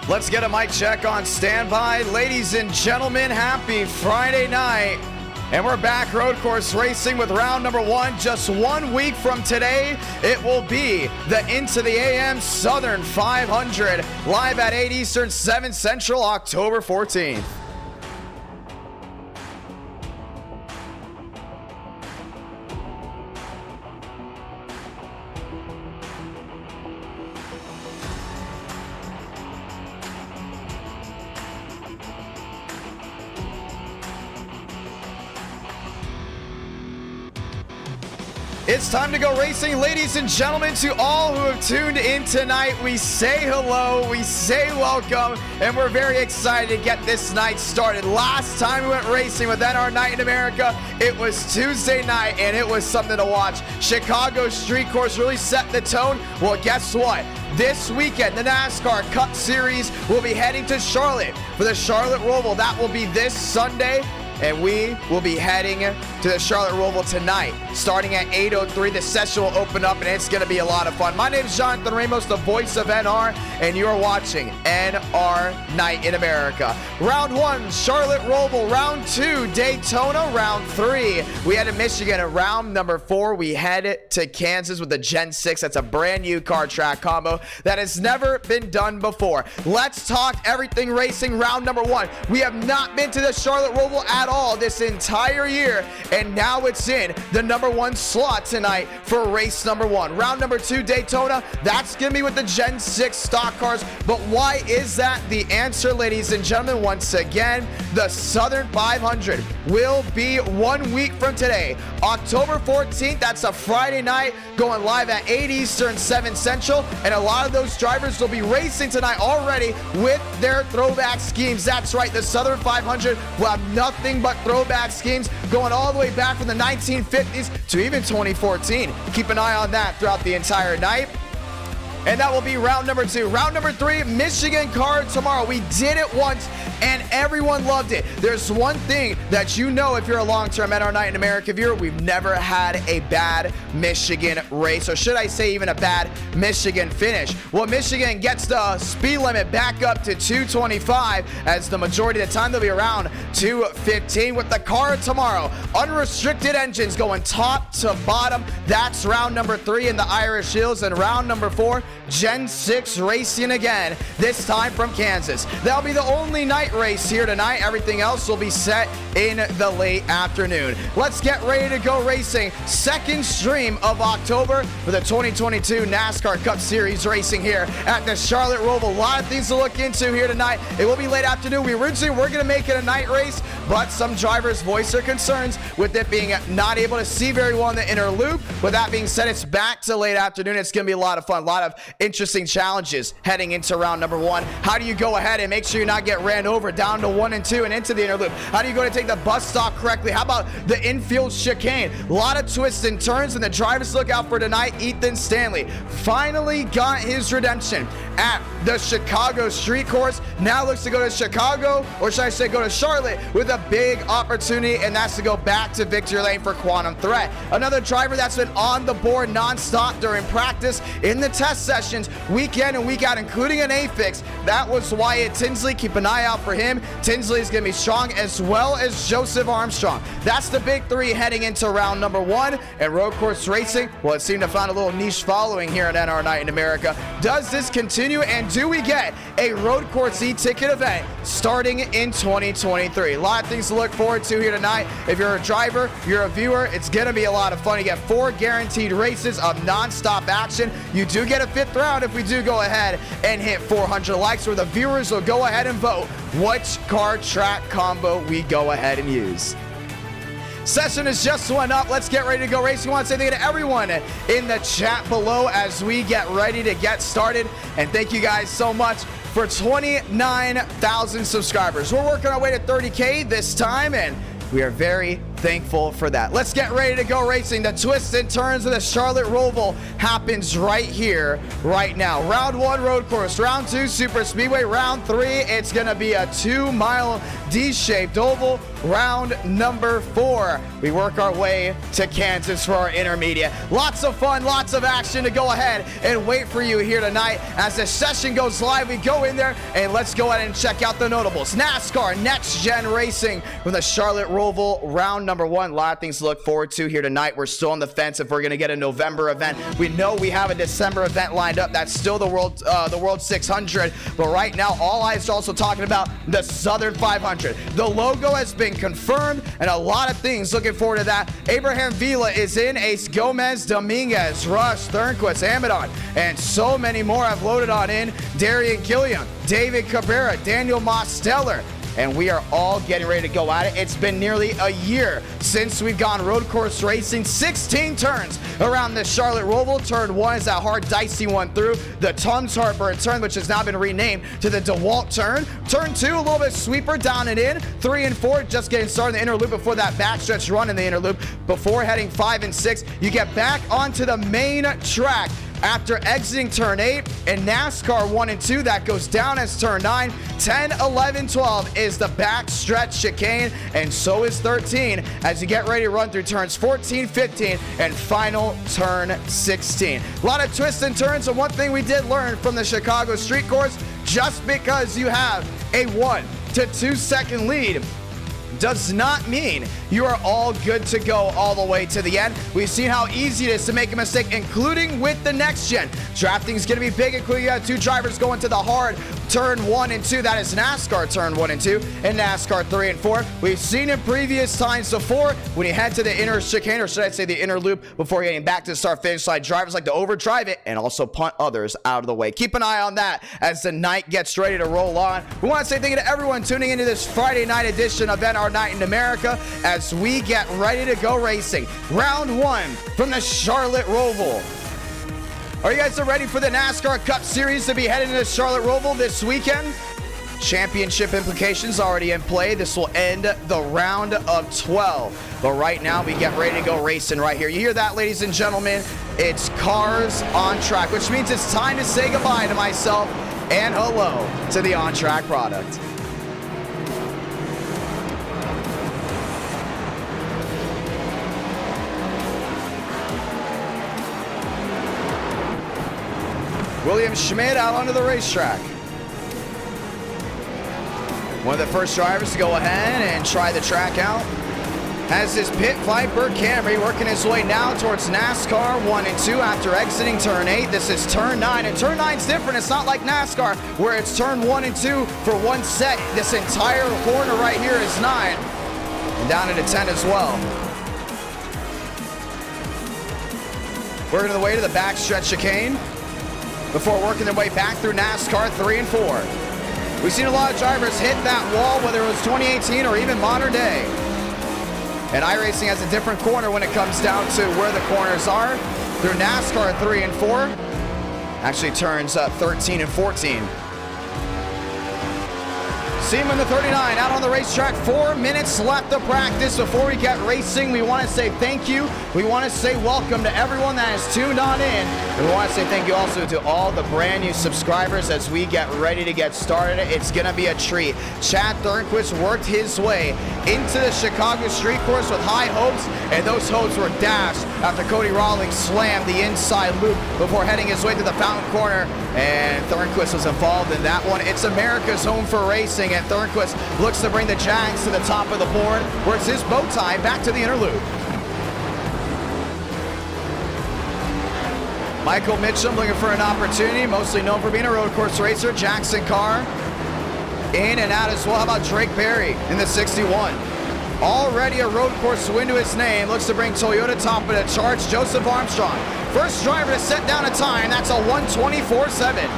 Let's get a mic check on standby. Ladies and gentlemen, happy Friday night. And we're back road course racing with round number 1. Just 1 week from today, it will be the Into the AM Southern 500, live at 8 Eastern, 7 Central, October 14th. It's time to go racing, ladies and gentlemen. To all who have tuned in tonight, we say hello, we say welcome, and we're very excited to get this night started. Last time we went racing with NR Night in America, it was Tuesday night, and it was something to watch. Chicago Street Course really set the tone. Well, guess what? This weekend, the NASCAR Cup Series will be heading to Charlotte for the Charlotte ROVAL. That will be this Sunday. And we will be heading to the Charlotte ROVAL tonight. Starting at 8:03, the session will open up, and it's going to be a lot of fun. My name is Jonathan Ramos, the voice of NR, and you are watching NR Night in America. Round 1, Charlotte ROVAL. Round 2, Daytona. Round 3, we head to Michigan. And round number 4, we head to Kansas with the Gen 6. That's a brand new car track combo that has never been done before. Let's talk everything racing. Round number 1. We have not been to the Charlotte ROVAL at all this entire year, and now it's in the number 1 slot tonight for race number 1. Round number 2, Daytona. That's gonna be with the Gen 6 stock cars. But why is that? The answer, ladies and gentlemen, once again, the Southern 500 will be 1 week from today, October 14th. That's a Friday night, going live at 8 Eastern, 7 Central, and a lot of those drivers will be racing tonight already with their throwback schemes. That's right, the Southern 500 will have nothing but throwback schemes going all the way back from the 1950s to even 2014. Keep an eye on that throughout the entire night. And that will be round number 2. Round number 3, Michigan card tomorrow. We did it once and everyone loved it. There's one thing that you know if you're a long-term NR Night in America viewer, we've never had a bad Michigan race, or should I say even a bad Michigan finish. Well, Michigan gets the speed limit back up to 225, as the majority of the time they'll be around 215 with the car tomorrow. Unrestricted engines going top to bottom. That's round number 3 in the Irish Hills. And round number 4, Gen 6 racing again, this time from Kansas. That'll be the only night race here tonight. Everything else will be set in the late afternoon. Let's get ready to go racing. Second stream of October for the 2022 NASCAR Cup Series racing here at the Charlotte ROVAL. A lot of things to look into here tonight. It will be late afternoon. We originally were going to make it a night race, but some drivers voiced their concerns with it being not able to see very well in the inner loop. With that being said, it's back to late afternoon. It's going to be a lot of fun. A lot of interesting challenges heading into round number 1. How do you go ahead and make sure you not get ran over down to 1 and 2 and into the inner loop? How do you go to take the bus stop correctly? How about the infield chicane? A lot of twists and turns, and the drivers look out for tonight. Ethan Stanley finally got his redemption at the Chicago Street Course. Now looks to go to Chicago, or should I say go to Charlotte, with a big opportunity, and that's to go back to victory lane for Quantum Threat. Another driver that's been on the board non-stop during practice, in the test sessions, week in and week out, including an A-Fix. That was Wyatt Tinsley. Keep an eye out for him. Tinsley is going to be strong, as well as Joseph Armstrong. That's the big 3 heading into round number 1. And road course racing, well, it seemed to find a little niche following here at NR Night in America. Does this continue, and do we get a road course e-ticket event starting in 2023? A lot of things to look forward to here tonight. If you're a driver, you're a viewer, it's going to be a lot of fun. You get 4 guaranteed races of non-stop action. You do get a 5th round if we do go ahead and hit 400 likes, where the viewers will go ahead and vote which car track combo we go ahead and use. Session is just one up. Let's get ready to go racing. I want to say thank you to everyone in the chat below as we get ready to get started. And thank you guys so much for 29,000 subscribers. We're working our way to 30K this time, and we are very, thankful for that. Let's get ready to go racing. The twists and turns of the Charlotte Roval happens right here, right now. Round 1, road course. Round 2, super speedway. Round 3, it's going to be a 2-mile D-shaped oval. Round number 4, we work our way to Kansas for our intermediate. Lots of fun, lots of action to go ahead and wait for you here tonight. As the session goes live, we go in there and let's go ahead and check out the notables. NASCAR Next Gen Racing from the Charlotte Roval, round number 1. A lot of things to look forward to here tonight. We're still on the fence if we're going to get a November event. We know we have a December event lined up. That's still the World 600. But right now, all eyes are also talking about the Southern 500. The logo has been confirmed and a lot of things. Looking forward to that. Abraham Vila is in. Ace Gomez, Dominguez, Rush, Thornquist, Amadon, and so many more have loaded on in. Darian Gilliam, David Cabrera, Daniel Mosteller, and we are all getting ready to go at it. It's been nearly a year since we've gone road course racing. 16 turns around the Charlotte Roval. Turn 1 is that hard, dicey one through the Tums Harbor turn, which has now been renamed to the DeWalt turn. Turn 2, a little bit sweeper down and in. 3 and 4, just getting started in the inner loop before that backstretch run in the inner loop. Before heading 5 and 6, you get back onto the main track after exiting turn 8, and NASCAR 1 and 2, that goes down as turn 9. 10, 11, 12 is the back stretch chicane, and so is 13 as you get ready to run through turns 14, 15, and final turn 16. A lot of twists and turns, and one thing we did learn from the Chicago street course, just because you have a 1 to 2 second lead does not mean you are all good to go all the way to the end. We've seen how easy it is to make a mistake, including with the next gen. Drafting is going to be big, including you got 2 drivers going to the hard turn 1 and 2. That is NASCAR turn 1 and 2 and NASCAR 3 and 4. We've seen in previous times before when you head to the inner chicane, or should I say the inner loop, before getting back to the start finish line, drivers like to overdrive it and also punt others out of the way. Keep an eye on that as the night gets ready to roll on. We want to say thank you to everyone tuning into this Friday night edition of NR Night in America as we get ready to go racing. Round 1 from the Charlotte Roval. Are you guys ready for the NASCAR Cup Series to be heading to Charlotte Roval this weekend? Championship implications already in play. This will end the round of 12. But right now, we get ready to go racing right here. You hear that, ladies and gentlemen? It's cars on track, which means it's time to say goodbye to myself and hello to the on-track product. William Schmidt out onto the racetrack. One of the first drivers to go ahead and try the track out. Has his Pit Viper Camry working his way now towards NASCAR 1 and 2 after exiting turn 8. This is turn 9, and turn 9's different. It's not like NASCAR where it's turn 1 and 2 for one set. This entire corner right here is 9 and down into 10 as well. Working the way to the backstretch chicane before working their way back through NASCAR 3 and 4. We've seen a lot of drivers hit that wall, whether it was 2018 or even modern day. And Iracing has a different corner when it comes down to where the corners are. Through NASCAR 3 and 4, actually turns 13 and 14. Seaman the 39 out on the racetrack. 4 minutes left to practice before we get racing. We want to say thank you. We want to say welcome to everyone that has tuned on in. And we want to say thank you also to all the brand new subscribers as we get ready to get started. It's going to be a treat. Chad Thornquist worked his way into the Chicago street course with high hopes, and those hopes were dashed after Cody Rawlings slammed the inside loop before heading his way to the fountain corner. And Thornquist was involved in that one. It's America's home for racing, and Thornquist looks to bring the Jags to the top of the board, where it's his bow tie back to the inner loop. Michael Mitchum looking for an opportunity, mostly known for being a road course racer. Jackson Carr in and out as well. How about Drake Berry in the 61? Already a road course win to his name. Looks to bring Toyota top of the charge. Joseph Armstrong, first driver to set down a time. That's a 1:24.7.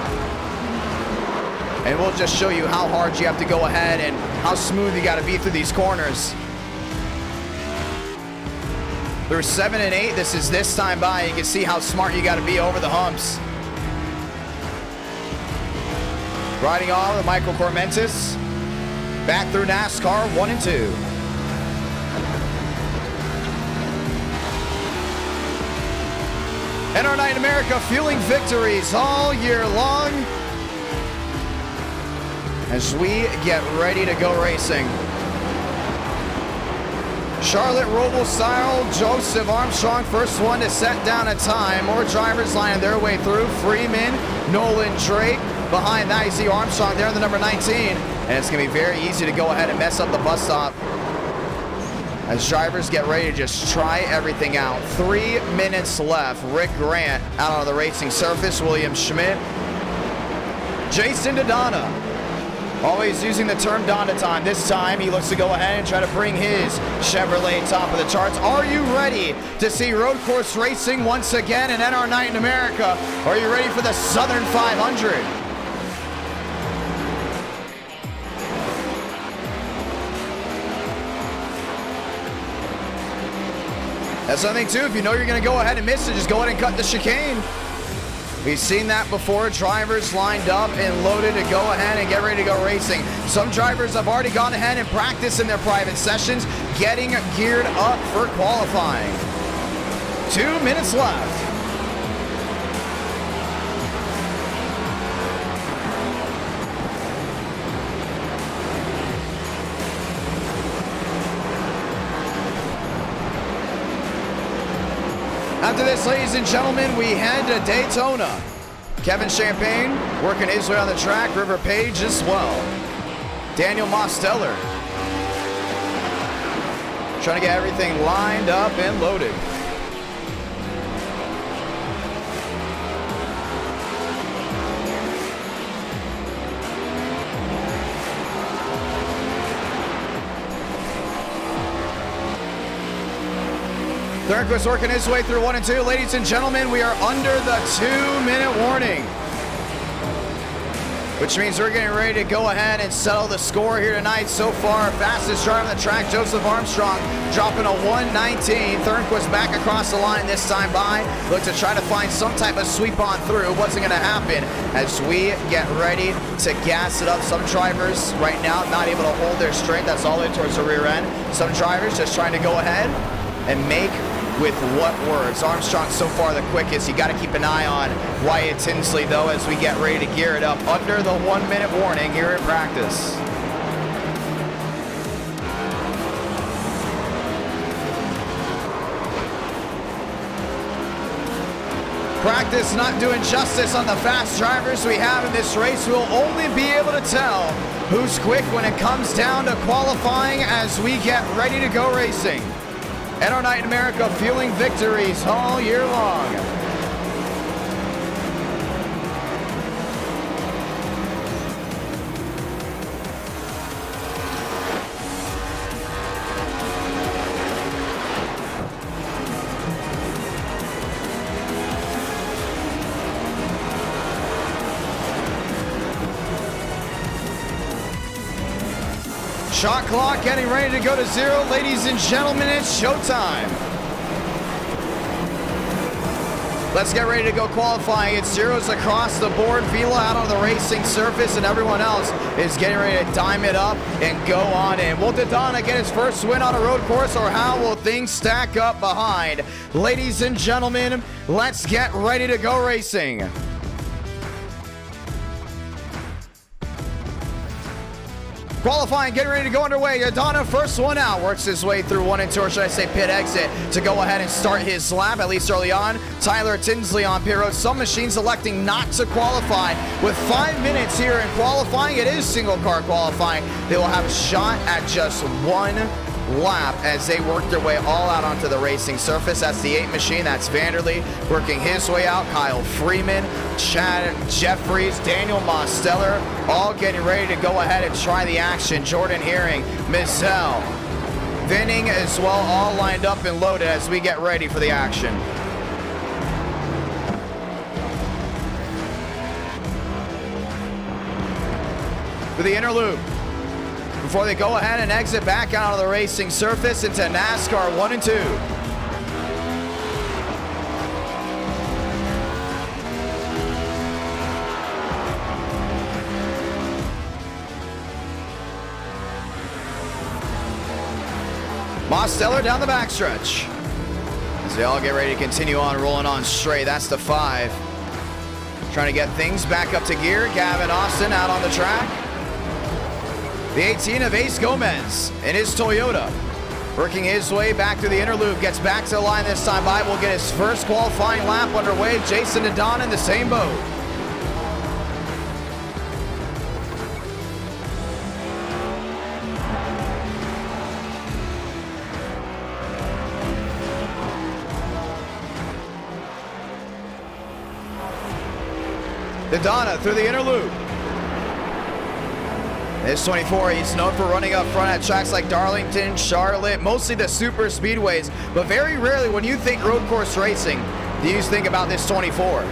And we'll just show you how hard you have to go ahead and how smooth you got to be through these corners. Through 7 and 8, this time by. You can see how smart you got to be over the humps. Riding on with Michael Cormentis. Back through NASCAR 1 and 2. And our night in America fueling victories all year long as we get ready to go racing. Charlotte ROVAL style, Joseph Armstrong, first one to set down a time. More drivers lining their way through. Freeman, Nolan Drake. Behind that, you see Armstrong there in the number 19. And it's going to be very easy to go ahead and mess up the bus stop as drivers get ready to just try everything out. 3 minutes left. Rick Grant out on the racing surface. William Schmidt. Jason Dodonna. Always using the term Donda time. This time he looks to go ahead and try to bring his Chevrolet top of the charts. Are you ready to see road course racing once again in NR Night in America? Are you ready for the Southern 500? That's something too. If you know you're going to go ahead and miss it, just go ahead and cut the chicane. We've seen that before. Drivers lined up and loaded to go ahead and get ready to go racing. Some drivers have already gone ahead and practiced in their private sessions, getting geared up for qualifying. 2 minutes left. After this, ladies and gentlemen, we head to Daytona. Kevin Champagne working his way on the track. River Page as well. Daniel Mosteller trying to get everything lined up and loaded. Thurnquist working his way through 1 and 2. Ladies and gentlemen, we are under the 2-minute warning, which means we're getting ready to go ahead and settle the score here tonight. So far, fastest driver on the track, Joseph Armstrong, dropping a 1:19. Thurnquist back across the line this time by. Look to try to find some type of sweep on through. Wasn't going to happen as we get ready to gas it up. Some drivers right now not able to hold their strength. That's all the way towards the rear end. Some drivers just trying to go ahead and make with what works. Armstrong so far the quickest. You got to keep an eye on Wyatt Tinsley though as we get ready to gear it up under the 1-minute warning here in practice. Practice not doing justice on the fast drivers we have in this race. We'll only be able to tell who's quick when it comes down to qualifying as we get ready to go racing. And our night in America fueling victories all year long. Shot clock getting ready to go to 0. Ladies and gentlemen, it's showtime. Let's get ready to go qualifying. It's zeros across the board. Vila out on the racing surface and everyone else is getting ready to dime it up and go on in. Will Dodonna get his first win on a road course or how will things stack up behind? Ladies and gentlemen, let's get ready to go racing. Qualifying, getting ready to go underway. Dodonna, first one out, works his way through 1 and 2, or should I say pit exit, to go ahead and start his lap, at least early on. Tyler Tinsley on pit road. Some machines electing not to qualify. With 5 minutes here in qualifying, it is single car qualifying. They will have a shot at just 1 lap as they work their way all out onto the racing surface. That's the 8 machine. That's Vanderlee working his way out. Kyle Freeman, Chad Jeffries, Daniel Mosteller, all getting ready to go ahead and try the action. Jordan Herring, Mizell, Vinning as well, all lined up and loaded as we get ready for the action. For the inner loop, before they go ahead and exit back out of the racing surface into NASCAR 1 and 2. Mosteller down the backstretch. As they all get ready to continue on rolling on straight. That's the 5. Trying to get things back up to gear. Gavin Austin out on the track. The 18 of Ace Gomez in his Toyota. Working his way back through the inner loop. Gets back to the line this time by. Will get his first qualifying lap underway. Jason and Don in the same boat. Donna through the inner loop. This 24, he's known for running up front at tracks like Darlington, Charlotte, mostly the super speedways, but very rarely when you think road course racing, do you think about this 24.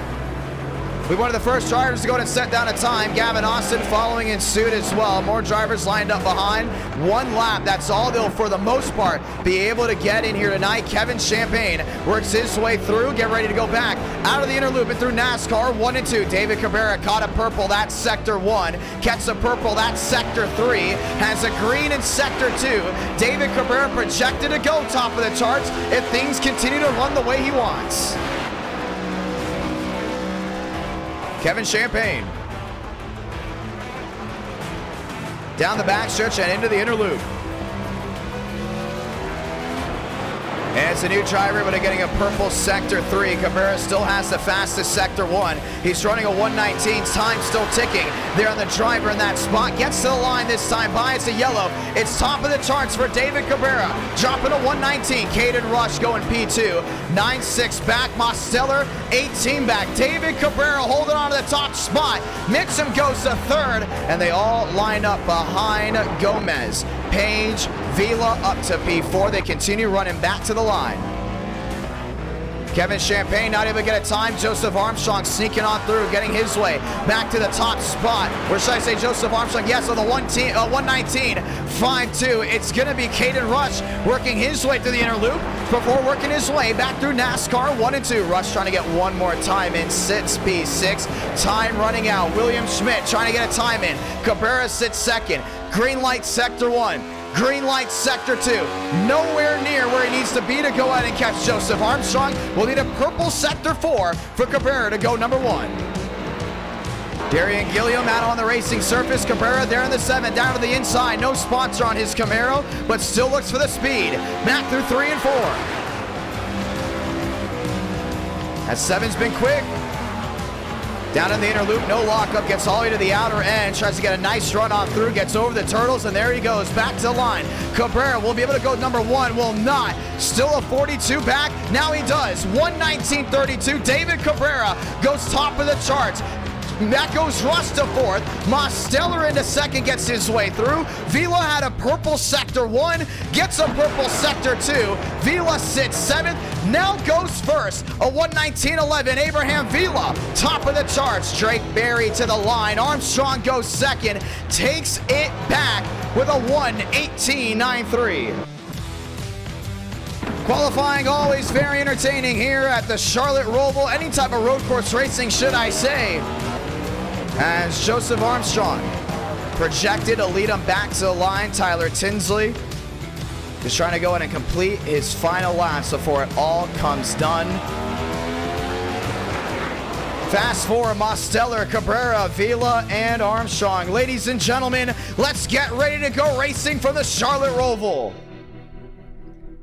We one of the first drivers to go and set down a time. Gavin Austin following in suit as well. More drivers lined up behind. 1 lap, that's all they'll, for the most part, be able to get in here tonight. Kevin Champagne works his way through. Get ready to go back out of the inner loop and through NASCAR 1 and 2. David Cabrera caught a purple, that's sector 1. Gets a purple, that's sector 3. Has a green in sector 2. David Cabrera projected to go top of the charts if things continue to run the way he wants. Kevin Champagne. Down the backstretch and into the inner loop. And it's a new driver, but getting a purple sector 3. Cabrera still has the fastest sector 1. He's running a 1:19. Time still ticking. There on the driver in that spot. Gets to the line this time by. It's a yellow. It's top of the charts for David Cabrera. Dropping a 1:19. Caden Rush going P2. 9-6 back. Mosteller 18 back. David Cabrera holding on to the top spot. Mitchum goes to 3rd. And they all line up behind Gomez. Page, Vila up to P4. They continue running back to the line. Kevin Champagne not able to get a time. Joseph Armstrong sneaking on through, getting his way back to the top spot. Or should I say Joseph Armstrong? Yes, on the 119. 5-2. It's going to be Caden Rush working his way through the inner loop before working his way back through NASCAR 1 and 2. Rush trying to get one more time in. 6P6. Time running out. William Schmidt trying to get a time in. Cabrera sits 2nd. Green light sector 1. Green light sector 2. Nowhere near where he needs to be to go out and catch Joseph Armstrong. We'll need a purple sector 4 for Cabrera to go number 1. Darian Gilliam out on the racing surface. Cabrera there in the 7, down to the inside. No sponsor on his Camaro, but still looks for the speed. Back through 3 and 4. That 7's been quick. Down in the inner loop, no lockup, gets all the way to the outer end, tries to get a nice run on through, gets over the turtles, and there he goes, back to the line. Cabrera will be able to go number 1, will not. Still a 42 back, now he does. 1:19.32, David Cabrera goes top of the charts. That goes Russ to 4th. Mosteller into 2nd, gets his way through. Vila had a purple sector 1, gets a purple sector 2. Vila sits 7th, now goes 1st. A 1:19.11, Abraham Vila, top of the charts. Drake Berry to the line. Armstrong goes 2nd, takes it back with a 1:18.93. Qualifying always very entertaining here at the Charlotte Roval. Any type of road course racing, should I say. As Joseph Armstrong projected to lead him back to the line. Tyler Tinsley just trying to go in and complete his final laps before it all comes done. Fast forward, Mosteller, Cabrera, Vila, and Armstrong. Ladies and gentlemen, let's get ready to go racing for the Charlotte Roval.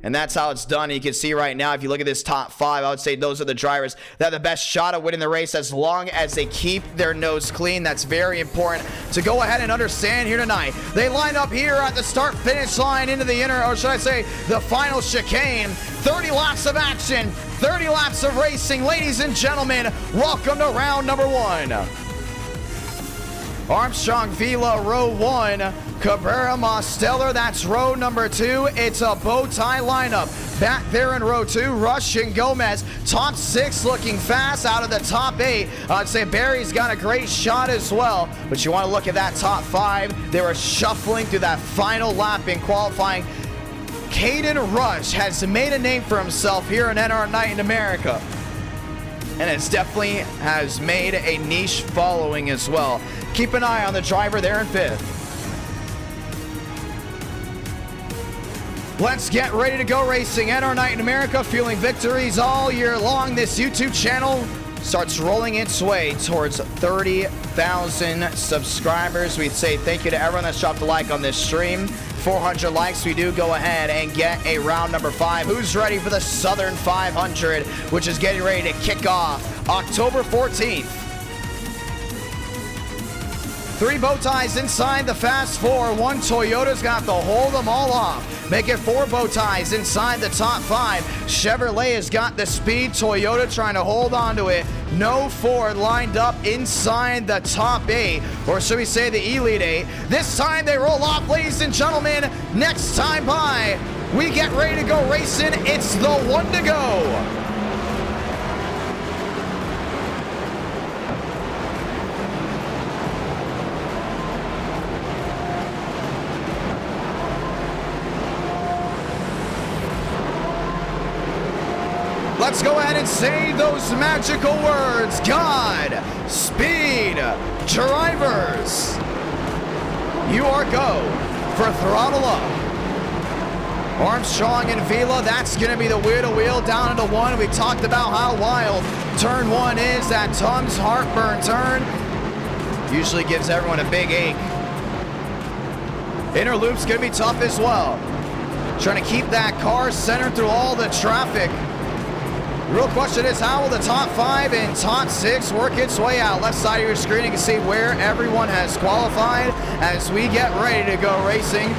And that's how it's done. You can see right now, if you look at this top 5, I would say those are the drivers that have the best shot at winning the race as long as they keep their nose clean. That's very important to go ahead and understand here tonight. They line up here at the start-finish line into the inner, or should I say, the final chicane. 30 laps of action, 30 laps of racing. Ladies and gentlemen, welcome to round number 1. Armstrong, Vila, row 1. Cabrera, Mosteller, that's row number 2. It's a bow tie lineup. Back there in row 2, Rush and Gomez. Top 6 looking fast out of the top 8. I'd say Barry's got a great shot as well. But you want to look at that top 5. They were shuffling through that final lap in qualifying. Caden Rush has made a name for himself here in NR Night in America. And it definitely has made a niche following as well. Keep an eye on the driver there in 5th. Let's get ready to go racing. And our night in America, fueling victories all year long. This YouTube channel starts rolling its way towards 30,000 subscribers. We'd say thank you to everyone that's dropped a like on this stream. 400 likes, we do go ahead and get a round number 5. Who's ready for the Southern 500, which is getting ready to kick off October 14th. 3 bow ties inside the Fast 4. One Toyota's got to hold them all off. Make it 4 bow ties inside the top 5. Chevrolet has got the speed. Toyota trying to hold on to it. No Ford lined up inside the top 8, or should we say the Elite 8. This time they roll off, ladies and gentlemen. Next time by, we get ready to go racing. It's the one to go. Let's go ahead and say those magical words. God, speed, drivers. You are go for throttle up. Armstrong and Vila, that's going to be the wheel to wheel down into 1. We talked about how wild turn 1 is. That Tums heartburn turn usually gives everyone a big ache. Inner loop's going to be tough as well. Trying to keep that car centered through all the traffic. The real question is, how will the top 5 and top 6 work its way out? Left side of your screen, you can see where everyone has qualified as we get ready to go racing.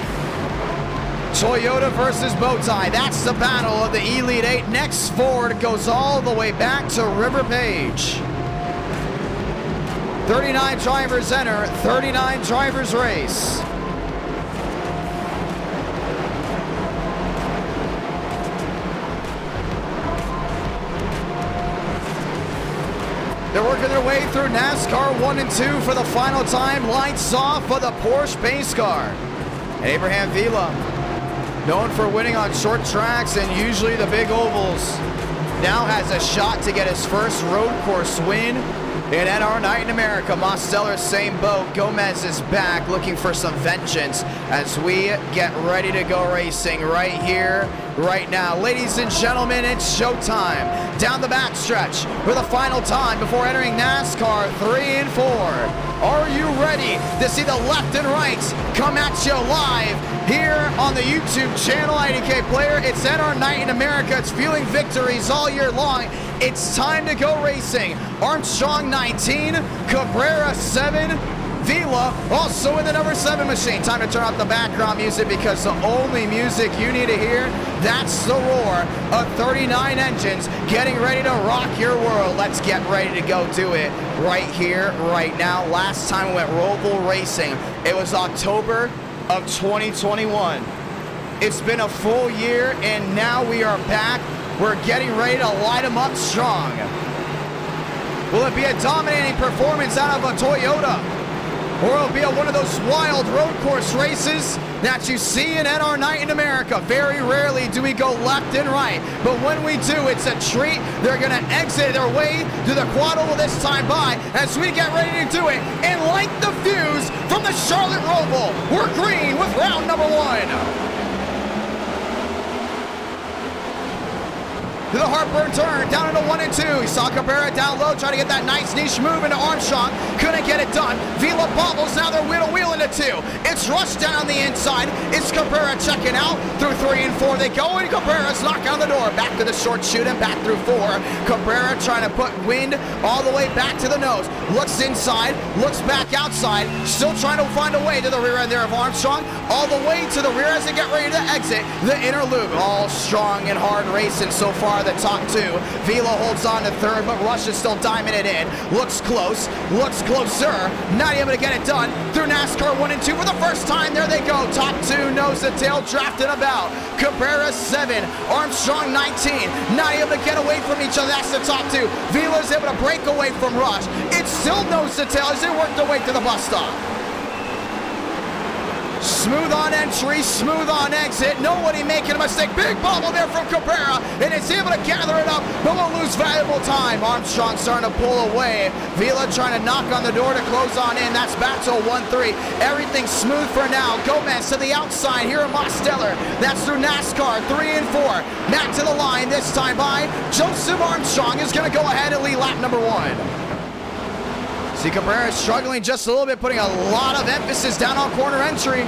Toyota versus Bowtie. That's the battle of the Elite 8. Next Ford goes all the way back to River Page. 39 drivers enter, 39 drivers race. They're working their way through NASCAR 1 and 2 for the final time. Lights off for the Porsche pace car. And Abraham Vila, known for winning on short tracks and usually the big ovals, now has a shot to get his first road course win in NR Night in America. Mosteller, same boat. Gomez is back looking for some vengeance as we get ready to go racing right here, right now. Ladies and gentlemen, it's showtime. Down the backstretch for the final time before entering NASCAR 3 and 4. Are you ready to see the left and rights come at you live here on the YouTube channel, Idk Player? It's NR Night in America. It's fueling victories all year long. It's time to go racing. Armstrong 19, Cabrera 7, Vila also in the number 7 machine. Time to turn off the background music because the only music you need to hear, that's the roar of 39 engines getting ready to rock your world. Let's get ready to go do it right here, right now. Last time we went ROVAL Racing, it was October of 2021. It's been a full year and now we are back. We're getting ready to light them up strong. Will it be a dominating performance out of a Toyota? Or it'll be one of those wild road course races that you see in NR Night in America. Very rarely do we go left and right, but when we do, it's a treat. They're gonna exit their way to the quad oval this time by as we get ready to do it. And like the fuse from the Charlotte Roval, we're green with round number 1. To the heartburn turn, down into 1 and 2. He saw Cabrera down low, trying to get that nice niche move into Armstrong. Couldn't get it done. Vila bobbles, now they're wheel to wheel into 2. It's Rush down on the inside. It's Cabrera checking out. Through 3 and 4 they go, and Cabrera's knocking on the door. Back to the short shoot and back through 4. Cabrera trying to put wind all the way back to the nose. Looks inside, looks back outside. Still trying to find a way to the rear end there of Armstrong. All the way to the rear as they get ready to exit the inner loop. All strong and hard racing so far. The top 2. Vila holds on to 3rd, but Rush is still diming it in. Looks close, looks closer. Not able to get it done through NASCAR 1 and 2 for the first time. There they go. Top 2, nose to tail, drafting about. Cabrera 7, Armstrong 19. Not able to get away from each other. That's the top 2. Vila's able to break away from Rush. It's still nose to tail as they work their way to the bus stop. Smooth on entry, smooth on exit. Nobody making a mistake. Big bubble there from Cabrera, and it's able to gather it up, but will lose valuable time. Armstrong starting to pull away. Vila trying to knock on the door to close on in. That's back to a 1-3. Everything's smooth for now. Gomez to the outside here in Mosteller. That's through NASCAR 3 and 4. Back to the line this time by Joseph Armstrong is going to go ahead and lead lap number 1. See, Cabrera struggling just a little bit, putting a lot of emphasis down on corner entry.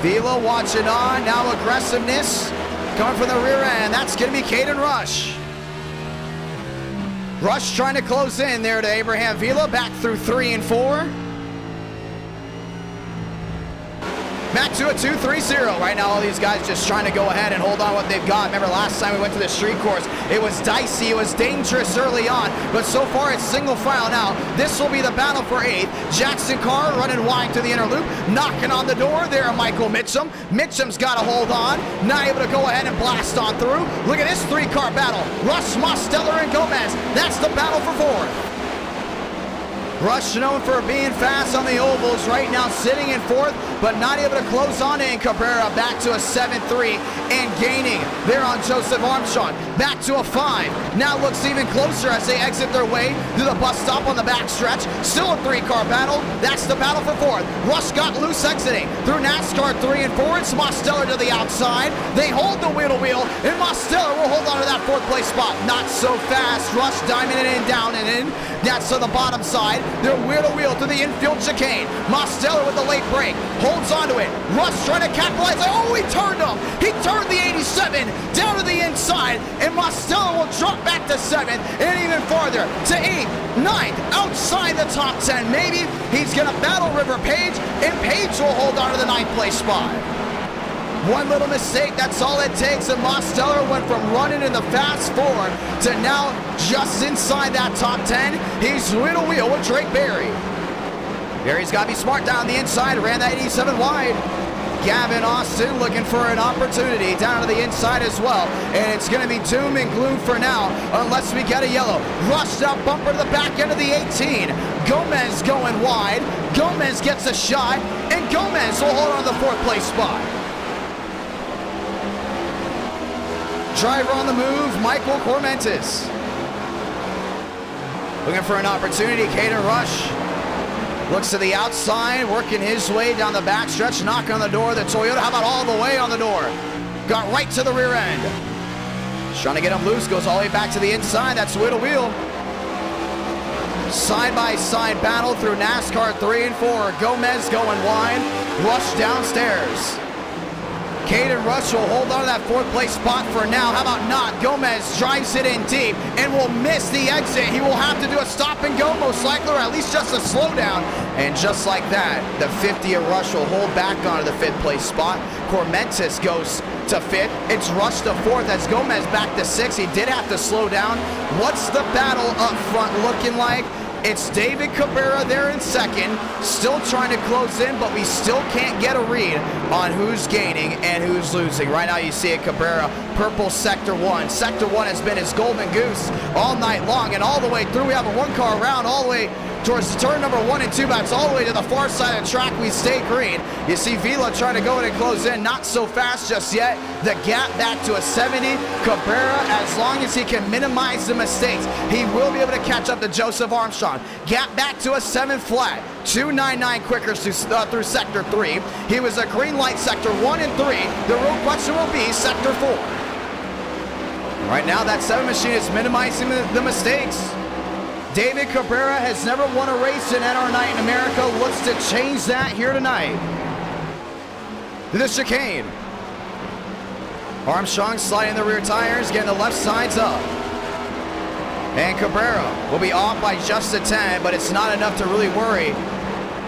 Vila watching on. Now aggressiveness coming from the rear end. That's going to be Caden Rush. Rush trying to close in there to Abraham Vila. Back through 3 and 4. Back to a 2-3-0. Right now, all these guys just trying to go ahead and hold on what they've got. Remember last time we went to the street course, it was dicey, it was dangerous early on, but so far it's single file now. This will be the battle for 8th. Jackson Carr running wide to the inner loop, knocking on the door there, Michael Mitchum. Mitchum's got to hold on, not able to go ahead and blast on through. Look at this 3-car battle. Rush, Mosteller, and Gomez. That's the battle for 4th. Rush known for being fast on the ovals, right now sitting in 4th, but not able to close on in. Cabrera back to a 7-3 and gaining there on Joseph Armstrong. Back to a 5. Now looks even closer as they exit their way through the bus stop on the back stretch. Still a 3-car battle. That's the battle for 4th. Rush got loose exiting through NASCAR 3 and 4. It's Mosteller to the outside. They hold the wheel to wheel, and Mosteller will hold on to that 4th place spot. Not so fast. Rush diamond it in, down and in. That's to the bottom side. They're wheel to wheel to the infield chicane. Mosteller with the late break. Holds onto it. Rush trying to capitalize. Oh, he turned him. He turned the 87 down to the inside. And Mosteller will drop back to 7th and even farther to 8th, 9th, outside the top 10. Maybe he's going to battle River Page, and Page will hold on to the 9th place spot. One little mistake, that's all it takes, and Mosteller went from running in the fast 4 to now just inside that top 10. He's wheel to wheel with Drake Berry. Berry's got to be smart down the inside, ran that 87 wide. Gavin Austin looking for an opportunity down to the inside as well, and it's going to be doom and gloom for now unless we get a yellow. Rushed out bumper to the back end of the 18. Gomez going wide. Gomez gets a shot, and Gomez will hold on to the 4th place spot. Driver on the move, Michael Cormentis. Looking for an opportunity, Caden Rush. Looks to the outside, working his way down the backstretch, knock on the door, the Toyota. How about all the way on the door? Got right to the rear end. Just trying to get him loose, goes all the way back to the inside. That's wheel to wheel. Side-by-side battle through NASCAR 3 and 4. Gomez going wide, Rush downstairs. Caden Rush will hold on to that 4th place spot for now. How about not? Gomez drives it in deep and will miss the exit. He will have to do a stop and go most likely, or at least just a slowdown. And just like that, the 50 of Rush will hold back onto the 5th place spot. Cormentis goes to 5th. It's Rush to 4th as Gomez back to 6th. He did have to slow down. What's the battle up front looking like? It's David Cabrera there in 2nd, still trying to close in, but we still can't get a read on who's gaining and who's losing. Right now you see it, Cabrera, purple Sector 1. Sector 1 has been his golden goose all night long, and all the way through we have a 1-car round all the way towards turn number 1 and 2, but it's all the way to the far side of the track. We stay green. You see Vila trying to go in and close in. Not so fast just yet. The gap back to a 70. Cabrera, as long as he can minimize the mistakes, he will be able to catch up to Joseph Armstrong. Gap back to a 7 flat. 2.99 quicker through Sector 3. He was a green light Sector 1 and 3. The real question will be Sector 4. Right now that 7 machine is minimizing the mistakes. David Cabrera has never won a race in NR Night in America. Looks to change that here tonight. To the chicane. Armstrong sliding the rear tires, getting the left sides up. And Cabrera will be off by just a 10, but it's not enough to really worry.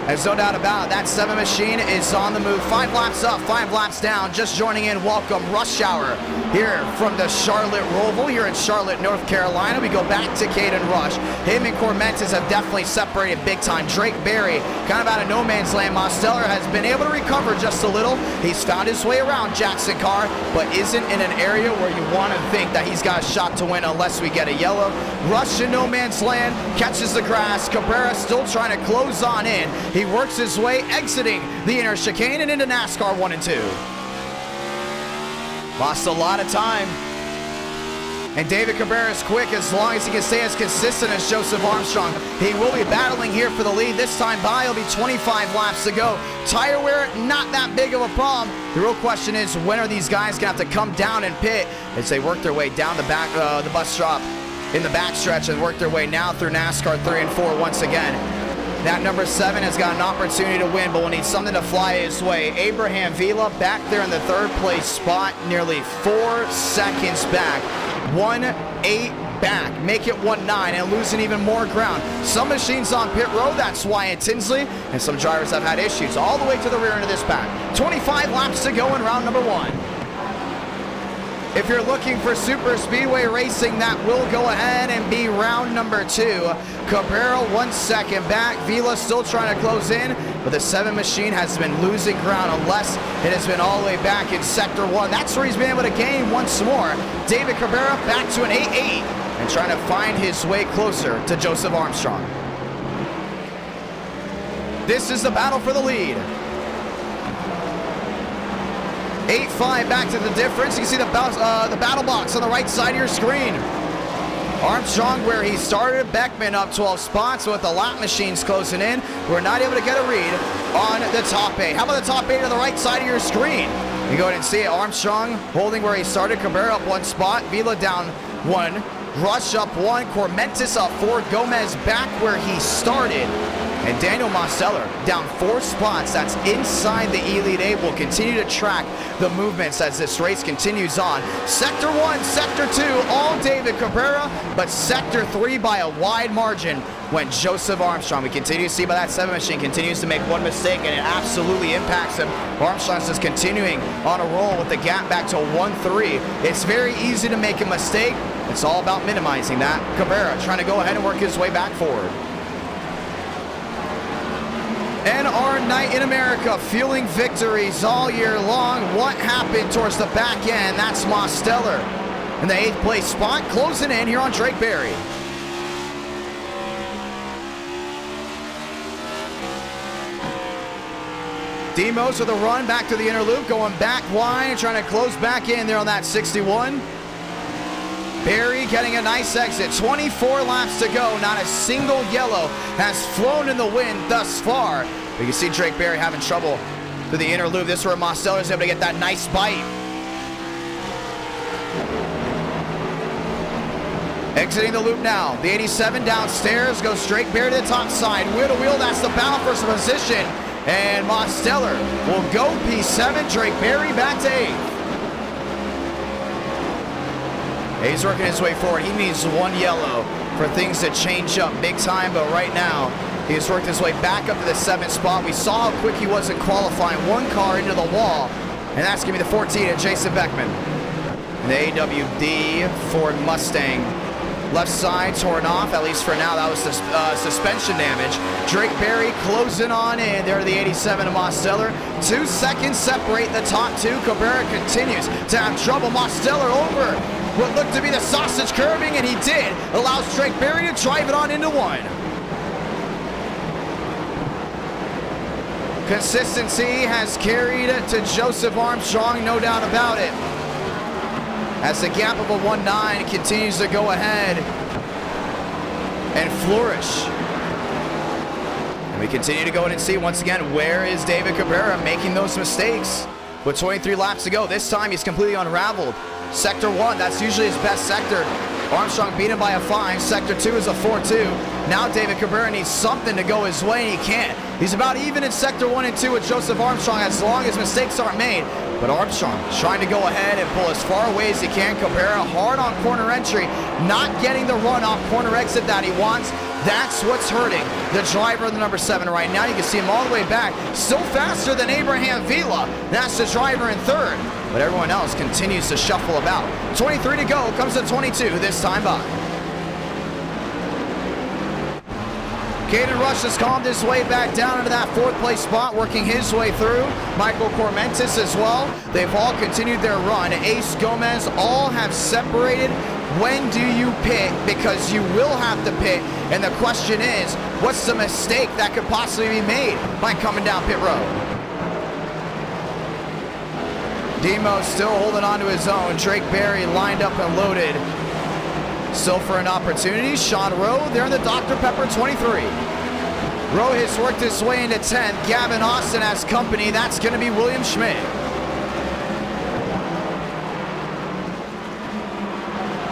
There's no doubt about it. That 7 machine is on the move. 5 laps up, 5 laps down. Just joining in, welcome Rush Hour here from the Charlotte Roval here in Charlotte, North Carolina. We go back to Caden Rush. Him and Cormentis have definitely separated big time. Drake Berry, kind of out of no man's land. Mosteller has been able to recover just a little. He's found his way around Jackson Carr, but isn't in an area where you want to think that he's got a shot to win unless we get a yellow. Rush in no man's land, catches the grass. Cabrera still trying to close on in. He works his way exiting the inner chicane and into NASCAR 1 and 2. Lost a lot of time. And David Cabrera is quick as long as he can stay as consistent as Joseph Armstrong. He will be battling here for the lead. This time by, it'll be 25 laps to go. Tire wear, not that big of a problem. The real question is, when are these guys going to have to come down and pit as they work their way down the back, the bus stop in the backstretch and work their way now through NASCAR 3 and 4 once again. That number 7 has got an opportunity to win, but will need something to fly his way. Abraham Vila back there in the 3rd place spot, nearly 4 seconds back. 1-8 back, make it 1-9 and losing even more ground. Some machines on pit road, that's Wyatt Tinsley, and some drivers have had issues all the way to the rear end of this pack. 25 laps to go in round number 1. If you're looking for super speedway racing, that will go ahead and be round number 2. Cabrera 1 second back. Vila still trying to close in, but the 7 machine has been losing ground unless it has been all the way back in sector 1. That's where he's been able to gain once more. David Cabrera back to an 8-8 and trying to find his way closer to Joseph Armstrong. This is the battle for the lead. 8-5 back to the difference. You can see the battle box on the right side of your screen. Armstrong where he started, Beckman up 12 spots with the lap machines closing in. We're not able to get a read on the top 8. How about the top 8 on the right side of your screen? You go ahead and see it. Armstrong holding where he started, Cabrera up 1 spot, Vila down 1, Rush up 1, Cormentis up 4, Gomez back where he started. And Daniel Mosteller down 4 spots. That's inside the Elite 8. Will continue to track the movements as this race continues on. Sector 1, Sector 2, all David Cabrera, but Sector 3 by a wide margin went Joseph Armstrong. We continue to see by that 7 machine continues to make one mistake, and it absolutely impacts him. Armstrong's just continuing on a roll with the gap back to 1-3. It's very easy to make a mistake. It's all about minimizing that. Cabrera trying to go ahead and work his way back forward. And our night in America, fueling victories all year long. What happened towards the back end? That's Mosteller in the 8th place spot, closing in here on Drake Berry. Demos with a run back to the inner loop, going back wide, trying to close back in there on that 61. Berry getting a nice exit. 24 laps to go. Not a single yellow has flown in the wind thus far. But you can see Drake Berry having trouble through the inner loop. This is where Mosteller is able to get that nice bite. Exiting the loop now. The 87 downstairs goes Drake Berry to the top side. Wheel to wheel, that's the battle for some position. And Mosteller will go P7. Drake Berry back to 8th. He's working his way forward. He needs 1 yellow for things to change up big time, but right now he has worked his way back up to the 7th spot. We saw how quick he was in qualifying. 1 car into the wall, and that's going to be the 14 of Jason Beckman. And the AWD Ford Mustang. Left side torn off, at least for now. That was suspension damage. Drake Berry closing on in there to the 87 of Mosteller. 2 seconds separate the top 2. Cabrera continues to have trouble. Mosteller over what looked to be the sausage curving, and he did. Allows Drake Berry to drive it on into 1. Consistency has carried to Joseph Armstrong, no doubt about it. As the gap of a 1-9 continues to go ahead and flourish. And we continue to go in and see once again, where is David Cabrera making those mistakes? With 23 laps to go, this time he's completely unraveled. Sector 1, that's usually his best sector. Armstrong beat him by a 5. Sector 2 is a 4-2. Now David Cabrera needs something to go his way, and he can't. He's about even in Sector 1 and 2 with Joseph Armstrong as long as mistakes aren't made. But Armstrong trying to go ahead and pull as far away as he can. Cabrera hard on corner entry, not getting the run off corner exit that he wants. That's what's hurting the driver of the number 7 right now. You can see him all the way back, still faster than Abraham Vila. That's the driver in 3rd, but everyone else continues to shuffle about. 23 to go, comes to 22 this time by. Caden Rush has calmed his way back down into that 4th place spot, working his way through. Michael Cormentis as well. They've all continued their run. Ace Gomez all have separated when do you pit? Because you will have to pit, and the question is, what's the mistake that could possibly be made by coming down pit road? Demo still holding on to his own. Drake Berry lined up and loaded. Still for an opportunity. Sean Rowe there in the Dr. Pepper 23. Rowe has worked his way into 10th. Gavin Austin has company. That's going to be William Schmidt.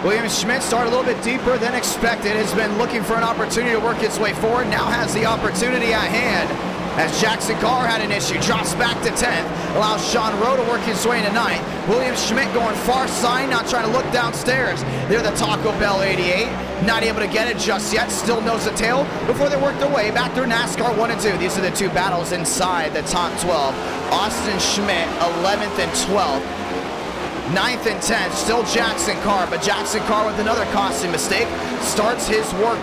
William Schmidt started a little bit deeper than expected. Has been looking for an opportunity to work his way forward. Now has the opportunity at hand. As Jackson Carr had an issue, drops back to 10th, allows Sean Rowe to work his way into 9th. William Schmidt going far side, now trying to look downstairs. They're the Taco Bell 88, not able to get it just yet, still nose to tail before they work their way back through NASCAR 1 and 2. These are the two battles inside the top 12. Austin Schmidt, 11th and 12th. 9th and 10th, still Jackson Carr, but Jackson Carr with another costly mistake starts his work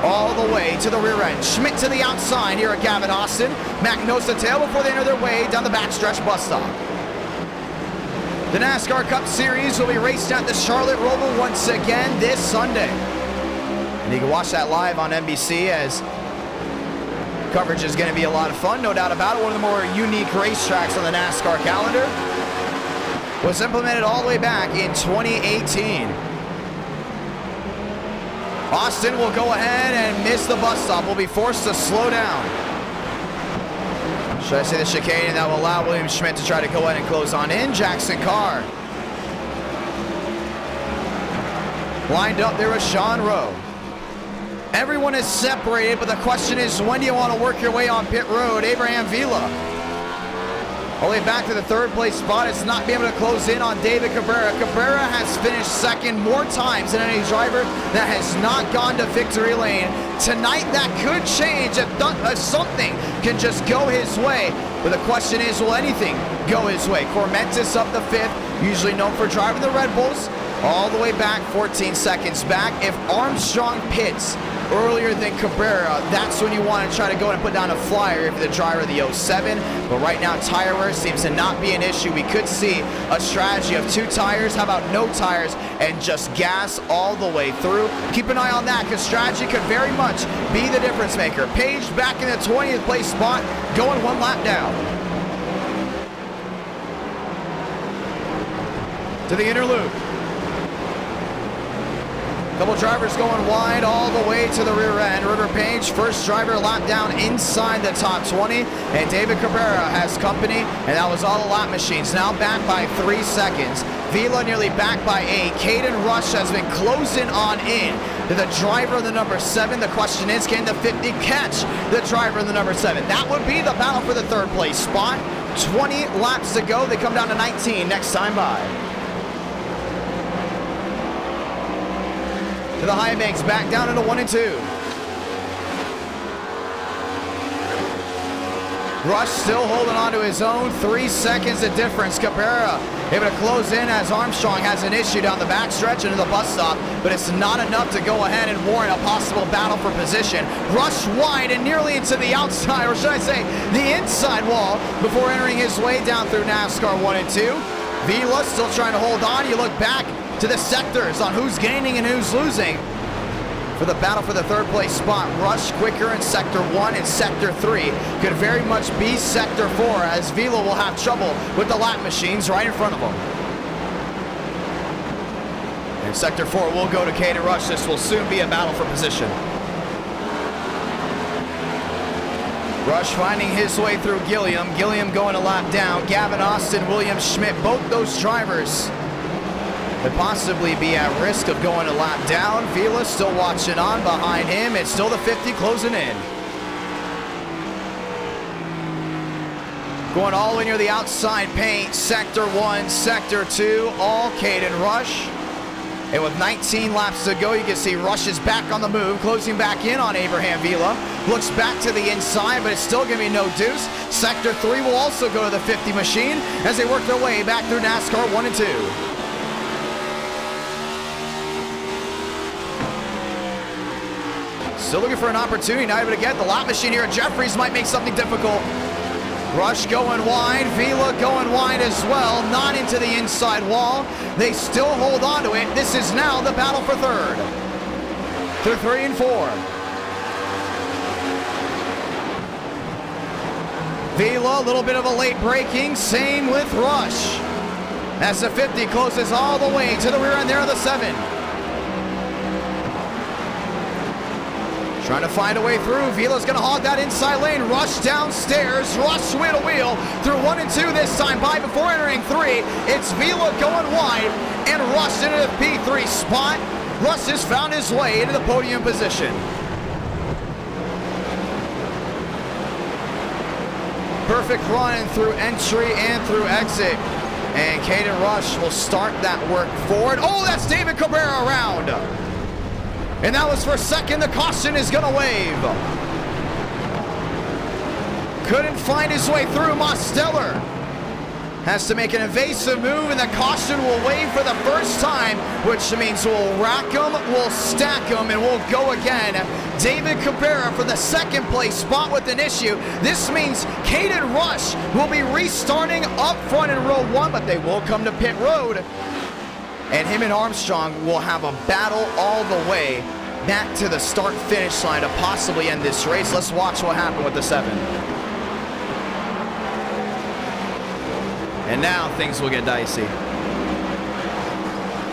all the way to the rear end. Schmidt to the outside here at Gavin Austin. Mack nose to tail before they enter their way down the backstretch bus stop. The NASCAR Cup Series will be raced at the Charlotte Roval once again this Sunday. And you can watch that live on NBC, as coverage is going to be a lot of fun, no doubt about it. One of the more unique racetracks on the NASCAR calendar. Was implemented all the way back in 2018. Austin will go ahead and miss the bus stop. Will be forced to slow down. Should I say the chicane? That will allow William Schmidt to try to go ahead and close on in. Jackson Carr. Lined up there with Sean Rowe. Everyone is separated, but the question is, when do you want to work your way on pit road? Abraham Vila. All the way back to the third place spot. It's not being able to close in on David Cabrera. Cabrera has finished second more times than any driver that has not gone to victory lane. Tonight that could change if something can just go his way. But the question is, will anything go his way? Cormentis up the 5th, usually known for driving the Red Bulls. All the way back, 14 seconds back. If Armstrong pits earlier than Cabrera, that's when you want to try to go and put down a flyer for the driver of the 07. But right now, tire wear seems to not be an issue. We could see a strategy of 2 tires. How about no tires and just gas all the way through? Keep an eye on that, because strategy could very much be the difference maker. Page back in the 20th place spot, going 1 lap down. To the inner loop. Couple drivers going wide all the way to the rear end. River Page, first driver lap down inside the top 20. And David Cabrera has company, and that was all the lap machines. Now back by 3 seconds. Vila nearly back by 8. Caden Rush has been closing on in to the driver of the number 7. The question is, can the 50 catch the driver of the number 7? That would be the battle for the 3rd place spot. 20 laps to go. They come down to 19 next time by. To the high banks, back down into 1 and 2. Rush still holding on to his own. 3 seconds of difference. Cabrera able to close in as Armstrong has an issue down the backstretch into the bus stop, but it's not enough to go ahead and warrant a possible battle for position. Rush wide and nearly into the outside, or should I say the inside wall, before entering his way down through NASCAR 1 and 2. Vila still trying to hold on. You look back to the sectors on who's gaining and who's losing for the battle for the 3rd place spot. Rush quicker in sector 1 and sector 3. Could very much be sector 4, as Vila will have trouble with the lap machines right in front of him. And sector 4 will go to Caden Rush. This will soon be a battle for position. Rush finding his way through Gilliam. Gilliam going a lap down. Gavin Austin, William Schmidt, both those drivers could possibly be at risk of going a lap down. Vila still watching on behind him. It's still the 50 closing in. Going all the way near the outside paint. Sector 1, Sector 2, all Caden Rush. And with 19 laps to go, you can see Rush is back on the move, closing back in on Abraham Vila. Looks back to the inside, but it's still going to be no deuce. Sector 3 will also go to the 50 machine as they work their way back through NASCAR 1 and 2. Still looking for an opportunity, not able to get the lap machine here at Jeffries might make something difficult. Rush going wide, Vila going wide as well, not into the inside wall. They still hold on to it. This is now the battle for third. Through 3 and 4. Vila, a little bit of a late braking, same with Rush. As the 50 closes all the way to the rear end there of the 7. Trying to find a way through. Vila's going to hog that inside lane. Rush downstairs. Rush wheel to wheel through 1 and 2 this time by before entering 3. It's Vila going wide and Rush into the P3 spot. Rush has found his way into the podium position. Perfect run through entry and through exit. And Caden Rush will start that work forward. Oh, that's David Cabrera around. And that was for second. The caution is going to wave. Couldn't find his way through. Mosteller has to make an evasive move, and the caution will wave for the first time, which means we'll rack them, we'll stack them, and we'll go again. David Cabrera for the second place spot with an issue. This means Caden Rush will be restarting up front in row 1, but they will come to pit road. And him and Armstrong will have a battle all the way back to the start-finish line to possibly end this race. Let's watch what happened with the 7. And now things will get dicey.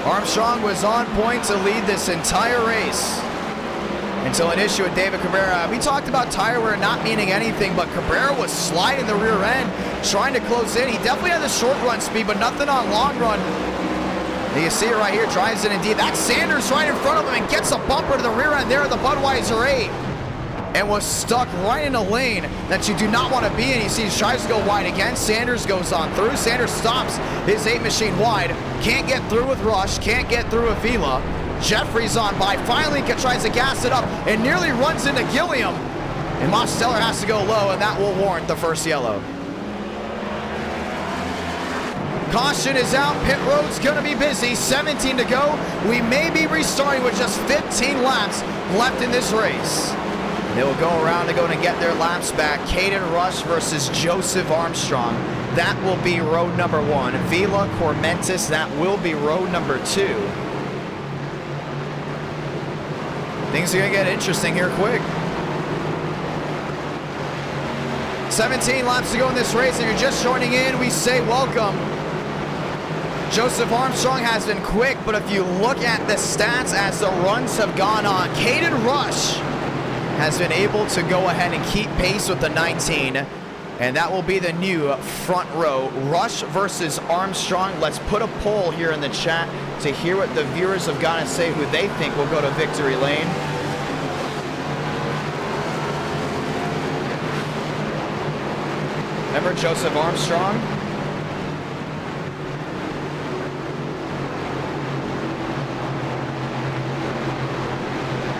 Armstrong was on point to lead this entire race until an issue with David Cabrera. We talked about tire wear not meaning anything, but Cabrera was sliding the rear end, trying to close in. He definitely had the short run speed, but nothing on long run. You can see it right here, drives it indeed. That's Sanders right in front of him and gets a bumper to the rear end there of the Budweiser 8. And was stuck right in a lane that you do not want to be in. You see he tries to go wide again. Sanders goes on through. Sanders stops his 8 machine wide. Can't get through with Rush. Can't get through with Vila. Jeffrey's on by. Finally tries to gas it up and nearly runs into Gilliam. And Mosteller has to go low, and that will warrant the first yellow. Caution is out. Pit road's going to be busy. 17 to go. We may be restarting with just 15 laps left in this race. They will go around to get their laps back. Caden Rush versus Joseph Armstrong. That will be road number 1. Vila Cormentis, that will be road number 2. Things are going to get interesting here quick. 17 laps to go in this race. If you're just joining in, we say welcome. Joseph Armstrong has been quick, but if you look at the stats as the runs have gone on, Caden Rush has been able to go ahead and keep pace with the 19, and that will be the new front row. Rush versus Armstrong. Let's put a poll here in the chat to hear what the viewers have got to say, who they think will go to victory lane. Remember Joseph Armstrong?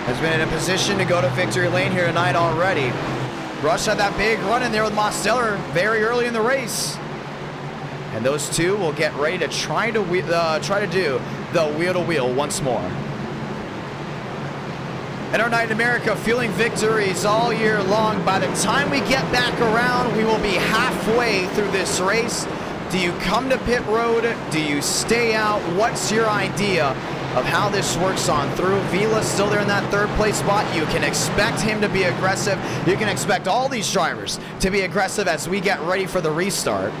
Has been in a position to go to victory lane here tonight already. Rush had that big run in there with Mosteller very early in the race. And those two will get ready to try to do the wheel-to-wheel once more. And our night in America feeling victories all year long. By the time we get back around, we will be halfway through this race. Do you come to pit road? Do you stay out? What's your idea of how this works on through? Vila's still there in that 3rd place spot. You can expect him to be aggressive. You can expect all these drivers to be aggressive as we get ready for the restart.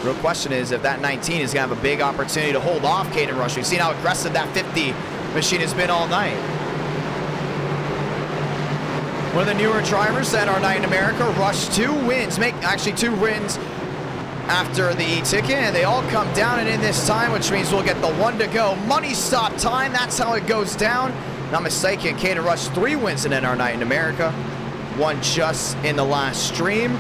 Real question is if that 19 is going to have a big opportunity to hold off Caden Rush. We've seen how aggressive that 50 machine has been all night. One of the newer drivers at our night in America, Rush 2 wins. Actually 2 wins after the e-ticket, and they all come down and in this time, which means we'll get the 1 to go. Money stop time, that's how it goes down. Not mistaken, Caden Rush 3 wins in our night in America. 1 just in the last stream.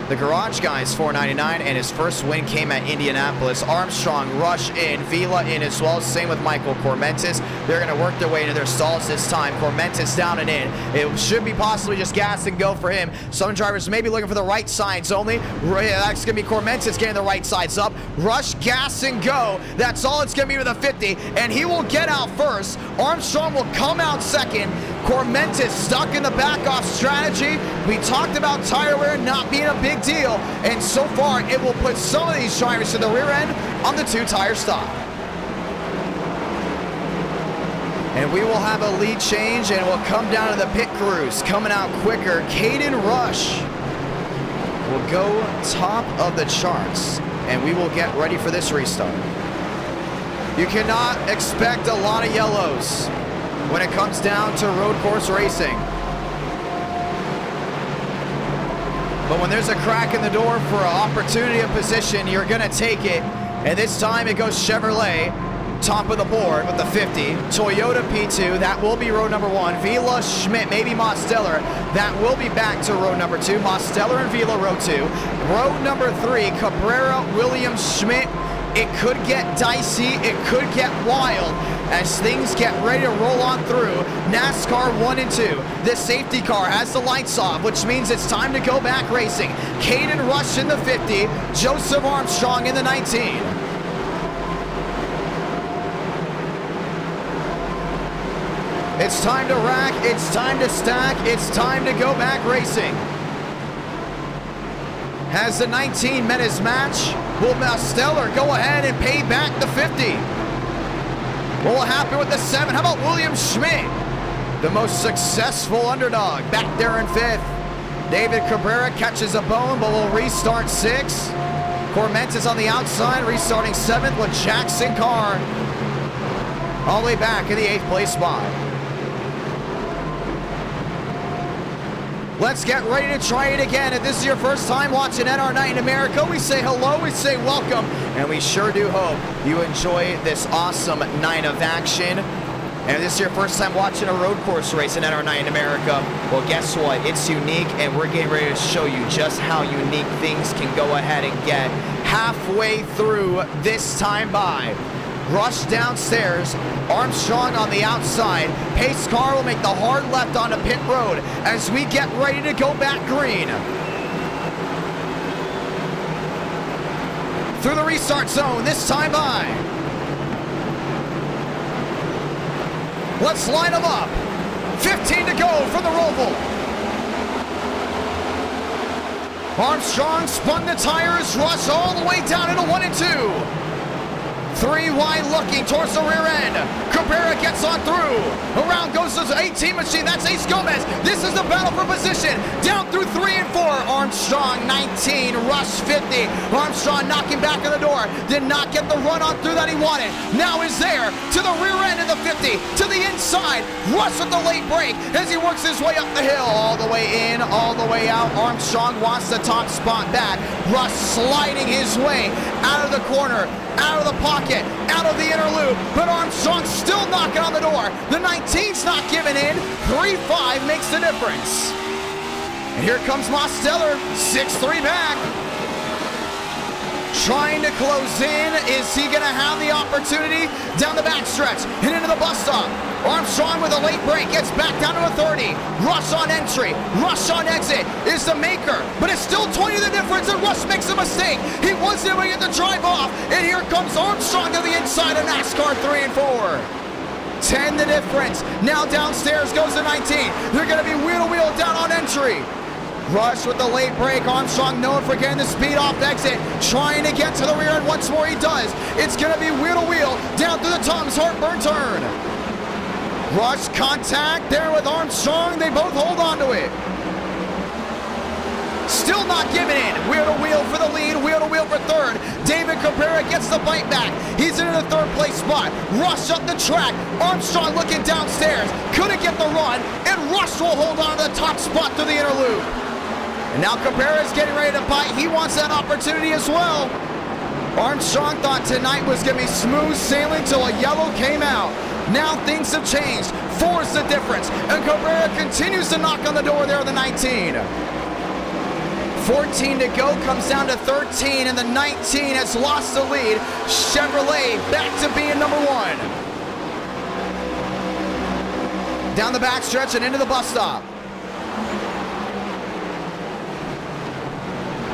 The Garage Guys $4.99, and his first win came at Indianapolis. Armstrong, Rush in, Vila in as well. Same with Michael Cormentis. They're going to work their way into their stalls this time. Cormentis down and in. It should be possibly just gas and go for him. Some drivers may be looking for the right sides only. That's going to be Cormentis getting the right sides up. Rush, gas, and go. That's all it's going to be with a 50, and he will get out first. Armstrong will come out second. Cormentis stuck in the back-off strategy. We talked about tire wear not being a big deal, and so far it will put some of these drivers to the rear end on the 2-tire stop. And we will have a lead change, and we'll come down to the pit crews. Coming out quicker, Caden Rush will go top of the charts, and we will get ready for this restart. You cannot expect a lot of yellows when it comes down to road course racing. But when there's a crack in the door for an opportunity of position, you're going to take it. And this time it goes Chevrolet, top of the board with the 50. Toyota P2, that will be row number 1. Vila, Schmidt, maybe Mosteller, that will be back to row number 2. Mosteller and Vila, row 2. Row number 3, Cabrera, Williams, Schmidt. It could get dicey, it could get wild as things get ready to roll on through. NASCAR 1 and 2. The safety car has the lights off, which means it's time to go back racing. Caden Rush in the 50, Joseph Armstrong in the 19. It's time to rack, it's time to stack, it's time to go back racing. Has the 19 met his match? Will Mosteller go ahead and pay back the 50? What will happen with the 7? How about William Schmidt? The most successful underdog back there in 5th. David Cabrera catches a bone, but will restart 6th. Cormentis on the outside, restarting 7th with Jackson Carr all the way back in the 8th place spot. Let's get ready to try it again. If this is your first time watching NR Night in America, we say hello, we say welcome, and we sure do hope you enjoy this awesome night of action. And if this is your first time watching a road course race in NR Night in America, well, guess what? It's unique, and we're getting ready to show you just how unique things can go ahead and get halfway through this time by. Rush downstairs, Armstrong on the outside. Pace car will make the hard left onto pit road as we get ready to go back green. Through the restart zone, this time by. Let's line them up. 15 to go for the ROVAL. Armstrong spun the tires, Rush all the way down into 1 and 2. 3 wide looking towards the rear end. Cabrera gets on through. Around goes the 18 machine. That's Ace Gomez. This is the battle for position. Down through 3 and 4. Armstrong 19, Rush 50. Armstrong knocking back on the door. Did not get the run on through that he wanted. Now is there to the rear end of the 50. To the inside. Rush with the late break as he works his way up the hill. All the way in, all the way out. Armstrong wants the top spot back. Rush sliding his way out of the corner, out of the pocket, out of the inner loop, but Armstrong still knocking on the door. The 19's not giving in. 3-5 makes the difference. And here comes Mosteller, 6-3 back. Trying to close in. Is he going to have the opportunity? Down the backstretch and into the bus stop. Armstrong with a late break gets back down to a 30. Rush on entry, Rush on exit is the maker, but it's still 20 the difference, and Rush makes a mistake. He was able to get the drive off, and here comes Armstrong to the inside of NASCAR 3 and 4. 10 the difference. Now downstairs goes the 19. They're going to be wheel to wheel down on entry. Rush with the late break. Armstrong known for getting the speed off exit, trying to get to the rear end. Once more he does. It's going to be wheel to wheel down through the Tom's Heartburn turn. Rush contact there with Armstrong. They both hold on to it. Still not giving in. Wheel to wheel for the lead. Wheel to wheel for third. David Cabrera gets the bite back. He's into the third place spot. Rush up the track. Armstrong looking downstairs. Couldn't get the run. And Rush will hold on to the top spot through the inner loop. And now Cabrera's getting ready to bite. He wants that opportunity as well. Armstrong thought tonight was going to be smooth sailing till a yellow came out. Now things have changed. 4's the difference. And Cabrera continues to knock on the door there of the 19. 14 to go, comes down to 13, and the 19 has lost the lead. Chevrolet back to being number 1. Down the backstretch and into the bus stop.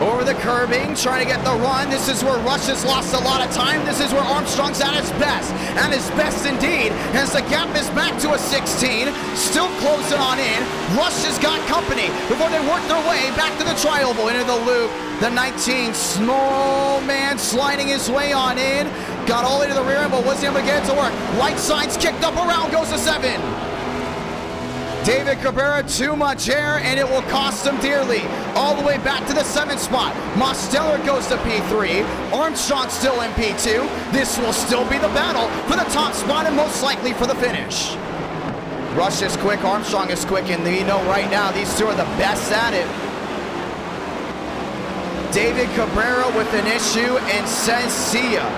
Over the curbing, trying to get the run. This is where Rush has lost a lot of time. This is where Armstrong's at his best, and his best indeed, as the gap is back to a 16. Still closing on in. Rush has got company before they work their way back to the tri-oval into the loop. The 19, small man sliding his way on in. Got all the way to the rear end, but wasn't able to get it to work. Right side's kicked up around, goes to 7. David Cabrera, too much air, and it will cost him dearly. All the way back to the 7th spot. Mosteller goes to P3. Armstrong still in P2. This will still be the battle for the top spot and most likely for the finish. Rush is quick, Armstrong is quick, and we know right now these two are the best at it. David Cabrera with an issue and says, see ya.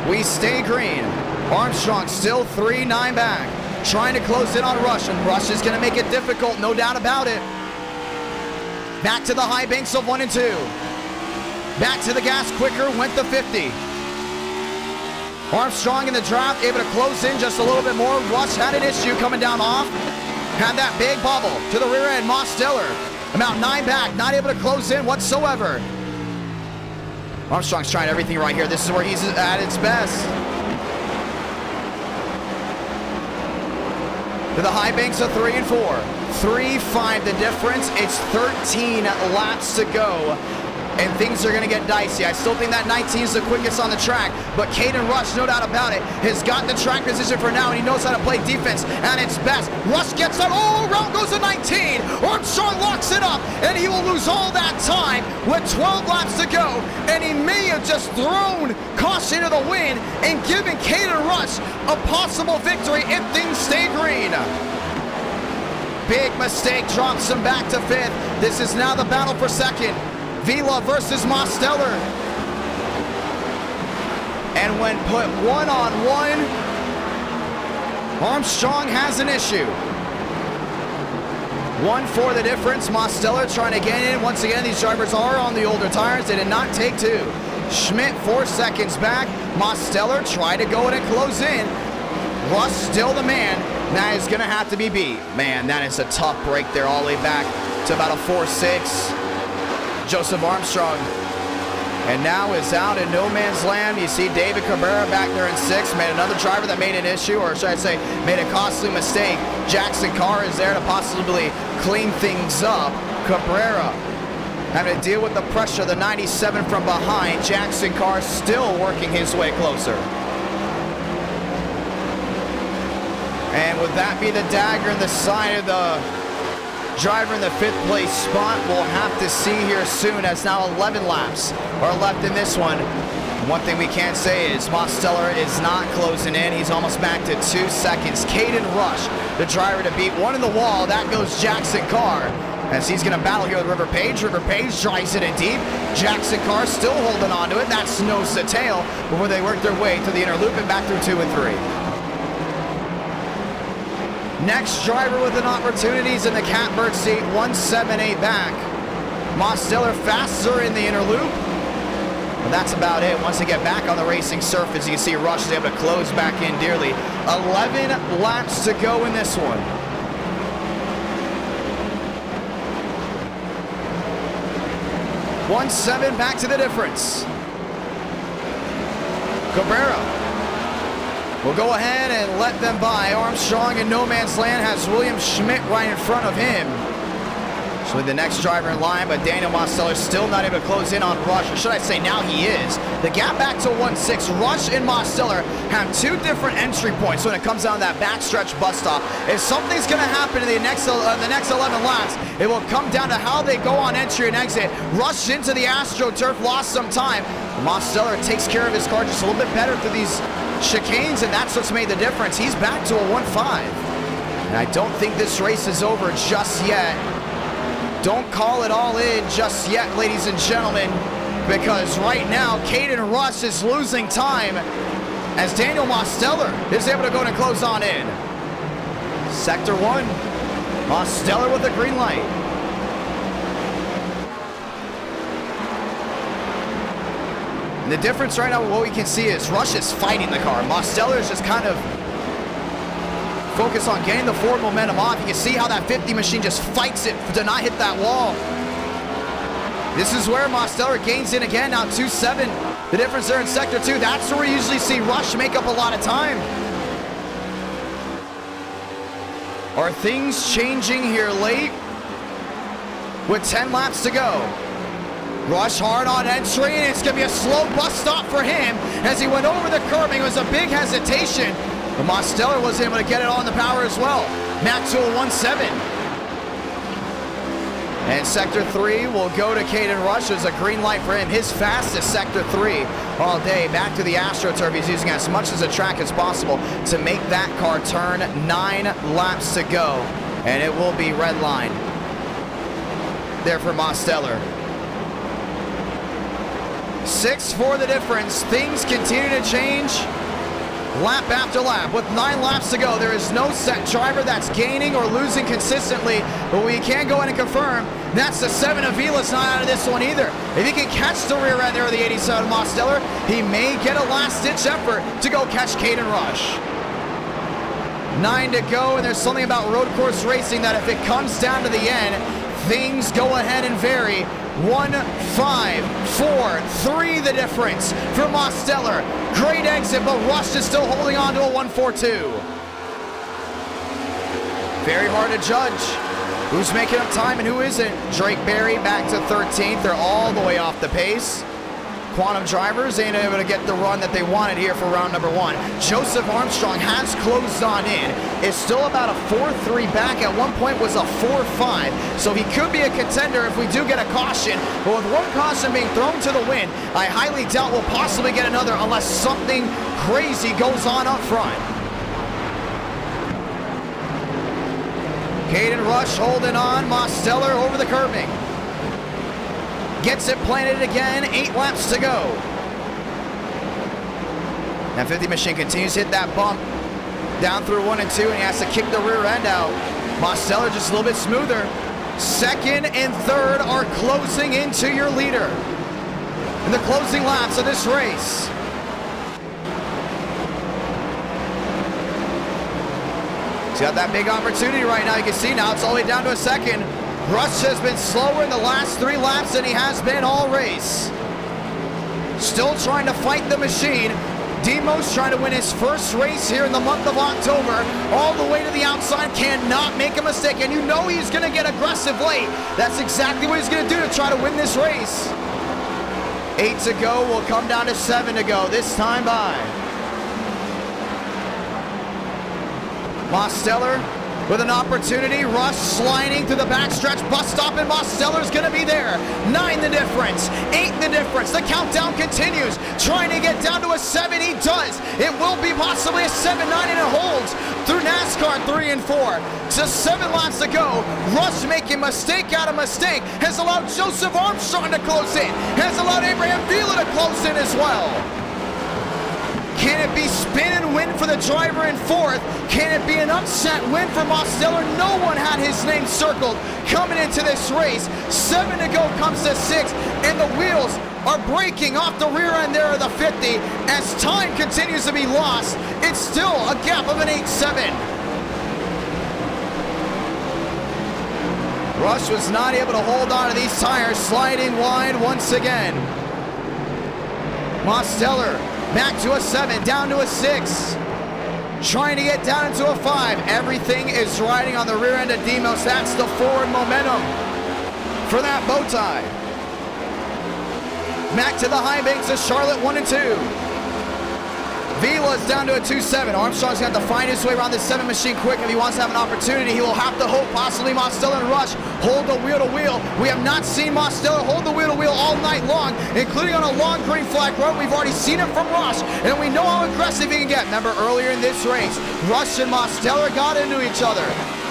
We stay green. Armstrong still 3-9 back. Trying to close in on Rush, and Rush is going to make it difficult, no doubt about it. Back to the high banks of 1 and 2. Back to the gas quicker, went to 50. Armstrong in the draft, able to close in just a little bit more. Rush had an issue coming down off. Had that big bubble to the rear end. Mosteller about 9 back, not able to close in whatsoever. Armstrong's trying everything right here. This is where he's at its best. To the high banks of 3 and 4. 3-5 the difference. It's 13 laps to go, and things are going to get dicey. I still think that 19 is the quickest on the track, but Caden Rush, no doubt about it, has got the track position for now, and he knows how to play defense at its best. Rush gets out. Oh, around goes the 19. Armstrong locks it up, and he will lose all that time with 12 laps to go, and he may have just thrown caution to the wind and given Caden Rush a possible victory if things stay green. Big mistake, drops him back to 5th. This is now the battle for 2nd. Vila versus Mosteller. And when put 1-on-1, Armstrong has an issue. 1-4 the difference. Mosteller trying to get in. Once again, these drivers are on the older tires. They did not take 2. Schmidt 4 seconds back. Mosteller tried to go in and close in. Rush still the man. That is going to have to be beat. Man, that is a tough break there all the way back to about a 4-6. Joseph Armstrong, and now is out in no man's land. You see David Cabrera back there in 6th, made another driver that made an issue, or should I say, made a costly mistake. Jackson Carr is there to possibly clean things up. Cabrera having to deal with the pressure of the 97 from behind. Jackson Carr still working his way closer. And would that be the dagger in the side of the driver in the 5th place spot? We'll have to see here soon, as now 11 laps are left in this one. One thing we can say is Mosteller is not closing in. He's almost back to 2 seconds. Caden Rush, the driver to beat. One in the wall. That goes Jackson Carr, as he's going to battle here with River Page. River Page drives it in deep. Jackson Carr still holding on to it. That's nose to tail before they work their way to the inner loop and back through 2 and 3. Next driver with an opportunity is in the catbird seat, 178 back. Mosteller faster in the inner loop. But that's about it. Once they get back on the racing surface, you can see Rush is able to close back in dearly. 11 laps to go in this one. .17 back to the difference. Cabrera will go ahead and let them by. Armstrong in no man's land has William Schmidt right in front of him. So the next driver in line, but Daniel Mosteller still not able to close in on Rush. Or should I say now he is. The gap back to 1-6. Rush and Mosteller have 2 different entry points when it comes down to that backstretch bus stop. If something's going to happen in the next 11 laps, it will come down to how they go on entry and exit. Rush into the AstroTurf, lost some time. Mosteller takes care of his car just a little bit better through these chicanes, and that's what's made the difference. He's back to a 1-5. And I don't think this race is over just yet. Don't call it all in just yet, ladies and gentlemen, because right now, Caden Rush is losing time as Daniel Mosteller is able to go and close on in. Sector 1, Mosteller with a green light. And the difference right now, what we can see is Rush is fighting the car. Mosteller is just kind of focused on getting the forward momentum off. You can see how that 50 machine just fights it to not hit that wall. This is where Mosteller gains in again, now 2-7. The difference there in Sector 2. That's where we usually see Rush make up a lot of time. Are things changing here late? With 10 laps to go. Rush hard on entry, and it's going to be a slow bus stop for him as he went over the curbing. It was a big hesitation, but Mosteller was able to get it on the power as well. Back to a 1-7. And Sector 3 will go to Caden Rush. There's a green light for him. His fastest Sector 3 all day. Back to the AstroTurf. He's using as much as the track as possible to make that car turn. 9 laps to go. And it will be red line there for Mosteller. 6 for the difference. Things continue to change lap after lap. With 9 laps to go, there is no set driver that's gaining or losing consistently, but we can go in and confirm that's the 7 of Vila's not out of this one either. If he can catch the rear end there of the 87 Mosteller, he may get a last-ditch effort to go catch Caden Rush. 9 to go, and there's something about road course racing that if it comes down to the end, things go ahead and vary. 1, 5, 4, 3 the difference for Mosteller. Great exit, but Rush is still holding on to a 1-4-2. Very hard to judge who's making up time and who isn't. Drake Berry back to 13th. They're all the way off the pace. Quantum Drivers ain't able to get the run that they wanted here for round number 1. Joseph Armstrong has closed on in. It's still about a 4-3 back. At one point was a 4-5. So he could be a contender if we do get a caution. But with one caution being thrown to the wind, I highly doubt we'll possibly get another unless something crazy goes on up front. Caden Rush holding on. Mosteller over the curbing. Gets it planted again, 8 laps to go. That 50 machine continues to hit that bump down through 1 and 2, and he has to kick the rear end out. Mosteller just a little bit smoother. 2nd and 3rd are closing into your leader in the closing laps of this race. He's got that big opportunity right now. You can see now it's all the way down to a 2nd. Rush has been slower in the last 3 laps than he has been all race. Still trying to fight the machine. Demos trying to win his first race here in the month of October. All the way to the outside, cannot make a mistake. And you know he's going to get aggressive late. That's exactly what he's going to do to try to win this race. 8 to go, will come down to 7 to go, this time by. Mosteller with an opportunity. Rush sliding through the backstretch. Bus stop, and Mosteller's going to be there. 9 the difference. 8 the difference. The countdown continues. Trying to get down to a 7. He does. It will be possibly a 7-9, and it holds through NASCAR 3 and 4. Just 7 laps to go. Rush making mistake out of mistake has allowed Joseph Armstrong to close in. Has allowed Abraham Vila to close in as well. Can it be spin and win for the driver in 4th? Can it be an upset win for Mosteller? No one had his name circled coming into this race. 7 to go comes to 6, and the wheels are breaking off the rear end there of the 50. As time continues to be lost, it's still a gap of an 8-7. Rush was not able to hold on to these tires, sliding wide once again. Mosteller back to a 7, down to a 6. Trying to get down into a 5. Everything is riding on the rear end of Demos. That's the forward momentum for that bow tie. Back to the high banks of Charlotte, 1 and 2. Vila's down to a 2-7. Armstrong's got to find his way around this 7 machine quick if he wants to have an opportunity. He will have to hope possibly Mosteller and Rush hold the wheel to wheel. We have not seen Mosteller hold the wheel to wheel all night long, including on a long green flag run. We've already seen it from Rush, and we know how aggressive he can get. Remember earlier in this race, Rush and Mosteller got into each other.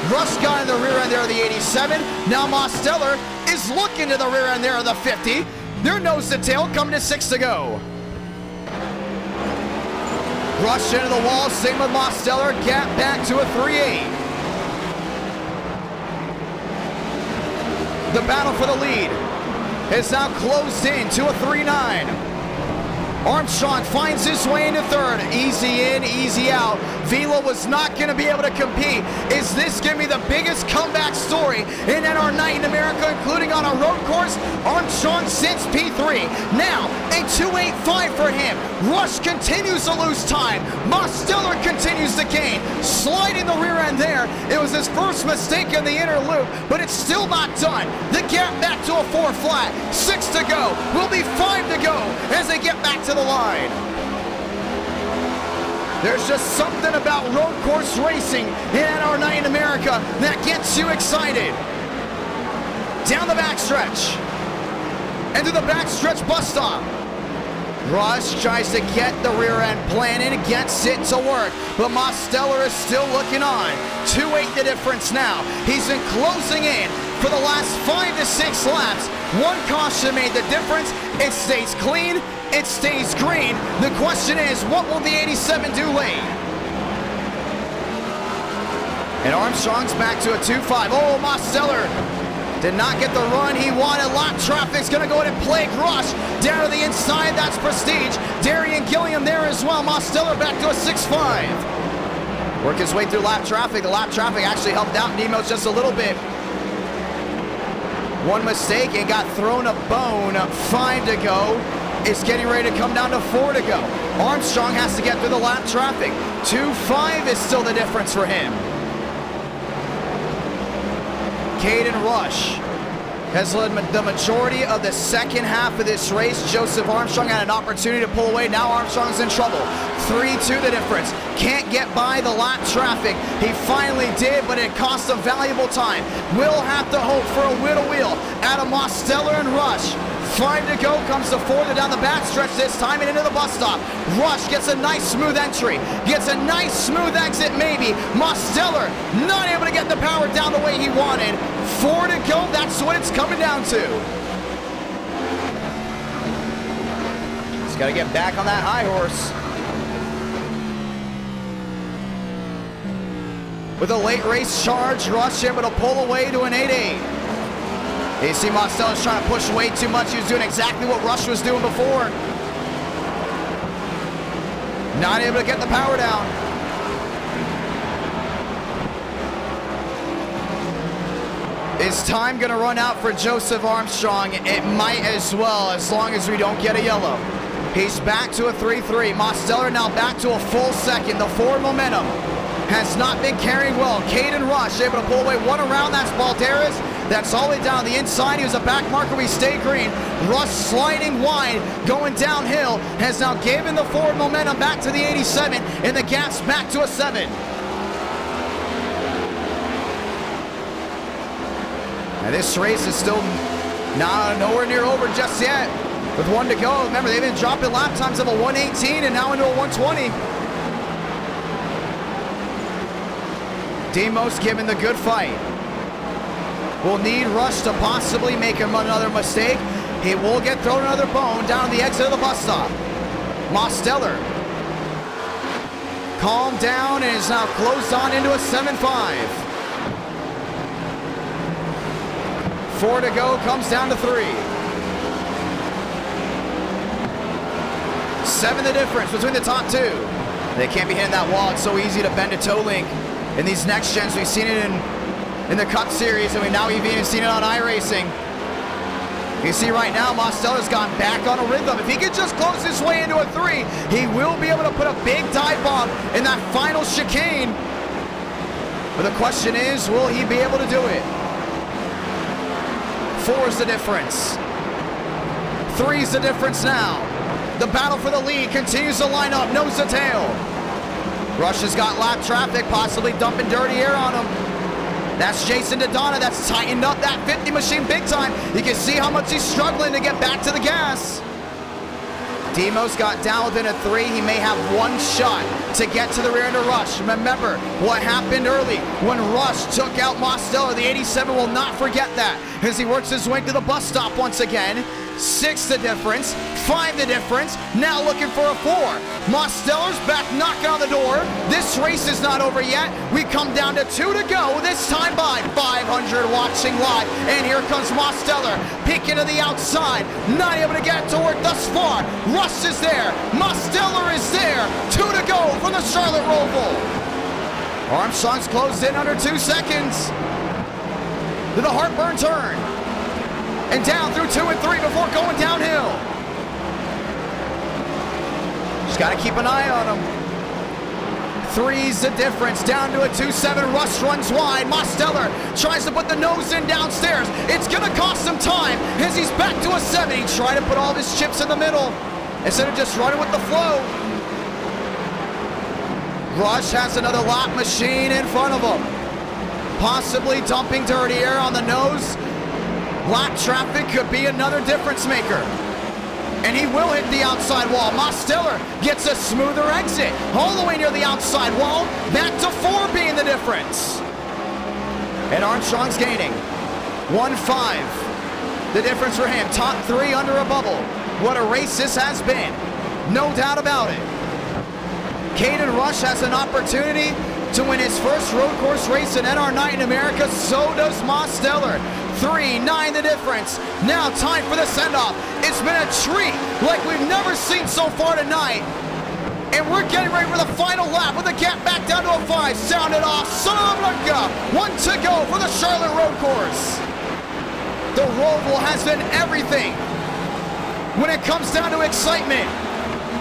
Rush got in the rear end there of the 87. Now Mosteller is looking to the rear end there of the 50. They're nose to tail, coming to 6 to go. Rush into the wall, same with Mosteller, gap back to a 3-8. The battle for the lead is now closed in to a 3-9. Armstrong finds his way into 3rd. Easy in, easy out. Vila was not going to be able to compete. Is this going to be the biggest comeback story in NR Night in America, including on a road course? Armstrong since P3. Now, a 2.85 for him. Rush continues to lose time. Mosteller continues to gain. Sliding the rear end there. It was his first mistake in the inner loop, but it's still not done. The gap back to a 4 flat. 6 to go. Will be 5 to go as they get back to the line. There's just something about road course racing in NR Night in America that gets you excited. Down the backstretch. Into the backstretch bus stop. Rush tries to get the rear end planted, gets it to work, but Mosteller is still looking on. 2.8 the difference now. He's been closing in for the last 5 to 6 laps. One caution made the difference. It stays clean, it stays green. The question is, what will the 87 do late? And Armstrong's back to a 2.5. Oh, Mosteller did not get the run he wanted. Lap traffic's gonna go in and plague Rush. Down to the inside, that's Prestige. Darian Gilliam there as well. Mosteller back to a 6.5. Work his way through lap traffic. The lap traffic actually helped out Nemos just a little bit. One mistake and got thrown a bone. 5 to go. It's getting ready to come down to 4 to go. Armstrong has to get through the lap traffic. 2.5 is still the difference for him. Caden Rush has led the majority of the second half of this race. Joseph Armstrong had an opportunity to pull away. Now Armstrong's in trouble. 3-2 the difference. Can't get by the lap traffic. He finally did, but it cost him valuable time. Will have to hope for a wheel out of Mosteller and Rush. 5 to go, comes to 4 to down the backstretch this time and into the bus stop. Rush gets a nice smooth entry, gets a nice smooth exit maybe. Mosteller not able to get the power down the way he wanted. 4 to go, that's what it's coming down to. He's got to get back on that high horse. With a late race charge, Rush able to pull away to an 8-8. You see Mosteller's trying to push way too much. He was doing exactly what Rush was doing before. Not able to get the power down. Is time going to run out for Joseph Armstrong? It might as well, as long as we don't get a yellow. He's back to a 3-3. Mosteller now back to a full second. The forward momentum has not been carrying well. Caden Rush able to pull away one around. That's Balderas. That's all the way down the inside. He was a back marker. We stay green. Rush sliding wide, going downhill, has now given the forward momentum back to the 87, and the gap's back to a 7. And this race is still nowhere near over just yet. With 1 to go, remember they've been dropping lap times of a 1:18 and now into a 1:20. Demos giving the good fight. Will need Rush to possibly make him another mistake. He will get thrown another bone down the exit of the bus stop. Mosteller calmed down and is now closed on into a 7.5. 4 to go, comes down to 3. 7 the difference between the top two. They can't be hitting that wall. It's so easy to bend a toe link. In these next gens, we've seen it in the Cup Series, and we've even seen it on iRacing. You see right now, Mosteller's gone back on a rhythm. If he could just close his way into a 3, he will be able to put a big dive bomb in that final chicane. But the question is, will he be able to do it? 4 is the difference. 3 is the difference now. The battle for the lead continues to line up, nose to tail. Rush has got lap traffic, possibly dumping dirty air on him. That's Jason Dodonna. That's tightened up that 50 machine big time. You can see how much he's struggling to get back to the gas. Demos got down within a 3. He may have one shot to get to the rear end of Rush. Remember what happened early when Rush took out Mosteller. The 87 will not forget that as he works his way to the bus stop once again. 6 the difference, 5 the difference, now looking for a 4. Mosteller's back knocking on the door. This race is not over yet. We come down to 2 to go, this time by 500. 500 watching live. And here comes Mosteller, peeking to the outside, not able to get it to work thus far. Rush is there, Mosteller is there. 2 to go from the Charlotte Roval. Armstrong's closed in under 2 seconds. To the heartburn turn. And down through 2 and 3 before going downhill. Just got to keep an eye on him. 3's the difference, down to a 2.7. Rush runs wide. Mosteller tries to put the nose in downstairs. It's going to cost him time as he's back to a 7. He tried to put all of his chips in the middle instead of just running with the flow. Rush has another lap machine in front of him. Possibly dumping dirty air on the nose. Lap traffic could be another difference maker. And he will hit the outside wall. Mosteller gets a smoother exit. All the way near the outside wall. Back to 4 being the difference. And Armstrong's gaining. 1.5. The difference for him. Top 3 under a bubble. What a race this has been. No doubt about it. Caden Rush has an opportunity to win his first road course race in NR Night in America. So does Mosteller. 3.9 the difference. Now time for the send-off. It's been a treat like we've never seen so far tonight. And we're getting ready for the final lap with the gap back down to a 5. Sound it off. Santa Blanca. 1 to go for the Charlotte Road Course. The Roval has been everything when it comes down to excitement.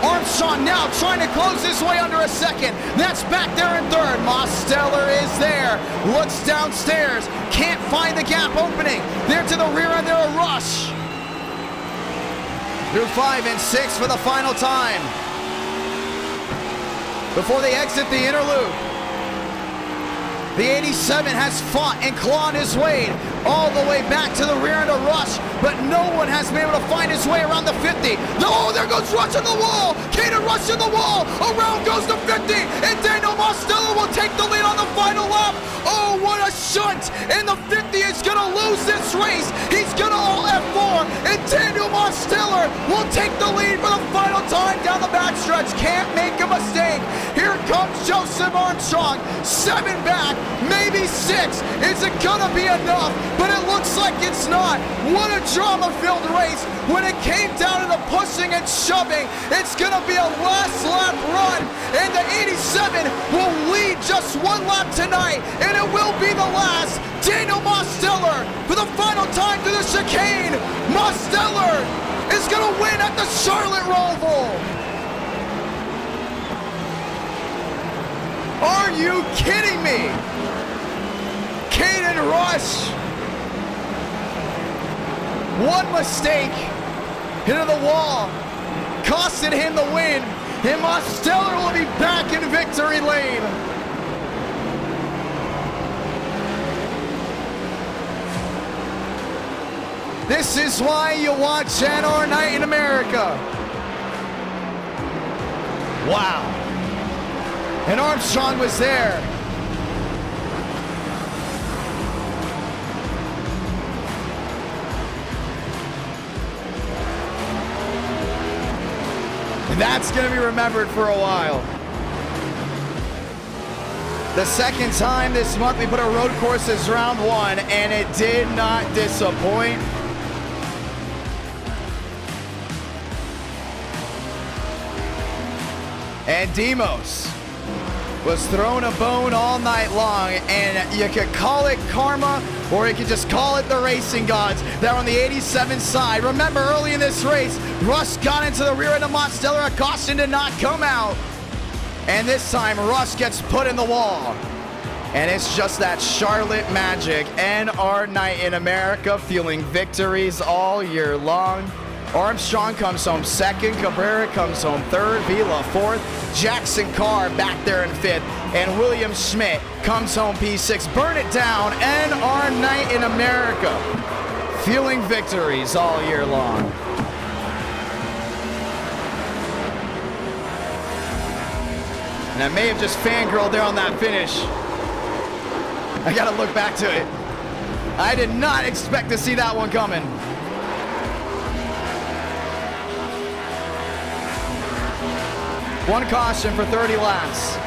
Armstrong now trying to close his way under a 2nd. That's back there in 3rd. Mosteller is there. Looks downstairs. Can't find the gap opening. There to the rear end there, a Rush. Through 5 and 6 for the final time. Before they exit the inner loop. The 87 has fought and clawed his way all the way back to the rear end of Rush, but no one has been able to find his way around the 50. Oh, there goes Rush on the wall. Caden Rush on the wall. Around goes the 50, and Daniel Mosteller will take the lead on the final lap. Oh, what a shunt, and the 50 is going to lose this race. He's going to all F4, and Daniel Mosteller will take the lead for the final time down the backstretch. Can't make a mistake. Here comes Joseph Armstrong, 7 back, maybe 6. Is it going to be enough? But it looks like it's not. What a drama-filled race. When it came down to the pushing and shoving, it's going to be a last lap run. And the 87 will lead just 1 lap tonight, and it will be the last. Daniel Mosteller for the final time to the chicane. Mosteller is going to win at the Charlotte Roval. Are you kidding me? Caden Rush. 1 mistake into the wall costed him the win, and Mosteller will be back in victory lane. This is why you watch NR Night in America. Wow. And Armstrong was there. And that's going to be remembered for a while. The 2nd time this month we put a road course as round 1, and it did not disappoint. And Demos was throwing a bone all night long, and you could call it karma, or you could just call it the racing gods. They're on the 87 side. Remember, early in this race, Rush got into the rear end of Mosteller. A caution did not come out. And this time, Rush gets put in the wall. And it's just that Charlotte magic. NR Night in America, fueling victories all year long. Armstrong comes home 2nd, Cabrera comes home 3rd, Vila 4th, Jackson Carr back there in 5th, and William Schmidt comes home P6. Burn it down, NR Night in America, fueling victories all year long. And I may have just fangirled there on that finish. I gotta look back to it. I did not expect to see that one coming. One caution for 30 laps.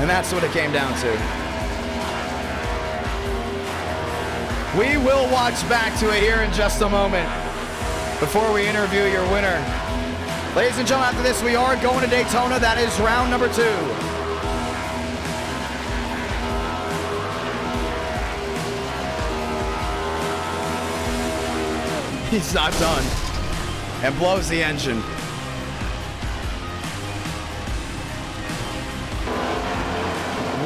And that's what it came down to. We will watch back to it here in just a moment before we interview your winner. Ladies and gentlemen, after this, we are going to Daytona. That is round number 2. He's not done. And blows the engine.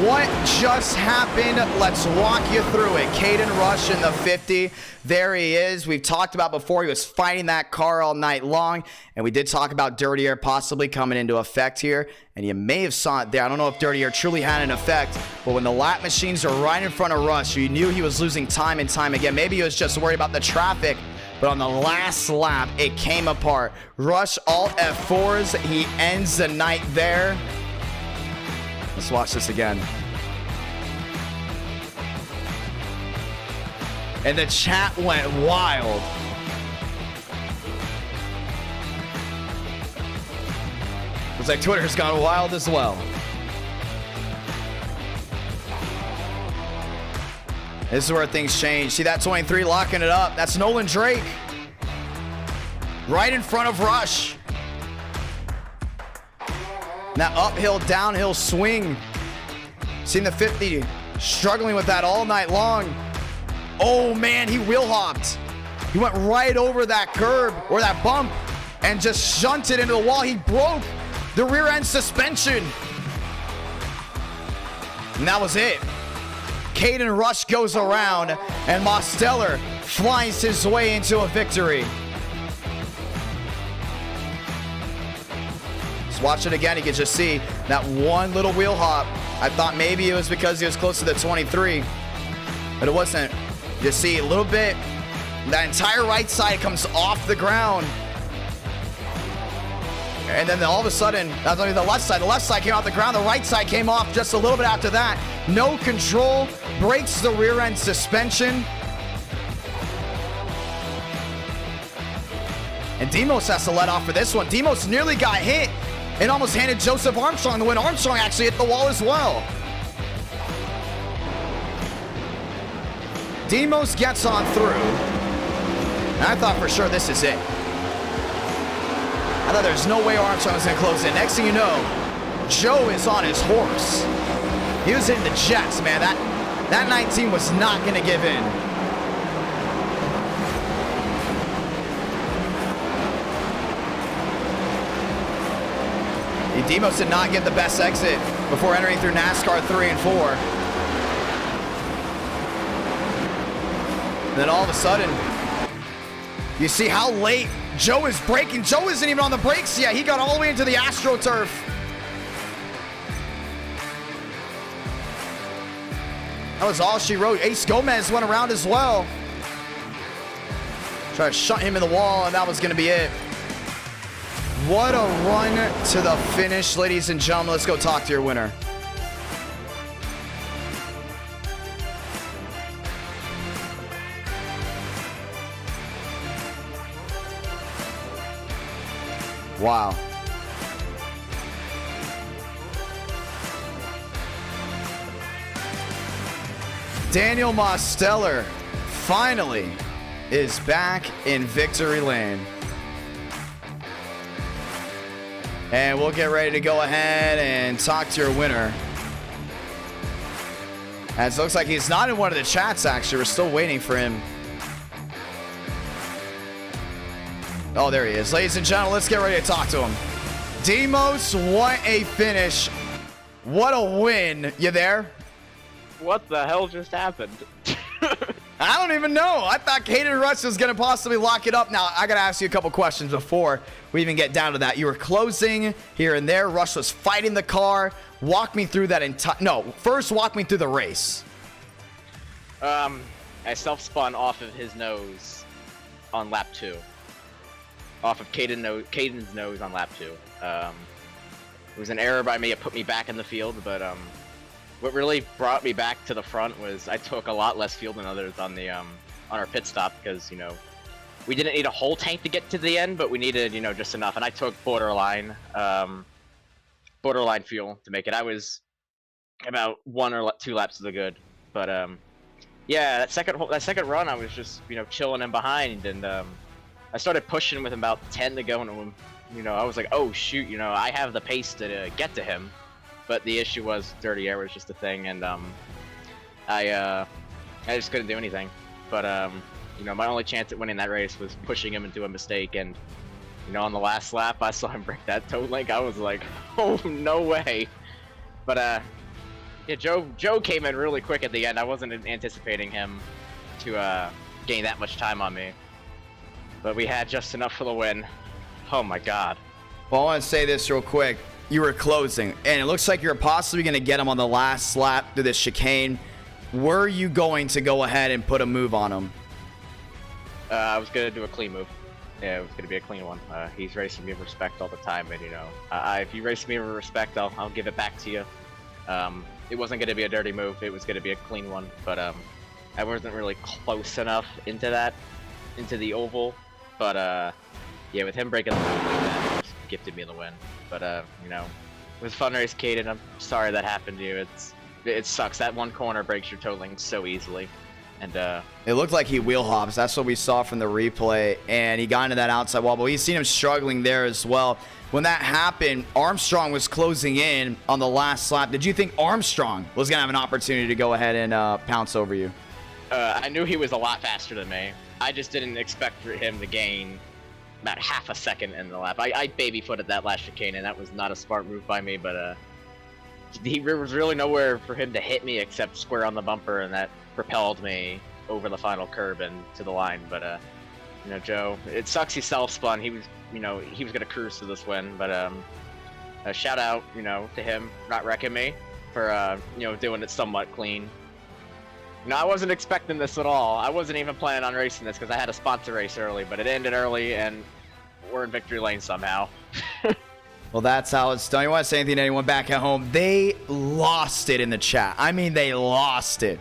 What just happened? Let's walk you through it. Caden Rush in the 50. There he is. We've talked about before, he was fighting that car all night long. And we did talk about dirty air possibly coming into effect here. And you may have saw it there. I don't know if dirty air truly had an effect. But when the lap machines are right in front of Rush, you knew he was losing time and time again. Maybe he was just worried about the traffic. But on the last lap, it came apart. Rush alt F4s. He ends the night there. Let's watch this again. And the chat went wild. Looks like Twitter's gone wild as well. This is where things change. See that 23 locking it up. That's Nolan Drake. Right in front of Rush. That uphill, downhill swing. Seen the 50 struggling with that all night long. Oh man, he wheel hopped. He went right over that curb or that bump and just shunted into the wall. He broke the rear end suspension. And that was it. Caden Rush goes around and Mosteller flies his way into a victory. Watch it again. You can just see that one little wheel hop. I thought maybe it was because he was close to the 23, but it wasn't. You see a little bit. That entire right side comes off the ground. And then all of a sudden, not only the left side came off the ground. The right side came off just a little bit after that. No control. Breaks the rear end suspension. And Demos has to let off for this one. Demos nearly got hit and almost handed Joseph Armstrong the win. Armstrong actually hit the wall as well. Demos gets on through. And I thought for sure this is it. I thought there's no way Armstrong was going to close in. Next thing you know, Joe is on his horse. He was hitting the jets, man. That 19 was not going to give in. Demos did not get the best exit before entering through NASCAR 3 and 4. And then all of a sudden, you see how late Joe is braking. Joe isn't even on the brakes yet. He got all the way into the AstroTurf. That was all she wrote. Ace Gomez went around as well. Tried to shut him in the wall, and that was going to be it. What a run to the finish, ladies and gentlemen. Let's go talk to your winner. Wow. Daniel Mosteller finally is back in victory lane. And we'll get ready to go ahead and talk to your winner. And it looks like he's not in one of the chats, actually. We're still waiting for him. Oh, there he is. Ladies and gentlemen, let's get ready to talk to him. Demos, what a finish. What a win. You there? What the hell just happened? I don't even know. I thought Caden Rush was going to possibly lock it up. Now, I got to ask you a couple questions before we even get down to that. You were closing here and there. Rush was fighting the car. Walk me through that entire... No, first walk me through the race. I self-spun off of his nose on lap 2. Off of Caden's nose on lap 2. It was an error by me. It put me back in the field, but... What really brought me back to the front was I took a lot less fuel than others on the on our pit stop because, you know, we didn't need a whole tank to get to the end, but we needed, you know, just enough. And I took borderline fuel to make it. I was about 1 or 2 laps to the good, but Yeah, that second run, I was just, you know, chilling in behind, and I started pushing with about 10 to go, and you know, I was like, oh shoot, you know, I have the pace to get to him, but the issue was dirty air was just a thing, and I just couldn't do anything. But you know, my only chance at winning that race was pushing him into a mistake, and you know, on the last lap, I saw him break that toe link. I was like, oh no way. But yeah, Joe came in really quick at the end. I wasn't anticipating him to gain that much time on me, but we had just enough for the win. Oh my God. Well, I want to say this real quick. You were closing, and it looks like you're possibly going to get him on the last lap through this chicane. Were you going to go ahead and put a move on him? I was going to do a clean move. Yeah, it was going to be a clean one. He's racing me with respect all the time, and you know, if you race me with respect, I'll give it back to you. It wasn't going to be a dirty move. It was going to be a clean one, but I wasn't really close enough into the oval. But yeah, with him breaking the move like that, it just gifted me the win. But you know, it was a fun race, Caden. I'm sorry that happened to you. It sucks. That one corner breaks your toe link so easily. And it looked like he wheel hops. That's what we saw from the replay, and he got into that outside wall, but we've seen him struggling there as well. When that happened, Armstrong was closing in on the last lap. Did you think Armstrong was going to have an opportunity to go ahead and pounce over you? I knew he was a lot faster than me. I just didn't expect for him to gain about half a second in the lap. I baby-footed that last chicane, and that was not a smart move by me, but there was really nowhere for him to hit me except square on the bumper, and that propelled me over the final curb and to the line. But you know, Joe, it sucks he self-spun. He was gonna cruise to this win, but a shout out, you know, to him not wrecking me for you know, doing it somewhat clean. You know, I wasn't expecting this at all. I wasn't even planning on racing this because I had a sponsor race early, but it ended early and we're in victory lane somehow. Well, that's how it's done. You want to say anything to anyone back at home? They lost it in the chat. I mean, they lost it.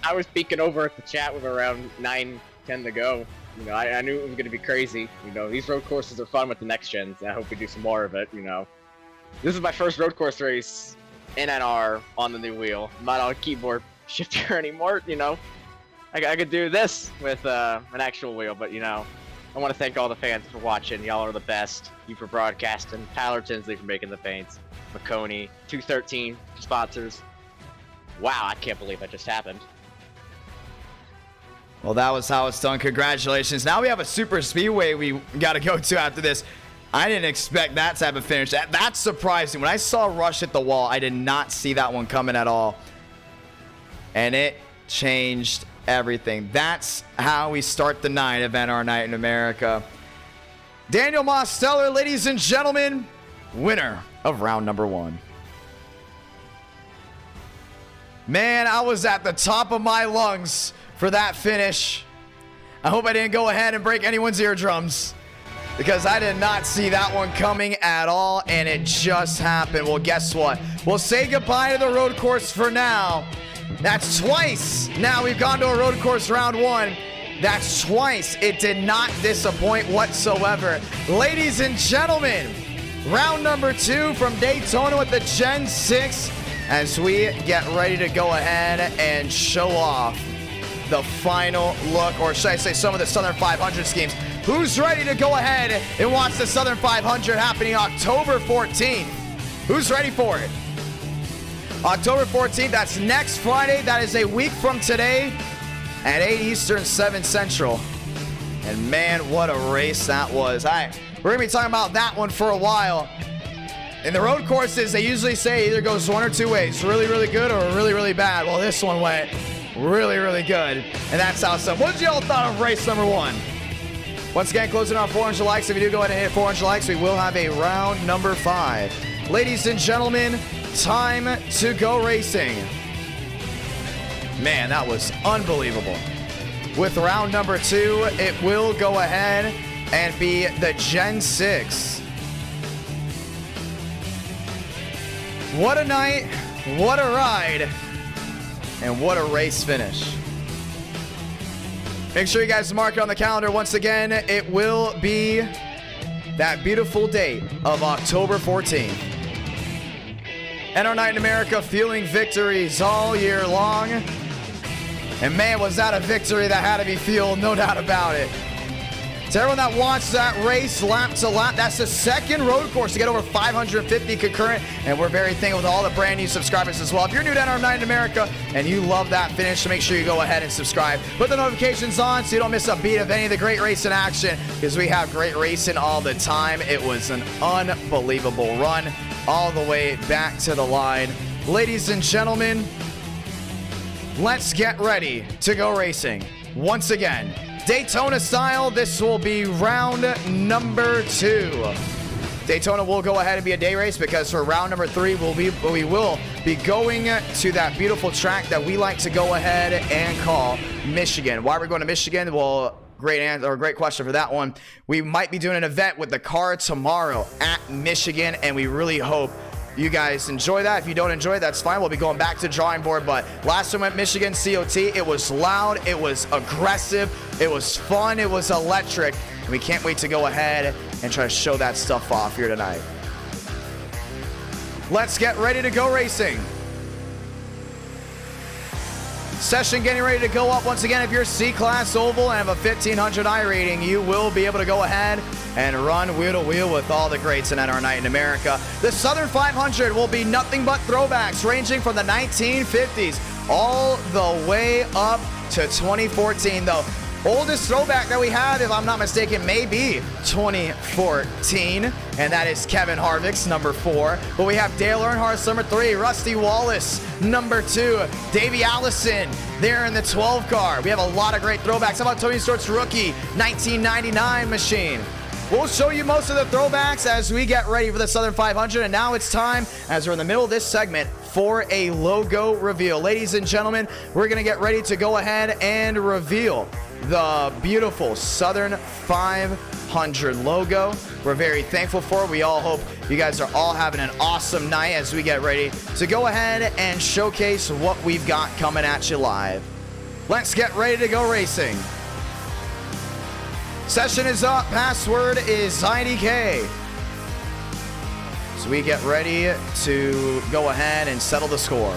I was peeking over at the chat with around 9-10 to go. You know, I knew it was going to be crazy. You know, these road courses are fun with the next gens, and I hope we do some more of it. You know, this is my first road course race in NR on the new wheel. I'm not on a keyboard shifter anymore. You know, I could do this with an actual wheel, but you know, I want to thank all the fans for watching. Y'all are the best. You for broadcasting, Tyler Tinsley for making the paints, McConey, 213 sponsors. Wow, I can't believe that just happened. Well, that was how it's done. Congratulations. Now we have a super speedway we got to go to after this. I didn't expect that type of finish. That's surprising. When I saw Rush hit the wall, I did not see that one coming at all. And it changed everything. That's how we start the night of NR Night in America. Daniel Mosteller, ladies and gentlemen, winner of round number 1. Man, I was at the top of my lungs for that finish. I hope I didn't go ahead and break anyone's eardrums, because I did not see that one coming at all, and it just happened. Well, guess what? We'll say goodbye to the road course for now. That's twice. Now we've gone to a road course round 1. That's twice. It did not disappoint whatsoever. Ladies and gentlemen, round number 2 from Daytona with the Gen 6, as we get ready to go ahead and show off the final look, or should I say some of the Southern 500 schemes. Who's ready to go ahead and watch the Southern 500 happening October 14th? Who's ready for it? October 14th, that's next Friday. That is a week from today at 8 Eastern, 7 Central. And man, what a race that was. All right, we're going to be talking about that one for a while. In the road courses, they usually say it either goes one or two ways, really, really good or really, really bad. Well, this one went really, really good, and that's how it's done. What did y'all thought of race number 1? Once again, closing on 400 likes. If you do go ahead and hit 400 likes, we will have a round number 5. Ladies and gentlemen, time to go racing. Man, that was unbelievable. With round number 2, it will go ahead and be the Gen 6. What a night, what a ride, and what a race finish. Make sure you guys mark it on the calendar. Once again, it will be that beautiful date of October 14th. NR Night in America, fueling victories all year long. And man, was that a victory that had to be fueled, no doubt about it. To everyone that watched that race lap to lap, that's the second road course to get over 550 concurrent, and we're very thankful to all the brand new subscribers as well. If you're new to NR Night in America and you love that finish, so make sure you go ahead and subscribe. Put the notifications on so you don't miss a beat of any of the great racing action, because we have great racing all the time. It was an unbelievable run all the way back to the line. Ladies and gentlemen, let's get ready to go racing once again. Daytona style, this will be round number 2. Daytona will go ahead and be a day race because for round number 3, we will be going to that beautiful track that we like to go ahead and call Michigan. Why are we going to Michigan? Well, great answer, or great question for that one. We might be doing an event with the car tomorrow at Michigan, and we really hope you guys enjoy that. If you don't enjoy it, that's fine. We'll be going back to drawing board. But last time at Michigan COT, it was loud, it was aggressive, it was fun, it was electric. And we can't wait to go ahead and try to show that stuff off here tonight. Let's get ready to go racing. Session getting ready to go up once again. If you're C-Class Oval and have a 1500 I rating, you will be able to go ahead and run wheel to wheel with all the greats in NR Night in America. The Southern 500 will be nothing but throwbacks ranging from the 1950s all the way up to 2014, though. Oldest throwback that we have, if I'm not mistaken, may be 2014, and that is Kevin Harvick's number 4. But we have Dale Earnhardt's number 3, Rusty Wallace number 2, Davey Allison there in the 12 car. We have a lot of great throwbacks. How about Tony Stewart's rookie 1999 machine? We'll show you most of the throwbacks as we get ready for the Southern 500, and now it's time, as we're in the middle of this segment, for a logo reveal. Ladies and gentlemen, we're going to get ready to go ahead and reveal the beautiful Southern 500 logo. We're very thankful for it. We all hope you guys are all having an awesome night as we get ready to go ahead and showcase what we've got coming at you live. Let's get ready to go racing. Session is up. Password is IDK. So we get ready to go ahead and settle the score.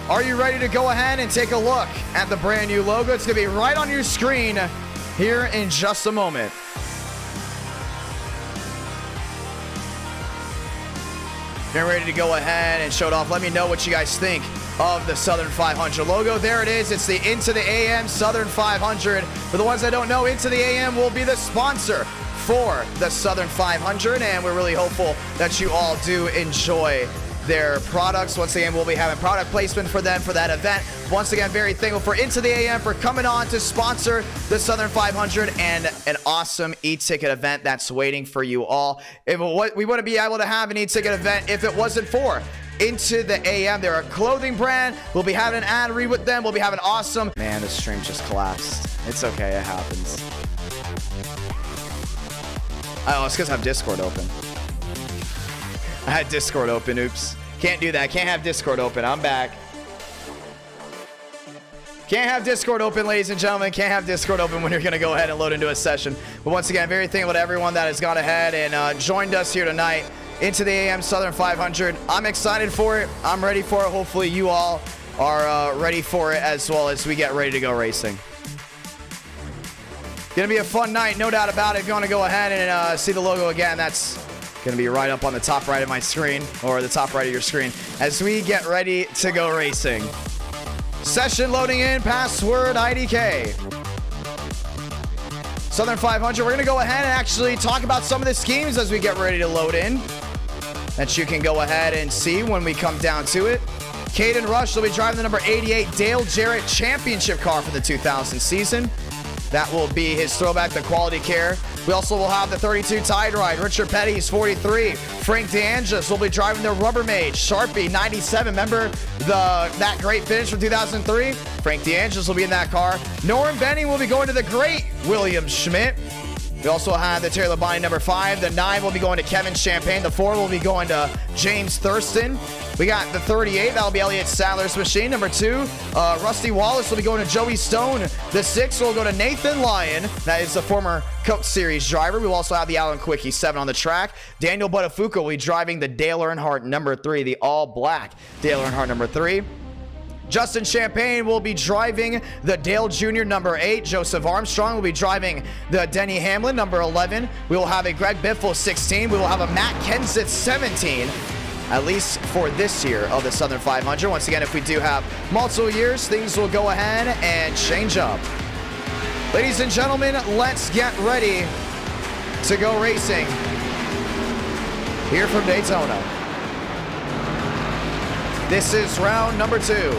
Are you ready to go ahead and take a look at the brand new logo? It's going to be right on your screen here in just a moment. Getting ready to go ahead and show it off. Let me know what you guys think of the Southern 500 logo. There it is. It's the Into the AM Southern 500. For the ones that don't know, Into the AM will be the sponsor for the Southern 500, and we're really hopeful that you all do enjoy their products. Once again, we'll be having product placement for them for that event. Once again, very thankful for Into the AM for coming on to sponsor the Southern 500 and an awesome e-ticket event that's waiting for you all. We wouldn't be able to have an e-ticket event if it wasn't for Into the AM. They're a clothing brand. We'll be having an ad read with them. We'll be having awesome... Man, the stream just collapsed. It's okay, it happens. Oh, it's because I have Discord open. I had Discord open, oops. Can't do that, can't have Discord open, I'm back. Can't have Discord open, ladies and gentlemen. Can't have Discord open when you're gonna go ahead and load into a session. But once again, very thankful to everyone that has gone ahead and joined us here tonight. Into the AM Southern 500. I'm excited for it, I'm ready for it. Hopefully you all are ready for it as well as we get ready to go racing. Gonna be a fun night, no doubt about it. If you want to go ahead and see the logo again, that's gonna be right up on the top right of my screen, or the top right of your screen, as we get ready to go racing. Session loading in, password IDK. Southern 500, we're gonna go ahead and actually talk about some of the schemes as we get ready to load in, that you can go ahead and see when we come down to it. Caden Rush will be driving the number 88 Dale Jarrett Championship car for the 2000 season. That will be his throwback, the Quality Care. We also will have the 32 Tide Ride. Richard Petty's 43. Frank DeAngelis will be driving the Rubbermaid Sharpie 97. Remember that great finish from 2003? Frank DeAngelis will be in that car. Norm Benning will be going to the great William Schmidt. We also have the Terry Labonte number 5. The 9 will be going to Kevin Champagne. The 4 will be going to James Thurston. We got the 38. That'll be Elliott Sadler's machine. Number 2, Rusty Wallace will be going to Joey Stone. The 6 will go to Nathan Lyon. That is the former Coke Series driver. We'll also have the Alan Quickie 7 on the track. Daniel Buttafuoco will be driving the Dale Earnhardt number 3, the all-black Dale Earnhardt number 3. Justin Champagne will be driving the Dale Jr. number 8. Joseph Armstrong will be driving the Denny Hamlin number 11. We will have a Greg Biffle 16. We will have a Matt Kenseth 17, at least for this year of the Southern 500. Once again, if we do have multiple years, things will go ahead and change up. Ladies and gentlemen, let's get ready to go racing here from Daytona. This is round number 2.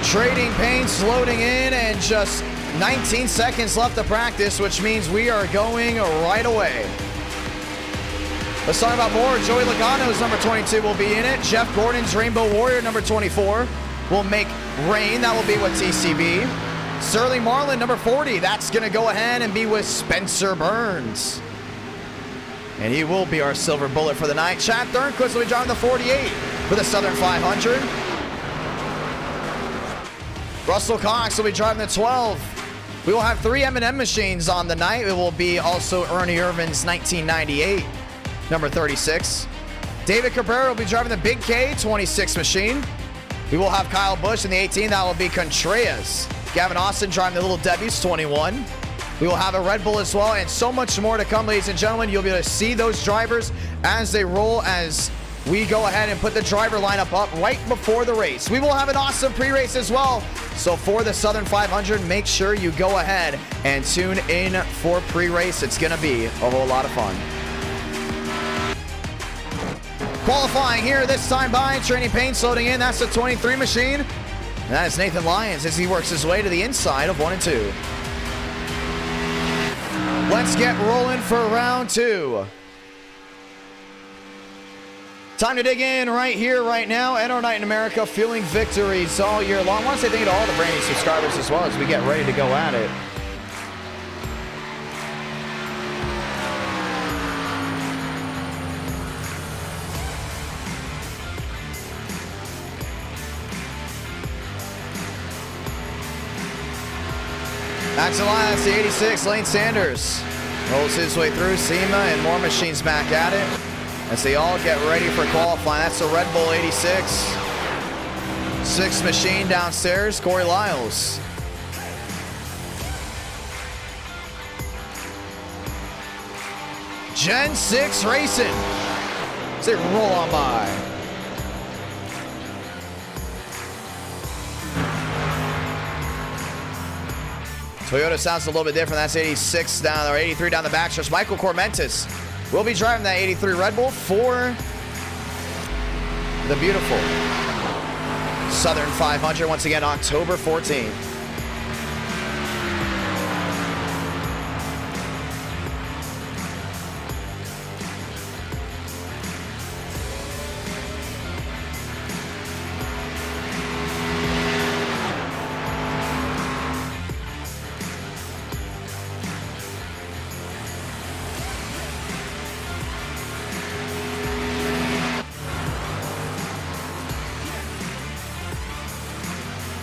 Trading paints loading in, and just 19 seconds left to practice, which means we are going right away. Let's talk about more. Joey Logano's number 22 will be in it. Jeff Gordon's Rainbow Warrior number 24 will make rain. That will be with TCB. Sterling Marlin, number 40, that's going to go ahead and be with Spencer Burns. And he will be our silver bullet for the night. Chad Thornquist will be driving the 48 for the Southern 500. Russell Cox will be driving the 12. We will have 3 M&M machines on the night. It will be also Ernie Irvin's 1998, number 36. David Cabrera will be driving the Big K 26 machine. We will have Kyle Busch in the 18. That will be Contreras. Gavin Austin driving the Little Debbie's 21. We will have a Red Bull as well, and so much more to come, ladies and gentlemen. You'll be able to see those drivers as they roll, as we go ahead and put the driver lineup up right before the race. We will have an awesome pre-race as well. So for the Southern 500, make sure you go ahead and tune in for pre-race. It's going to be a whole lot of fun. Qualifying here this time by Training Paints loading in. That's the 23 machine. And that is Nathan Lyons as he works his way to the inside of 1 and 2. Let's get rolling for round 2. Time to dig in right here, right now. NR Night in America, fueling victories all year long. I want to say thank you to all the brand new subscribers as well as we get ready to go at it. Max Elias, the 86, Lane Sanders rolls his way through. SEMA and more machines back at it as they all get ready for qualifying. That's the Red Bull 86. 6th machine downstairs, Corey Lyles. Gen 6 Racing. As they roll on by. Toyota sounds a little bit different. That's 86 down, or 83 down the backstretch. Michael Cormentis will be driving that 83 Red Bull for the beautiful Southern 500. Once again, October 14th.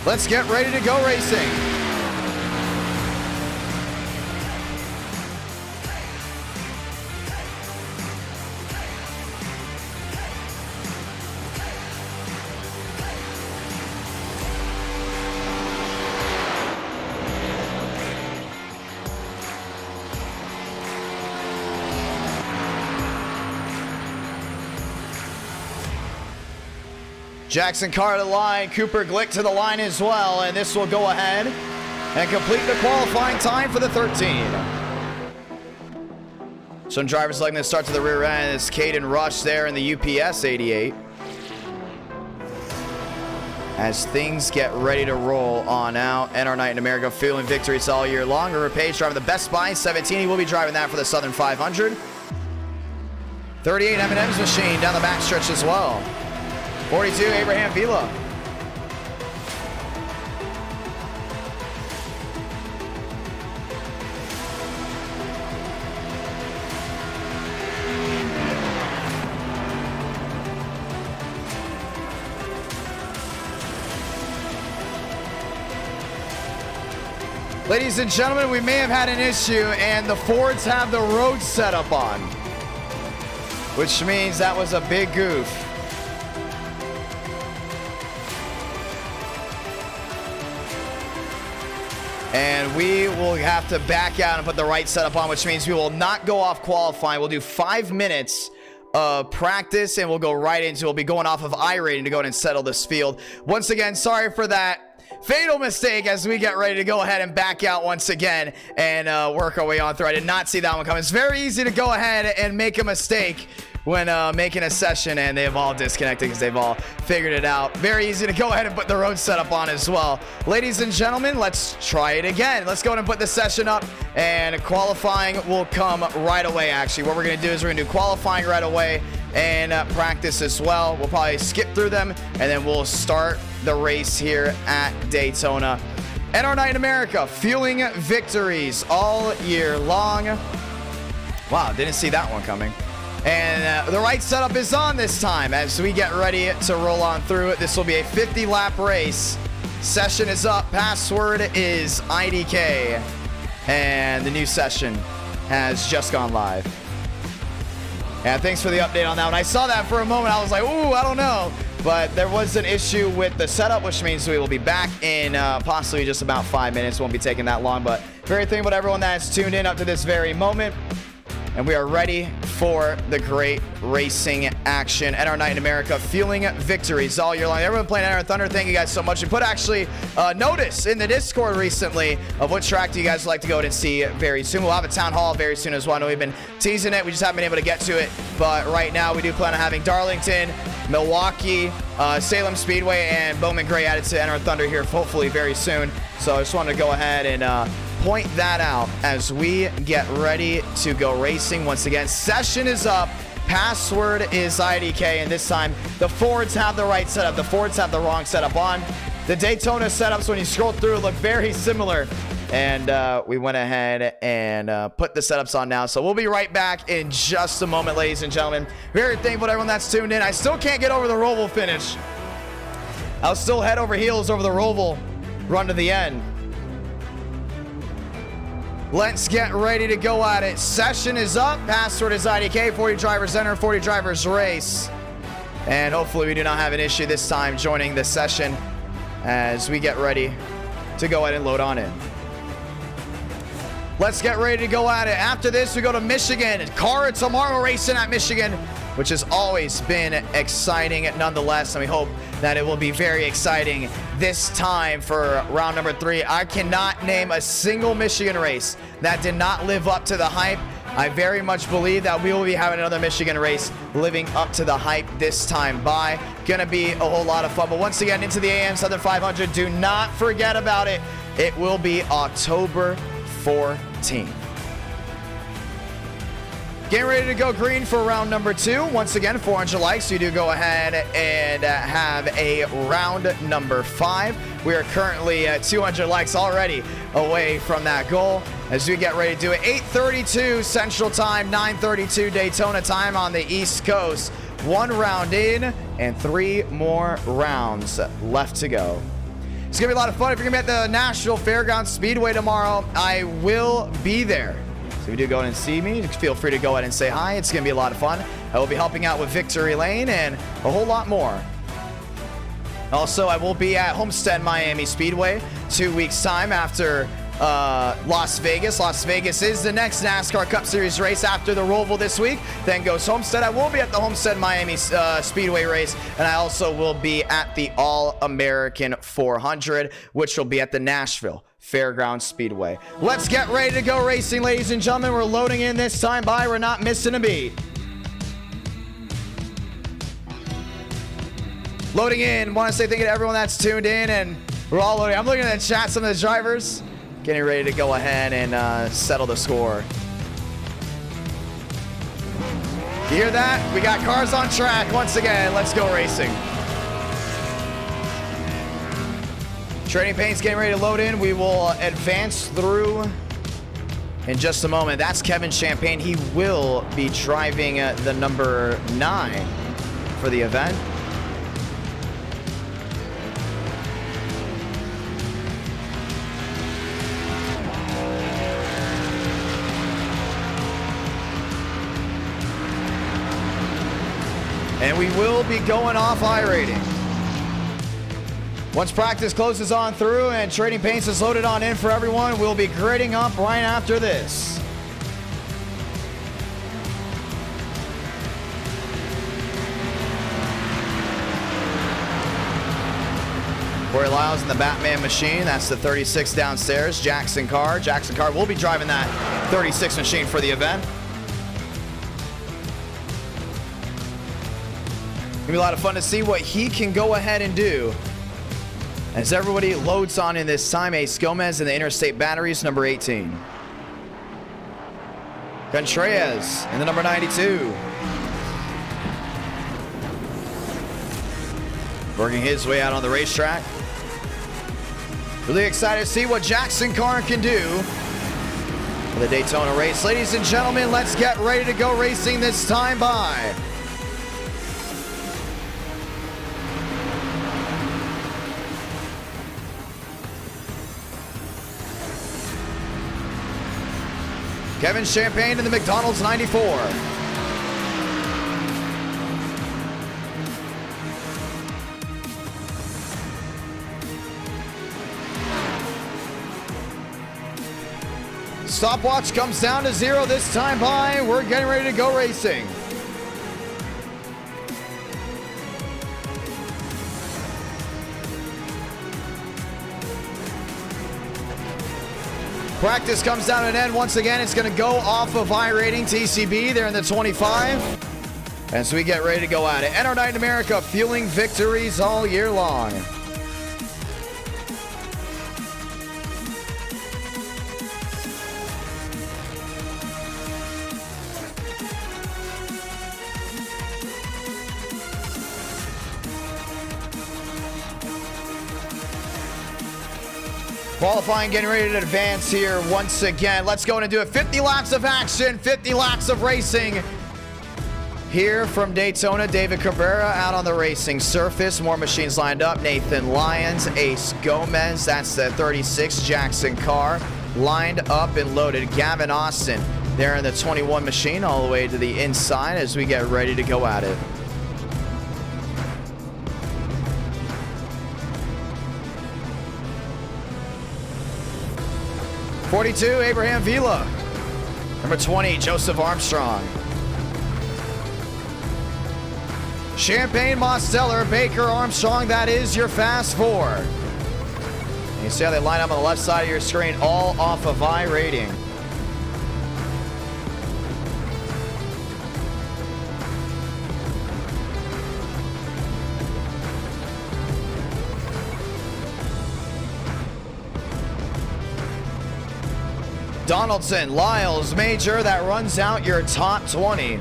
Let's get ready to go racing. Jackson Carr to the line, Cooper Glick to the line as well, and this will go ahead and complete the qualifying time for the 13. Some drivers looking to start to the rear end. It's Caden Rush there in the UPS 88. As things get ready to roll on out, NR Night in America fueling victories all year long. River Page driving the Best Buy 17. He will be driving that for the Southern 500. 38 M&M's machine down the backstretch as well. 42, Abraham Vila. Ladies and gentlemen, we may have had an issue, and the Fords have the road setup on, which means that was a big goof. And we will have to back out and put the right setup on, which means we will not go off qualifying. We'll do 5 minutes of practice, and we'll go right into it. We'll be going off of iRating to go ahead and settle this field. Once again, sorry for that fatal mistake as we get ready to go ahead and back out once again and work our way on through. I did not see that one coming. It's very easy to go ahead and make a mistake when making a session, and they've all disconnected because they've all figured it out. Very easy to go ahead and put the road setup on as well. Ladies and gentlemen, let's try it again. Let's go ahead and put the session up, and qualifying will come right away. Actually, what we're going to do is we're going to do qualifying right away and practice as well. We'll probably skip through them, and then we'll start the race here at Daytona. And our night in America, fueling victories all year long. Wow, didn't see that one coming. And the right setup is on this time as we get ready to roll on through it. This will be a 50-lap race. Session is up. Password is IDK. And the new session has just gone live. And thanks for the update on that one. I saw that for a moment. I was like, ooh, I don't know. But there was an issue with the setup, which means we will be back in possibly just about 5 minutes. Won't be taking that long. But very thankful to everyone that has tuned in up to this very moment. And we are ready for the great racing action at our night in America, fueling victories all year long. Everyone playing Iron Thunder, thank you guys so much. We put actually notice in the Discord recently of what track do you guys like to go and see very soon. We'll have a town hall very soon as well. I know we've been teasing it. We just haven't been able to get to it. But right now we do plan on having Darlington, Milwaukee, Salem Speedway, and Bowman Gray added to Enter Thunder here hopefully very soon. So I just wanted to go ahead and point that out as we get ready to go racing. Once again, session is up. Password is IDK, and this time the Fords have the right setup. The Fords have the wrong setup on. The Daytona setups, when you scroll through, look very similar. And we went ahead and put the setups on now. So we'll be right back in just a moment, ladies and gentlemen. Very thankful to everyone that's tuned in. I still can't get over the ROVAL finish. I'll still head over heels over the ROVAL run to the end. Let's get ready to go at it. Session is up. Password is IDK. 40 drivers enter, 40 drivers race. And hopefully we do not have an issue this time joining the session as we get ready to go ahead and load on in. Let's get ready to go at it. After this, we go to Michigan. Car tomorrow racing at Michigan, which has always been exciting nonetheless. And we hope that it will be very exciting this time for round number 3. I cannot name a single Michigan race that did not live up to the hype. I very much believe that we will be having another Michigan race living up to the hype this time by. Gonna be a whole lot of fun. But once again, into the AM Southern 500, do not forget about it. It will be October 14th. Getting ready to go green for round number 2. Once again, 400 likes. You do go ahead and have a round number 5. We are currently at 200 likes already away from that goal as we get ready to do it. 8:32 Central Time, 9:32 Daytona time on the East Coast. 1 round in and 3 more rounds left to go. It's going to be a lot of fun. If you're going to be at the Nashville Fairgrounds Speedway tomorrow, I will be there. So if you do go in and see me, feel free to go ahead and say hi. It's going to be a lot of fun. I will be helping out with Victory Lane and a whole lot more. Also, I will be at Homestead Miami Speedway 2 weeks' time after Las Vegas. Las Vegas is the next NASCAR Cup Series race after the ROVAL this week. Then goes Homestead. I will be at the Homestead Miami Speedway race, and I also will be at the All-American 400, which will be at the Nashville Fairgrounds Speedway. Let's get ready to go racing, ladies and gentlemen. We're loading in this time by. We're not missing a beat. Loading in. Want to say thank you to everyone that's tuned in, and we're all loading. I'm looking at the chat, some of the drivers getting ready to go ahead and settle the score. You hear that? We got cars on track once again. Let's go racing. Trading paint's getting ready to load in. We will advance through in just a moment. That's Kevin Champagne. He will be driving the number 9 for the event. And we will be going off iRating. Once practice closes on through and trading paints is loaded on in for everyone, we'll be grading up right after this. Corey Lyles in the Batman machine. That's the 36 downstairs. Jackson Carr. Jackson Carr will be driving that 36 machine for the event. Gonna be a lot of fun to see what he can go ahead and do. As everybody loads on in this time, Ace Gomez in the Interstate Batteries, number 18. Contreras in the number 92. Working his way out on the racetrack. Really excited to see what Jackson Carr can do for the Daytona race. Ladies and gentlemen, let's get ready to go racing this time by. Kevin Champagne in the McDonald's 94. Stopwatch comes down to 0 this time by. We're getting ready to go racing. Practice comes down to an end. Once again, it's going to go off of iRating TCB. They're in the 25. As we get ready to go at it. NR Night in America, fueling victories all year long. Qualifying, getting ready to advance here once again. Let's go and do it. 50 laps of action, 50 laps of racing. Here from Daytona, David Cabrera out on the racing surface. More machines lined up. Nathan Lyons, Ace Gomez, that's the 36, Jackson Carr, lined up and loaded. Gavin Austin there in the 21 machine all the way to the inside as we get ready to go at it. '42, Abraham Vila. Number 20, Joseph Armstrong. Champagne, Mosteller, Baker, Armstrong, that is your fast four. And you see how they line up on the left side of your screen, all off of iRating. Donaldson, Lyles, Major, that runs out your top 20.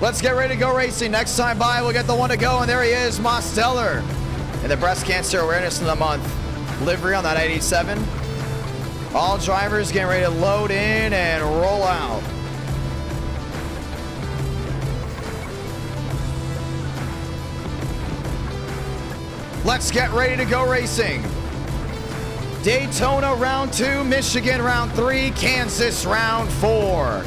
Let's get ready to go racing. Next time by, we'll get the one to go, and there he is, Mosteller. In the Breast Cancer Awareness of the Month livery on that 87. All drivers getting ready to load in and roll out. Let's get ready to go racing. Daytona round 2, Michigan round 3, Kansas round 4.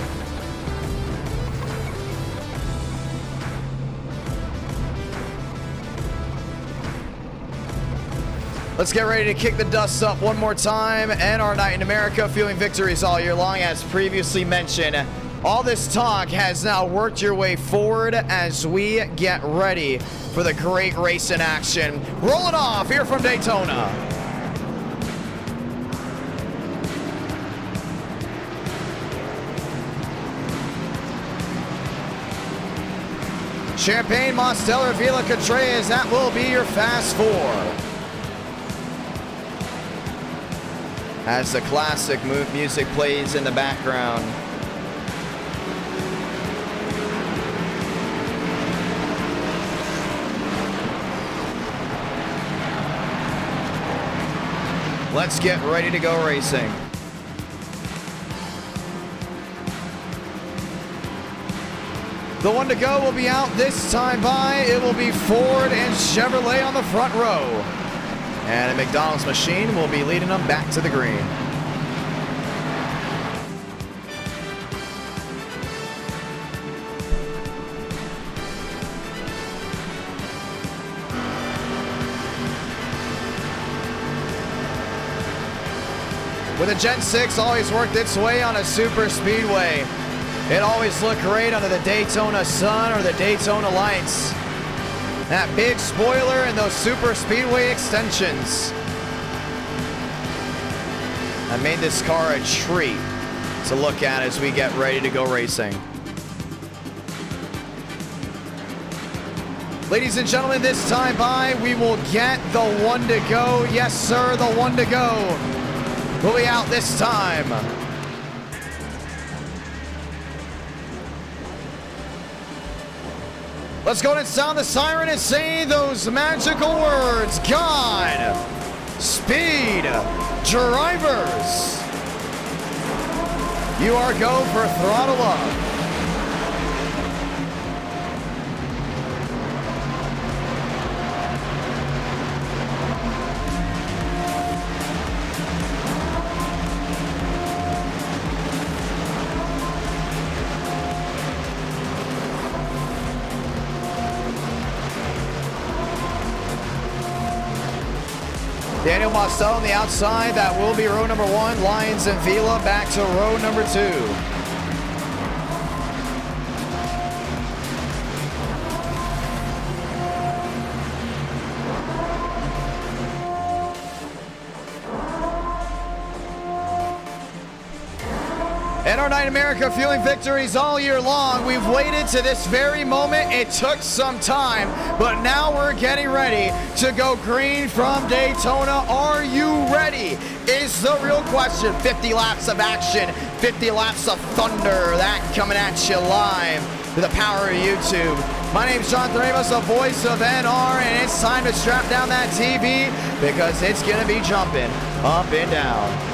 Let's get ready to kick the dust up one more time. NR Night in America, fueling victories all year long. As previously mentioned, all this talk has now worked your way forward as we get ready for the great race in action. Rolling off here from Daytona. Champagne, Mosteller, Vila, Contreras, that will be your fast four. As the classic music plays in the background. Let's get ready to go racing. The one to go will be out this time by. It will be Ford and Chevrolet on the front row. And a McDonald's machine will be leading them back to the green. With a Gen 6 always worked its way on a super speedway. It always looked great under the Daytona sun or the Daytona lights. That big spoiler and those super speedway extensions. That made this car a treat to look at as we get ready to go racing. Ladies and gentlemen, this time by, we will get the one to go. Yes, sir, the one to go will be out this time. Let's go and sound the siren and say those magical words. God, speed, drivers. You are go for throttle up. Daniel Mostel on the outside. That will be row number 1. Lyons and Vila back to row number 2. In our Night in America, fueling victories all year long. We've waited to this very moment. It took some time, but now we're getting ready to go green from Daytona. Are you ready? Is the real question. 50 laps of action, 50 laps of thunder. That coming at you live to the power of YouTube. My name's Jonathan Ramos, the voice of NR, and it's time to strap down that TV because it's going to be jumping up and down.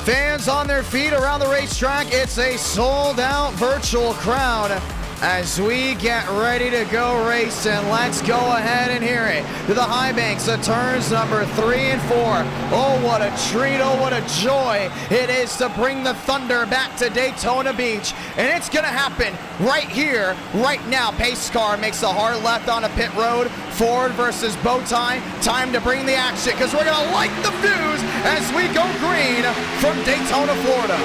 Fans on their feet around the racetrack. It's a sold-out virtual crowd as we get ready to go race, and let's go ahead and hear it. To the high banks of turns number 3 and 4. Oh, what a treat, oh, what a joy it is to bring the thunder back to Daytona Beach. And it's gonna happen right here, right now. Pace car makes a hard left on a pit road. Ford versus Bowtie. Time to bring the action, because we're gonna light the fuse as we go green from Daytona, Florida.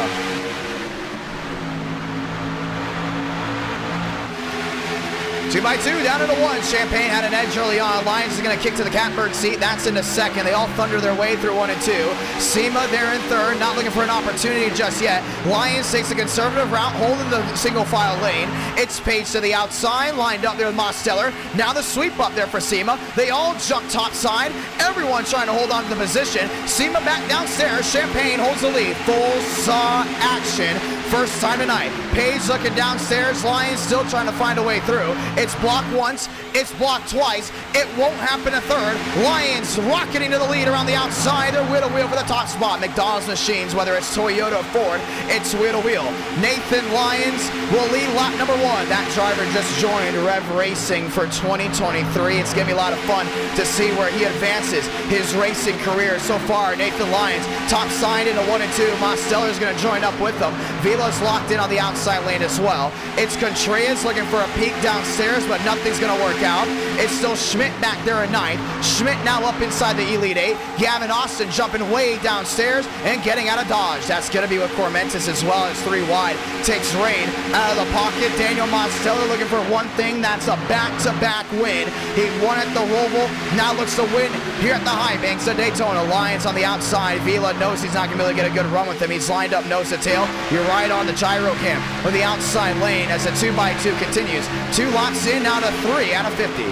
2x2 down to the 1. Champagne had an edge early on. Lyons is going to kick to the catbird seat. That's into second. They all thunder their way through 1 and 2. SEMA there in third, not looking for an opportunity just yet. Lyons takes a conservative route, holding the single file lane. It's Page to the outside, lined up there with Mosteller. Now the sweep up there for SEMA. They all jump top side. Everyone trying to hold on to the position. SEMA back downstairs. Champagne holds the lead. Full saw action. First time tonight. Page looking downstairs. Lyons still trying to find a way through. It's blocked once. It's blocked twice. It won't happen a third. Lyons rocketing to the lead around the outside. They're wheel to wheel for the top spot. McDonald's machines, whether it's Toyota or Ford, it's wheel to wheel. Nathan Lyons will lead lap number 1. That driver just joined Rev Racing for 2023. It's going to be a lot of fun to see where he advances his racing career so far. Nathan Lyons top side into 1 and 2. Mosteller is going to join up with them. Vila's locked in on the outside lane as well. It's Contreras looking for a peek downstairs, but nothing's going to work out. It's still Schmidt back there in 9th. Schmidt now up inside the Elite 8. Gavin Austin jumping way downstairs and getting out of Dodge. That's going to be with Cormentis as well as 3 wide. Takes Rain out of the pocket. Daniel Mosteller looking for one thing. That's a back-to-back win. He won at the Roval. Now looks to win here at the high banks of Daytona. Lyons on the outside. Vila knows he's not going to be able to get a good run with him. He's lined up nose to tail. You're right on the gyro cam on the outside lane as the 2x2 continues. 2 laps in, now to 3 out of 50.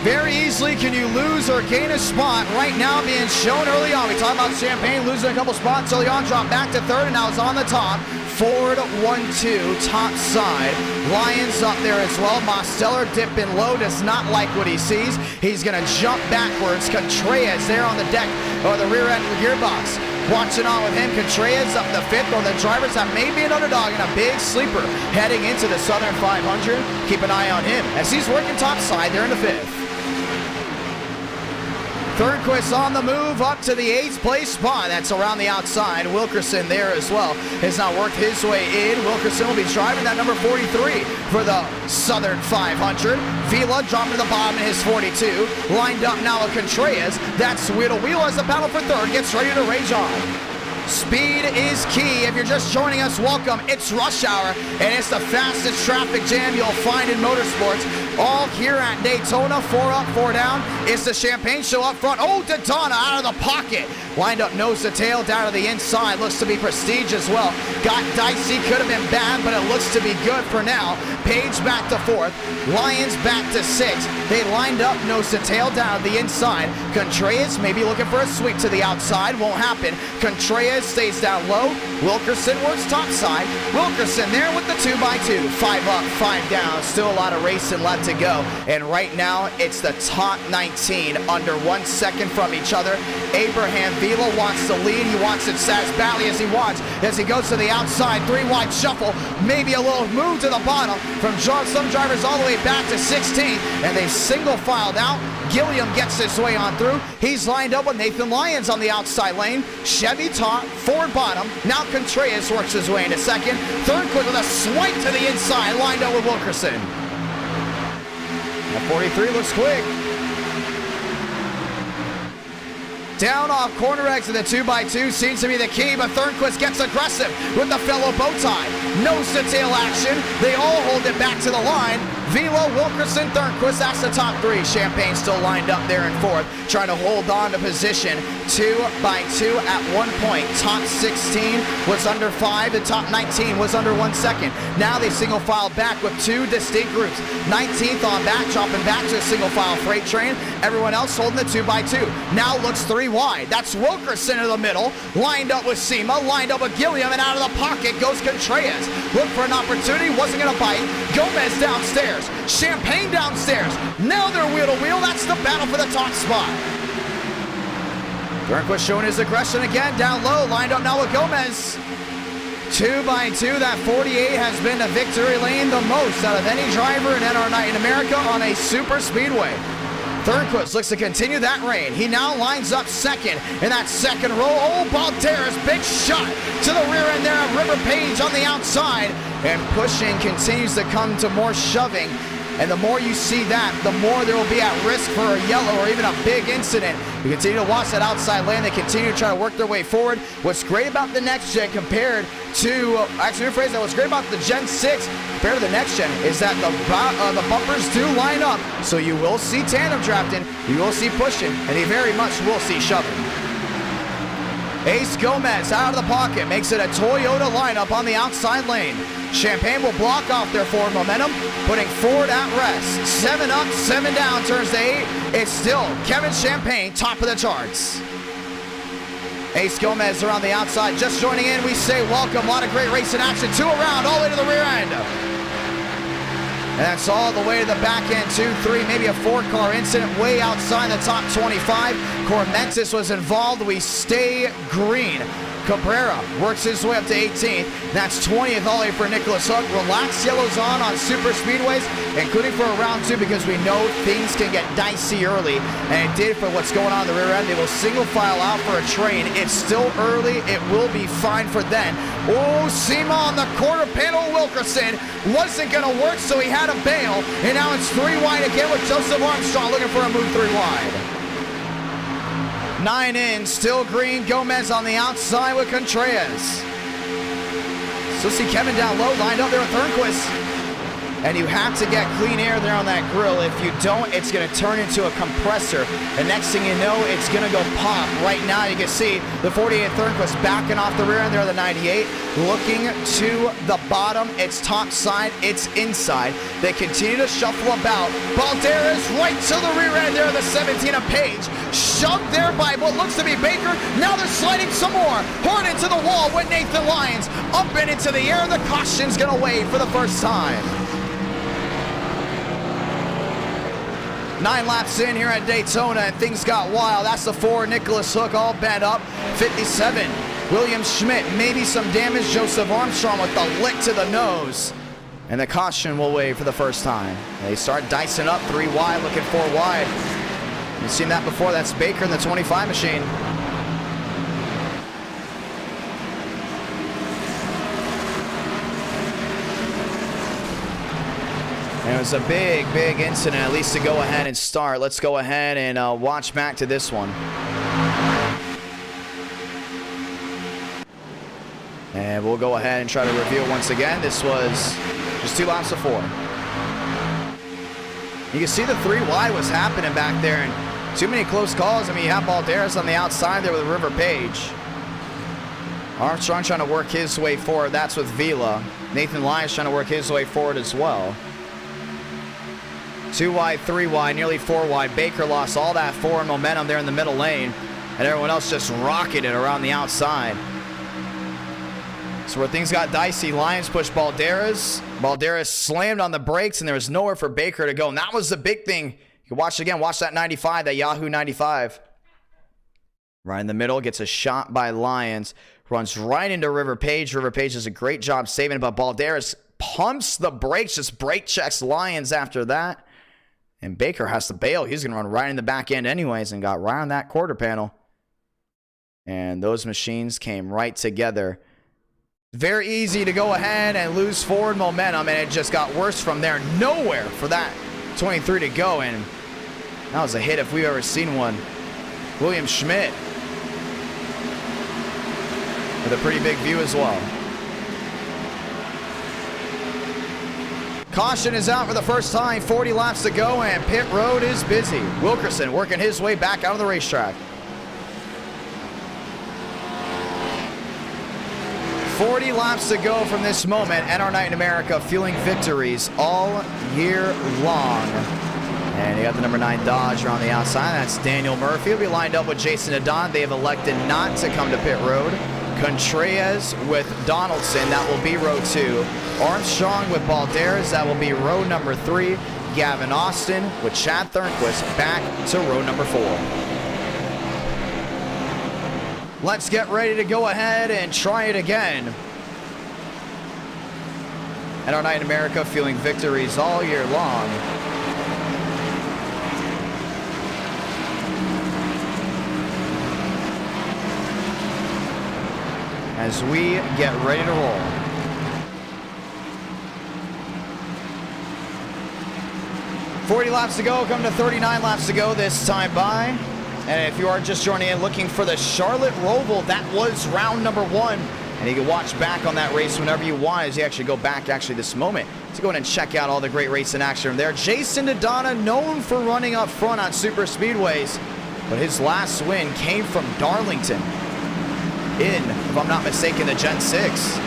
Very easily can you lose or gain a spot. Right now being shown early on. We talked about Champagne losing a couple spots early on, dropped back to 3rd, and now it's on the top. Ford 1-2, top side. Lyons up there as well. Mosteller dipping low, does not like what he sees. He's going to jump backwards. Contreras there on the deck, or the rear end of the gearbox. Watching on with him, Contreras up the 5th, or the drivers that may be an underdog and a big sleeper heading into the Southern 500. Keep an eye on him as he's working top side there in the 5th. Thornquist on the move up to the 8th place spot. That's around the outside. Wilkerson there as well has not worked his way in. Wilkerson will be driving that number 43 for the Southern 500. Vila dropping to the bottom in his 42. Lined up now with Contreras. That's wheel to wheel as the battle for third gets ready to rage on. Speed is key. If you're just joining us, welcome. It's rush hour, and it's the fastest traffic jam you'll find in motorsports. All here at Daytona, 4 up, 4 down. It's the Champagne Show up front. Oh, Daytona out of the pocket. Wind up nose to tail, down to the inside. Looks to be prestige as well. Got dicey, could have been bad, but it looks to be good for now. Page back to 4th. Lyons back to 6th. They lined up nose to tail, down to the inside. Contreras maybe looking for a sweep to the outside. Won't happen. Contreras stays down low. Wilkerson works top side. Wilkerson there with the 2x2. 5 up, 5 down. Still a lot of racing left to go. And right now, it's the top 19 under 1 second from each other. Abraham Vila wants the lead. He wants it as badly as he wants as he goes to the outside. 3 wide shuffle. Maybe a little move to the bottom from some drivers all the way back to 16th. And they single filed out. Gilliam gets his way on through. He's lined up with Nathan Lyons on the outside lane. Chevy top, Ford bottom. Now Contreras works his way into second. Thornquist with a swipe to the inside, lined up with Wilkerson. That 43 looks quick. Down off corner exit, the 2x2 seems to be the key, but Thornquist gets aggressive with the fellow bow tie. Nose to tail action. They all hold it back to the line. Vila, Wilkerson, Thornquist, that's the top 3. Champagne still lined up there in 4th, trying to hold on to position. 2x2 at one point. Top 16 was under 5. The top 19 was under 1 second. Now they single file back with 2 distinct groups. 19th on back, dropping back to a single file freight train. Everyone else holding the 2x2. Now looks 3 wide. That's Wilkerson in the middle, lined up with Sema, lined up with Gilliam, and out of the pocket goes Contreras. Look for an opportunity, wasn't going to bite. Gomez downstairs. Champagne downstairs. Now they're wheel to wheel. That's the battle for the top spot. Thornquist showing his aggression again, down low, lined up now with Gomez. 2x2, that 48 has been the victory lane the most out of any driver in NR Night in America on a super speedway. Thornquist looks to continue that reign. He now lines up second in that second row. Oh, Balderas, big shot to the rear end there of River Page on the outside. And pushing continues to come to more shoving. And the more you see that, the more there will be at risk for a yellow or even a big incident. We continue to watch that outside lane. They continue to try to work their way forward. What's great about the next gen compared to, actually rephrase that, what's great about the Gen 6 compared to the next gen is that the bumpers do line up. So you will see tandem drafting, you will see pushing, and you very much will see shoving. Ace Gomez out of the pocket, makes it a Toyota lineup on the outside lane. Champagne will block off their forward momentum, putting Ford at rest. 7 up, 7 down, turns to 8. It's still Kevin Champagne, top of the charts. Ace Gomez around the outside, just joining in. We say welcome, a lot of great racing action. 2 around, all the way to the rear end. And that's all the way to the back end, 2, 3, maybe a 4-car incident way outside the top 25. Cormentis was involved. We stay green. Cabrera works his way up to 18th. That's 20th all the way for Nicholas Hook. Relaxed yellows on super speedways, including for a round 2, because we know things can get dicey early. And it did for what's going on in the rear end. They will single file out for a train. It's still early. It will be fine for then. Oh, Sema on the quarter panel. Wilkerson wasn't going to work, so he had to bail. And now it's 3 wide again with Joseph Armstrong looking for a move 3 wide. 9 in, still green. Gomez on the outside with Contreras. Still see Kevin down low, lined up there with Thornquist. and you have to get clean air there on that grill. If you don't, it's going to turn into a compressor. And next thing you know, it's going to go pop. Right now, you can see the 48 Thornquist backing off the rear end there, the 98, looking to the bottom. It's top side, it's inside. They continue to shuffle about. Balderas right to the rear end there, the 17 of Page, shoved there by what looks to be Baker. Now they're sliding some more. Horn into the wall with Nathan Lyons. Up and into the air. The caution's going to wave for the first time. 9 laps in here at Daytona, and things got wild. That's the 4, Nicholas Hook, all bent up. 57, William Schmidt, maybe some damage. Joseph Armstrong with the lick to the nose. And the caution will wave for the first time. They start dicing up 3 wide, looking 4 wide. You've seen that before. That's Baker in the 25 machine. And it was a big, big incident, at least to go ahead and start. Let's go ahead and watch back to this one. And we'll go ahead and try to review it once again. This was just 2 laps of 4. You can see the 3 wide was happening back there, and too many close calls. I mean, you have Balderas on the outside there with River Page. Armstrong trying to work his way forward. That's with Vila. Nathan Lyons trying to work his way forward as well. 2 wide, 3 wide, nearly 4 wide. Baker lost all that forward momentum there in the middle lane, and everyone else just rocketed around the outside. So where things got dicey, Lyons pushed Balderas. Balderas slammed on the brakes, and there was nowhere for Baker to go. And that was the big thing. You can watch it again. Watch that 95, that Yahoo 95. Right in the middle, gets a shot by Lyons. Runs right into River Page. River Page does a great job saving it, but Balderas pumps the brakes, just brake checks Lyons after that. And Baker has to bail. He's going to run right in the back end anyways, and got right on that quarter panel. And those machines came right together. Very easy to go ahead and lose forward momentum, and it just got worse from there. Nowhere for that 23 to go, and that was a hit if we've ever seen one. William Schmidt with a pretty big view as well. Caution is out for the first time. 40 laps to go, and pit road is busy. Wilkerson working his way back out of the racetrack. 40 laps to go from this moment. And our night in America fueling victories all year long. And you got the number 9 Dodge on the outside. That's Daniel Murphy. He'll be lined up with Jason Adon. They have elected not to come to pit road. Contreras with Donaldson. That will be row 2. Armstrong with Balderas. That will be row number 3. Gavin Austin with Chad Thornquist back to row number 4. Let's get ready to go ahead and try it again. And our night in America fueling victories all year long. As we get ready to roll. "40 laps to go, come to 39 laps to go this time by. And if you are just joining in looking for the Charlotte Roval, that was round number 1. And you can watch back on that race whenever you want as you actually go back this moment to go in and check out all the great racing action there. Jason Dodonna, known for running up front on super speedways, but his last win came from Darlington in, if I'm not mistaken, the Gen 6.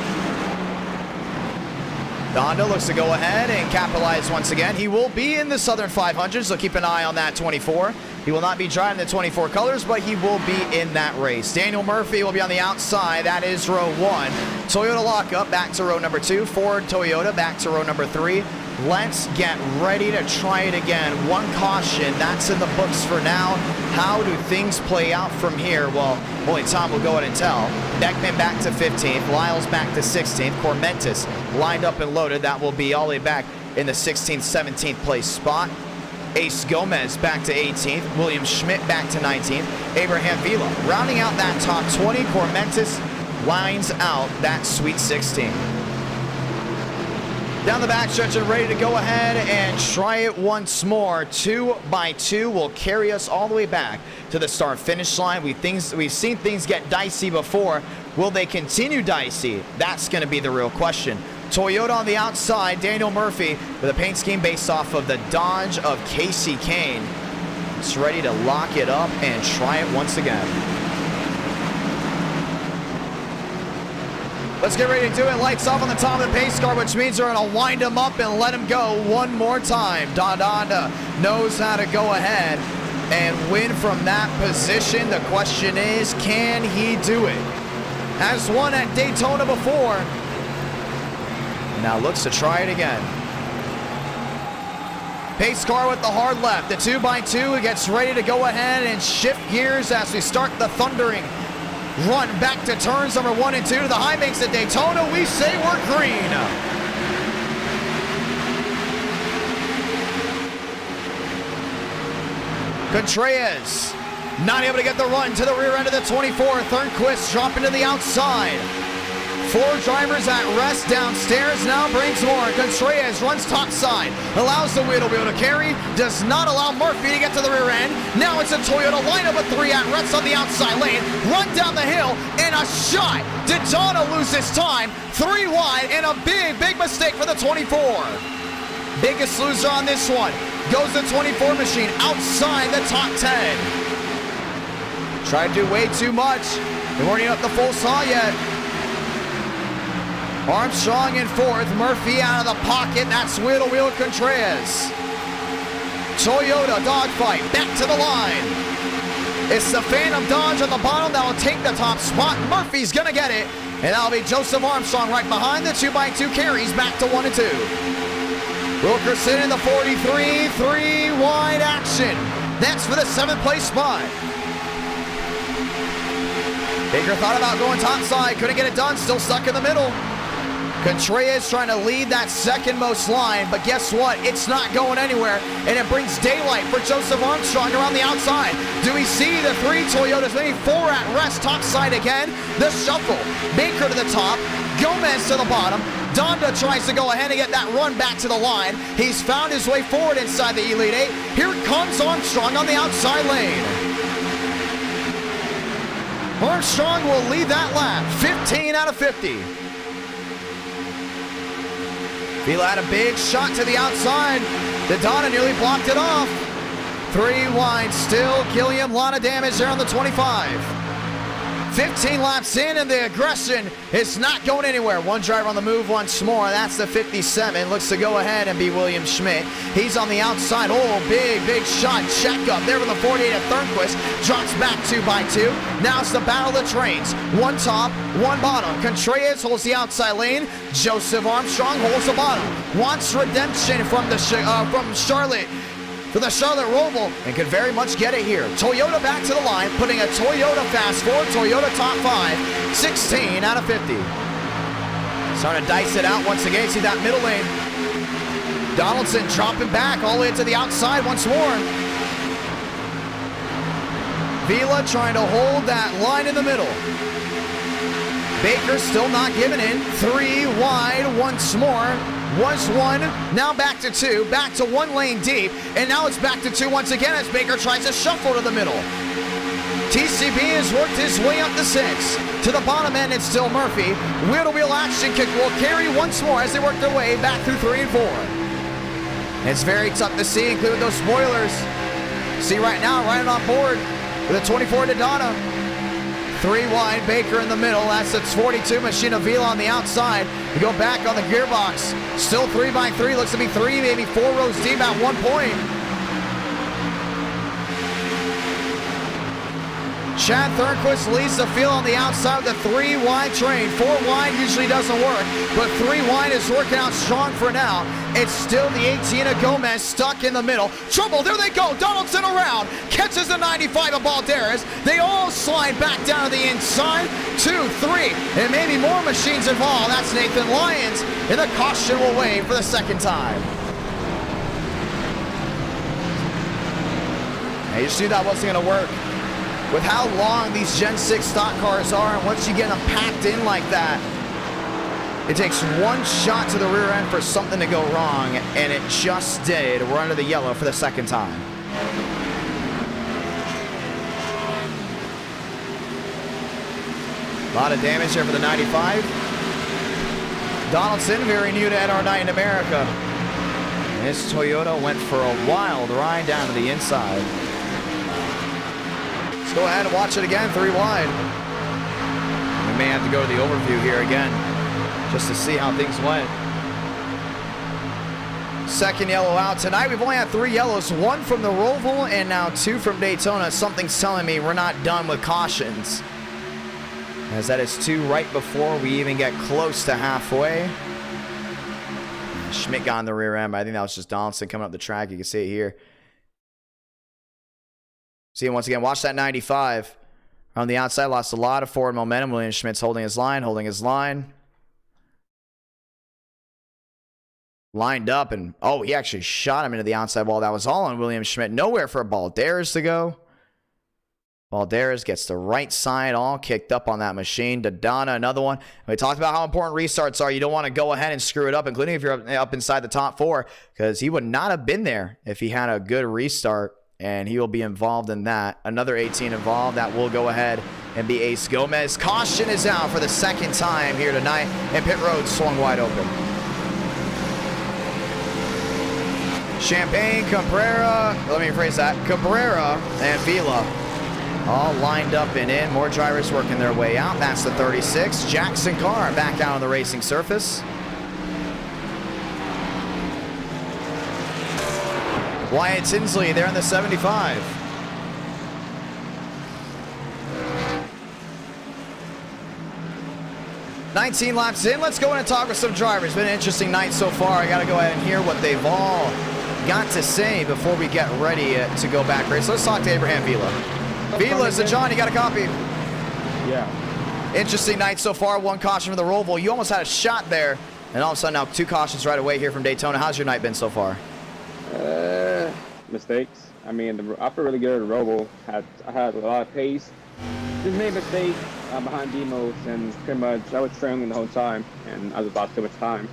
Donda looks to go ahead and capitalize once again. He will be in the Southern 500, so keep an eye on that 24. He will not be driving the 24 colors, but he will be in that race. Daniel Murphy will be on the outside. That is row 1. Toyota lockup back to row number 2. Ford Toyota back to row number 3. Let's get ready to try it again. 1 caution. That's in the books for now. How do things play out from here? Well, only Tom will go ahead and tell. Beckman back to 15th. Lyles back to 16th. Cormentis lined up and loaded. That will be all the way back in the 16th, 17th place spot. Ace Gomez back to 18th. William Schmidt back to 19th. Abraham Vila rounding out that top 20. Cormentis lines out that Sweet 16. Down the backstretch and ready to go ahead and try it once more. 2 by 2 will carry us all the way back to the start-finish line. We've seen things get dicey before. Will they continue dicey? That's going to be the real question. Toyota on the outside, Daniel Murphy with a paint scheme based off of the Dodge of Casey Kane. It's ready to lock it up and try it once again. Let's get ready to do it. Lights off on the top of the pace car, which means they're going to wind him up and let him go one more time. Donda knows how to go ahead and win from that position. The question is, can he do it? Has won at Daytona before. Now looks to try it again. Pace car with the hard left. The 2x2 gets ready to go ahead and shift gears as we start the thundering run back to turns number 1 and 2 to the high banks at Daytona. We say we're green. Contreras not able to get the run to the rear end of the 24. Thornquist dropping to the outside. 4 drivers at rest downstairs, now brings more. Contreras runs top side, allows the wheel to be able to carry, does not allow Murphy to get to the rear end. Now it's a Toyota lineup of 3 at rest on the outside lane. Run down the hill, and a shot. Daytona loses time, 3 wide, and a big mistake for the 24. Biggest loser on this one goes the 24 machine outside the top 10. Tried to do way too much. They weren't even up the full saw yet. Armstrong in 4th, Murphy out of the pocket, that's wheel to wheel Contreras. Toyota dogfight, back to the line. It's the Phantom Dodge on the bottom that will take the top spot. Murphy's gonna get it, and that'll be Joseph Armstrong right behind the 2x2 carries back to 1 and 2. Wilkerson in the 43, 3 wide action. That's for the 7th place spot. Baker thought about going topside, couldn't get it done, still stuck in the middle. Contreras trying to lead that second most line, but guess what? It's not going anywhere, and it brings daylight for Joseph Armstrong around the outside. Do we see the 3 Toyotas, maybe 4 at rest, topside again? The shuffle. Baker to the top, Gomez to the bottom. Donda tries to go ahead and get that run back to the line. He's found his way forward inside the Elite 8. Here comes Armstrong on the outside lane. Armstrong will lead that lap, 15 out of 50. Vila had a big shot to the outside. Daytona nearly blocked it off. 3 wide still. Gilliam, a lot of damage there on the 25. 15 laps in, and the aggression is not going anywhere. 1 driver on the move once more. That's the 57. Looks to go ahead and be William Schmidt. He's on the outside. Oh, big shot. Check up there with the 48 at Thornquist. Drops back 2x2. Now it's the battle of the trains. 1 top, 1 bottom. Contreras holds the outside lane. Joseph Armstrong holds the bottom. Wants redemption from Charlotte. For the Charlotte ROVAL, and could very much get it here. Toyota back to the line, putting a Toyota fast forward, Toyota top 5, 16 out of 50. Starting to dice it out once again. See that middle lane. Donaldson dropping back all the way to the outside once more. Vila trying to hold that line in the middle. Baker still not giving in. 3 wide once more. Was 1, now back to 2, back to 1 lane deep, and now it's back to 2 once again as Baker tries to shuffle to the middle. TCB has worked his way up to 6. To the bottom end, it's still Murphy. Wheel-to-wheel action kick will carry once more as they work their way back through 3 and 4. It's very tough to see, including those spoilers. See right now, right on board with a 24 Daytona. 3 wide, Baker in the middle. That's the 42 machine of Vila on the outside. We go back on the gearbox. Still 3x3. Looks to be 3, maybe 4 rows deep at one point. Chad Thornquist leads the field on the outside with the 3 wide train. 4 wide usually doesn't work, but 3 wide is working out strong for now. It's still the 18 of Gomez stuck in the middle. Trouble, there they go. Donaldson around, catches the 95 of Balderas. They all slide back down to the inside. 2, 3, and maybe more machines involved. That's Nathan Lyons, and the caution will wave for the 2nd time. I just knew that wasn't going to work. With how long these Gen 6 stock cars are, and once you get them packed in like that, it takes 1 shot to the rear end for something to go wrong, and it just did. We're under the yellow for the 2nd time. A lot of damage there for the 95. Donaldson, very new to NR Night in America. This Toyota went for a wild ride down to the inside. Let's go ahead and watch it again, 3 wide. We may have to go to the overview here again, just to see how things went. Second yellow out tonight. We've only had 3 yellows, 1 from the ROVAL and now 2 from Daytona. Something's telling me we're not done with cautions, as that is 2 right before we even get close to halfway. Schmidt got in the rear end, but I think that was just Donaldson coming up the track. You can see it here. See it once again. Watch that 95. On the outside, lost a lot of forward momentum. William Schmidt's holding his line, Lined up, and oh, he actually shot him into the outside wall. That was all on William Schmidt. Nowhere for Balderas to go. Balderas gets the right side all kicked up on that machine. Dodonna, another one. We talked about how important restarts are. You don't want to go ahead and screw it up, including if you're up inside the top 4, because he would not have been there if he had a good restart, and he will be involved in that. Another 18 involved. That will go ahead and be Ace Gomez. Caution is out for the 2nd time here tonight, and pit road swung wide open. Champagne, Cabrera, let me rephrase that, Cabrera and Vila all lined up and in. More drivers working their way out. That's the 36. Jackson Carr back out on the racing surface. Wyatt Tinsley there in the 75. "19 laps in." Let's go in and talk with some drivers. Been an interesting night so far. I got to go ahead and hear what they've all got to say before we get ready to go back race. Let's talk to Abraham Vila. Vila, is it John? You got a copy? Yeah. Interesting night so far. 1 caution from the ROVAL. You almost had a shot there, and all of a sudden now 2 cautions right away here from Daytona. How's your night been so far? Mistakes. I mean, I feel really good at the ROVAL. I had a lot of pace. Just made a mistake behind Demos, and pretty much I was trailing the whole time, and I was lost too much time.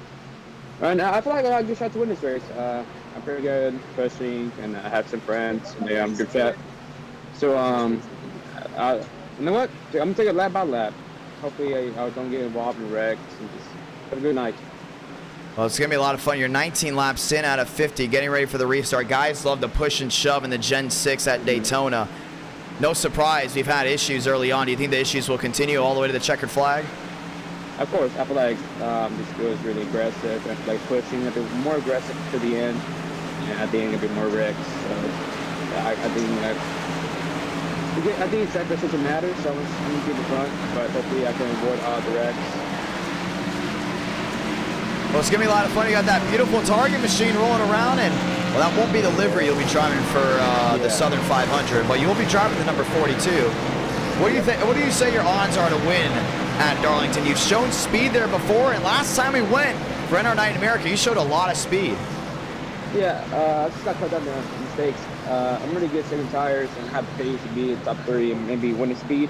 And I feel like I got a good shot to win this race. I'm pretty good pushing, and I have some friends in the group chat. So, you know what? I'm gonna take it lap by lap. Hopefully, I don't get involved in wrecks, and just have a good night. Well, it's going to be a lot of fun. You're 19 laps in out of 50, getting ready for the restart. Guys love to push and shove in the Gen 6 at Daytona. No surprise, we've had issues early on. Do you think the issues will continue all the way to the checkered flag? Of course, I feel like this girl is really aggressive, and like pushing a bit more aggressive to the end, and I think a bit more wrecks. So, I think it's that decision matters, so I'm going to keep it front, but hopefully I can avoid all the wrecks. Well, it's going to be a lot of fun. You got that beautiful target machine rolling around, and well, that won't be the livery you'll be driving for the Southern 500, but you will be driving the number 42. What do you think? What do you say your odds are to win at Darlington? You've shown speed there before, and last time we went for NR Night in America, you showed a lot of speed. Yeah, I just got cut down the mistakes. I'm really good second tires and have the pace to be in top 30 and maybe winning speed.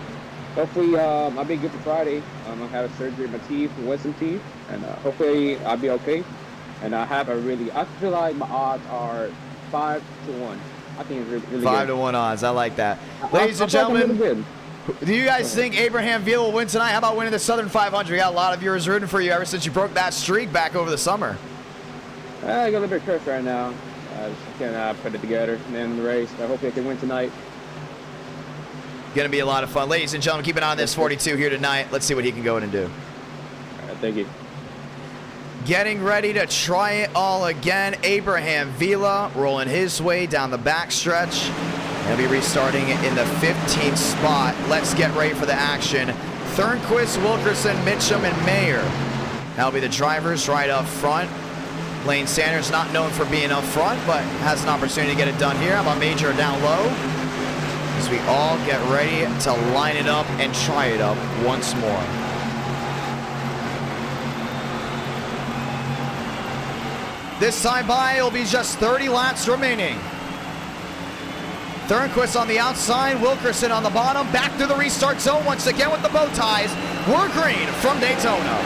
Hopefully, I'll be good for Friday. I'll have a surgery in my teeth, wisdom teeth, and hopefully I'll be okay. And I feel like my odds are 5 to 1. I think it's really 5 good. to 1 odds. I like that. Ladies and gentlemen, do you guys think Abraham Vila will win tonight? How about winning the Southern 500? We got a lot of viewers rooting for you ever since you broke that streak back over the summer. I got a little bit cursed right now. I just can't put it together and end the race. But hopefully I can win tonight. Going to be a lot of fun. Ladies and gentlemen, keep an eye on this 42 here tonight. Let's see what he can go in and do. All right, thank you. Getting ready to try it all again. Abraham Vila rolling his way down the backstretch. He'll be restarting in the 15th spot. Let's get ready for the action. Thornquist, Wilkerson, Mitchum, and Mayer. That'll be the drivers right up front. Lane Sanders not known for being up front, but has an opportunity to get it done here. How about Major down low? As we all get ready to line it up and try it up once more. This time by, it'll be just 30 laps remaining. Thornquist on the outside, Wilkerson on the bottom, back to the restart zone once again with the bow ties. We're green from Daytona.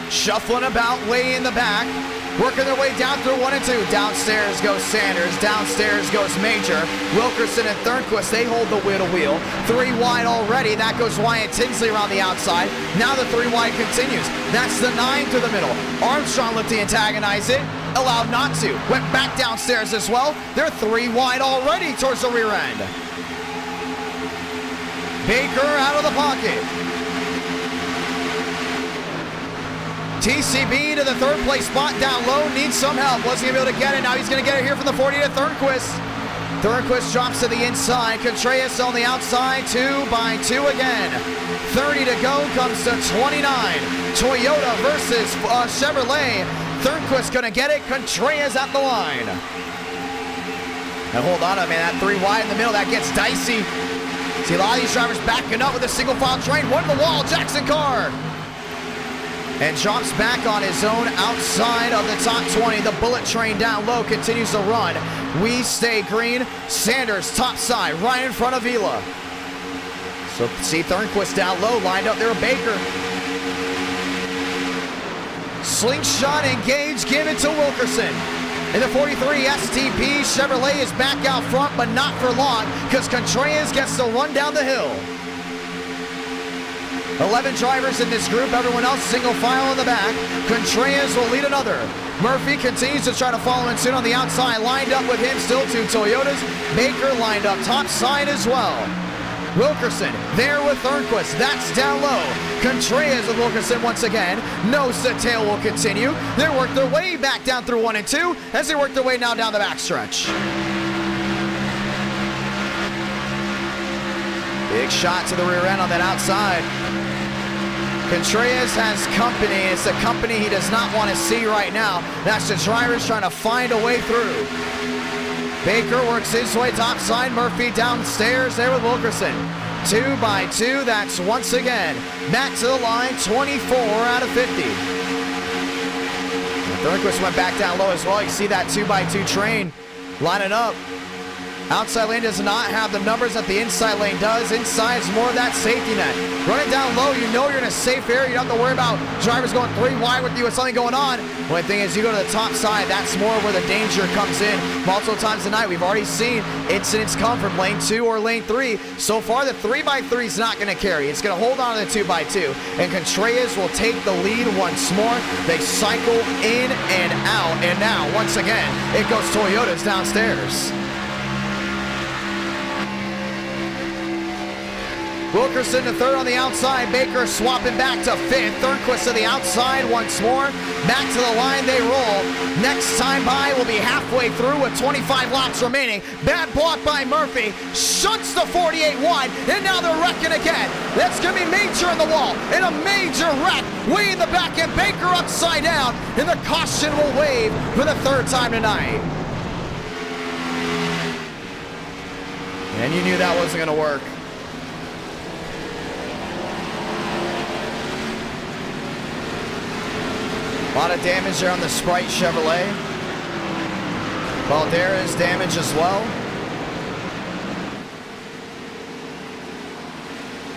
Shuffling about way in the back. working their way down through 1 and 2. Downstairs goes Sanders. Downstairs goes Major. Wilkerson and Thornquist, they hold the wheel to wheel. 3 wide already. That goes Wyatt Tinsley around the outside. Now the 3 wide continues. That's the 9 to the middle. Armstrong looked to antagonize it. Allowed not to. Went back downstairs as well. They're 3 wide already towards the rear end. Baker out of the pocket. TCB to the 3rd place spot down low. Needs some help. Wasn't going to be able to get it. Now he's going to get it here from the 40 to Thornquist. Thornquist drops to the inside. Contreras on the outside. 2 by 2 again. 30 to go. Comes to 29. Toyota versus Chevrolet. Thornquist going to get it. Contreras at the line. And hold on, man. That 3 wide in the middle. That gets dicey. See a lot of these drivers backing up with a single file train. One to the wall. Jackson Carr. And drops back on his own outside of the top 20. The bullet train down low continues to run. We stay green. Sanders top side, right in front of Vila. So see Thornquist down low, lined up there with Baker. Slingshot engaged, give it to Wilkerson. In the 43 STP, Chevrolet is back out front, but not for long, because Contreras gets to run down the hill. 11 drivers in this group, everyone else single file in the back. Contreras will lead another. Murphy continues to try to follow in soon on the outside, lined up with him, still 2 Toyotas. Baker lined up top side as well. Wilkerson there with Thornquist, that's down low. Contreras with Wilkerson once again. Nose to tail will continue. They work their way back down through 1 and 2 as they work their way now down the backstretch. Big shot to the rear end on that outside. Contreras has company. It's the company he does not want to see right now. That's the drivers trying to find a way through. Baker works his way topside. Murphy downstairs there with Wilkerson. 2 by 2. That's once again back to the line. 24 out of 50. Thornquist went back down low as well. You see that 2 by 2 train lining up. Outside lane does not have the numbers that the inside lane does. Inside is more of that safety net. Running down low, you know you're in a safe area. You don't have to worry about drivers going 3 wide with you with something going on. Only thing is you go to the top side, that's more where the danger comes in. Multiple times tonight, we've already seen incidents come from lane 2 or lane 3. So far, the 3 by 3 is not going to carry. It's going to hold on to the 2 by 2. And Contreras will take the lead once more. They cycle in and out. And now, once again, it goes Toyotas downstairs. Wilkerson to 3rd on the outside. Baker swapping back to 5th. Thornquist to the outside once more. Back to the line they roll. Next time by will be halfway through with 25 laps remaining. Bad block by Murphy. Shunts the 48 wide. And now they're wrecking again. That's going to be Major in the wall. And a major wreck way in the back end. Baker upside down. And the caution will wave for the 3rd time tonight. And you knew that wasn't going to work. A lot of damage there on the Sprite Chevrolet. Valderez damage as well.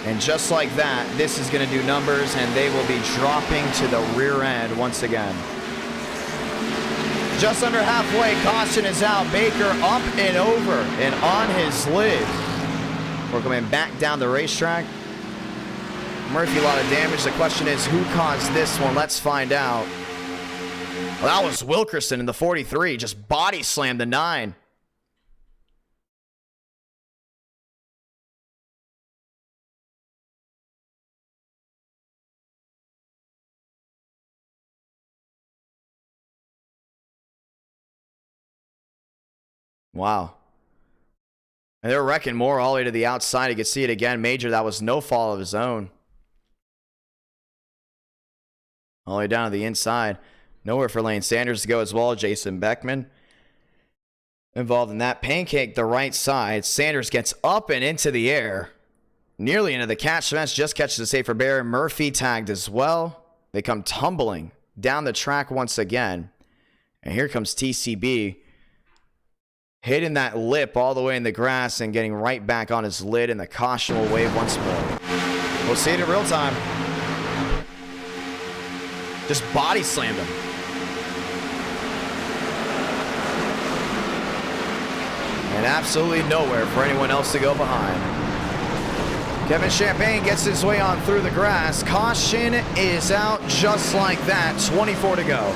And just like that, this is going to do numbers, and they will be dropping to the rear end once again. Just under halfway, caution is out. Baker up and over and on his lid. We're going back down the racetrack. Murphy, a lot of damage. The question is, who caused this one? Let's find out. Well, that was Wilkerson in the 43. Just body slammed the 9. Wow. And they're wrecking more all the way to the outside. You can see it again. Major, that was no fault of his own. All the way down to the inside. Nowhere for Lane Sanders to go as well. Jason Beckman involved in that. Pancake the right side. Sanders gets up and into the air. Nearly into the catch fence. Just catches a safer bear. Murphy tagged as well. They come tumbling down the track once again. And here comes TCB. Hitting that lip all the way in the grass and getting right back on his lid. And the caution will wave once more. We'll see it in real time. Just body slammed him. and absolutely nowhere for anyone else to go behind. Kevin Champagne gets his way on through the grass. Caution is out just like that. 24 to go.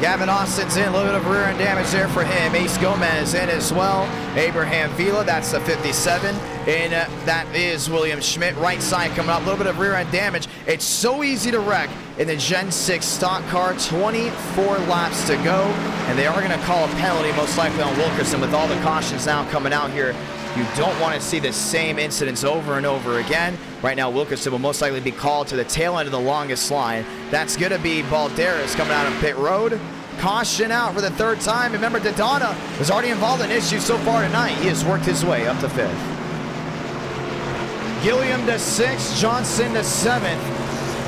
Gavin Austin's in, a little bit of rear end damage there for him. Ace Gomez in as well. Abraham Vila, that's the 57. And that is William Schmidt. Right side coming up, a little bit of rear end damage. It's so easy to wreck in the Gen 6 stock car. 24 laps to go. And they are going to call a penalty most likely on Wilkerson with all the cautions now coming out here. You don't want to see the same incidents over and over again. Right now, Wilkerson will most likely be called to the tail end of the longest line. That's going to be Balderas coming out on pit road. Caution out for the third time. Remember, Daytona was already involved in issues so far tonight. He has worked his way up to 5th. Gilliam to 6th, Johnson to 7th,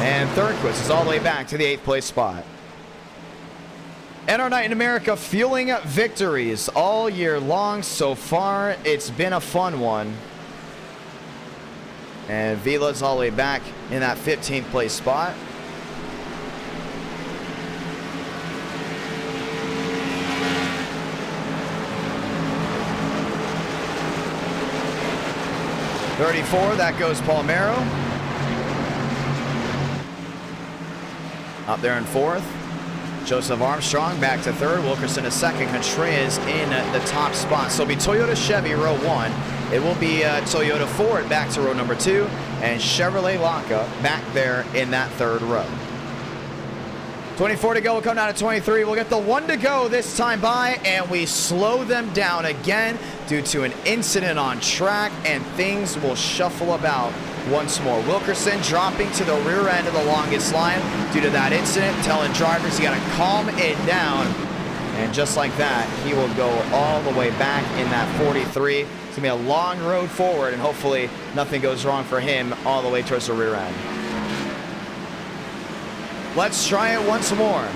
and Thornquist is all the way back to the 8th place spot. And our night in America fueling victories all year long so far. It's been a fun one. And Vila's all the way back in that 15th place spot. .34, that goes Palmero. Up there in 4th. Joseph Armstrong back to 3rd. Wilkerson to 2nd. Contreras in the top spot. So it'll be Toyota Chevy row 1. It will be Toyota Ford back to row number 2. And Chevrolet Laka back there in that 3rd row. 24 to go. We'll come down to 23. We'll get the 1 to go this time by, and we slow them down again due to an incident on track, and things will shuffle about once more. Wilkerson dropping to the rear end of the longest line due to that incident, telling drivers you got to calm it down. And just like that, he will go all the way back in that 43. It's going to be a long road forward, and hopefully nothing goes wrong for him all the way towards the rear end. Let's try it once more.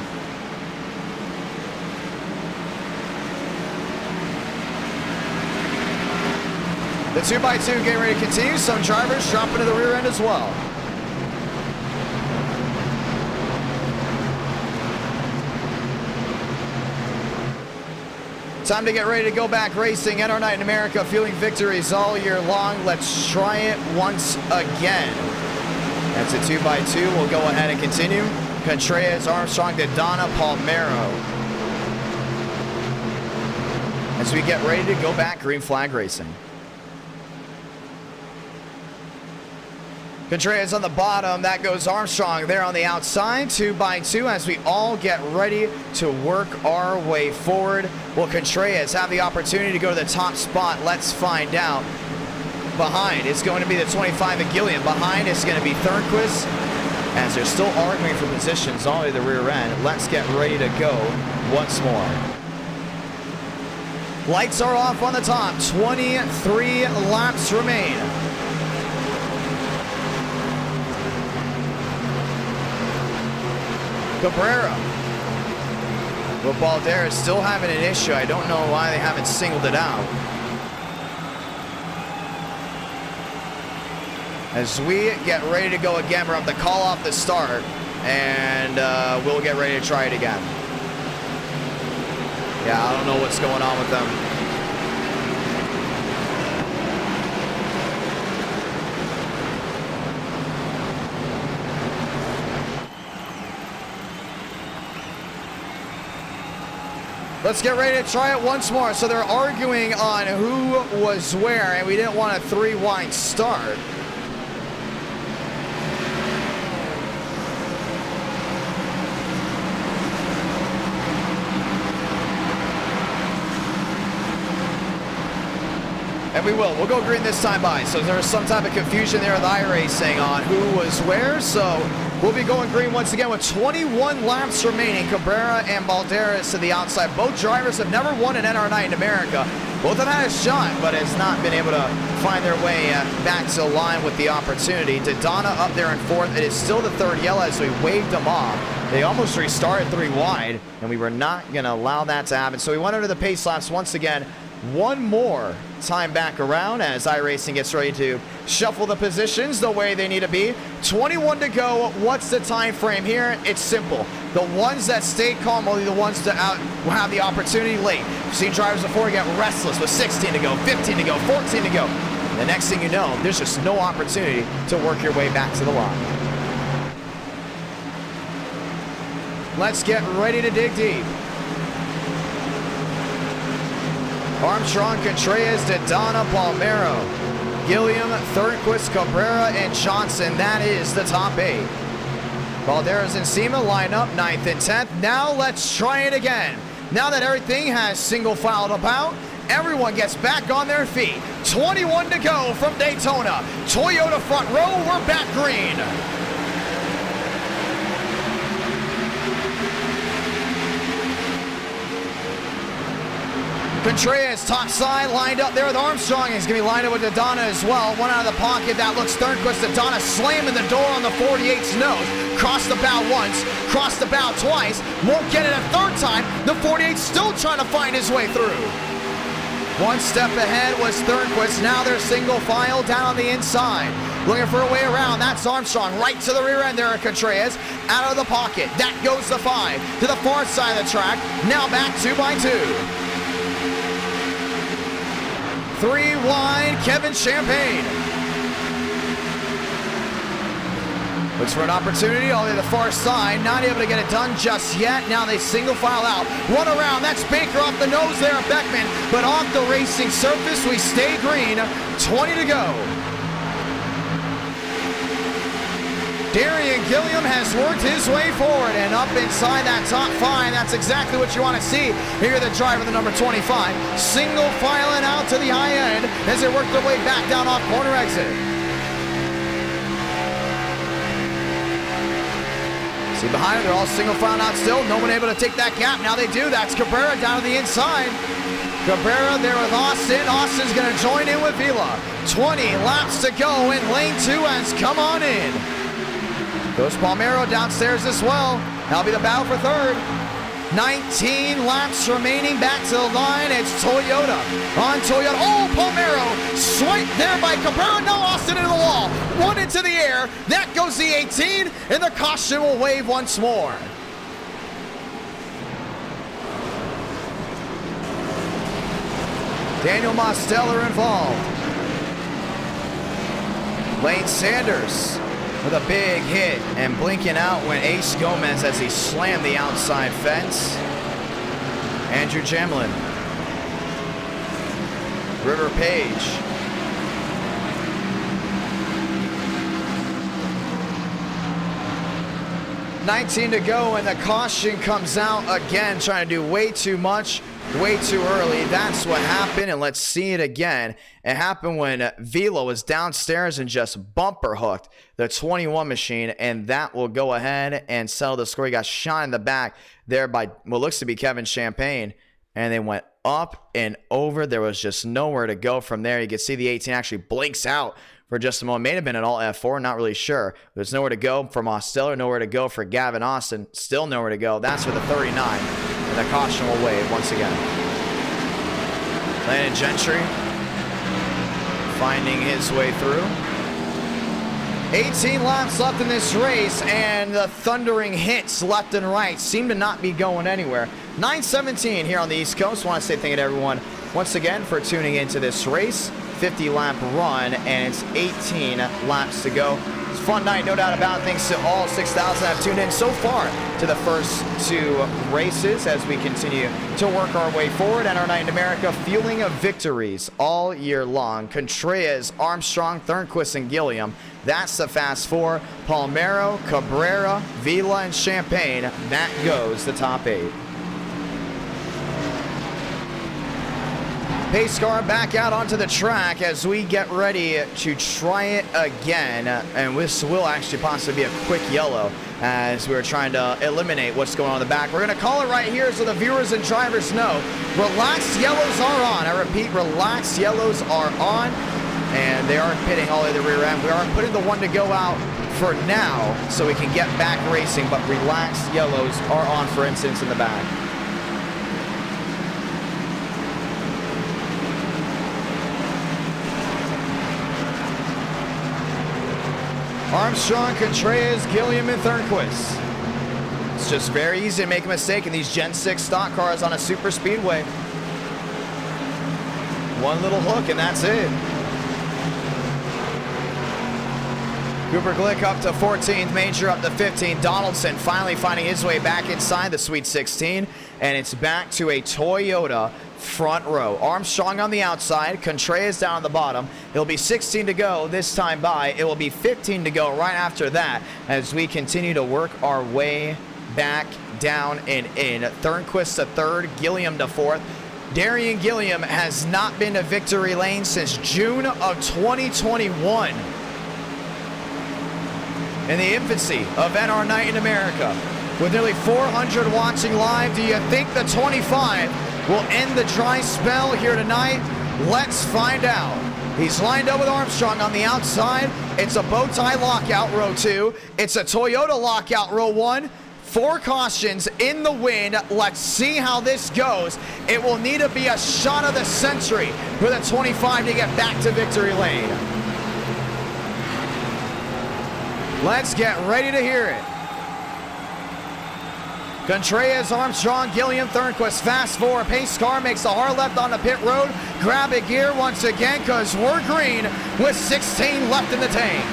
The 2x2 getting ready to continue. Some drivers dropping to the rear end as well. Time to get ready to go back racing at our night in America, fueling victories all year long. Let's try it once again. That's a 2x2. We'll go ahead and continue. Contreras, Armstrong, Donna, Palmero. As we get ready to go back, green flag racing. Contreras on the bottom, that goes Armstrong there on the outside, 2x2 as we all get ready to work our way forward. Will Contreras have the opportunity to go to the top spot? Let's find out. Behind is going to be the 25 of Gilliam. Behind is going to be Thornquist as they're still arguing for positions all the way to the rear end. Let's get ready to go once more. Lights are off on the top. 23 laps remain. Cabrera. But Balderas still having an issue. I don't know why they haven't singled it out. As we get ready to go again, we're up to call off the start, and we'll get ready to try it again. Yeah, I don't know what's going on with them. Let's get ready to try it once more. So they're arguing on who was where, and we didn't want a 3-wide start. And we will. We'll go green this time by. So there's some type of confusion there with Iracing on who was where. So we'll be going green once again with 21 laps remaining. Cabrera and Balderas to the outside. Both drivers have never won an NR night in America. Both have had a shot, but has not been able to find their way back to the line with the opportunity. Donna up there in 4th. It is still the 3rd yellow as we waved them off. They almost restarted 3 wide, and we were not going to allow that to happen. So we went under the pace laps once again. one more time back around as Iracing gets ready to shuffle the positions the way they need to be. 21 to go. What's the time frame here? It's simple. The ones that stay calm will be the ones that will have the opportunity late. We've seen drivers before get restless with 16 to go, 15 to go, 14 to go. The next thing you know, there's just no opportunity to work your way back to the line. Let's get ready to dig deep. Armstrong, Contreras, Daytona, Palmero, Gilliam, Thornquist, Cabrera, and Johnson. That is the top 8. Valderas and Sema line up 9th and 10th. Now let's try it again. Now that everything has single filed about, everyone gets back on their feet. 21 to go from Daytona. Toyota front row, we're back green. Contreras top side lined up there with Armstrong. He's going to be lined up with Daytona as well. One out of the pocket. That looks Thornquist. Daytona slamming the door on the 48's nose. Crossed the bow once. Crossed the bow twice. Won't get it a third time. The 48's still trying to find his way through. One step ahead was Thornquist. Now they're single file down on the inside. Looking for a way around. That's Armstrong. Right to the rear end there at Contreras. Out of the pocket. That goes the 5. To the far side of the track. Now back 2 by 2. 3 wide, Kevin Champagne. Looks for an opportunity all the way to the far side. Not able to get it done just yet. Now they single file out. One around. That's Baker off the nose there of Beckman. But off the racing surface, we stay green. 20 to go. Darian Gilliam has worked his way forward and up inside that top 5. That's exactly what you want to see. Here the driver, the number 25, single filing out to the high end as they work their way back down off corner exit. See behind them, they're all single filing out still. No one able to take that gap. Now they do. That's Cabrera down to the inside. Cabrera there with Austin. Austin's going to join in with Vila. 20 laps to go and lane 2 has come on in. Goes Palmero downstairs as well. That'll be the battle for 3rd. 19 laps remaining back to the line. It's Toyota on Toyota. Oh, Palmero swiped there by Cabrera. Now Austin into the wall. One into the air. That goes the 18, and the caution will wave once more. Daniel Mosteller involved. Lane Sanders with a big hit and blinking out went Ace Gomez as he slammed the outside fence. Andrew Jamlin. River Page. $19 to go and the caution comes out again, trying to do way too much, way too early. That's what happened, and let's see it again. It happened when Vila was downstairs and just bumper hooked the 21 machine, and that will go ahead and settle the score. He got shot in the back there by what looks to be Kevin Champagne, and they went up and over. There was just nowhere to go from there. You can see the 18 actually blinks out for just a moment. May have been an all F4, not really sure. There's nowhere to go for Mosteller, nowhere to go for Gavin Austin, still nowhere to go. That's for the 39, and the caution will wave once again. Landon Gentry finding his way through. 18 laps left in this race, and the thundering hits left and right seem to not be going anywhere. 9:17 here on the East Coast. Want to say thank you to everyone once again for tuning into this race. 50-lap run, and it's 18 laps to go. It's a fun night, no doubt about it. Thanks to all 6,000 that have tuned in so far to the first 2 races as we continue to work our way forward. And our night in America, fueling of victories all year long. Contreras, Armstrong, Thornquist, and Gilliam. That's the Fast 4. Palmero, Cabrera, Vila, and Champagne. That goes the top 8. Pace car back out onto the track as we get ready to try it again. And this will actually possibly be a quick yellow as we're trying to eliminate what's going on in the back. We're going to call it right here so the viewers and drivers know. Relaxed yellows are on. I repeat, relaxed yellows are on. And they aren't pitting all the way to the rear end. We are putting the one to go out for now so we can get back racing. But relaxed yellows are on, for instance, in the back. Armstrong, Contreras, Gilliam, and Thornquist. It's just very easy to make a mistake in these Gen 6 stock cars on a super speedway. One little hook and that's it. Cooper Glick up to 14th, Major up to 15th. Donaldson finally finding his way back inside the Sweet 16, and it's back to a Toyota front row. Armstrong on the outside, Contreras down on the bottom. It'll be 16 to go this time by. It will be 15 to go right after that as we continue to work our way back down and in. Thornquist to third, Gilliam to fourth. Darian Gilliam has not been to victory lane since June of 2021. In the infancy of NR Night in America. With nearly 400 watching live, do you think the 25 will end the dry spell here tonight? Let's find out. He's lined up with Armstrong on the outside. It's a bow tie lockout, row 2. It's a Toyota lockout, row 1. 4 cautions in the wind. Let's see how this goes. It will need to be a shot of the century for the 25 to get back to victory lane. Let's get ready to hear it. Contreras, Armstrong, Gilliam, Thornquist, fast forward. Pace car makes a hard left on the pit road. Grab a gear once again because we're green with 16 left in the tank.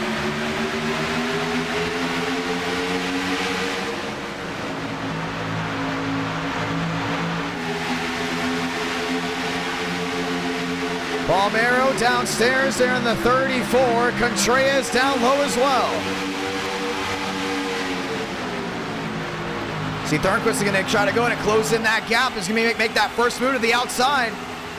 Palmero downstairs there in the 34. Contreras down low as well. See, Thornquist is going to try to go in and close in that gap. He's going to make that first move to the outside.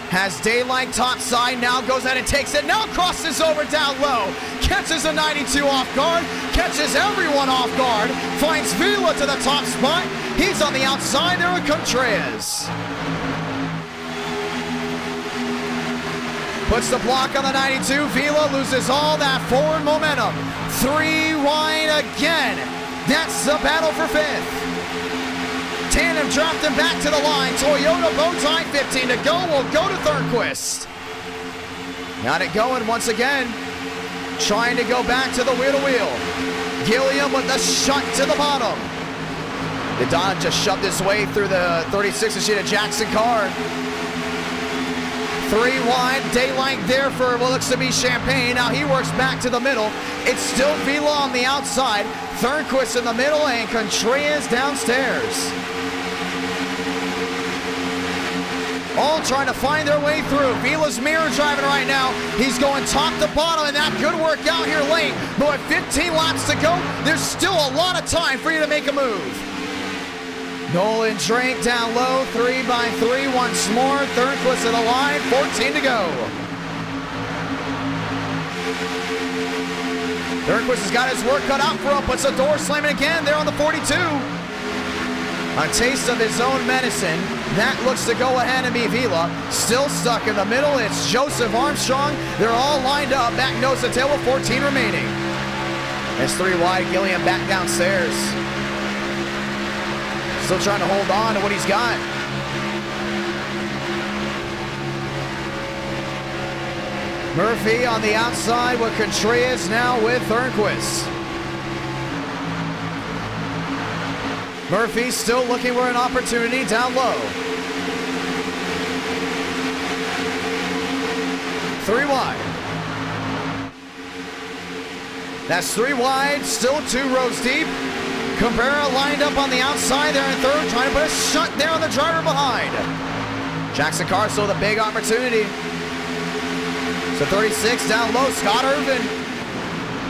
Has daylight top side, now goes out and takes it. Now crosses over down low. Catches a 92 off guard. Catches everyone off guard. Finds Vila to the top spot. He's on the outside there with Contreras. Puts the block on the 92. Vila loses all that forward momentum. 3 wide again. That's the battle for 5th. Tandem dropped him back to the line. Toyota bow tie, 15 to go. Will go to Thornquist. Got it going once again. Trying to go back to the wheel to wheel. Gilliam with the shut to the bottom. The Don just shoved his way through the 36 and sheet of Jackson car. 3 wide, daylight there for what looks to be Champagne. Now he works back to the middle. It's still Vila on the outside. Thornquist in the middle and Contreras downstairs. All trying to find their way through. Vila's mirror driving right now. He's going top to bottom, and that could work out here late. But with 15 laps to go, there's still a lot of time for you to make a move. Nolan Drake down low, 3 by 3 once more. Thornquist to the line, 14 to go. Thornquist has got his work cut out for him, puts the door slamming again there on the 42. A taste of his own medicine. That looks to go ahead and be Vila. Still stuck in the middle, it's Joseph Armstrong. They're all lined up, back nose to tail with 14 remaining. It's 3 wide, Gilliam back downstairs. Still trying to hold on to what he's got. Murphy on the outside with Contreras now with Thornquist. Murphy still looking for an opportunity down low. 3 wide. That's 3 wide, still 2 rows deep. Cabrera lined up on the outside there in third, trying to put a shut there on the driver behind. Jackson Carr still with a big opportunity. So 36 down low, Scott Irvin.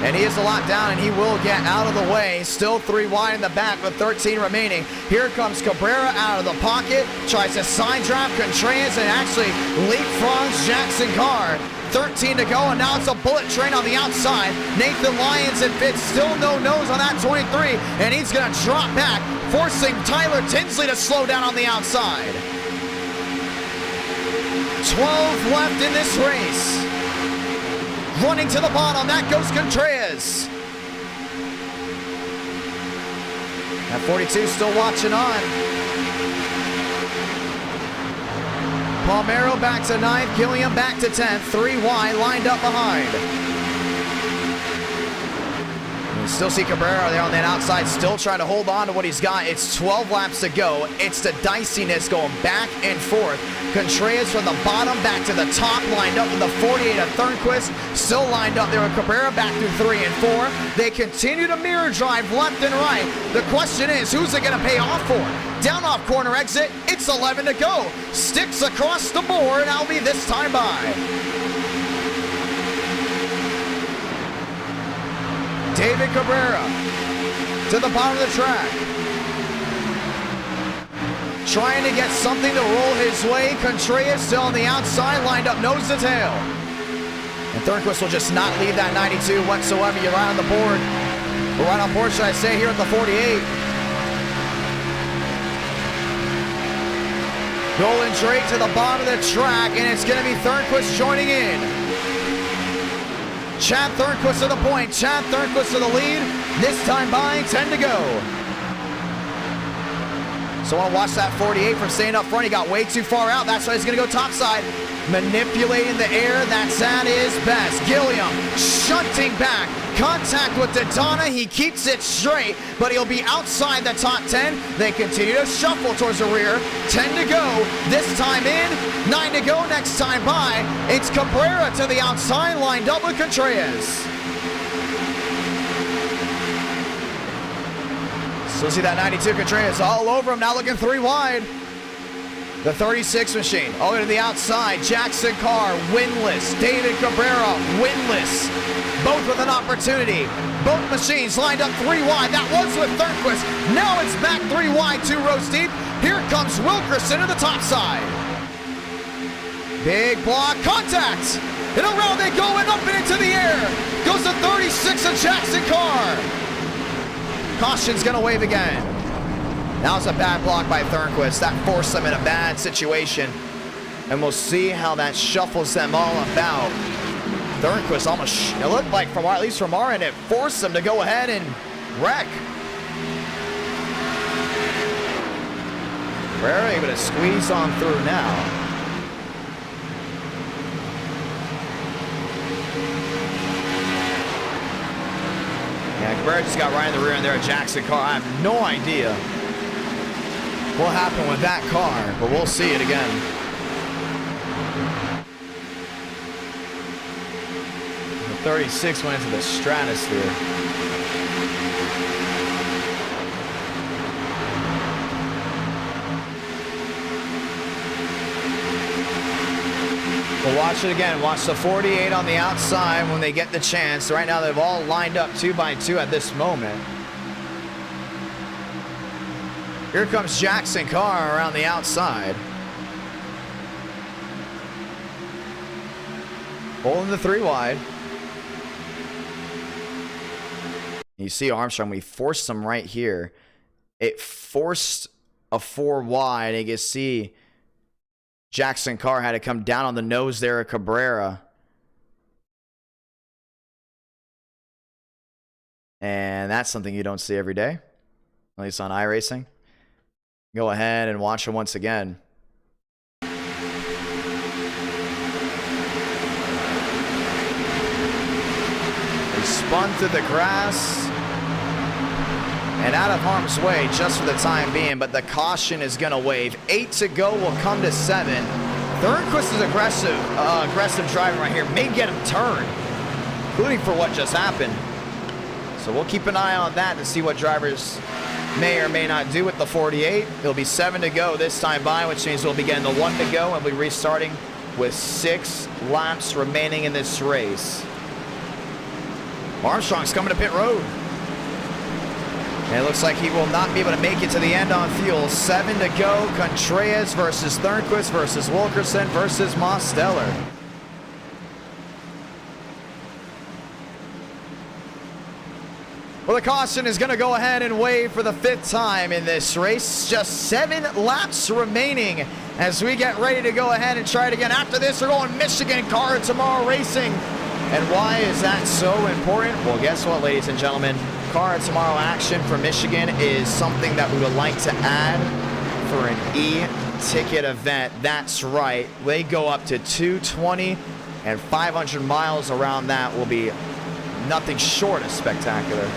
And he is a lot down, and he will get out of the way. Still 3 wide in the back with 13 remaining. Here comes Cabrera out of the pocket. Tries to side drive Contreras and actually leapfrogs Jackson Carr. 13 to go, and now it's a bullet train on the outside. Nathan Lyons and Fitz still no nose on that 23, and he's going to drop back, forcing Tyler Tinsley to slow down on the outside. 12 left in this race. Running to the bottom, that goes Contreras. That 42 still watching on. Palmero back to 9th, Gilliam back to 10th, 3 wide, lined up behind. Still see Cabrera there on that outside, still trying to hold on to what he's got. It's 12 laps to go. It's the diciness going back and forth. Contreras from the bottom back to the top, lined up with the 48 of Thornquist, still lined up there with Cabrera back through 3 and 4. They continue to mirror drive left and right. The question is, who's it going to pay off for? Down off corner exit, it's 11 to go. Sticks across the board, Albie this time by. David Cabrera to the bottom of the track. Trying to get something to roll his way. Contreras still on the outside, lined up nose to tail. And Thornquist will just not leave that 92 whatsoever. You're right on the board. We're right on board, should I say, here at the 48. Going straight to the bottom of the track, and it's going to be Thornquist joining in. Chad Thornquist to the point. Chad Thornquist to the lead. This time by 10 to go. So I want to watch that 48 from staying up front. He got way too far out. That's why he's going to go topside. Manipulating the air. That's at his best. Gilliam shunting back. Contact with Daytona. He keeps it straight, but he'll be outside the top 10. They continue to shuffle towards the rear. 10 to go. This time in. 9 to go next time by. It's Cabrera to the outside, lined up with Contreras. So see that 92 Contreras all over him, now looking 3 wide. The 36 machine, all the way to the outside. Jackson Carr, winless. David Cabrera, winless. Both with an opportunity. Both machines lined up 3 wide. That was with Thornquist. Now it's back 3 wide, 2 rows deep. Here comes Wilkerson to the top side. Big block, contact. And around they go and up and into the air. Goes the 36 of Jackson Carr. Caution's gonna wave again. That was a bad block by Thornquist. That forced them in a bad situation. And we'll see how that shuffles them all about. Thornquist almost, it looked like, from at least from our end, it forced them to go ahead and wreck. Cabrera able to squeeze on through now. Yeah, Cabrera just got right in the rear end there at Jackson Carr. I have no idea what happened with that car, but we'll see it again. The 36 went into the stratosphere. We'll watch it again. Watch the 48 on the outside when they get the chance. Right now, they've all lined up 2 by 2 at this moment. Here comes Jackson Carr around the outside. Pulling the 3 wide. You see Armstrong, we forced him right here. It forced a 4 wide. And you can see Jackson Carr had to come down on the nose there of Cabrera. And that's something you don't see every day, at least on iRacing. Go ahead and watch it once again. He spun through the grass and out of harm's way just for the time being, but the caution is going to wave. 8 to go will come to 7. Thornquist is aggressive driving right here. May get him turned, including for what just happened. So we'll keep an eye on that to see what drivers may or may not do with the 48. It'll be 7 to go this time by, which means we'll be getting the 1 to go and we'll be restarting with 6 laps remaining in this race. Armstrong's coming to pit road. And it looks like he will not be able to make it to the end on fuel. 7 to go. Contreras versus Thornquist versus Wilkerson versus Mosteller. Well, the caution is going to go ahead and wave for the 5th time in this race. Just 7 laps remaining as we get ready to go ahead and try it again. After this, we're going Michigan Car Tomorrow Racing. And why is that so important? Well, guess what, ladies and gentlemen? Car Tomorrow action for Michigan is something that we would like to add for an e-ticket event. That's right. They go up to 220 and 500 miles around that will be nothing short of spectacular.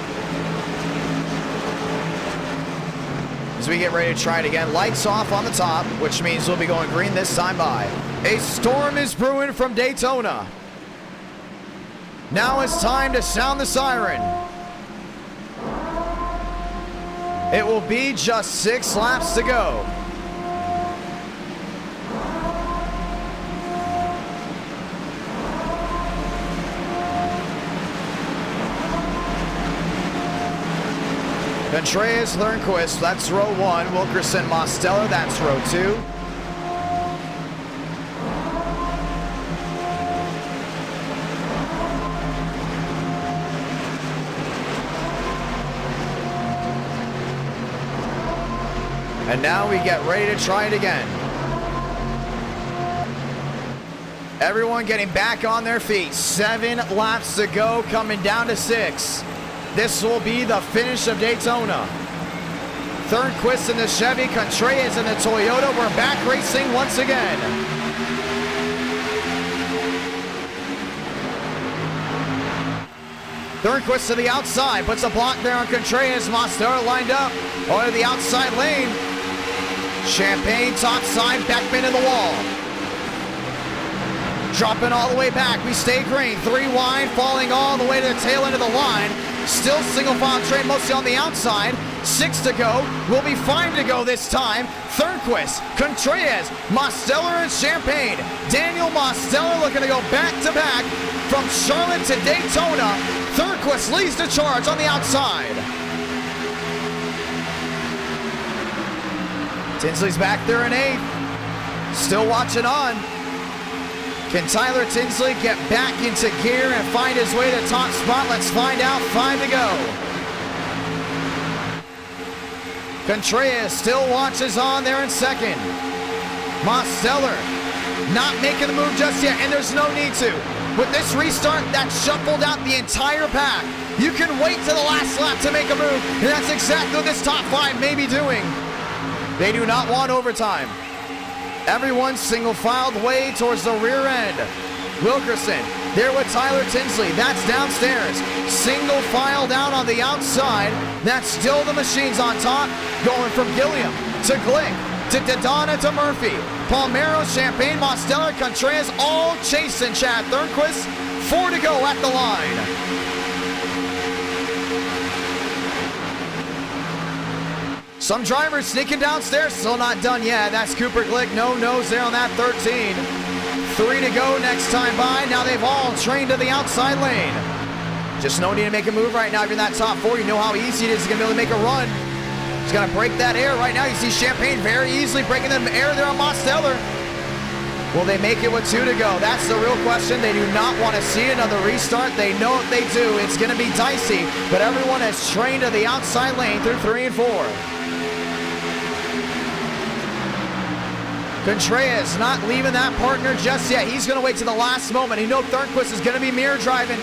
As we get ready to try it again, lights off on the top, which means we'll be going green this time by. A storm is brewing from Daytona. Now it's time to sound the siren. It will be just 6 laps to go. Contreras, Lernquist, that's row 1. Wilkerson, Mosteller, that's row 2. And now we get ready to try it again. Everyone getting back on their feet. 7 laps to go, coming down to 6. This will be the finish of Daytona. Thornquist in the Chevy, Contreras in the Toyota. We're back racing once again. Thornquist to the outside, puts a block there on Contreras. Mosteller lined up onto the outside lane. Champagne top side, Beckman in the wall. Dropping all the way back, we stay green. 3 wide, falling all the way to the tail end of the line. Still single file train, mostly on the outside. 6 to go. We'll be 5 to go this time. Thornquist, Contreras, Mosteller, and Champagne. Daniel Mosteller looking to go back to back from Charlotte to Daytona. Thornquist leads the charge on the outside. Tinsley's back there in 8th. Still watching on. Can Tyler Tinsley get back into gear and find his way to top spot? Let's find out. 5 to go. Contreras still watches on there in 2nd. Mosteller not making the move just yet, and there's no need to. With this restart, that shuffled out the entire pack. You can wait to the last lap to make a move, and that's exactly what this top 5 may be doing. They do not want overtime. Everyone single filed way towards the rear end. Wilkerson there with Tyler Tinsley. That's downstairs. Single file down on the outside. That's still the machines on top. Going from Gilliam to Glick to Dodonna to Murphy. Palmero, Champagne, Mosteller, Contreras all chasing Chad Thornquist. 4 to go at the line. Some drivers sneaking downstairs, still not done yet. That's Cooper Glick, no nose there on that 13. 3 to go next time by. Now they've all trained to the outside lane. Just no need to make a move right now. If you're in that top 4, you know how easy it is to be able to make a run. He's gonna break that air right now. You see Champagne very easily breaking the air there on Mosteller. Will they make it with 2 to go? That's the real question. They do not want to see another restart. They know if they do, it's gonna be dicey. But everyone has trained to the outside lane through 3 and 4. Contreras not leaving that partner just yet. He's going to wait to the last moment. He knows Thornquist is going to be mirror driving.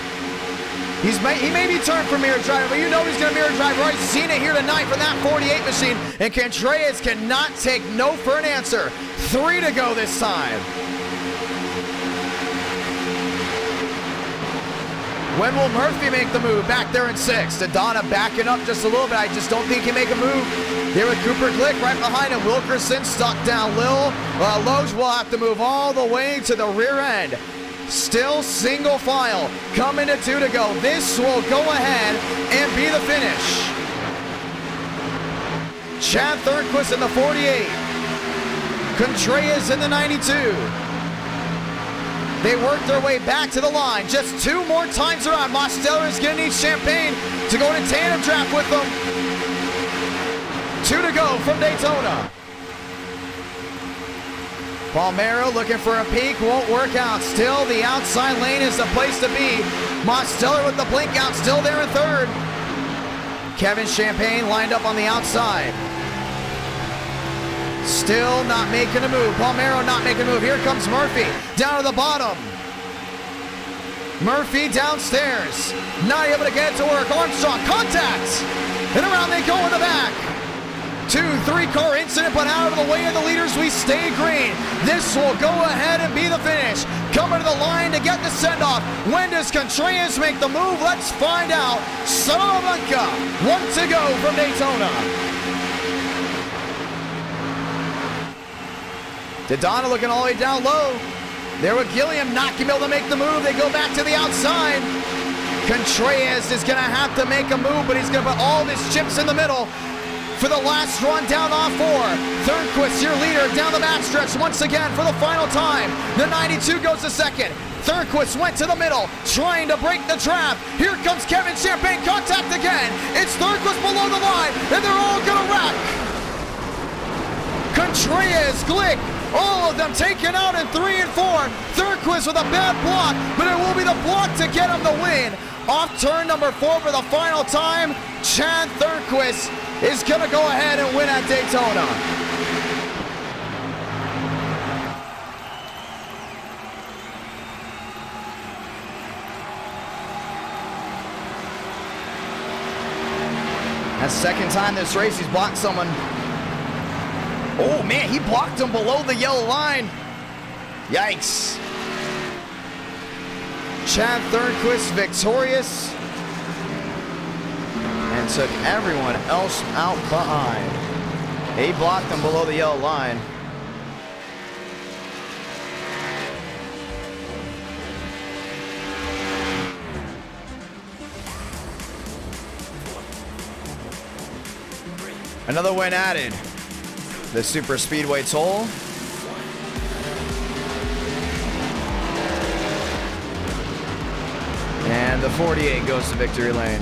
He may be turned for mirror driving, but you know he's going to mirror drive. We've already seen it here tonight from that 48 machine. And Contreras cannot take no for an answer. 3 to go this time. When will Murphy make the move? Back there in 6th. Dodonna backing up just a little bit. I just don't think he can make a move. There with Cooper Glick right behind him. Wilkerson stuck down low. Loge will have to move all the way to the rear end. Still single file. Coming to 2 to go. This will go ahead and be the finish. Chad Thornquist in the 48. Contreras in the 92. They work their way back to the line. Just 2 more times around. Mosteller is going to need Champagne to go in a tandem draft with them. 2 to go from Daytona. Palmero looking for a peek. Won't work out. Still, the outside lane is the place to be. Mosteller with the blink out. Still there in 3rd. Kevin Champagne lined up on the outside. Still not making a move. Palmero not making a move. Here comes Murphy down to the bottom. Murphy downstairs. Not able to get it to work. Armstrong, contact! And around they go in the back. 2, 3 car incident, but out of the way of the leaders, we stay green. This will go ahead and be the finish. Coming to the line to get the send-off. When does Contreras make the move? Let's find out. Salamanca, 1 to go from Daytona. Dodonna looking all the way down low. There with Gilliam, not gonna be able to make the move. They go back to the outside. Contreras is gonna have to make a move, but he's gonna put all of his chips in the middle for the last run down off 4. Thurnquist, your leader, down the backstretch once again for the final time. The 92 goes to second. Thurnquist went to the middle, trying to break the trap. Here comes Kevin Champagne, contact again. It's Thurnquist below the line, and they're all gonna wreck. Contreras, Glick, all of them taken out in 3 and 4. Thurnquist with a bad block, but it will be the block to get him the win. Off turn number 4 for the final time, Chad Thurnquist is going to go ahead and win at Daytona. That's the second time this race he's blocked someone. Oh man, he blocked him below the yellow line. Yikes. Chad Thurnquist victorious and took everyone else out behind. He blocked him below the yellow line. Another win added. The Super Speedway Toll. And the 48 goes to victory lane.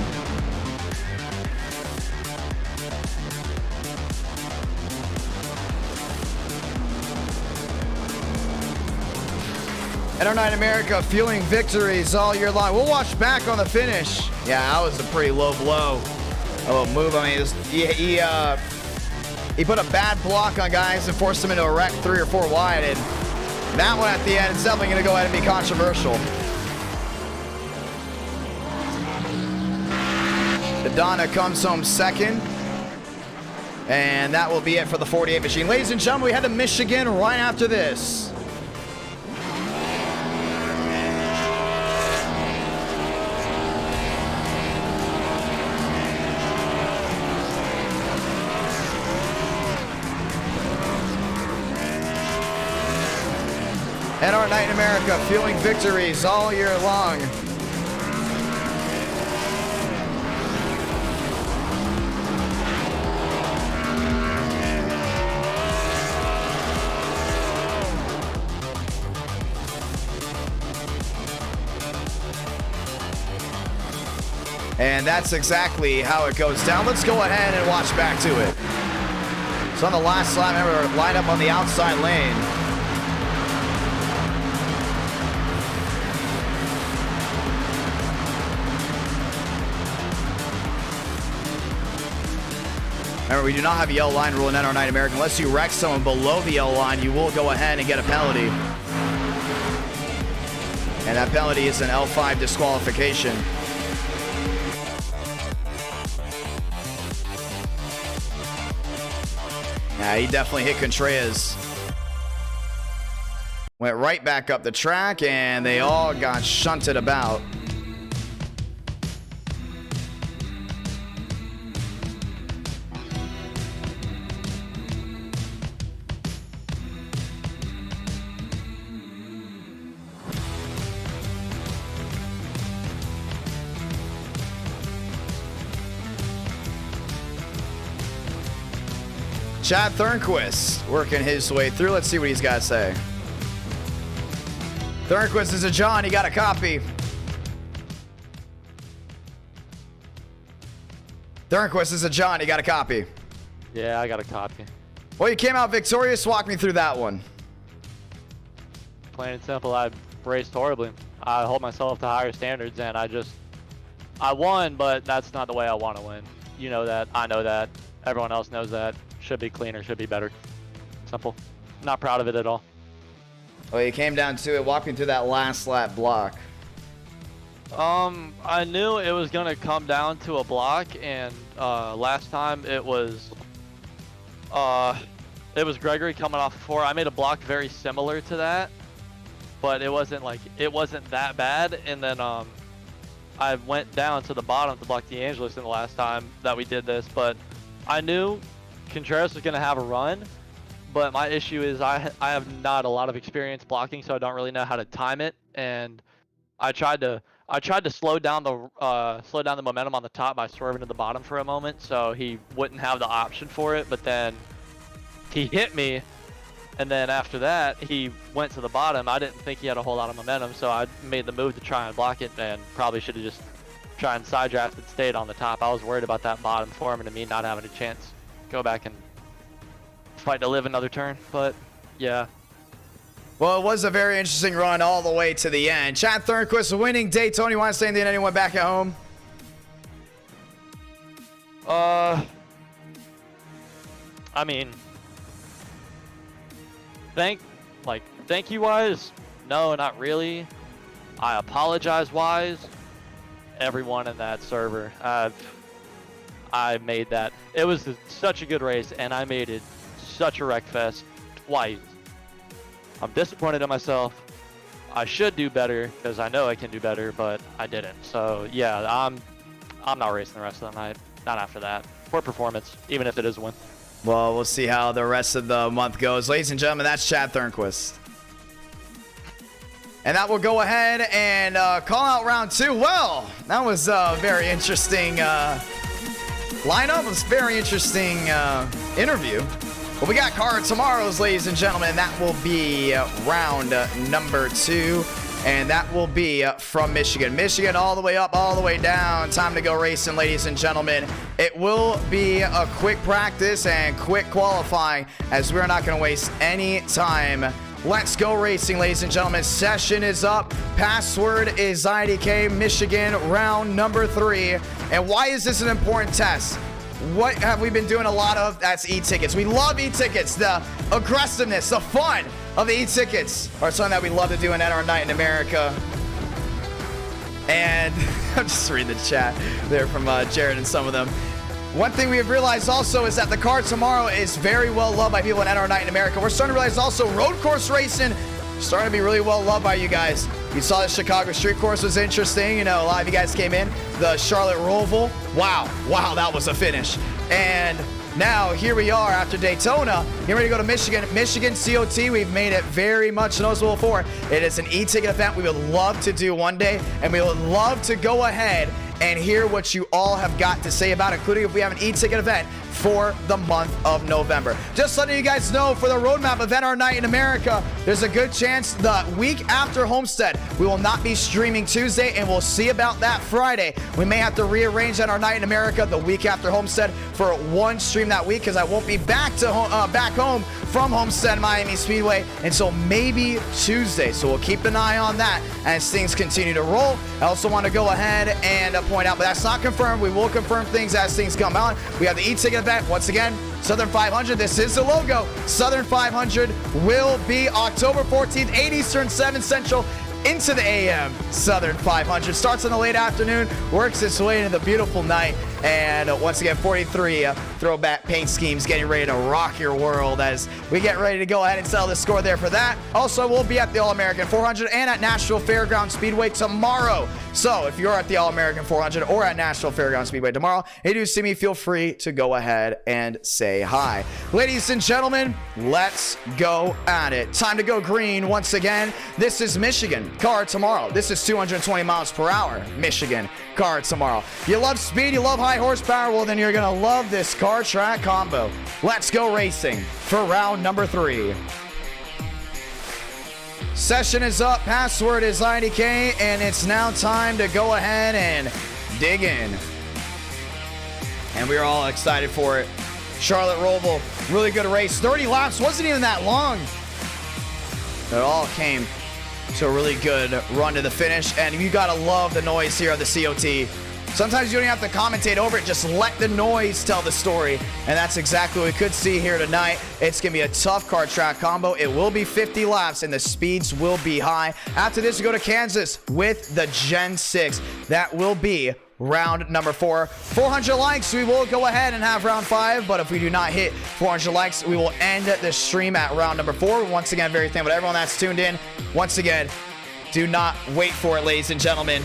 NR9 America fueling victories all year long. We'll watch back on the finish. Yeah, that was a pretty low blow. A little move. I mean, he put a bad block on guys and forced them into a wreck 3 or 4 wide. And that one at the end is definitely going to go ahead and be controversial. Dodonna comes home second. And that will be it for the 48 machine. Ladies and gentlemen, we head to Michigan right after this. NR9 in America fueling victories all year long. And that's exactly how it goes down. Let's go ahead and watch back to it. So on the last lap, remember, line up on the outside lane. Remember, we do not have a yellow line rule in NR9 America. Unless you wreck someone below the yellow line, you will go ahead and get a penalty. And that penalty is an L5 disqualification. Yeah, he definitely hit Contreras. Went right back up the track, and they all got shunted about. Chad Thurnquist working his way through. Let's see what he's got to say. Thurnquist is a John. He got a copy. Thurnquist is a John. He got a copy. Yeah, I got a copy. Well, you came out victorious. Walk me through that one. Plain and simple, I raced horribly. I hold myself to higher standards, and I won, but that's not the way I want to win. You know that. I know that. Everyone else knows that. Should be cleaner, should be better. Simple. Not proud of it at all. Well, you came down to it. Walk me through that last lap block. I knew it was gonna come down to a block, and last time it was It was Gregory coming off 4. I made a block very similar to that, but it wasn't that bad. And then I went down to the bottom to block DeAngelis in the last time that we did this, but I knew Contreras was going to have a run. But my issue is I have not a lot of experience blocking, so I don't really know how to time it. And I tried to slow down the momentum on the top by swerving to the bottom for a moment, so he wouldn't have the option for it. But then he hit me, and then after that he went to the bottom. I didn't think he had a whole lot of momentum, so I made the move to try and block it, and probably should have just tried and side drafted, stayed on the top. I was worried about that bottom forming and me not having a chance to go back and fight to live another turn. But yeah. Well, it was a very interesting run all the way to the end. Chad Thornquist winning Daytona. You want to say anything to anyone back at home? I mean, thank you wise, no, not really. I apologize wise, everyone in that server. I made that. It was such a good race, and I made it such a wreck fest twice. I'm disappointed in myself. I should do better because I know I can do better, but I didn't. So yeah, I'm not racing the rest of the night. Not after that. Poor performance, even if it is a win. Well, we'll see how the rest of the month goes. Ladies and gentlemen, that's Chad Thornquist. And that will go ahead and call out round 2. Well, that was a very interesting lineup. It was a very interesting interview. Well, we got card tomorrow's, ladies and gentlemen. That will be round number 2. And that will be from Michigan. Michigan all the way up, all the way down. Time to go racing, ladies and gentlemen. It will be a quick practice and quick qualifying, as we're not going to waste any time. Let's go racing, ladies and gentlemen. Session is up. Password is IDK Michigan, round number 3. And why is this an important test? What have we been doing a lot of? That's eTickets. We love eTickets. The aggressiveness, the fun of the eTickets are something that we love to do in NR Night in America. And I'm just reading the chat there from Jared and some of them. One thing we have realized also is that the car tomorrow is very well loved by people in NR Night in America. We're starting to realize also road course racing starting to be really well loved by you guys. You saw the Chicago street course was interesting. You know, a lot of you guys came in. The Charlotte ROVAL. Wow, that was a finish. And now here we are after Daytona. Getting ready to go to Michigan. Michigan COT, we've made it very much noticeable for. It is an e-ticket event we would love to do one day, and we would love to go ahead and hear what you all have got to say about it, including if we have an e-ticket event for the month of November. Just letting you guys know, for the roadmap of NR Night in America, there's a good chance the week after Homestead, we will not be streaming Tuesday, and we'll see about that Friday. We may have to rearrange NR Night in America the week after Homestead for one stream that week, because I won't be back home from Homestead Miami Speedway until maybe Tuesday. So we'll keep an eye on that as things continue to roll. I also want to go ahead and point out, but that's not confirmed. We will confirm things as things come out. We have the e-ticket event. Once again, Southern 500. This is the logo. Southern 500 will be October 14th, 8 Eastern, 7 Central, into the AM. Southern 500 starts in the late afternoon, works its way into the beautiful night, and once again, 43 throwback paint schemes getting ready to rock your world as we get ready to go ahead and settle the score there for that. Also, we'll be at the All-American 400 and at Nashville Fairgrounds Speedway tomorrow. So if you're at the All-American 400 or at Nashville Fairgrounds Speedway tomorrow, and you do see me, feel free to go ahead and say hi. Ladies and gentlemen, let's go at it. Time to go green once again. This is Michigan. Car tomorrow. This is 220 miles per hour. Michigan. Car tomorrow. You love speed, you love high horsepower, well then you're gonna love this car track combo. Let's go racing for round number 3. Session is up. Password is IDK, and it's now time to go ahead and dig in. And we're all excited for it. Charlotte ROVAL, really good race. 30 laps, wasn't even that long. It all came to a really good run to the finish, and you gotta love the noise here of the COT. Sometimes you don't have to commentate over it, just let the noise tell the story, and that's exactly what we could see here tonight. It's gonna be a tough car track combo. It will be 50 laps, and the speeds will be high. After this, we go to Kansas with the Gen 6. That will be round number 4. 400 likes, we will go ahead and have round 5, but if we do not hit 400 likes, we will end the stream at round number 4. Once again, very thankful to everyone that's tuned in. Once again, do not wait for it, ladies and gentlemen.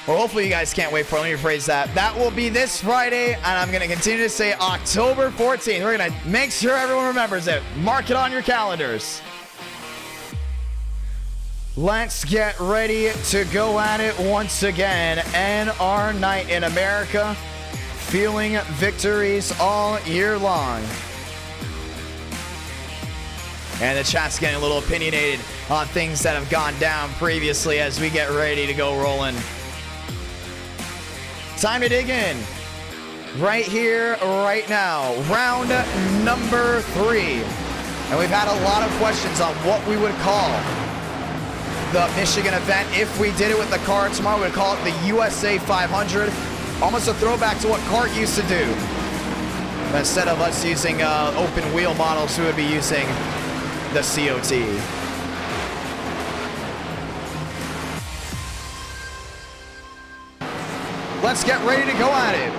Or hopefully you guys can't wait for it. Let me rephrase that. That will be this Friday, and I'm going to continue to say October 14th. We're going to make sure everyone remembers it. Mark it on your calendars. Let's get ready to go at it once again. NR Night in America, feeling victories all year long. And the chat's getting a little opinionated on things that have gone down previously as we get ready to go rolling. Time to dig in. Right here, right now. Round number 3. And we've had a lot of questions on what we would call the Michigan event. If we did it with the car tomorrow, we'd call it the USA 500. Almost a throwback to what kart used to do. But instead of us using open wheel models, we would be using the COT. Let's get ready to go at it.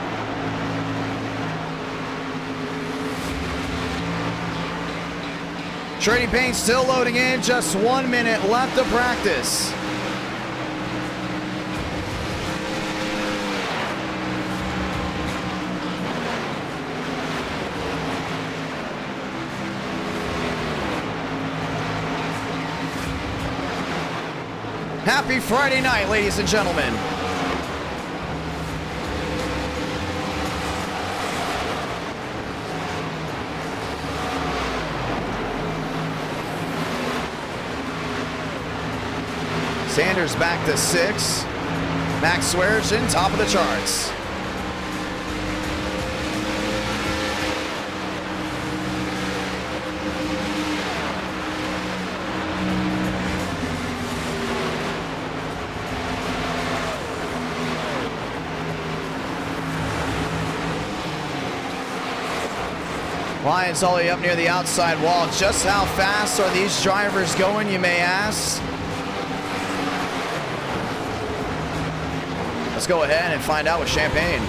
Trading paint still loading in. Just 1 minute left to practice. Happy Friday night, ladies and gentlemen. Sanders back to 6. Max Swearingen top of the charts. Lions all the way up near the outside wall. Just how fast are these drivers going, you may ask? Let's go ahead and find out with Champagne.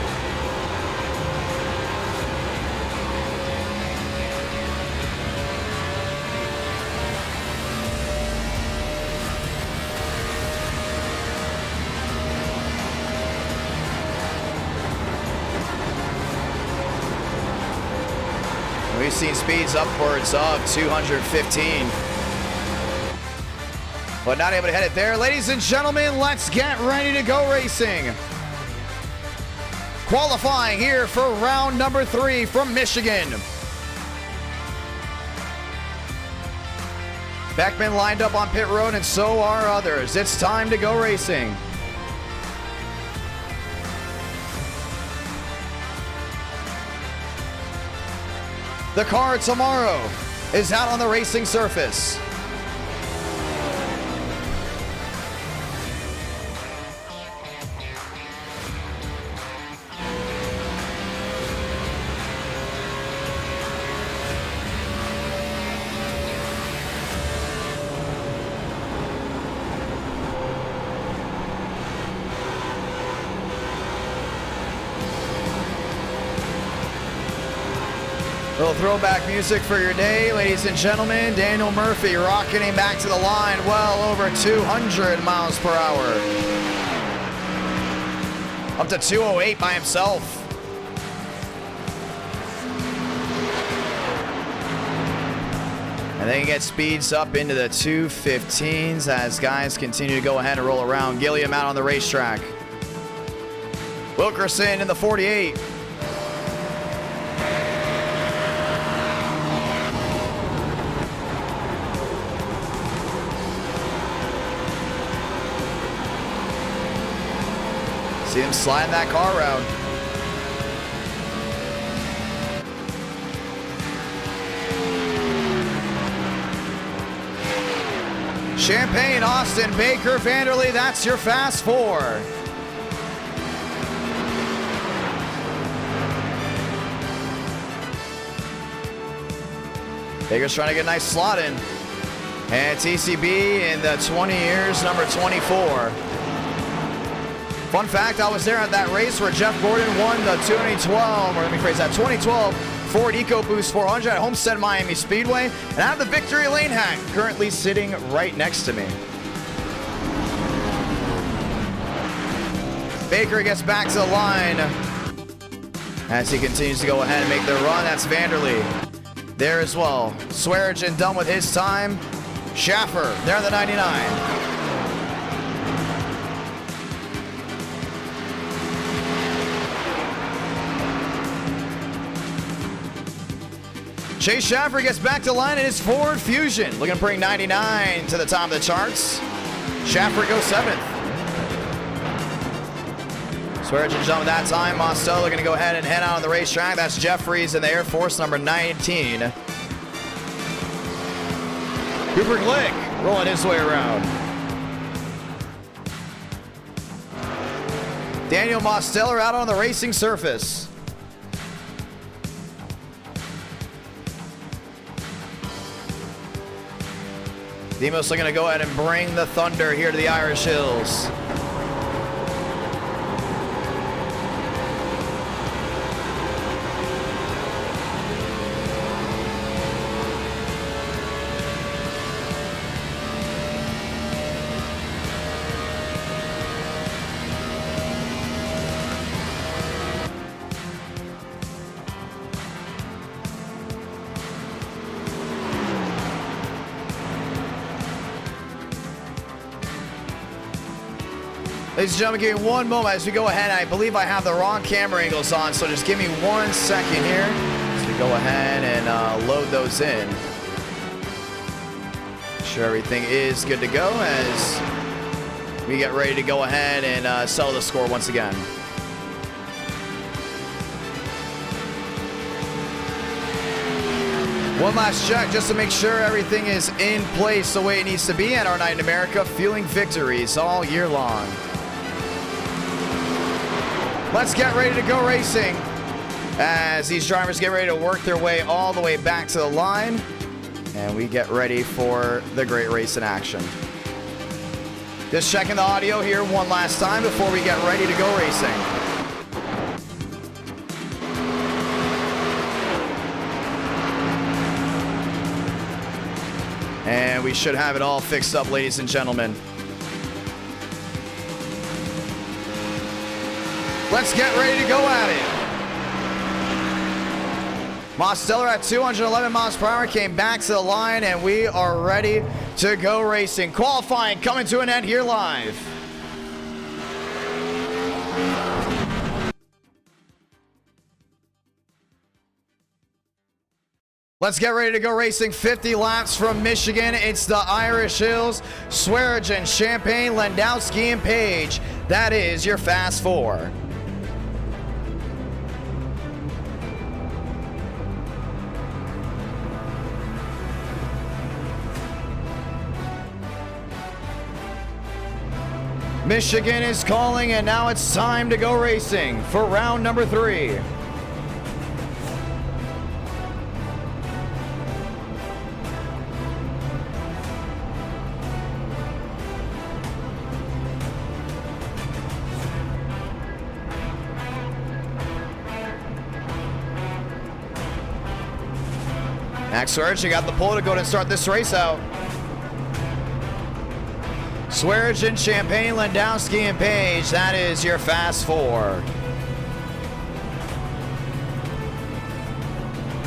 We've seen speeds upwards of 215. But not able to head it there. Ladies and gentlemen, let's get ready to go racing. Qualifying here for round number 3 from Michigan. Beckman lined up on pit road, and so are others. It's time to go racing. The car tomorrow is out on the racing surface. Little throwback music for your day, ladies and gentlemen. Daniel Murphy rocketing back to the line well over 200 miles per hour. Up to 208 by himself. And then he gets speeds up into the 215s as guys continue to go ahead and roll around. Gilliam out on the racetrack. Wilkerson in the 48. See him sliding that car around. Champagne, Austin, Baker, Vanderlei, that's your fast 4. Baker's trying to get a nice slot in. And TCB in the 20 years, number 24. Fun fact, I was there at that race where Jeff Gordon won the 2012, or let me phrase that, 2012 Ford EcoBoost 400 at Homestead Miami Speedway. And I have the Victory Lane hat currently sitting right next to me. Baker gets back to the line as he continues to go ahead and make the run. That's Vanderlee there as well. Swearigan done with his time. Schaffer there in the 99. Chase Schaffer gets back to the line in his Ford Fusion. Looking to bring 99 to the top of the charts. Schaffer goes 7th. Swearigan done with that time. Mostello going to go ahead and head out on the racetrack. That's Jeffries in the Air Force number 19. Cooper Glick rolling his way around. Daniel Mostello out on the racing surface. Demos looking to go ahead and bring the thunder here to the Irish Hills. Ladies and gentlemen, give me one moment as we go ahead. I believe I have the wrong camera angles on, so just give me 1 second here as we go ahead and load those in. Make sure everything is good to go as we get ready to go ahead and settle the score once again. One last check just to make sure everything is in place the way it needs to be at our night in America, fueling victories all year long. Let's get ready to go racing as these drivers get ready to work their way all the way back to the line, and we get ready for the great race in action. Just checking the audio here one last time before we get ready to go racing. And we should have it all fixed up, ladies and gentlemen. Let's get ready to go at it. Mostello at 211 miles per hour came back to the line, and we are ready to go racing. Qualifying coming to an end here live. Let's get ready to go racing. 50 laps from Michigan. It's the Irish Hills. Swearigan, Champagne, Landowski, and Page. That is your Fast Four. Michigan is calling, and now it's time to go racing for round number 3. Max Swearigan got the pole to go ahead and start this race out. Swearigan, Champagne, Landowski, and Page. That is your Fast Four.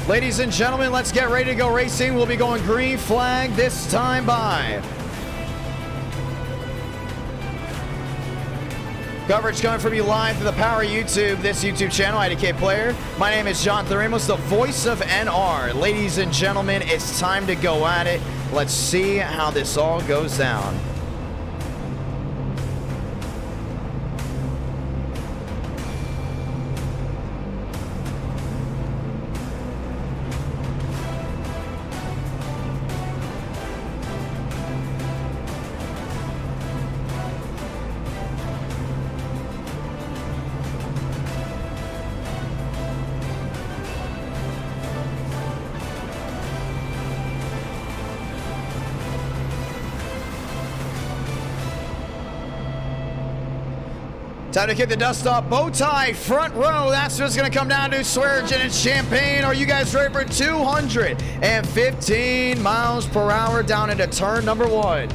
Ladies and gentlemen, let's get ready to go racing. We'll be going green flag this time by. Coverage coming from you live through the Power YouTube, this YouTube channel, IDK Player. My name is Jonathan Ramos, the voice of NR. Ladies and gentlemen, it's time to go at it. Let's see how this all goes down. Time to kick the dust off. Bow tie, front row. That's what's going to come down to Swearingen and Champaign. Are you guys ready for 215 miles per hour down into turn number 1?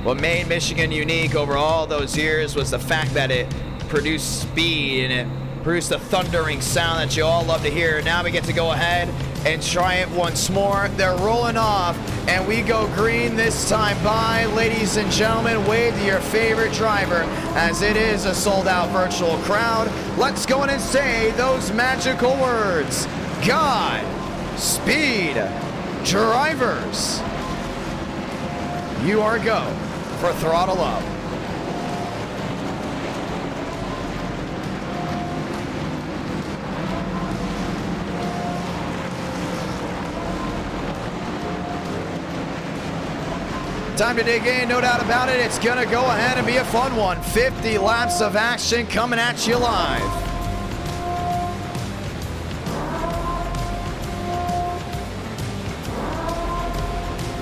What made Michigan unique over all those years was the fact that it produced speed and it produced the thundering sound that you all love to hear. Now we get to go ahead and try it once more. They're rolling off, and we go green this time. Bye, ladies and gentlemen. Wave to your favorite driver, as it is a sold-out virtual crowd. Let's go in and say those magical words. God, speed, drivers. You are go for throttle up. Time to dig in, no doubt about it. It's gonna go ahead and be a fun one. 50 laps of action coming at you live.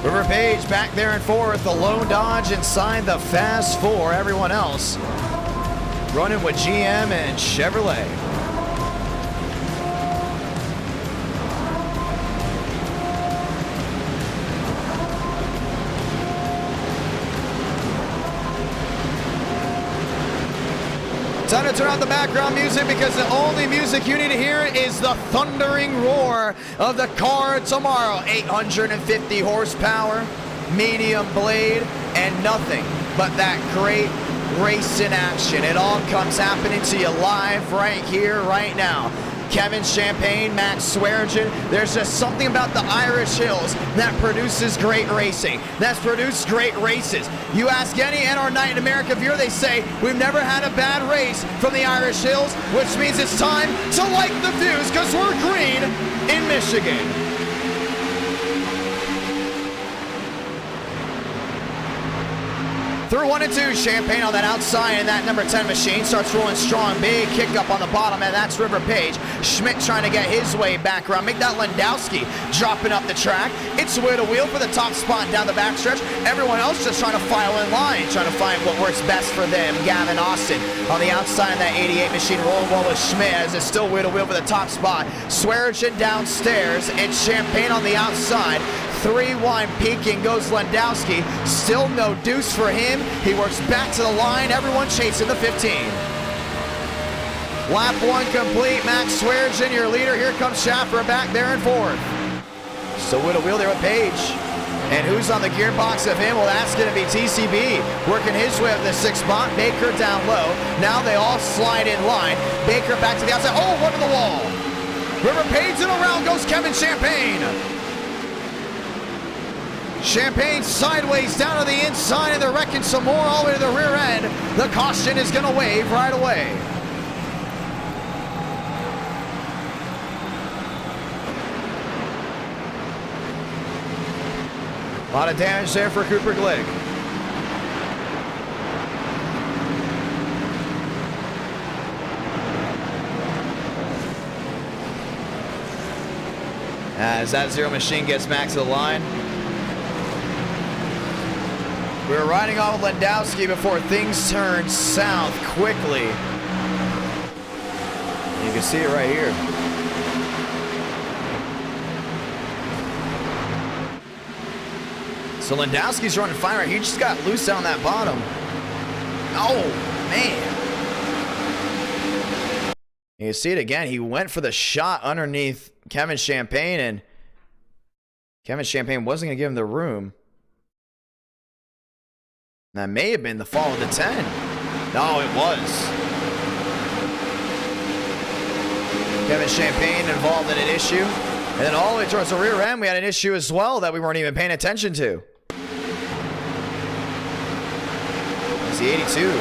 River Page back there in fourth. The lone Dodge inside the Fast Four. Everyone else running with GM and Chevrolet. Time to turn on the background music, because the only music you need to hear is the thundering roar of the car tomorrow. 850 horsepower, medium blade, and nothing but that great race in action. It all comes happening to you live right here, right now. Kevin Champaign, Max Swearingen. There's just something about the Irish Hills that produces great racing, that's produced great races. You ask any NR Night in America viewer, they say, we've never had a bad race from the Irish Hills, which means it's time to light the fuse, because we're green in Michigan. Through 1 and 2, Champaign on that outside, and that number 10 machine starts rolling strong. Big kick up on the bottom, and that's River Page. Schmidt trying to get his way back around. Make that Landowski dropping up the track. It's wheel to wheel for the top spot down the backstretch. Everyone else just trying to file in line, trying to find what works best for them. Gavin Austin on the outside of that 88 machine, rolling well with Schmidt, as it's still wheel to wheel for the top spot. Swearingen downstairs. It's Champaign on the outside. 3 wide peeking goes Landowski. Still no deuce for him. He works back to the line. Everyone chasing the 15. Lap 1 complete. Max Swearingen, your leader. Here comes Schaffer back there in fourth. So wheel to wheel there with Page. And who's on the gearbox of him? Well, that's going to be TCB. Working his way up the 6th spot. Baker down low. Now they all slide in line. Baker back to the outside. Oh, run to the wall. River Page, and around goes Kevin Champaign. Champaign sideways down to the inside, and they're wrecking some more all the way to the rear end. The caution is going to wave right away. A lot of damage there for Cooper Glen. As that zero machine gets Max to the line. We were riding on with Landowski before things turned south quickly. You can see it right here. So Landowski's running fine right here. He just got loose down that bottom. Oh, man. You can see it again. He went for the shot underneath Kevin Champaign, and Kevin Champaign wasn't going to give him the room. That may have been the fall of the 10. No, it was. Kevin Champaign involved in an issue. And then all the way towards the rear end, we had an issue as well that we weren't even paying attention to. It's the 82.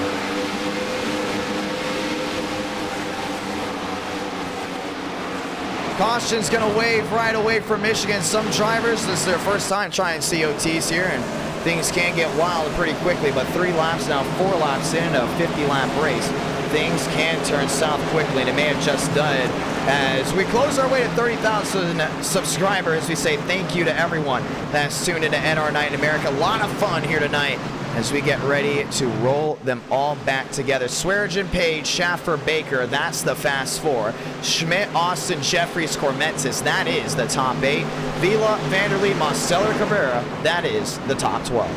Caution's going to wave right away for Michigan. Some drivers, this is their first time trying COTs here, and things can get wild pretty quickly, but 3 laps now, 4 laps in a 50-lap race. Things can turn south quickly, and it may have just done it. As we close our way to 30,000 subscribers, we say thank you to everyone that's tuned into NR Night in America. A lot of fun here tonight as we get ready to roll them all back together. Swearinger, Page, Schaffer, Baker, that's the fast 4. Schmidt, Austin, Jeffries, Cormetis, that is the top 8. Vila, Vanderleet, Mosteller, Cabrera, that is the top 12.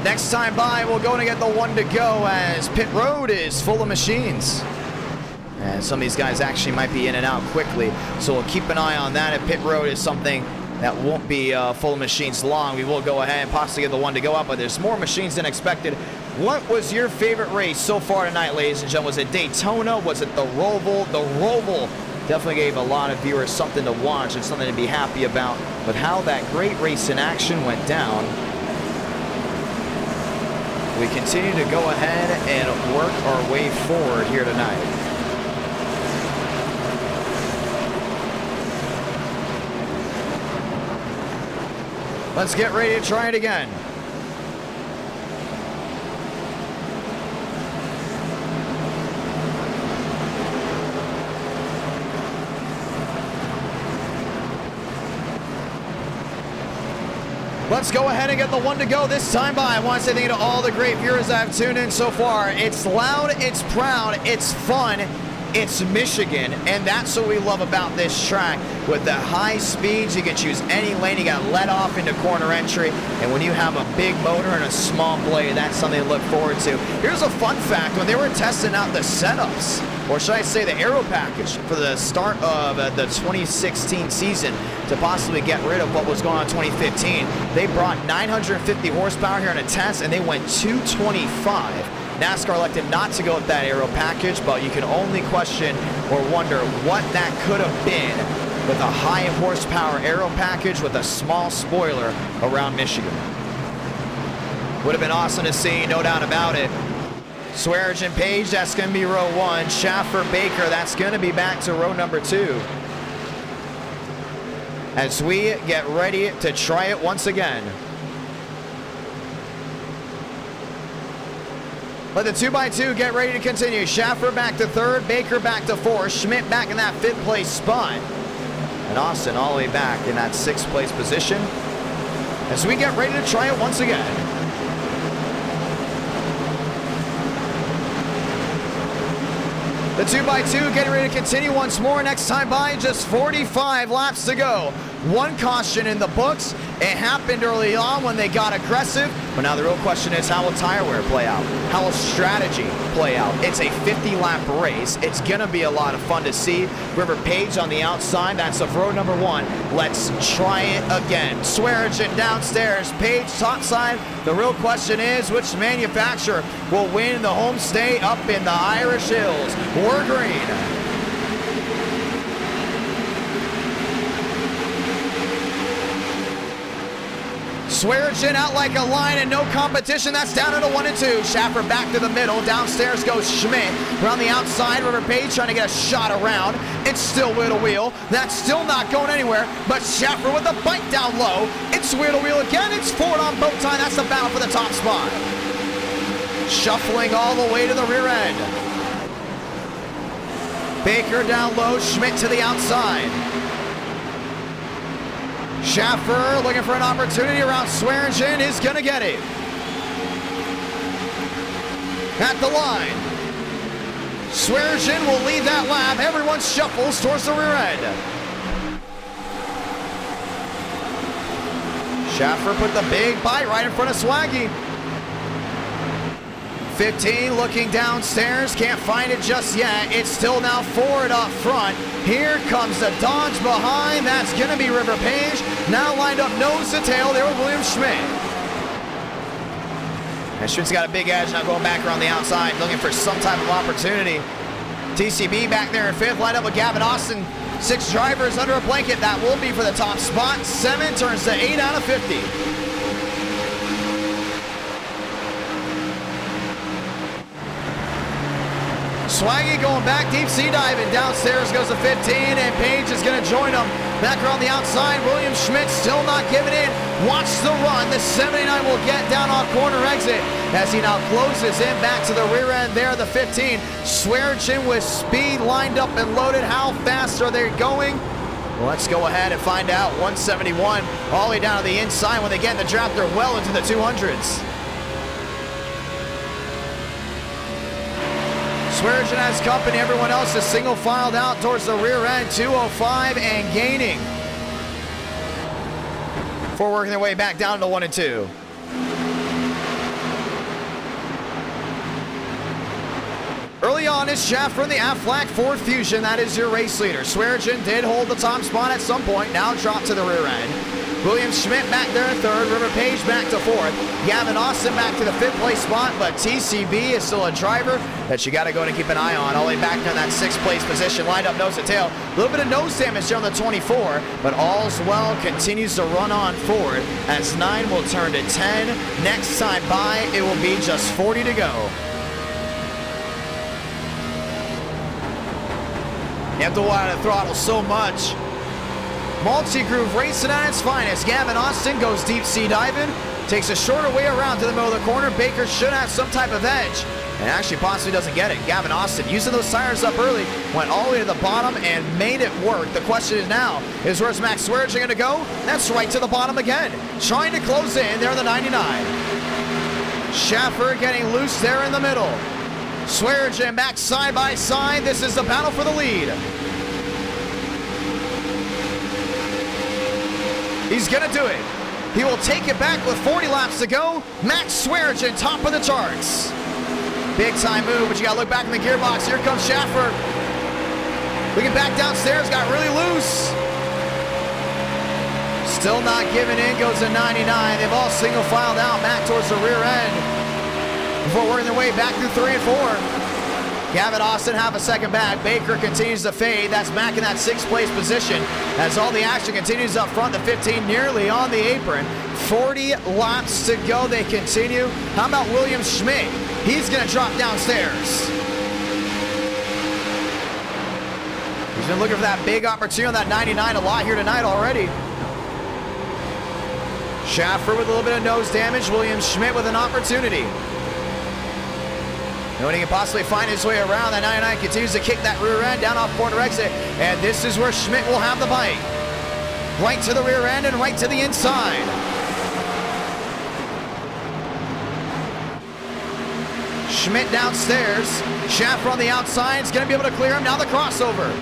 Next time by, we'll go and get the 1 to go as pit road is full of machines. And some of these guys actually might be in and out quickly, so we'll keep an eye on that. If pit road is something that won't be full of machines long, we will go ahead and possibly get the 1 to go up, but there's more machines than expected. What was your favorite race so far tonight, ladies and gentlemen? Was it Daytona? Was it the ROVAL? The ROVAL definitely gave a lot of viewers something to watch and something to be happy about with how that great race in action went down. We continue to go ahead and work our way forward here tonight. Let's get ready to try it again. Let's go ahead and get the 1 to go this time by. I want to say thank you to all the great viewers that have tuned in so far. It's loud, it's proud, it's fun, it's Michigan, and that's what we love about this track. With the high speeds, you can choose any lane. You got let off into corner entry, and when you have a big motor and a small blade, that's something to look forward to. Here's a fun fact. When they were testing out the setups, or should I say the aero package, for the start of the 2016 season to possibly get rid of what was going on in 2015, they brought 950 horsepower here in a test, and they went 225. NASCAR elected not to go with that aero package, but you can only question or wonder what that could have been with a high horsepower aero package with a small spoiler around Michigan. Would have been awesome to see, no doubt about it. Swearinger and Page, that's going to be row 1. Schaffer, Baker, that's going to be back to row number 2. As we get ready to try it once again. Let the 2x2 get ready to continue. Schaffer back to 3rd, Baker back to 4th, Schmidt back in that 5th place spot. And Austin all the way back in that 6th place position. As we get ready to try it once again. The 2x2 getting ready to continue once more. Next time by, just 45 laps to go. 1 caution in the books. It happened early on when they got aggressive, but now the real question is, how will tire wear play out? How will strategy play out? It's a 50-lap race. It's gonna be a lot of fun to see. River Page on the outside, that's of row number 1. Let's try it again. Swearinger downstairs, Page topside. The real question is, which manufacturer will win the home state up in the Irish Hills? We're green. Swearinger out like a lion and no competition. That's down at a 1 and 2. Schaffer back to the middle. Downstairs goes Schmidt. Around the outside, River Page trying to get a shot around. It's still wheel to wheel. That's still not going anywhere. But Schaffer with a bite down low. It's wheel to wheel again. It's forward on boat time. That's the battle for the top spot. Shuffling all the way to the rear end. Baker down low. Schmidt to the outside. Schaffer looking for an opportunity around Swearinger is going to get it. At the line. Swearinger will lead that lap. Everyone shuffles towards the rear end. Schaffer put the big bite right in front of Swaggy. 15 looking downstairs, can't find it just yet. It's still now forward up front. Here comes the dodge behind. That's going to be River Page. Now lined up nose to tail there with William Schmidt. And Schmidt's got a big edge now going back around the outside, looking for some type of opportunity. TCB back there in 5th, lined up with Gavin Austin. 6 drivers under a blanket. That will be for the top spot. 7 turns to 8 out of 50. Swaggy going back, deep sea diving. Downstairs goes to 15, and Page is going to join him. Back around the outside, William Schmidt still not giving in. Watch the run. The 79 will get down on corner exit as he now closes in back to the rear end there, the 15. Swearinger with speed lined up and loaded. How fast are they going? Well, let's go ahead and find out. 171 all the way down to the inside when they get in the draft. They're well into the 200s. Swearigan has company. Everyone else is single filed out towards the rear end. 205 and gaining. Before working their way back down to 1 and 2. Early on is Schaffer in the Aflac Ford Fusion. That is your race leader. Swearigan did hold the top spot at some point. Now dropped to the rear end. William Schmidt back there in third. River Page back to fourth. Gavin Austin back to the 5th place spot. But TCB is still a driver that you got to go and keep an eye on. All the way back to that 6th place position. Lined up nose to tail. A little bit of nose damage here on the 24. But all's well continues to run on forward as 9 will turn to 10. Next time by, it will be just 40 to go. You have to widen the throttle so much. Multi-groove racing at its finest. Gavin Austin goes deep sea diving. Takes a shorter way around to the middle of the corner. Baker should have some type of edge. And actually possibly doesn't get it. Gavin Austin using those tires up early. Went all the way to the bottom and made it work. The question is now, is where's Max Swearigan going to go? That's right to the bottom again. Trying to close in there in the 99. Schaffer getting loose there in the middle. Swearigan back side by side. This is the battle for the lead. He's going to do it. He will take it back with 40 laps to go. Max Swearigan, top of the charts. Big time move, but you got to look back in the gearbox. Here comes Schaffer. Looking back downstairs, got really loose. Still not giving in, goes to 99. They've all single filed out back towards the rear end before working their way back through 3 and 4. Gavin Austin half a second back. Baker continues to fade. That's back in that 6th place position as all the action continues up front. The 15 nearly on the apron. 40 laps to go. They continue. How about William Schmidt? He's going to drop downstairs. He's been looking for that big opportunity on that 99 a lot here tonight already. Schaffer with a little bit of nose damage. William Schmidt with an opportunity. Knowing he can possibly find his way around, that 99 continues to kick that rear end down off corner exit. And this is where Schmidt will have the bite. Right to the rear end and right to the inside. Schmidt downstairs. Schaffer on the outside is going to be able to clear him. Now the crossover.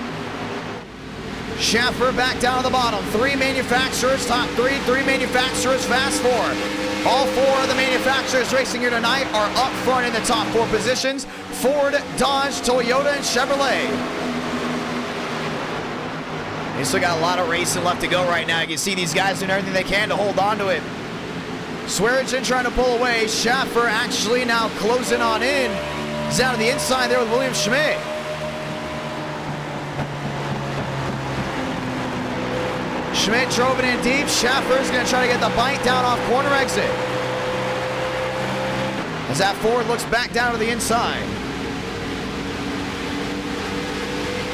Schaffer back down to the bottom. 3 manufacturers, top 3. 3 manufacturers, fast 4. All 4 of the manufacturers racing here tonight are up front in the top 4 positions. Ford, Dodge, Toyota, and Chevrolet. They still got a lot of racing left to go right now. You can see these guys doing everything they can to hold on to it. Swearigan trying to pull away. Schaffer actually now closing on in. He's down to the inside there with William Schmidt. Schmidt drove it in deep. Schaffer's going to try to get the bite down off corner exit. As that Ford looks back down to the inside.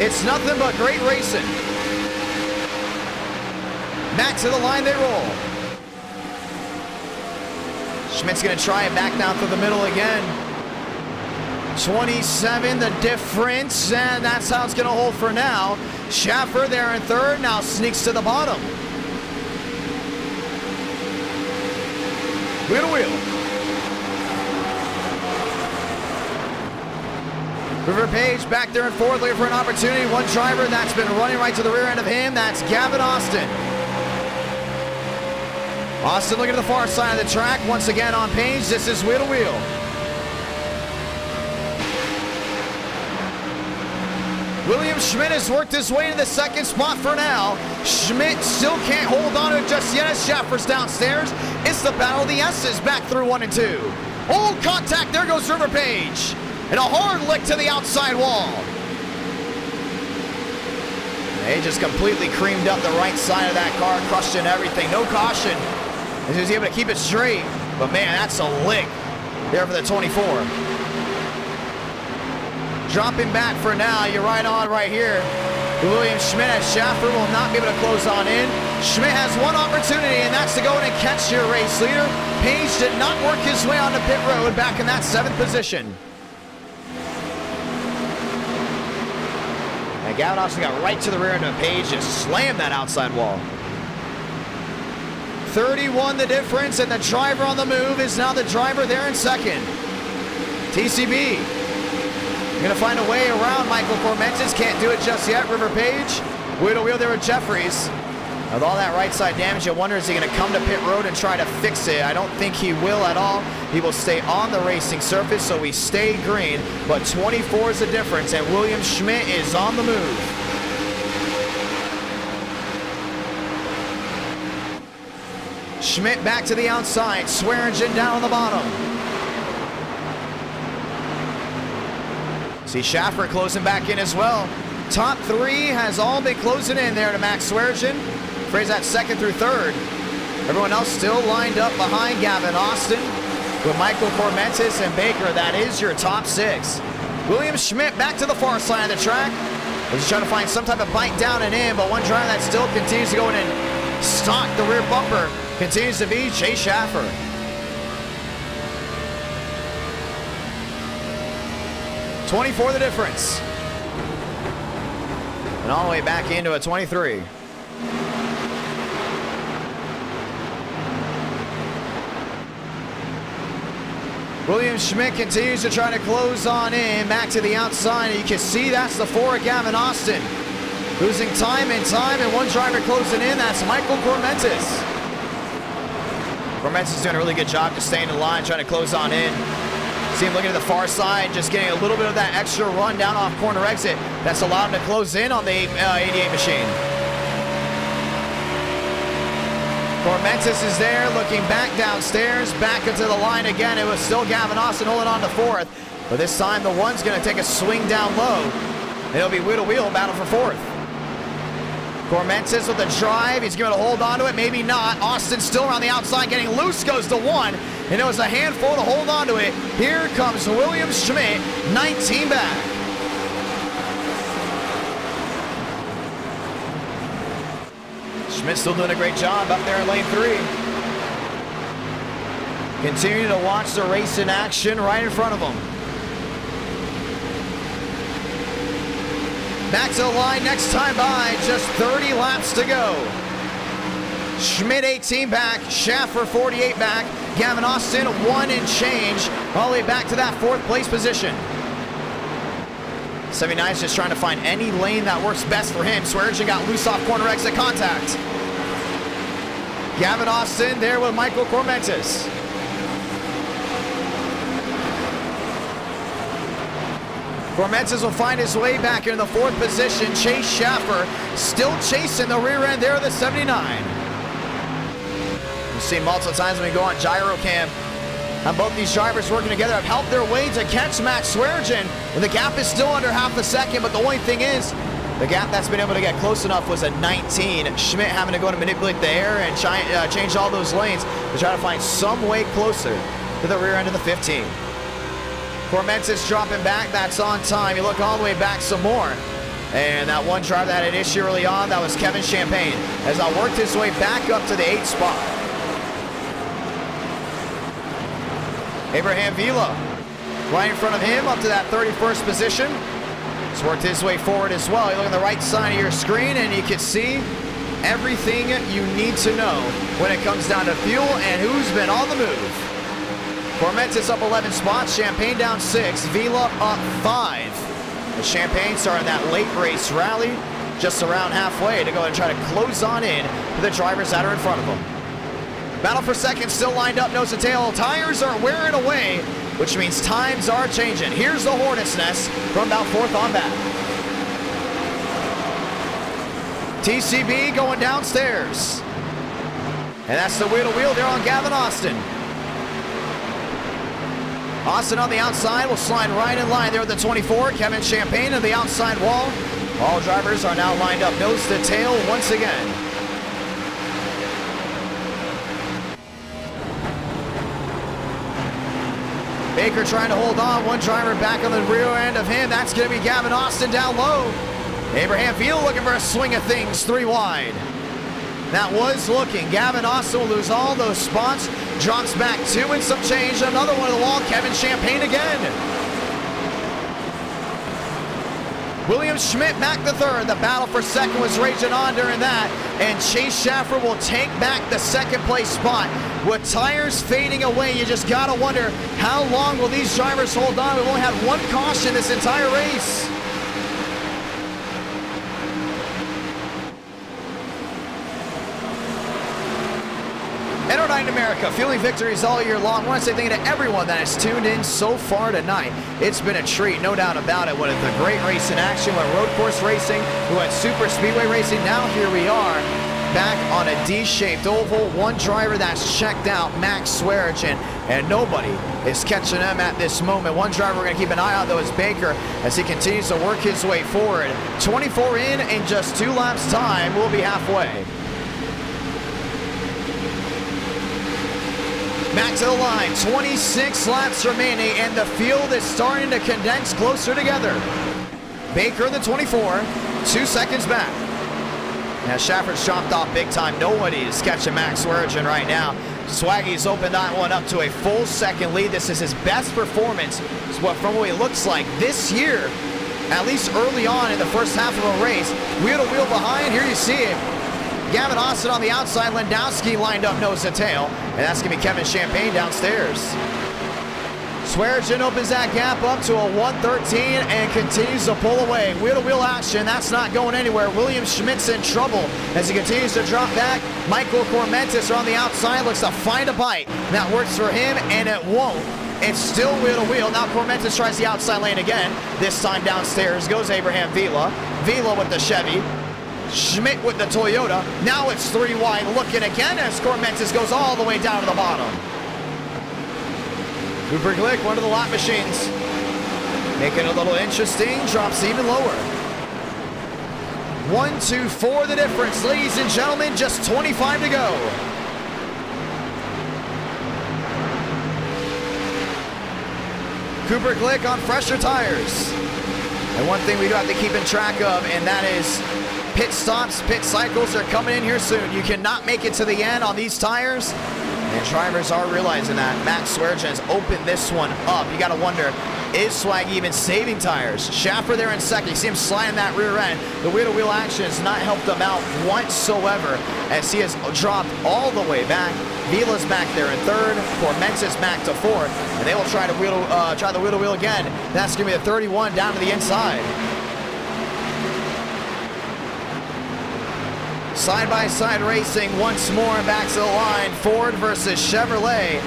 It's nothing but great racing. Back to the line they roll. Schmidt's going to try it back down through the middle again. 27 the difference, and that's how it's going to hold for now. Schaffer there in third, now sneaks to the bottom. Wheel to wheel. River Page back there in fourth, looking for an opportunity. One driver that's been running right to the rear end of him, that's Gavin Austin. Austin looking to the far side of the track. Once again on Page, this is wheel to wheel. William Schmidt has worked his way to the 2nd spot for now. Schmidt still can't hold on to it just yet as Schaffer's downstairs. It's the battle of the S's back through 1 and 2. Old contact, there goes River Page. And a hard lick to the outside wall. They just completely creamed up the right side of that car, crushed in everything. No caution. He was able to keep it straight. But man, that's a lick there for the 24. Dropping back for now. You're right on right here. William Schmidt as Schaffer will not be able to close on in. Schmidt has one opportunity, and that's to go in and catch your race leader. Page did not work his way onto pit road back in that 7th position. And Gavin Austin got right to the rear end of Page, just slammed that outside wall. 31 the difference, and the driver on the move is now the driver there in second. TCB going to find a way around Michael Cormentis. Can't do it just yet. River Page, wheel to wheel there with Jeffries. With all that right side damage, I wonder, is he going to come to pit road and try to fix it? I don't think he will at all. He will stay on the racing surface, so we stay green. But 24 is the difference, and William Schmidt is on the move. Schmidt back to the outside. Swearingen down on the bottom. See Schaffer closing back in as well. Top three has all been closing in there to Max Swearingen. Frays that second through third. Everyone else still lined up behind Gavin Austin with Michael Cormentis and Baker. That is your top six. William Schmidt back to the far side of the track. He's trying to find some type of bite down and in, but one driver that still continues to go in and stalk the rear bumper continues to be Chase Schaffer. $24 the difference. And all the way back into a 23. William Schmidt continues to try to close on in, back to the outside. And you can see that's the four of Gavin Austin. Losing time and time, and one driver closing in, that's Michael Cormentis. Cormentis is doing a really good job just staying in line, trying to close on in. See him looking at the far side, just getting a little bit of that extra run down off corner exit. That's allowed him to close in on the 88 machine. Cormentis is there, looking back downstairs, back into the line again. It was still Gavin Austin holding on to fourth, but this time the one's going to take a swing down low. And it'll be wheel to wheel battle for fourth. Cormentis with the drive, he's going to hold on to it, maybe not. Austin still around the outside, getting loose, goes to one, and it was a handful to hold on to it. Here comes William Schmidt, 19 back. Schmidt still doing a great job up there in lane 3. Continue to watch the race in action right in front of him. Back to the line next time by, just 30 laps to go. Schmidt 18 back, Schaffer 48 back, Gavin Austin 1 and change, all the way back to that fourth place position. 79 is just trying to find any lane that works best for him. Swearingen got loose off corner exit contact. Gavin Austin there with Michael Cormentis. Cormentis will find his way back into the fourth position. Chase Schaffer still chasing the rear end there of the 79. You've seen multiple times when we go on gyro cam, and both these drivers working together have helped their way to catch Max Swearingen. And the gap is still under half a second, but the only thing is, the gap that's been able to get close enough was a 19. Schmidt having to go to manipulate the air and change all those lanes to try to find some way closer to the rear end of the 15. Cormentis dropping back, that's on time. You look all the way back some more. And that one driver that had an issue early on, that was Kevin Champagne, as I worked his way back up to the 8th spot. Abraham Vila right in front of him up to that 31st position. He's worked his way forward as well. You look on the right side of your screen and you can see everything you need to know when it comes down to fuel and who's been on the move. Cormentis up 11 spots, Champagne down 6, Vila up 5. And Champagne starting that late race rally just around halfway to go and try to close on in to the drivers that are in front of them. Battle for second still lined up nose to tail. Tires are wearing away, which means times are changing. Here's the Hornet's Nest from about 4th on back. TCB going downstairs. And that's the wheel to wheel there on Gavin Austin. Austin on the outside will slide right in line there with the 24. Kevin Champagne on the outside wall. All drivers are now lined up nose to tail once again. Baker trying to hold on. One driver back on the rear end of him. That's going to be Gavin Austin down low. Abraham Field looking for a swing of things, 3 wide. That was looking. Gavin Austin will lose all those spots. Drops back 2 and some change. Another one to the wall. Kevin Champagne again. William Schmidt back to third. The battle for second was raging on during that. And Chase Schaffer will take back the second place spot. With tires fading away, you just got to wonder how long will these drivers hold on. We've only had one caution this entire race. Night in America, fueling victories all year long. I want to say thank you to everyone that has tuned in so far tonight. It's been a treat, no doubt about it. What a great race in action. We went road course racing, we went super speedway racing. Now here we are back on a D-shaped oval. One driver that's checked out, Max Swearigan, and nobody is catching him at this moment. One driver we're going to keep an eye on, though, is Baker, as he continues to work his way forward. 24 in just 2 laps time. We'll be halfway. Back to the line, 26 laps remaining, and the field is starting to condense closer together. Baker in the 24, 2 seconds back. Now Schaffer's chopped off big time. Nobody is catching Max Swearigan right now. Swaggy's opened that one up to a full second lead. This is his best performance from what it looks like this year, at least early on in the first half of a race. Wheel to wheel behind, here you see it. Gavin Austin on the outside, Lendowski lined up nose to tail, and that's going to be Kevin Champagne downstairs. Swearigan opens that gap up to a 1:13 and continues to pull away. Wheel-to-wheel action, that's not going anywhere. William Schmidt's in trouble as he continues to drop back. Michael Cormentis on the outside, looks to find a bite. That works for him, and it won't. It's still wheel-to-wheel. Now Cormentis tries the outside lane again. This time downstairs goes Abraham Vila. Vila with the Chevy. Schmidt with the Toyota. Now it's 3 wide, looking again as Cormentis goes all the way down to the bottom. Cooper Glick, one of the lap machines, making it a little interesting, drops even lower. 1, 2, 4 the difference, ladies and gentlemen, just 25 to go. Cooper Glick on fresher tires. And one thing we do have to keep in track of, and that is pit stops, pit cycles are coming in here soon. You cannot make it to the end on these tires, and drivers are realizing that. Max Swearigan has opened this one up. You got to wonder, is Swag even saving tires? Schaffer there in second. You see him sliding that rear end. The wheel-to-wheel action has not helped him out whatsoever, as he has dropped all the way back. Vila's back there in third. Cormentis back to fourth, and they will try the wheel-to-wheel again. That's going to be the 31 down to the inside. Side-by-side racing once more back to the line. Ford versus Chevrolet.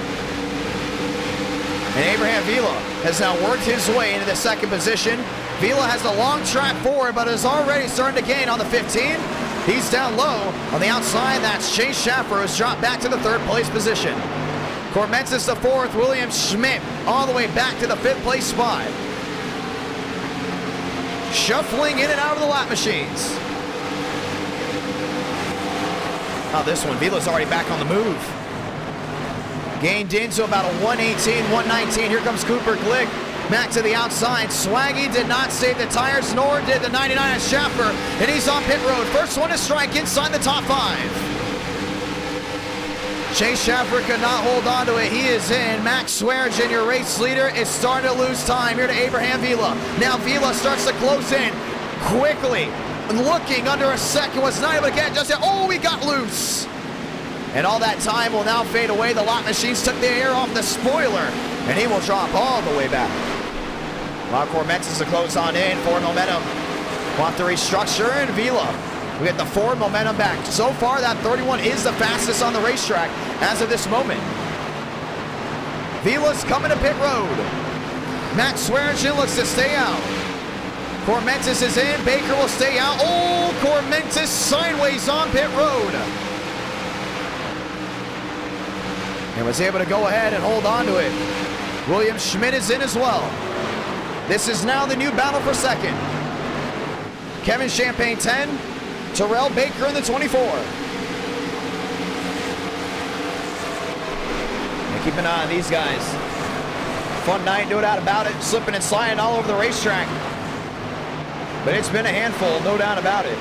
And Abraham Vila has now worked his way into the second position. Vila has a long track forward, but is already starting to gain on the 15. He's down low. On the outside, that's Chase Schaffer, who's dropped back to the third place position. Cormentis the fourth, William Schmidt all the way back to the fifth place spot. Shuffling in and out of the lap machines. Now this one, Vila's already back on the move. Gained into about a 118, 119. Here comes Cooper Glick. Back to the outside. Swaggy did not save the tires, nor did the 99 at Schaffer. And he's on pit road. First one to strike inside the top 5. Chase Schaffer could not hold on to it. He is in. Max Swearigan, your race leader, is starting to lose time here to Abraham Vila. Now Vila starts to close in quickly. Looking under a second, was not able to get it just yet. Oh, he got loose. And all that time will now fade away. The lot machines took the air off the spoiler, and he will drop all the way back. While Cormentis to close on in. Ford momentum. We'll have to restructure, and Vila. We get the Ford momentum back. So far, that 31 is the fastest on the racetrack as of this moment. Vila's coming to pit road. Max Swearigan looks to stay out. Cormentis is in. Baker will stay out. Oh, Cormentis sideways on pit road. And was able to go ahead and hold on to it. William Schmidt is in as well. This is now the new battle for second. Kevin Champagne 10. Terrell Baker in the 24. And keep an eye on these guys. Fun night, no doubt about it. Slipping and sliding all over the racetrack. But it's been a handful, no doubt about it.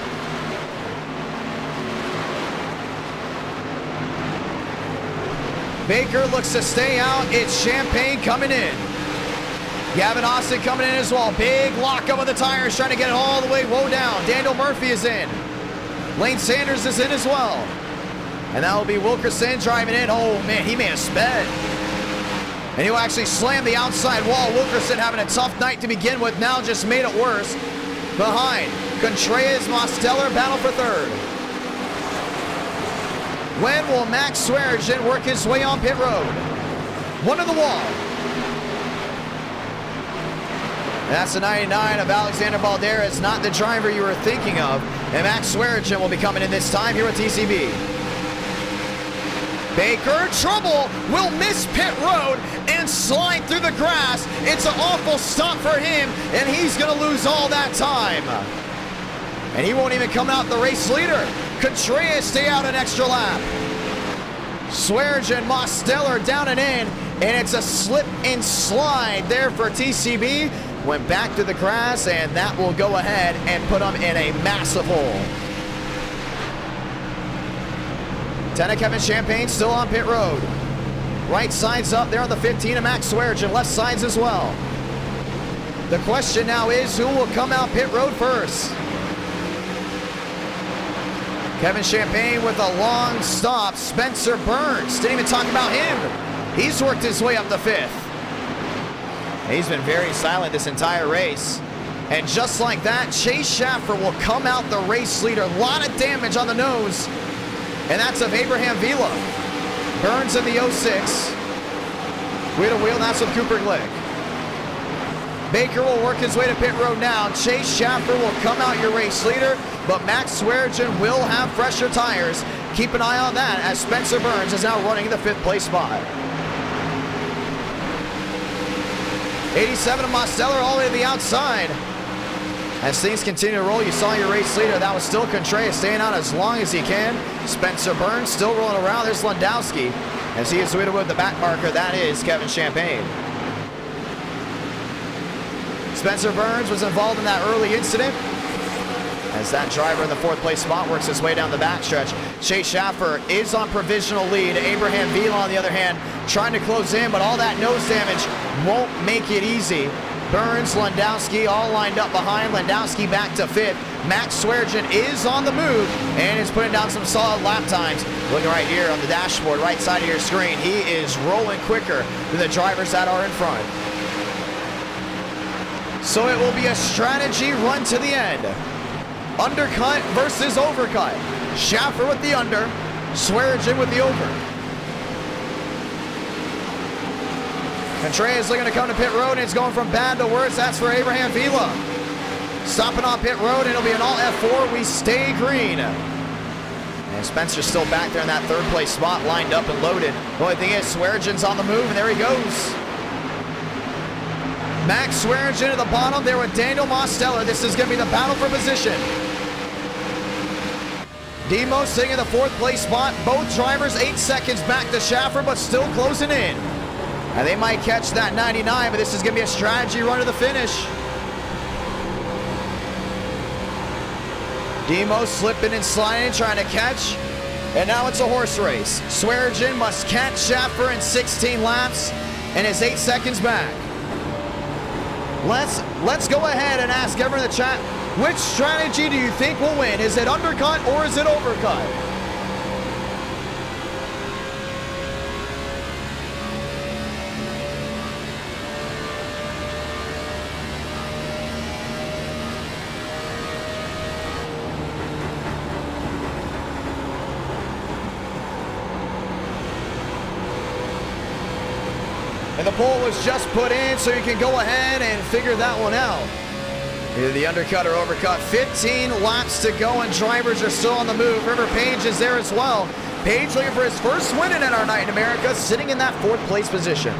Baker looks to stay out. It's Champagne coming in. Gavin Austin coming in as well. Big lockup with the tires, trying to get it all the way low down. Daniel Murphy is in. Lane Sanders is in as well. And that will be Wilkerson driving in. Oh, man, he may have sped. And he'll actually slam the outside wall. Wilkerson having a tough night to begin with. Now just made it worse. Behind, Contreras, Mosteller battle for third. When will Max Swearinger work his way on pit road? One to the wall. That's the 99 of Alexander Valderas, not the driver you were thinking of. And Max Swearinger will be coming in this time here with TCB. Baker, trouble, will miss pit road and slide through the grass. It's an awful stop for him, and he's going to lose all that time. And he won't even come out the race leader. Contreras stay out an extra lap. Swearinger and Mosteller down and in, and it's a slip and slide there for TCB. Went back to the grass, and that will go ahead and put him in a massive hole. 10 of Kevin Champagne still on pit road. Right side's up there on the 15 of Max Swearinger, left side's as well. The question now is, who will come out pit road first? Kevin Champagne with a long stop. Spencer Burns, didn't even talk about him. He's worked his way up the 5th. He's been very silent this entire race. And just like that, Chase Schaffer will come out the race leader. A lot of damage on the nose. And that's of Abraham Vila. Burns in the 06. Wheel to wheel, that's with Cooper Glick. Baker will work his way to pit road now. Chase Schaffer will come out your race leader, but Max Swearinger will have fresher tires. Keep an eye on that as Spencer Burns is now running the 5th place spot. 87 of Mosteller all the way to the outside. As things continue to roll, you saw your race leader. That was still Contreras staying out as long as he can. Spencer Burns still rolling around. There's Landowski as he is with the back marker. That is Kevin Champagne. Spencer Burns was involved in that early incident as that driver in the 4th place spot works his way down the backstretch. Chase Schaffer is on provisional lead. Abraham Vila, on the other hand, trying to close in, but all that nose damage won't make it easy. Burns, Landowski all lined up behind. Landowski back to 5th. Max Swearinger is on the move and is putting down some solid lap times. Looking right here on the dashboard, right side of your screen, he is rolling quicker than the drivers that are in front. So it will be a strategy run to the end. Undercut versus overcut. Schaffer with the under, Swearinger with the over. Contreras looking to come to pit road, and it's going from bad to worse. That's for Abraham Vila. Stopping on pit road, and it'll be an all F4. We stay green. And Spencer's still back there in that 3rd place spot, lined up and loaded. The only thing is, Swearinger's on the move, and there he goes. Max Swearinger to the bottom there with Daniel Mosteller. This is going to be the battle for position. Demo sitting in the 4th place spot. Both drivers 8 seconds back to Schaffer, but still closing in. And they might catch that 99, but this is going to be a strategy run to the finish. Demo slipping and sliding, trying to catch. And now it's a horse race. Swearinger must catch Schaffer in 16 laps and is 8 seconds back. Let's go ahead and ask everyone in the chat, which strategy do you think will win? Is it undercut or is it overcut? And the poll was just put in, so you can go ahead and figure that one out. Either the undercut or overcut. 15 laps to go, and drivers are still on the move. River Page is there as well. Page looking for his first win in our night in America, sitting in that 4th place position.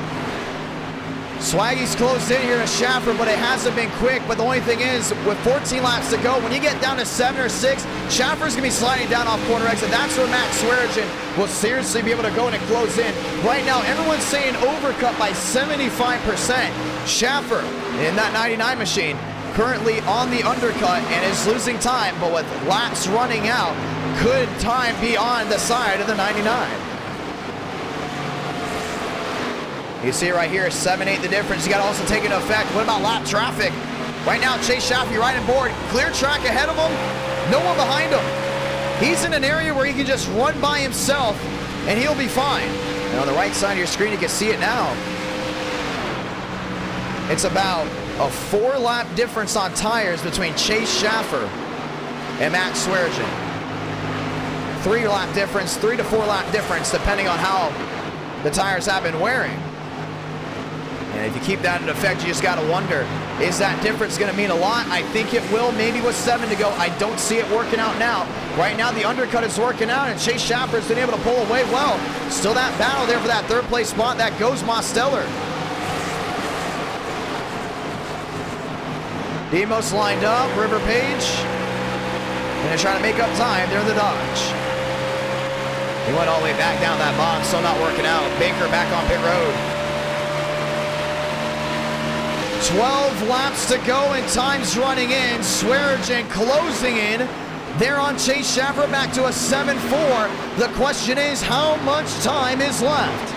Swaggy's closed in here to Schaffer, but it hasn't been quick. But the only thing is, with 14 laps to go, when you get down to 7 or 6, Schaffer's going to be sliding down off corner exit. That's where Max Swearinger will seriously be able to go in and close in. Right now, everyone's saying overcut by 75%. Schaffer in that 99 machine currently on the undercut and is losing time, but with laps running out, could time be on the side of the 99? You see right here, 7-8 the difference. You got to also take into effect. What about lap traffic? Right now, Chase Shaffer right on board. Clear track ahead of him. No one behind him. He's in an area where he can just run by himself, and he'll be fine. And on the right side of your screen, you can see it now. It's about a 4-lap difference on tires between Chase Shaffer and Max Swearengin. 3-lap difference, 3 to 4-lap difference, depending on how the tires have been wearing. And if you keep that in effect, you just got to wonder, is that difference going to mean a lot? I think it will, maybe with 7 to go. I don't see it working out now. Right now, the undercut is working out, and Chase Shaffer's been able to pull away well. Still that battle there for that 3rd place spot. That goes Mosteller. Demos lined up, River Page. And they're trying to make up time. They're in the Dodge. He went all the way back down that bottom, still not working out. Baker back on pit road. 12 laps to go and time's running in. Swearengin closing in. They're on Chase Shaffer back to a 7-4. The question is, how much time is left?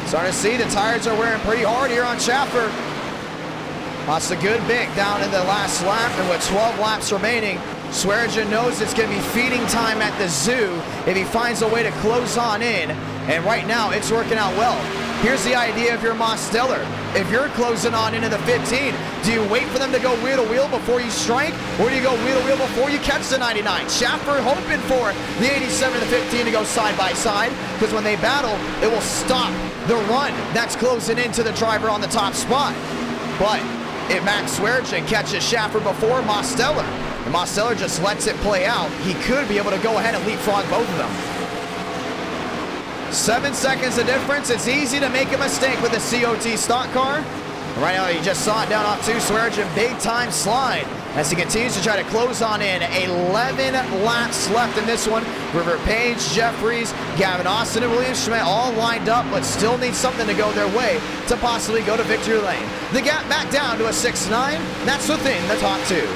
Starting to see the tires are wearing pretty hard here on Shaffer. Lost a good bit down in the last lap, and with 12 laps remaining, Swearengin knows it's going to be feeding time at the zoo if he finds a way to close on in, and right now it's working out well. Here's the idea if you're Mosteller. If you're closing on into the 15, do you wait for them to go wheel to wheel before you strike, or do you go wheel to wheel before you catch the 99? Shaffer hoping for the 87 and the 15 to go side by side, because when they battle, it will stop the run that's closing into the driver on the top spot. But if Max Swearengin catches Shaffer before Mosteller, and Mosteller just lets it play out, he could be able to go ahead and leapfrog both of them. 7 seconds of difference. It's easy to make a mistake with a COT stock car. Right now, you just saw it down off 2. Swearengin, big time slide as he continues to try to close on in. 11 laps left in this one. River Page, Jeffries, Gavin Austin, and William Schmidt all lined up, but still need something to go their way to possibly go to victory lane. The gap back down to a 6-9. That's within the top 2.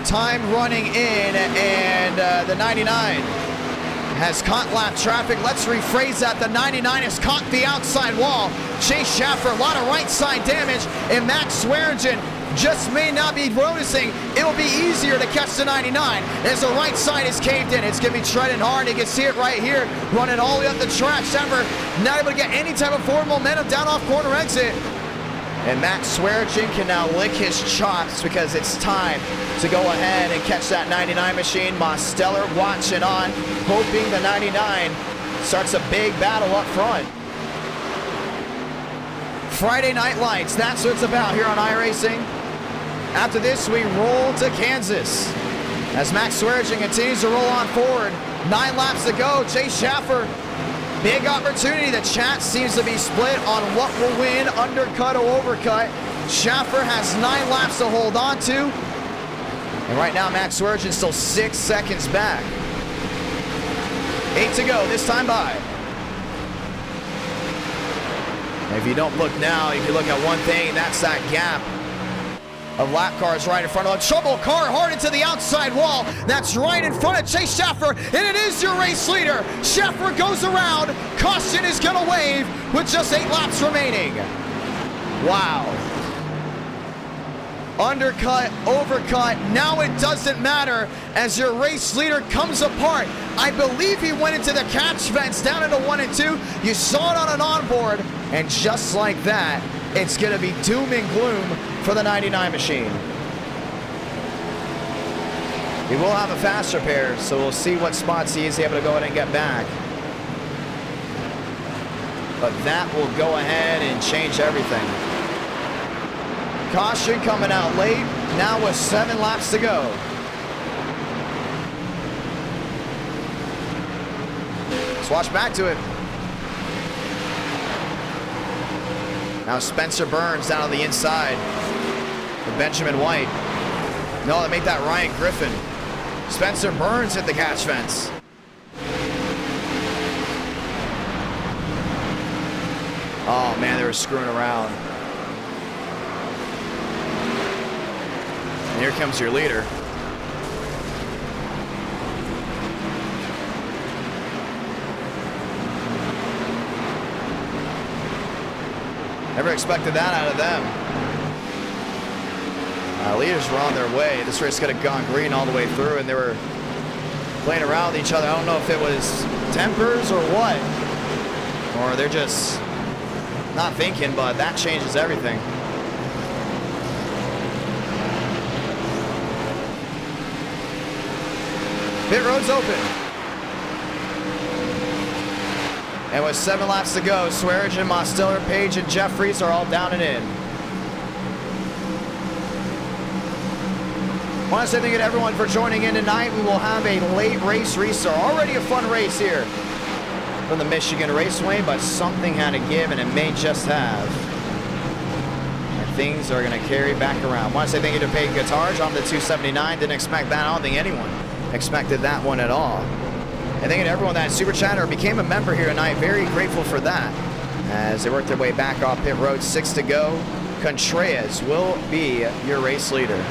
Time running in, and the 99 has caught lap traffic. Let's rephrase that. The 99 has caught the outside wall. Chase Shaffer, a lot of right side damage, and Max Swearengin just may not be noticing. It'll be easier to catch the 99 as the right side is caved in. It's going to be treading hard. You can see it right here, running all the way up the track. Shaffer not able to get any type of forward momentum down off corner exit. And Max Swearengin can now lick his chops because it's time to go ahead and catch that 99 machine. Mosteller watching on, hoping the 99 starts a big battle up front. Friday Night Lights, that's what it's about here on iRacing. After this, we roll to Kansas as Max Swearengin continues to roll on forward. 9 laps to go. Chase Shaffer, big opportunity. The chat seems to be split on what will win, undercut or overcut. Shaffer has 9 laps to hold on to. And right now, Max Swearengin still 6 seconds back. 8 to go, this time by. And if you don't look now, you can look at one thing, that's that gap of lap cars right in front of him. Trouble car hard into the outside wall. That's right in front of Chase Shaffer, and it is your race leader. Shaffer goes around. Caution is going to wave with just 8 laps remaining. Wow. Undercut, overcut, now it doesn't matter as your race leader comes apart. I believe he went into the catch fence down into 1 and 2. You saw it on an onboard, and just like that, it's going to be doom and gloom for the 99 machine. He will have a faster pair, so we'll see what spots he is able to go ahead and get back. But that will go ahead and change everything. Caution coming out late, now with 7 laps to go. Let's watch back to it. Now Spencer Burns down on the inside with Benjamin White. No, they make that Ryan Griffin. Spencer Burns hit the catch fence. Oh man, they were screwing around. And here comes your leader. Never expected that out of them. Leaders were on their way. This race could have gone green all the way through, and they were playing around with each other. I don't know if it was tempers or what, or they're just not thinking, but that changes everything. Pit road's open. And with 7 laps to go, Swearinger, Mostiller, Page, and Jeffries are all down and in. I want to say thank you to everyone for joining in tonight. We will have a late race restart. Already a fun race here from the Michigan Raceway, but something had to give, and it may just have. And things are going to carry back around. I want to say thank you to Peyton Guitars on the 279. Didn't expect that. I don't think anyone expected that one at all. And thank you to everyone that super chatted or became a member here tonight. Very grateful for that. As they work their way back off pit road, 6 to go. Contreras will be your race leader.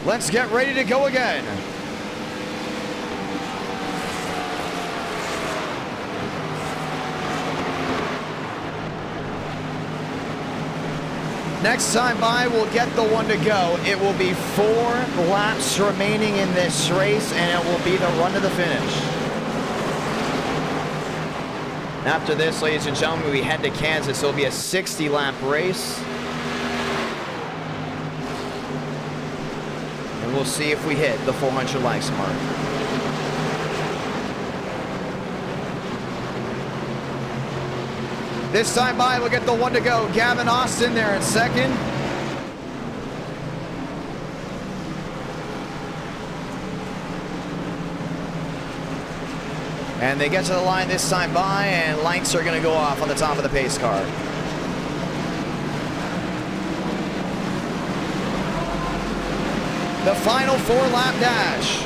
Let's get ready to go again. Next time by, we'll get the one to go. It will be 4 laps remaining in this race, and it will be the run to the finish. After this, ladies and gentlemen, we head to Kansas. It'll be a 60-lap race. And we'll see if we hit the 400 likes mark. This time by, we'll get the one to go. Gavin Austin there in second. And they get to the line this time by, and lights are going to go off on the top of the pace car. The final 4-lap dash.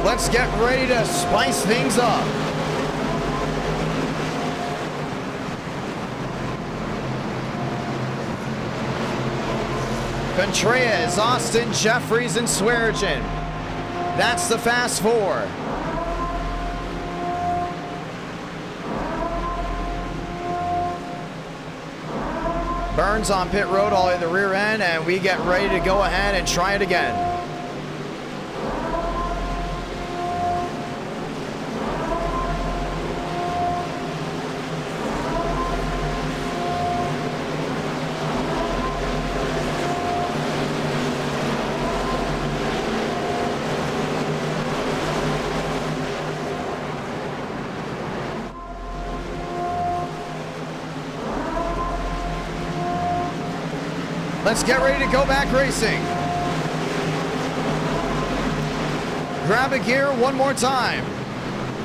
Let's get ready to spice things up. Contreras, Austin, Jeffries, and Swearinger. That's the fast 4. Burns on pit road all in the rear end, and we get ready to go ahead and try it again. Let's get ready to go back racing. Grab a gear one more time.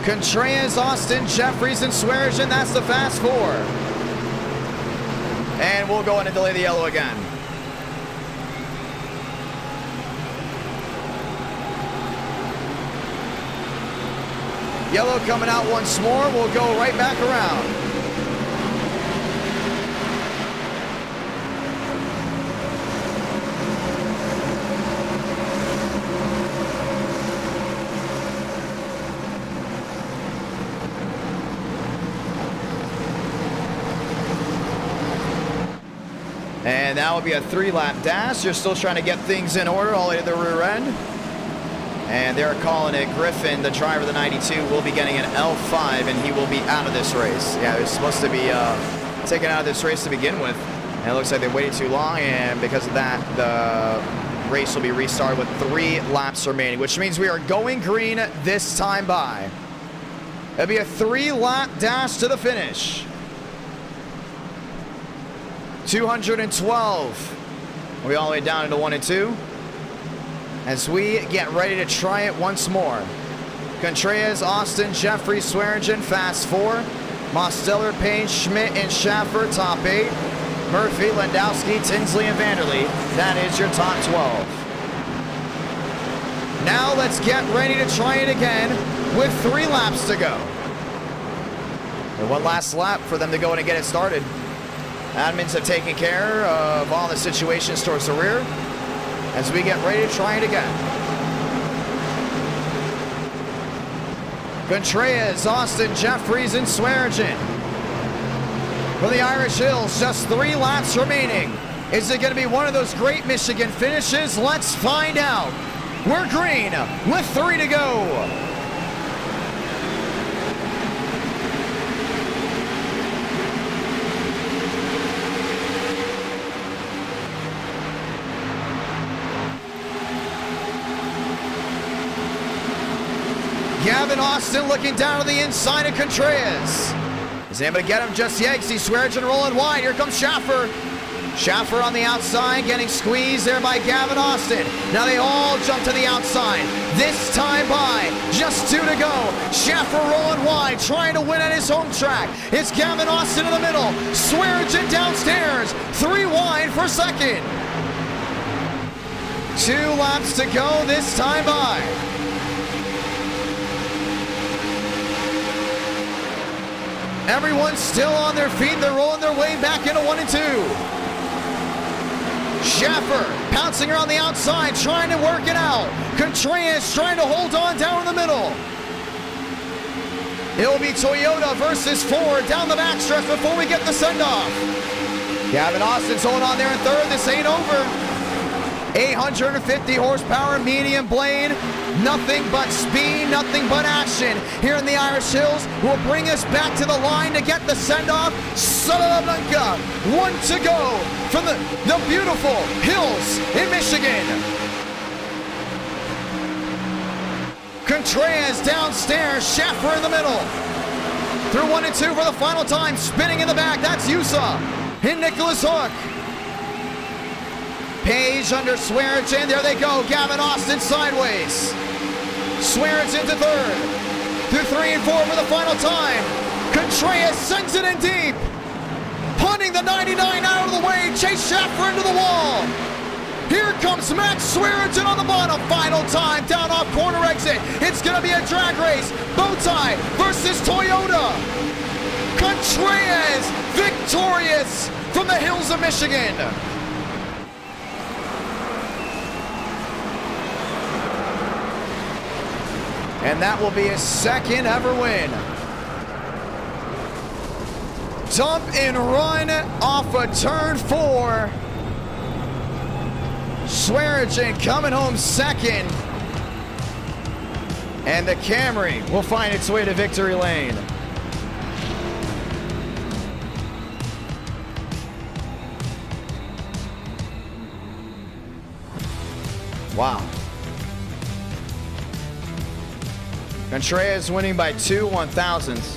Contreras, Austin, Jeffries, and Swearinger. That's the fast 4. And we'll go in and delay the yellow again. Yellow coming out once more. We'll go right back around. And that will be a 3-lap dash. You're still trying to get things in order all the way to the rear end. And they're calling it. Griffin, the driver of the 92, will be getting an L5, and he will be out of this race. Yeah, he was supposed to be taken out of this race to begin with. And it looks like they waited too long, and because of that, the race will be restarted with 3 laps remaining, which means we are going green this time by. It'll be a 3-lap dash to the finish. 212. We all the way down into 1 and 2. As we get ready to try it once more. Contreras, Austin, Jeffries, Swearinger, fast 4. Mosteller, Payne, Schmidt, and Schaffer, top 8. Murphy, Landowski, Tinsley, and Vanderlee. That is your top 12. Now let's get ready to try it again with 3 laps to go. And one last lap for them to go in and get it started. Admins have taken care of all the situations towards the rear as we get ready to try it again. Contreras, Austin, Jeffries, and Swearinger. For the Irish Hills, just 3 laps remaining. Is it going to be one of those great Michigan finishes? Let's find out. We're green with 3 to go. Gavin Austin looking down to the inside of Contreras. Is able to get him just yet. See Swearinger rolling wide. Here comes Schaffer. Schaffer on the outside, getting squeezed there by Gavin Austin. Now they all jump to the outside. This time by just 2 to go. Schaffer rolling wide, trying to win at his home track. It's Gavin Austin in the middle. Swearinger downstairs. 3 wide for second. 2 laps to go this time by. Everyone's still on their feet. They're rolling their way back into 1 and 2. Schaffer pouncing around the outside, trying to work it out. Contreras trying to hold on down in the middle. It will be Toyota versus Ford down the backstretch before we get the send-off. Gavin Austin's holding on there in 3rd. This ain't over. 850 horsepower, medium blade. Nothing but speed, nothing but action here in the Irish Hills. Will bring us back to the line to get the send-off. Salamanca, 1 to go from the beautiful hills in Michigan. Contreras downstairs, Schaffer in the middle. Through 1 and 2 for the final time, spinning in the back. That's Yusa and Nicholas Hook. Page under Swearinger, there they go. Gavin Austin sideways. Swearinger into 3rd. Through 3 and 4 for the final time. Contreras sends it in deep. Punting the 99 out of the way. Chase Schaffer into the wall. Here comes Max Swearinger on the bottom. Final time down off corner exit. It's going to be a drag race. Bowtie versus Toyota. Contreras victorious from the hills of Michigan. And that will be his 2nd ever win. Dump and run off of turn 4. Swearinger coming home 2nd. And the Camry will find its way to victory lane. Wow. Contreras winning by 2 1/1000ths.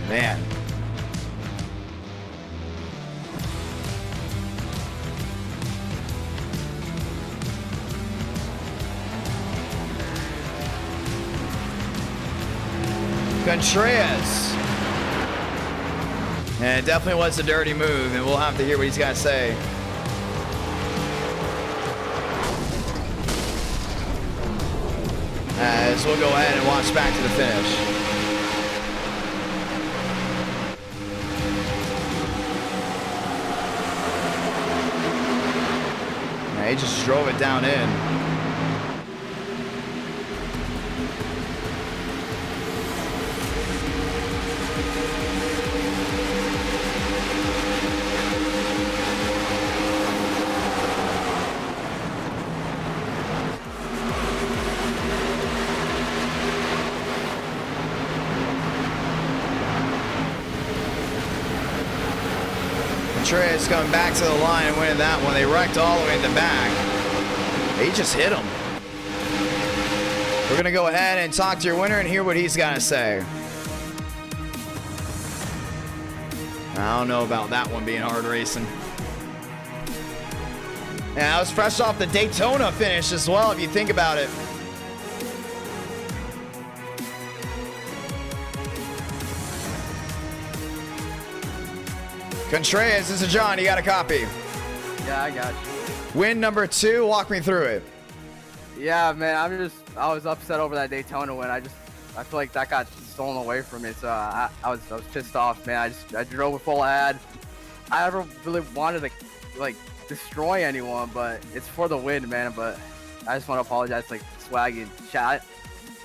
Man. Contreras. And it definitely was a dirty move, and we'll have to hear what he's got to say. As we'll go ahead and watch back to the finish. He just drove it down in. Contreras coming back to the line and winning that one. They wrecked all the way in the back. He just hit him. We're going to go ahead and talk to your winner and hear what he's got to say. I don't know about that one being hard racing. Yeah, I was fresh off the Daytona finish as well, if you think about it. Contreras, this is John. You got a copy? Yeah, I got you. Win number 2. Walk me through it. Yeah, man, I was upset over that Daytona win. I feel like that got stolen away from me. So I was pissed off, man. I drove with full ahead. I never really wanted to like destroy anyone, but it's for the win, man. But I just want to apologize, like Swaggy and chat.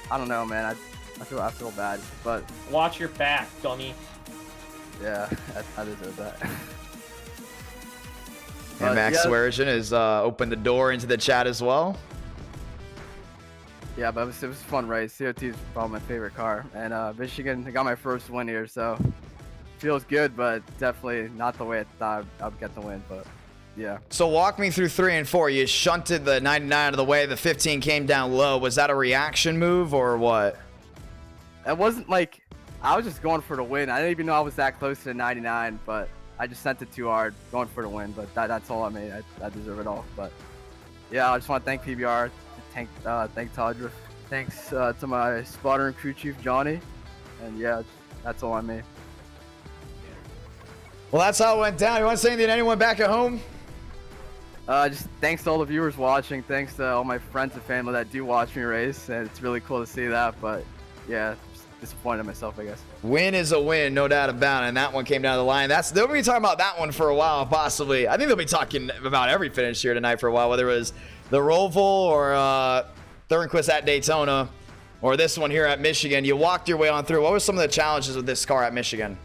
I don't know, man. I feel bad, but watch your back, dummy. yeah, I deserve that. And Max yeah. Swearigan has opened the door into the chat as well. Yeah, but it was a fun race. COT is probably my favorite car, and Michigan got my first win here, so feels good, but definitely not the way I thought I'd get the win. But yeah. So walk me through 3 and 4. You shunted the 99 out of the way. The 15 came down low. Was that a reaction move or what? It wasn't like I was just going for the win. I didn't even know I was that close to the 99, but I just sent it too hard, going for the win. But that's all I made. I deserve it all. But yeah, I just want to thank PBR, thank Todriff, thanks to my spotter and crew chief Johnny, and yeah, that's all I made. Well, that's how it went down. You want to say anything to anyone back at home? Just thanks to all the viewers watching. Thanks to all my friends and family that do watch me race, and it's really cool to see that. But yeah, just disappointed in myself, I guess. Win is a win, no doubt about it. And that one came down the line. They'll be talking about that one for a while, possibly. I think they'll be talking about every finish here tonight for a while, whether it was the ROVAL or Thornquist at Daytona, or this one here at Michigan. You walked your way on through. What were some of the challenges with this car at Michigan?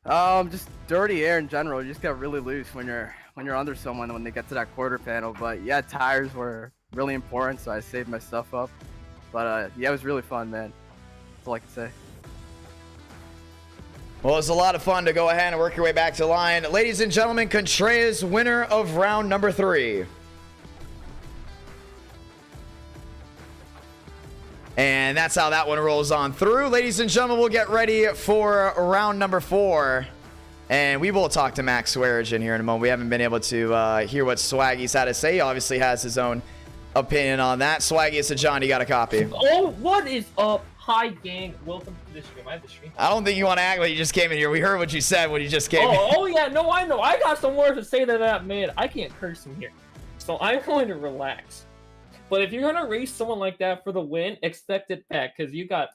Just dirty air in general. You just get really loose when you're under someone when they get to that quarter panel. But yeah, tires were really important, so I saved my stuff up. But yeah, it was really fun, man. That's all I can say. Well, it was a lot of fun to go ahead and work your way back to the line. Ladies and gentlemen, Contreras, winner of round number 3. And that's how that one rolls on through. Ladies and gentlemen, we'll get ready for round number 4. And we will talk to Max Swearigan here in a moment. We haven't been able to hear what Swaggy's had to say. He obviously has his own opinion on that. Swaggy, it's a John. You got a copy. Oh, what is up? Hi, gang. Welcome to the stream. I have the stream. I don't think you want to act like you just came in here. We heard what you said when you just came in. Oh, yeah. No, I know. I got some words to say to that, man. I can't curse in here. So I'm going to relax. But if you're going to race someone like that for the win, expect it back. Because you got...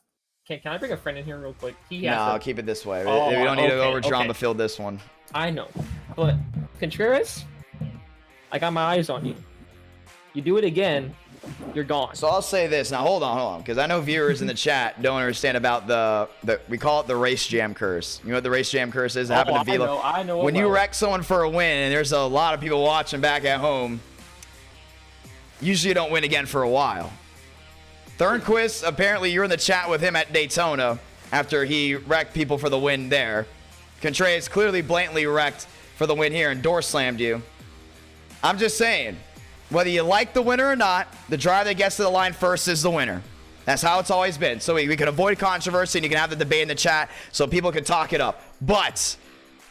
Can I bring a friend in here real quick? No, keep it this way. Oh, we don't need to okay, over drama fill this one. I know. But, Contreras, I got my eyes on you. You do it again, you're gone. So I'll say this. Now, hold on. Because I know viewers in the chat don't understand about the we call it the race jam curse. You know what the race jam curse is? It happened to Vila. I know. When you wreck someone for a win, and there's a lot of people watching back at home, usually you don't win again for a while. Thornquist, apparently you're in the chat with him at Daytona after he wrecked people for the win there. Contreras clearly blatantly wrecked for the win here and door slammed you. I'm just saying, whether you like the winner or not, the driver that gets to the line first is the winner. That's how it's always been. So we can avoid controversy and you can have the debate in the chat so people can talk it up. But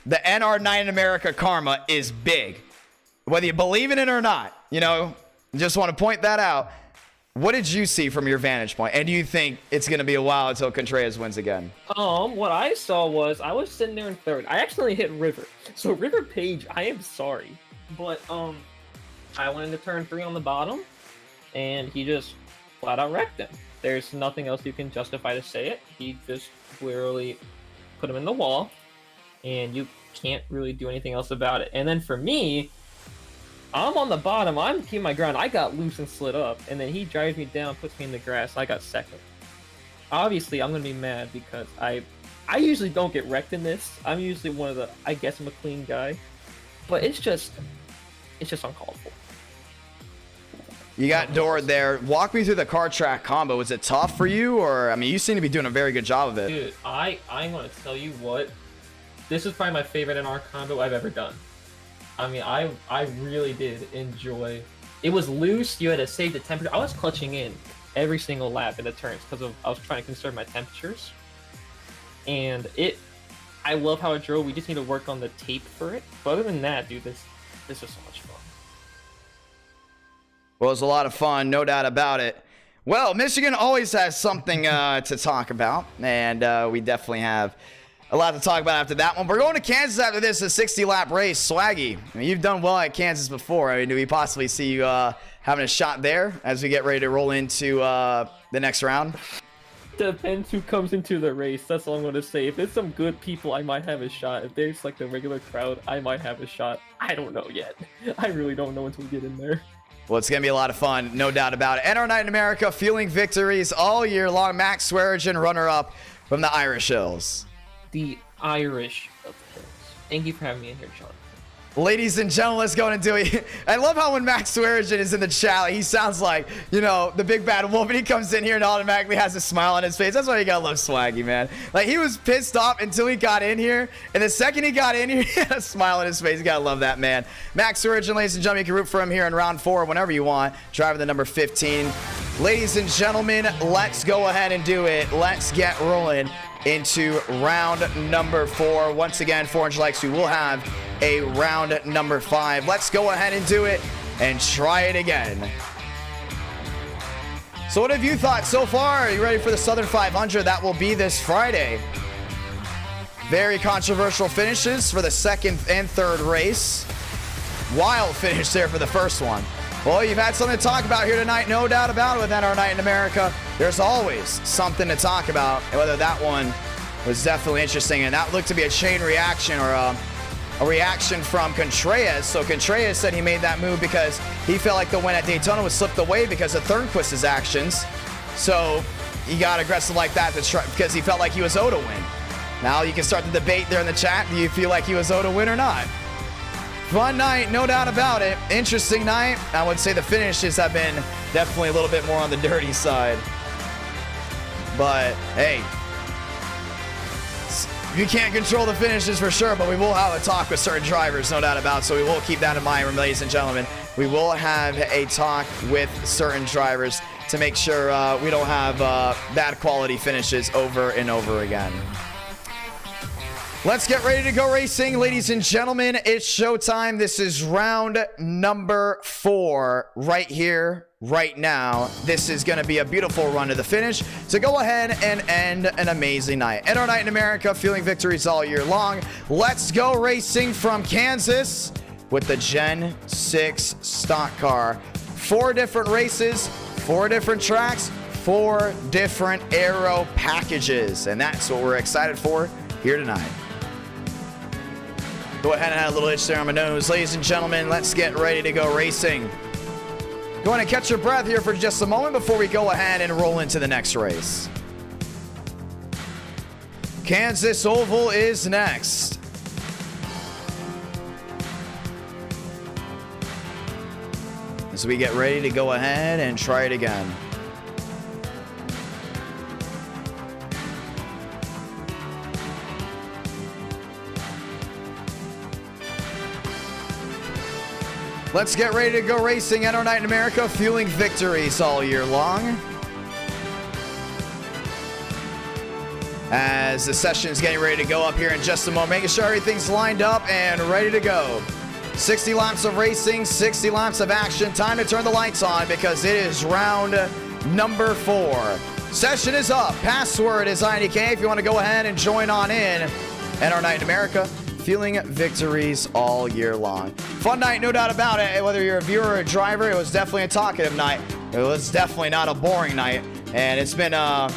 the NR9 in America karma is big. Whether you believe in it or not, just want to point that out. What did you see from your vantage point? And do you think it's going to be a while until Contreras wins again? What I saw was I was sitting there in third. I accidentally hit River. So River Page, I am sorry. But I went into turn 3 on the bottom and he just flat out wrecked him. There's nothing else you can justify to say it. He just literally put him in the wall and you can't really do anything else about it. And then for me, I'm on the bottom. I'm keeping my ground. I got loose and slid up, and then he drives me down, puts me in the grass. I got second. Obviously, I'm gonna be mad because I usually don't get wrecked in this. I'm usually one of the, I guess I'm a clean guy, but it's just uncalled for. You got doored there. Walk me through the car track combo. Was it tough for you, or I mean, you seem to be doing a very good job of it. Dude, I'm gonna tell you what. this is probably my favorite NR combo I've ever done. I mean, I really did enjoy. It was loose. You had to save the temperature. I was clutching in every single lap in the turns because I was trying to conserve my temperatures. And I love how it drove. We just need to work on the tape for it. But other than that, dude, this was so much fun. Well, it was a lot of fun, no doubt about it. Well, Michigan always has something to talk about, and we definitely have a lot to talk about after that one. We're going to Kansas after this, a 60-lap race. Swaggy, I mean, you've done well at Kansas before. I mean, do we possibly see you having a shot there as we get ready to roll into the next round? Depends who comes into the race. That's all I'm going to say. If it's some good people, I might have a shot. If there's like the regular crowd, I might have a shot. I don't know yet. I really don't know until we get in there. Well, it's going to be a lot of fun, no doubt about it. NR Night in America, fueling victories all year long. Max Swearigan, runner-up from the Irish Hills. The Irish of the Hills. Thank you for having me in here, Sean. Ladies and gentlemen, let's go into it. I love how when Max Swearigan is in the chat, he sounds like, you know, the big bad wolf, and he comes in here and automatically has a smile on his face. That's why you gotta love Swaggy, man. Like, he was pissed off until he got in here, and the second he got in here, he had a smile on his face. You gotta love that, man. Max Swearigan, ladies and gentlemen, you can root for him here in round 4 whenever you want. Driving the number 15. Ladies and gentlemen, let's go ahead and do it. Let's get rolling into round number 4. Once again, 400 likes, we will have a round number 5. Let's go ahead and do it and try it again. So what have you thought so far? Are you ready for the Southern 500? That will be this Friday. Very controversial finishes for the second and third race. Wild finish there for the first one. Well, you've had something to talk about here tonight, no doubt about it, with NR Night in America. There's always something to talk about, and whether that one was definitely interesting. And that looked to be a chain reaction, or a reaction from Contreras. So Contreras said he made that move because he felt like the win at Daytona was slipped away because of Thornquist's actions. So he got aggressive like that to try, because he felt like he was owed a win. Now you can start the debate there in the chat. Do you feel like he was owed a win or not? Fun night, no doubt about it. Interesting night. I would say the finishes have been definitely a little bit more on the dirty side. But, hey, you can't control the finishes for sure, but we will have a talk with certain drivers, no doubt about it. So we will keep that in mind, ladies and gentlemen. We will have a talk with certain drivers to make sure we don't have bad quality finishes over and over again. Let's get ready to go racing, ladies and gentlemen. It's showtime. This is round number 4 right here, right now. This is going to be a beautiful run to the finish. So go ahead and end an amazing night. NR Night in America, fueling victories all year long. Let's go racing from Kansas with the Gen 6 stock car. 4 different races, 4 different tracks, 4 different aero packages. And that's what we're excited for here tonight. Go ahead and add a little itch there on my nose. Ladies and gentlemen, let's get ready to go racing. Go ahead and catch your breath here for just a moment before we go ahead and roll into the next race. Kansas Oval is next. As we get ready to go ahead and try it again. Let's get ready to go racing. NR Night in America, fueling victories all year long. As the session is getting ready to go up here in just a moment, making sure everything's lined up and ready to go. 60 laps of racing, 60 laps of action. Time to turn the lights on because it is round number 4. Session is up. Password is IDK if you want to go ahead and join on in. NR Night in America, fueling victories all year long. Fun night, no doubt about it. Whether you're a viewer or a driver, it was definitely a talkative night. It was definitely not a boring night. And it's been an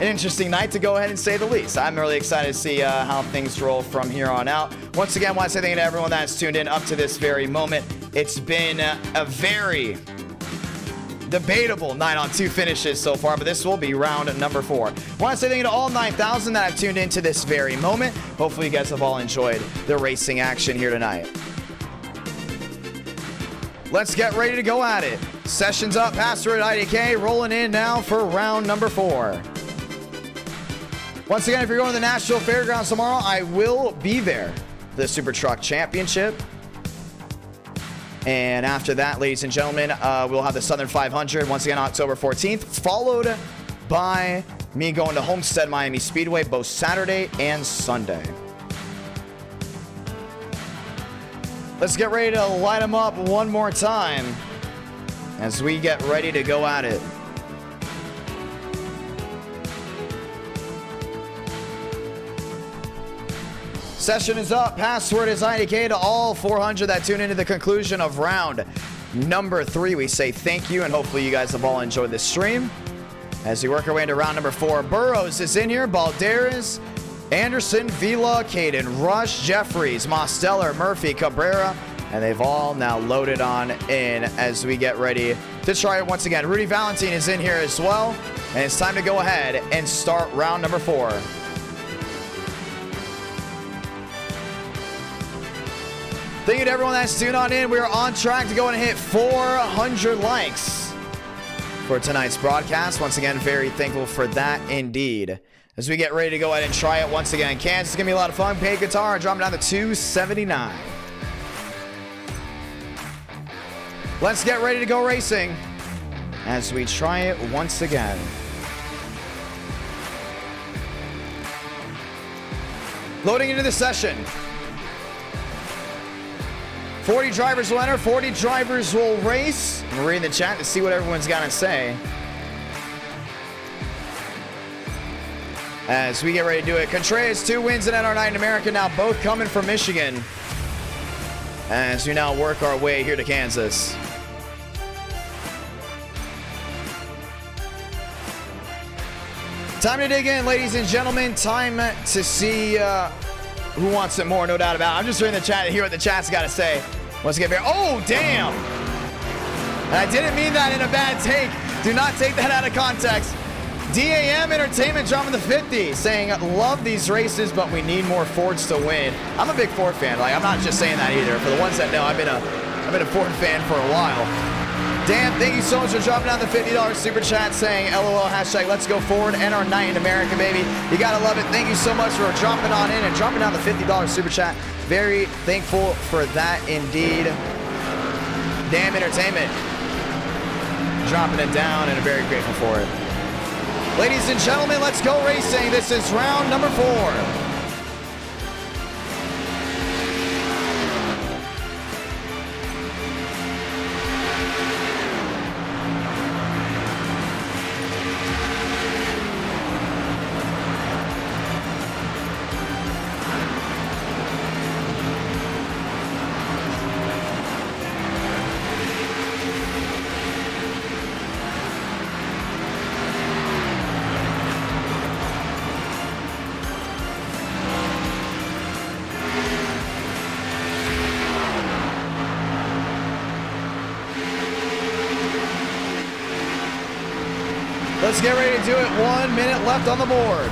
interesting night, to go ahead and say the least. I'm really excited to see how things roll from here on out. Once again, I want to say thank you to everyone that's tuned in up to this very moment. It's been a very debatable night on 2 finishes so far, but this will be round number 4. I want to say thank you to all 9,000 that have tuned into this very moment. Hopefully you guys have all enjoyed the racing action here tonight. Let's get ready to go at it. Session's up. Password IDK rolling in now for round number 4. Once again, if you're going to the Nashville Fairgrounds tomorrow, I will be there for the Super Truck Championship. And after that, ladies and gentlemen, we'll have the Southern 500 once again October 14th, followed by me going to Homestead Miami Speedway both Saturday and Sunday. Let's get ready to light them up one more time as we get ready to go at it. Session is up. Password is IDK to all 400 that tune into the conclusion of round number 3. We say thank you, and hopefully you guys have all enjoyed this stream. As we work our way into round number 4, Burrows is in here, Balderas, Anderson, Vila, Caden, Rush, Jeffries, Mosteller, Murphy, Cabrera, and they've all now loaded on in as we get ready to try it once again. Rudy Valentine is in here as well, and it's time to go ahead and start round number 4. Thank you to everyone that's tuned on in. We are on track to go and hit 400 likes for tonight's broadcast. Once again, very thankful for that indeed. As we get ready to go ahead and try it once again. Kansas is going to be a lot of fun. Paid guitar, dropping down to 279. Let's get ready to go racing as we try it once again. Loading into the session. 40 drivers will enter, 40 drivers will race. We're reading the chat to see what everyone's got to say. As we get ready to do it. Contreras, 2 wins in NR9 in America, now both coming from Michigan. As we now work our way here to Kansas. Time to dig in, ladies and gentlemen. Time to see who wants it more, no doubt about it. I'm just reading the chat to hear what the chat's got to say. Let's get here. Oh, damn. And I didn't mean that in a bad take. Do not take that out of context. DAM Entertainment dropping the 50, saying, love these races, but we need more Fords to win. I'm a big Ford fan. Like, I'm not just saying that either. For the ones that know, I've been a Ford fan for a while. Dan, thank you so much for dropping down the $50 super chat, saying LOL, hashtag let's go forward, NR9 in America, baby. You gotta love it. Thank you so much for dropping on in and dropping down the $50 super chat. Very thankful for that indeed. Damn Entertainment dropping it down, and I'm very grateful for it. Ladies and gentlemen, let's go racing. This is round number 4. 'Let's get ready to do it. 1 minute left on the board.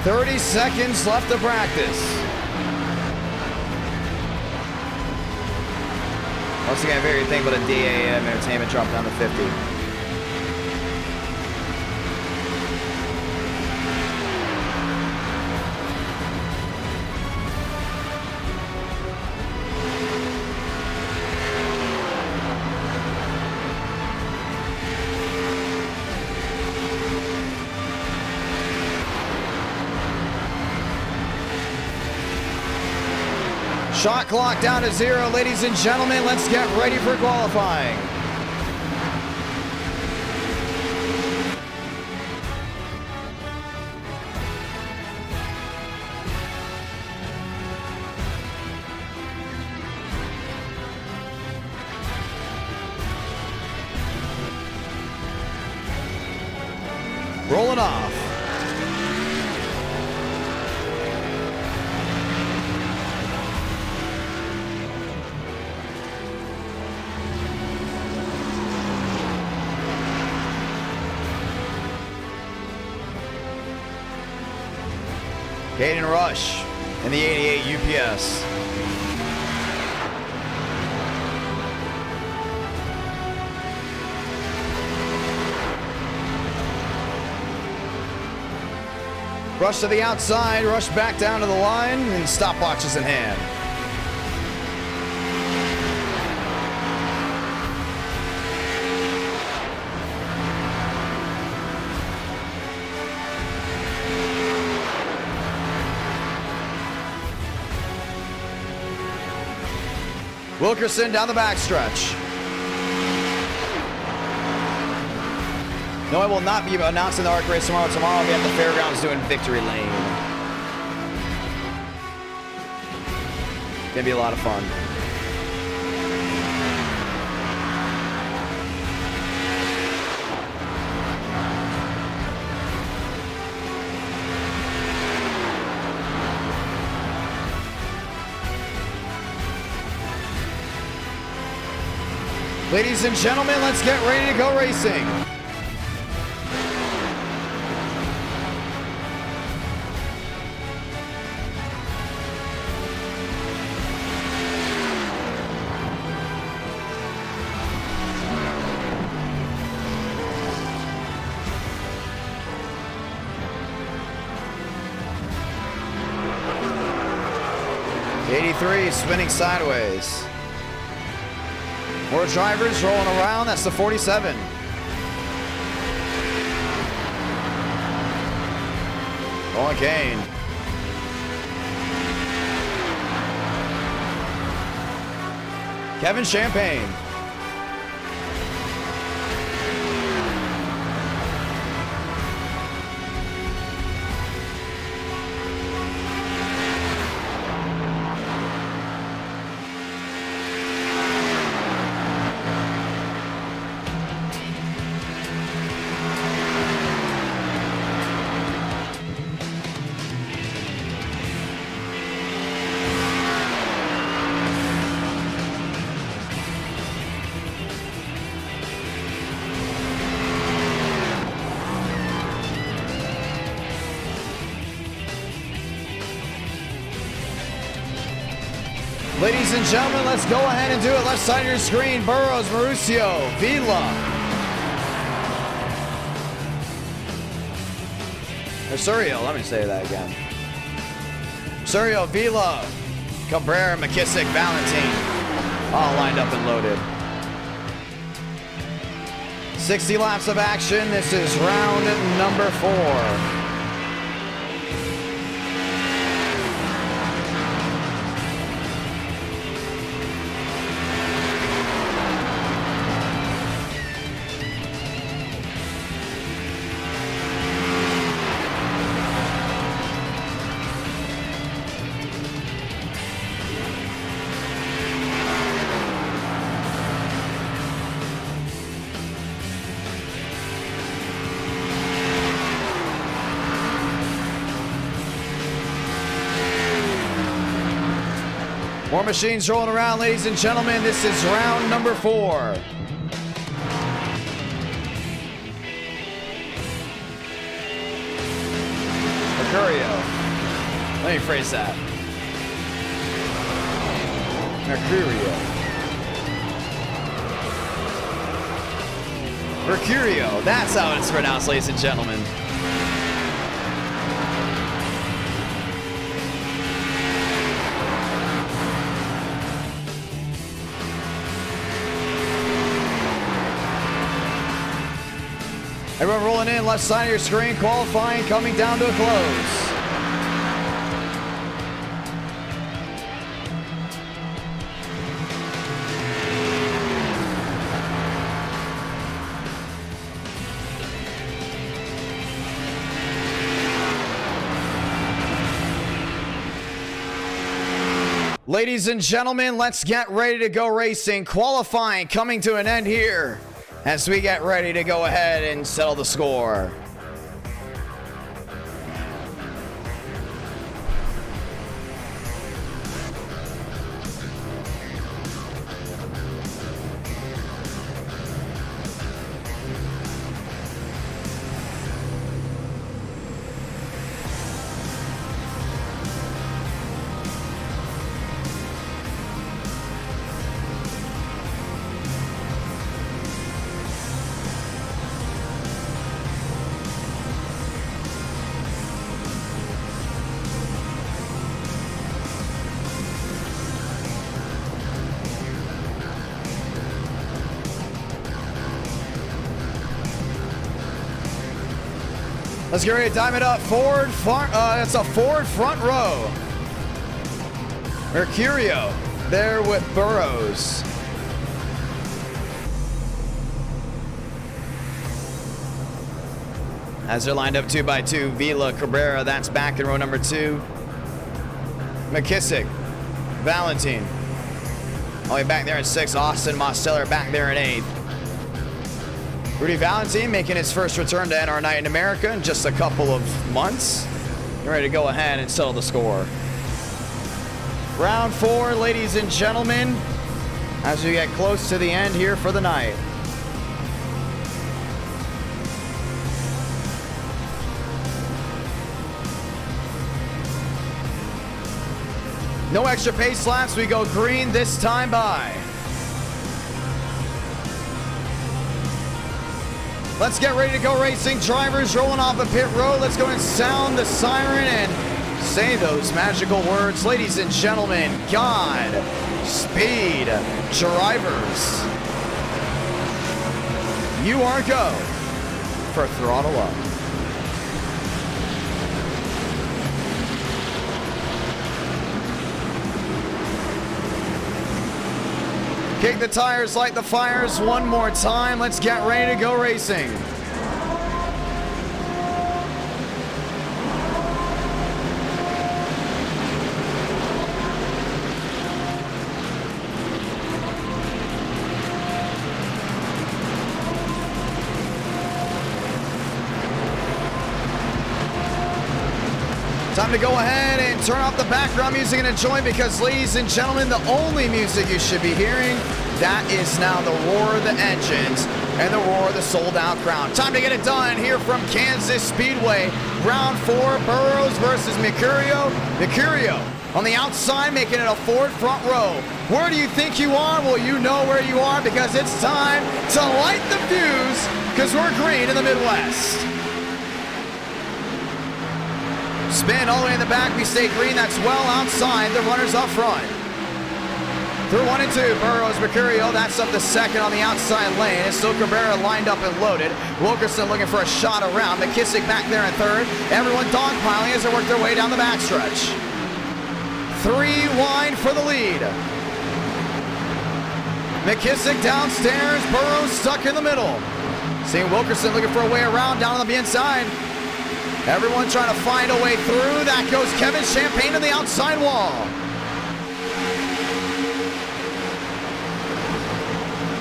.30 seconds left to practice. Once again, very thankful to DAM Entertainment dropping down to 50. Shot clock down to 0, ladies and gentlemen. Let's get ready for qualifying. Rolling off. Caden Rush in the 88 UPS. Rush to the outside, Rush back down to the line, and stopwatches in hand. Wilkerson down the backstretch. No, I will not be announcing the ARC race tomorrow. Tomorrow I'll be at the fairgrounds doing Victory Lane. Gonna be a lot of fun. Ladies and gentlemen, let's get ready to go racing. The 83 spinning sideways. More drivers rolling around. That's the 47. Owen Kane. Kevin Champagne. Ladies and gentlemen, let's go ahead and do it. Left side of your screen, Burrows, Mauricio, Vila. Surio, let me say that again. Surio, Vila, Cabrera, McKissick, Valentin. All lined up and loaded. 60 laps of action. This is round number 4. More machines rolling around, ladies and gentlemen. This is round number 4. Mercurio. Let me phrase that. Mercurio. That's how it's pronounced, ladies and gentlemen. Everyone rolling in, left side of your screen, qualifying, coming down to a close. Ladies and gentlemen, let's get ready to go racing. Qualifying coming to an end here as we get ready to go ahead and settle the score. Let's get ready to dime it up. Ford front, it's a Ford front row. Mercurio there with Burrows. As they're lined up 2 by 2, Vila Cabrera, that's back in row number 2. McKissick, Valentine, all the way back there in 6th. Austin Mosteller back there in 8th. Rudy Valentine making his first return to NR Night in America in just a couple of months. You're ready to go ahead and settle the score. Round 4, ladies and gentlemen, as we get close to the end here for the night. No extra pace laps. We go green this time by. Let's get ready to go racing. Drivers rolling off the pit road. Let's go and sound the siren and say those magical words. Ladies and gentlemen, God speed drivers. You are go for throttle up. Kick the tires, light the fires one more time. Let's get ready to go racing. Time to go ahead and turn off the background music and enjoy, because, ladies and gentlemen, the only music you should be hearing, that is now the roar of the engines and the roar of the sold-out crowd. Time to get it done here from Kansas Speedway. Round 4, Burrows versus Mercurio. Mercurio on the outside, making it a Ford front row. Where do you think you are? Well, you know where you are, because it's time to light the fuse, because we're green in the Midwest. Spin all the way in the back, we stay green, that's well outside the runners up front. Through 1 and 2, Burrows, Mercurio, that's up to 2nd on the outside lane. It's still Cabrera lined up and loaded. Wilkerson looking for a shot around. McKissick back there in 3rd. Everyone dogpiling as they work their way down the backstretch. 3 wide for the lead. McKissick downstairs, Burrows stuck in the middle. Seeing Wilkerson looking for a way around down on the inside. Everyone trying to find a way through. That goes Kevin Champagne to the outside wall.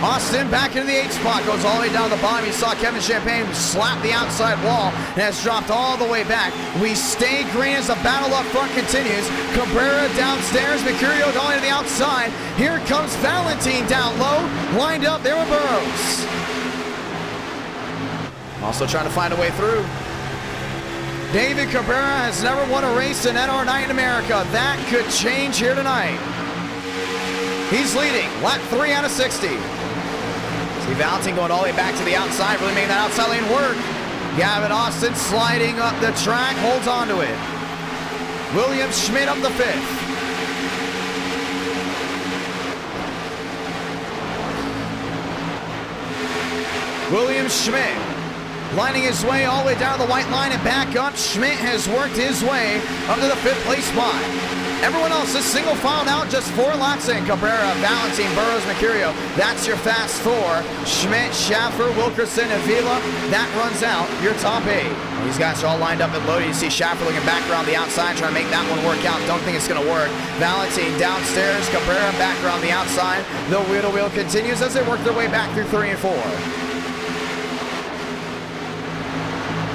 Austin back into the 8th spot, goes all the way down the bottom. You saw Kevin Champagne slap the outside wall and has dropped all the way back. We stay green as the battle up front continues. Cabrera downstairs, Mercurio going to the outside. Here comes Valentine down low, lined up there with Burrows. Also trying to find a way through. David Cabrera has never won a race in NR Night in America. That could change here tonight. He's leading, lap 3 out of 60. See Valentine going all the way back to the outside, really making that outside lane work. Gavin Austin sliding up the track, holds on to it. William Schmidt up the 5th. William Schmidt lining his way all the way down the white line and back up. Schmidt has worked his way up to the 5th place spot. Everyone else is single filed out, just 4 laps in. Cabrera, Valentine, Burrows, Mercurio. That's your fast 4. Schmidt, Schaffer, Wilkerson, and Vila. That runs out your top 8. These guys are all lined up and loaded. You see Schaffer looking back around the outside, trying to make that one work out. Don't think it's going to work. Valentine downstairs, Cabrera back around the outside. The wheel-to-wheel continues as they work their way back through 3 and 4.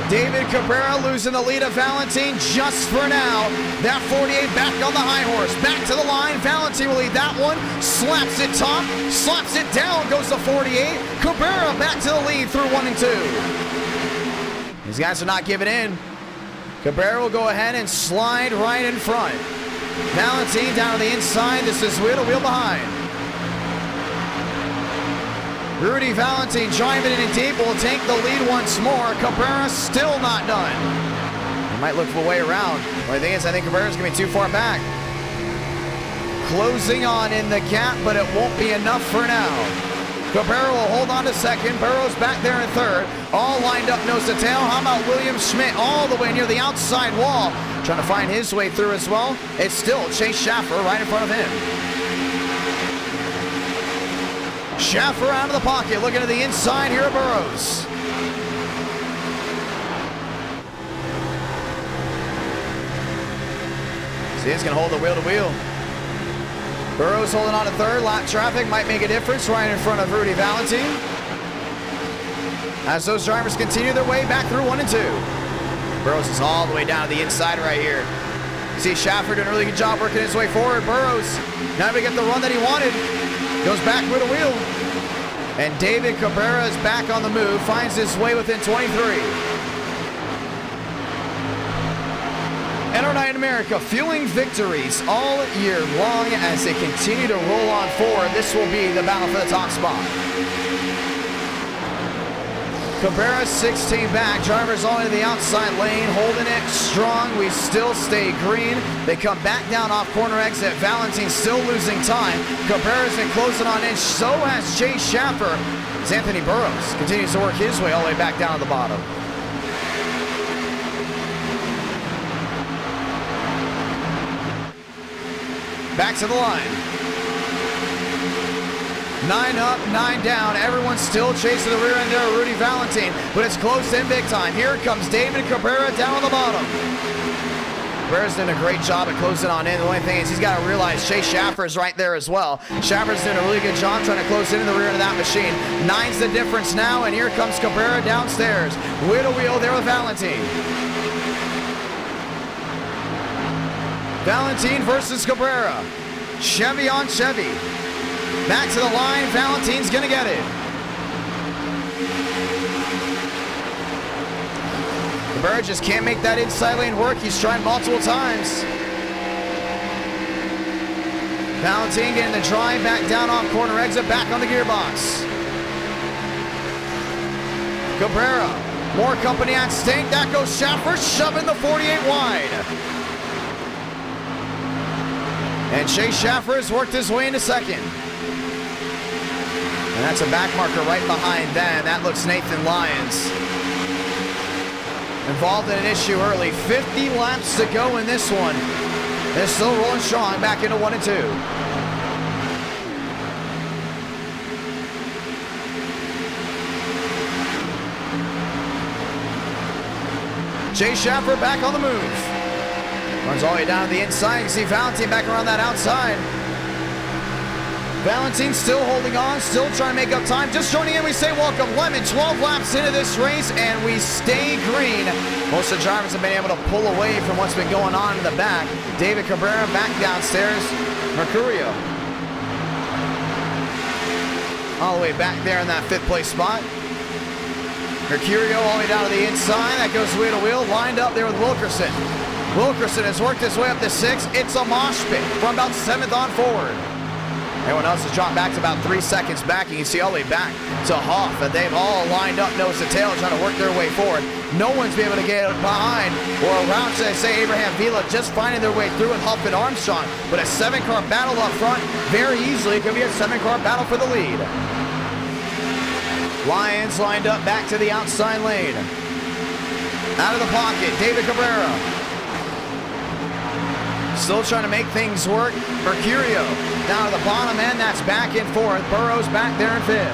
David Cabrera losing the lead of Valentine just for now. That 48 back on the high horse. Back to the line. Valentine will lead that one. Slaps it top. Slaps it down. Goes to 48. Cabrera back to the lead through 1 and 2. These guys are not giving in. Cabrera will go ahead and slide right in front. Valentine down to the inside. This is wheel to wheel behind. Rudy Valentine driving it in deep will take the lead once more. Cabrera still not done. He might look for a way around. The only thing is, I think Cabrera's going to be too far back. Closing on in the gap, but it won't be enough for now. Cabrera will hold on to second. Burrows back there in third. All lined up nose to tail. How about William Schmidt all the way near the outside wall? Trying to find his way through as well. It's still Chase Schaffer right in front of him. Schaffer out of the pocket, looking to the inside here at Burrows. See, he's going to hold the wheel to wheel. Burrows holding on to third. Lap traffic might make a difference right in front of Rudy Valentine. As those drivers continue their way back through 1 and 2. Burrows is all the way down to the inside right here. See Schaffer doing a really good job working his way forward. Burrows, now we get the run that he wanted. Goes back with a wheel. And David Cabrera is back on the move. Finds his way within 23. And our night in America, fueling victories all year long as they continue to roll on forward. This will be the battle for the top spot. Cabrera 16 back, drivers all into the outside lane, holding it strong. We still stay green. They come back down off corner exit. Valentine still losing time. Cabrera's been closing on in, so has Chase Schaffer. As Anthony Burrows continues to work his way all the way back down to the bottom. Back to the line. 9 up, 9 down. Everyone's still chasing the rear end there of Rudy Valentine, but it's close in big time. Here comes David Cabrera down on the bottom. Cabrera's doing a great job at closing on in. The only thing is he's got to realize Chase Schaffer's right there as well. Schaffer's doing a really good job trying to close into the rear end of that machine. 9's the difference now, and here comes Cabrera downstairs. With a wheel there with Valentine. Valentine versus Cabrera. Chevy on Chevy. Back to the line. Valentine's going to get it. Cabrera just can't make that inside lane work. He's tried multiple times. Valentine getting the drive back down off corner exit. Back on the gearbox. Cabrera. More company at stake. That goes Schaffer shoving the 48 wide. And Chase Schaffer has worked his way into second. And that's a back marker right behind them. That looks Nathan Lyons. Involved in an issue early. 50 laps to go in this one. They're still rolling strong back into 1 and 2. Chase Schaffer back on the move. Runs all the way down to the inside. You can see Valentine back around that outside. Valentine still holding on, still trying to make up time. Just joining in, we say welcome. Lemon, 12 laps into this race, and we stay green. Most of the drivers have been able to pull away from what's been going on in the back. David Cabrera back downstairs. Mercurio all the way back there in that 5th place spot. Mercurio all the way down to the inside. That goes wheel to wheel, lined up there with Wilkerson. Wilkerson has worked his way up to 6th. It's a mosh pit from about 7th on forward. Everyone else has dropped back to about 3 seconds back. And you see all the way back to Hoff. And they've all lined up nose to tail trying to work their way forward. No one's been able to get behind or around, should I say, Abraham Vila just finding their way through with Huff and Armstrong. But a 7-car battle up front very easily could be a 7-car battle for the lead. Lyons lined up back to the outside lane. Out of the pocket, David Cabrera. Still trying to make things work. Mercurio down to the bottom end. That's back in 4th. Burrows back there in 5th.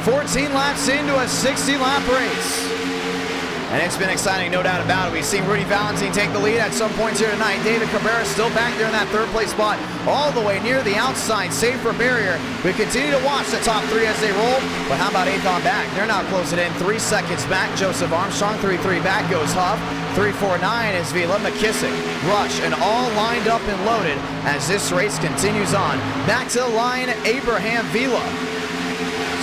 "14 laps into a 60-lap race. And it's been exciting, no doubt about it. We've seen Rudy Valentine take the lead at some points here tonight. David Cabrera still back there in that 3rd place spot, all the way near the outside, safe for barrier. We continue to watch the top 3 as they roll, but how about 8th on back? They're now closing in 3 seconds back. Joseph Armstrong, 3-3 back goes Huff. 3-4-9 is Vila, McKissick, Rush, and all lined up and loaded as this race continues on. Back to the line, Abraham Vila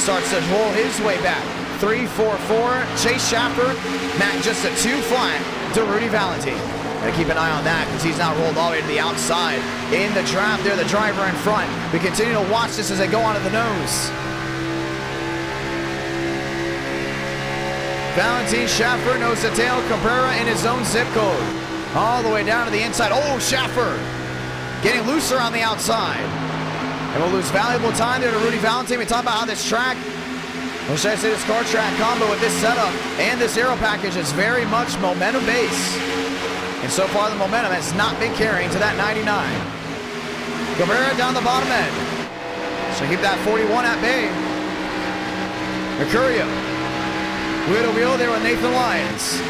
starts to roll his way back. 3-4-4, Chase Schaffer, Matt just a 2 flat to Rudy Valentine. Gotta keep an eye on that because he's now rolled all the way to the outside. In the draft there, the driver in front. We continue to watch this as they go onto the nose. Valentine, Schaffer, nose to tail, Cabrera in his own zip code. All the way down to the inside. Oh, Schaffer getting looser on the outside. And we'll lose valuable time there to Rudy Valentine. We talk about how this track, or should I say this car track combo with this setup and this aero package is very much momentum based. And so far the momentum has not been carrying to that 99. Cabrera down the bottom end. So keep that 41 at bay. Mercurio. Wheel to wheel there with Nathan Lyons.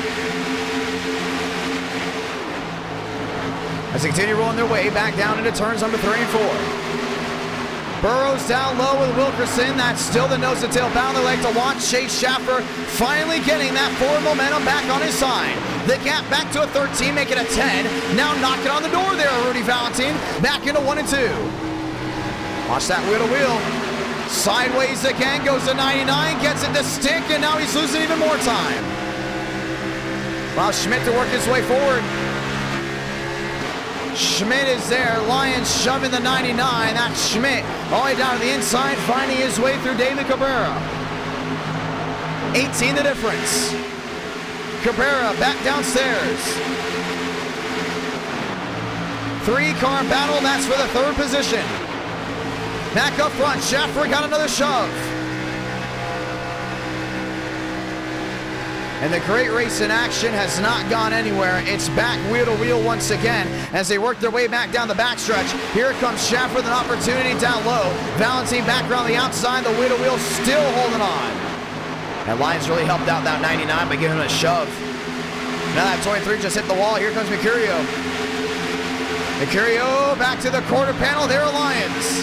As they continue rolling their way back down into turns number 3 and 4. Burrows down low with Wilkerson. That's still the nose-to-tail battle. They like to watch Chase Schaffer finally getting that forward momentum back on his side. The gap back to a 13, make it a 10. Now knocking on the door there, Rudy Valentine. Back into 1 and 2. Watch that wheel to wheel. Sideways again, goes to 99, gets it to stick, and now he's losing even more time. Allows Schmidt to work his way forward. Schmidt is there. Lyons shoving the 99. That's Schmidt all the way down to the inside, finding his way through David Cabrera. 18 the difference. Cabrera back downstairs. 3-car battle. That's for the 3rd position. Back up front. Schaffer got another shove. And the great race in action has not gone anywhere. It's back wheel to wheel once again as they work their way back down the backstretch. Here comes Schaffer with an opportunity down low. Valentine back around the outside. The wheel to wheel still holding on. And Lyons really helped out that 99 by giving him a shove. Now that 23 just hit the wall. Here comes Mercurio. Mercurio back to the quarter panel. There are Lyons.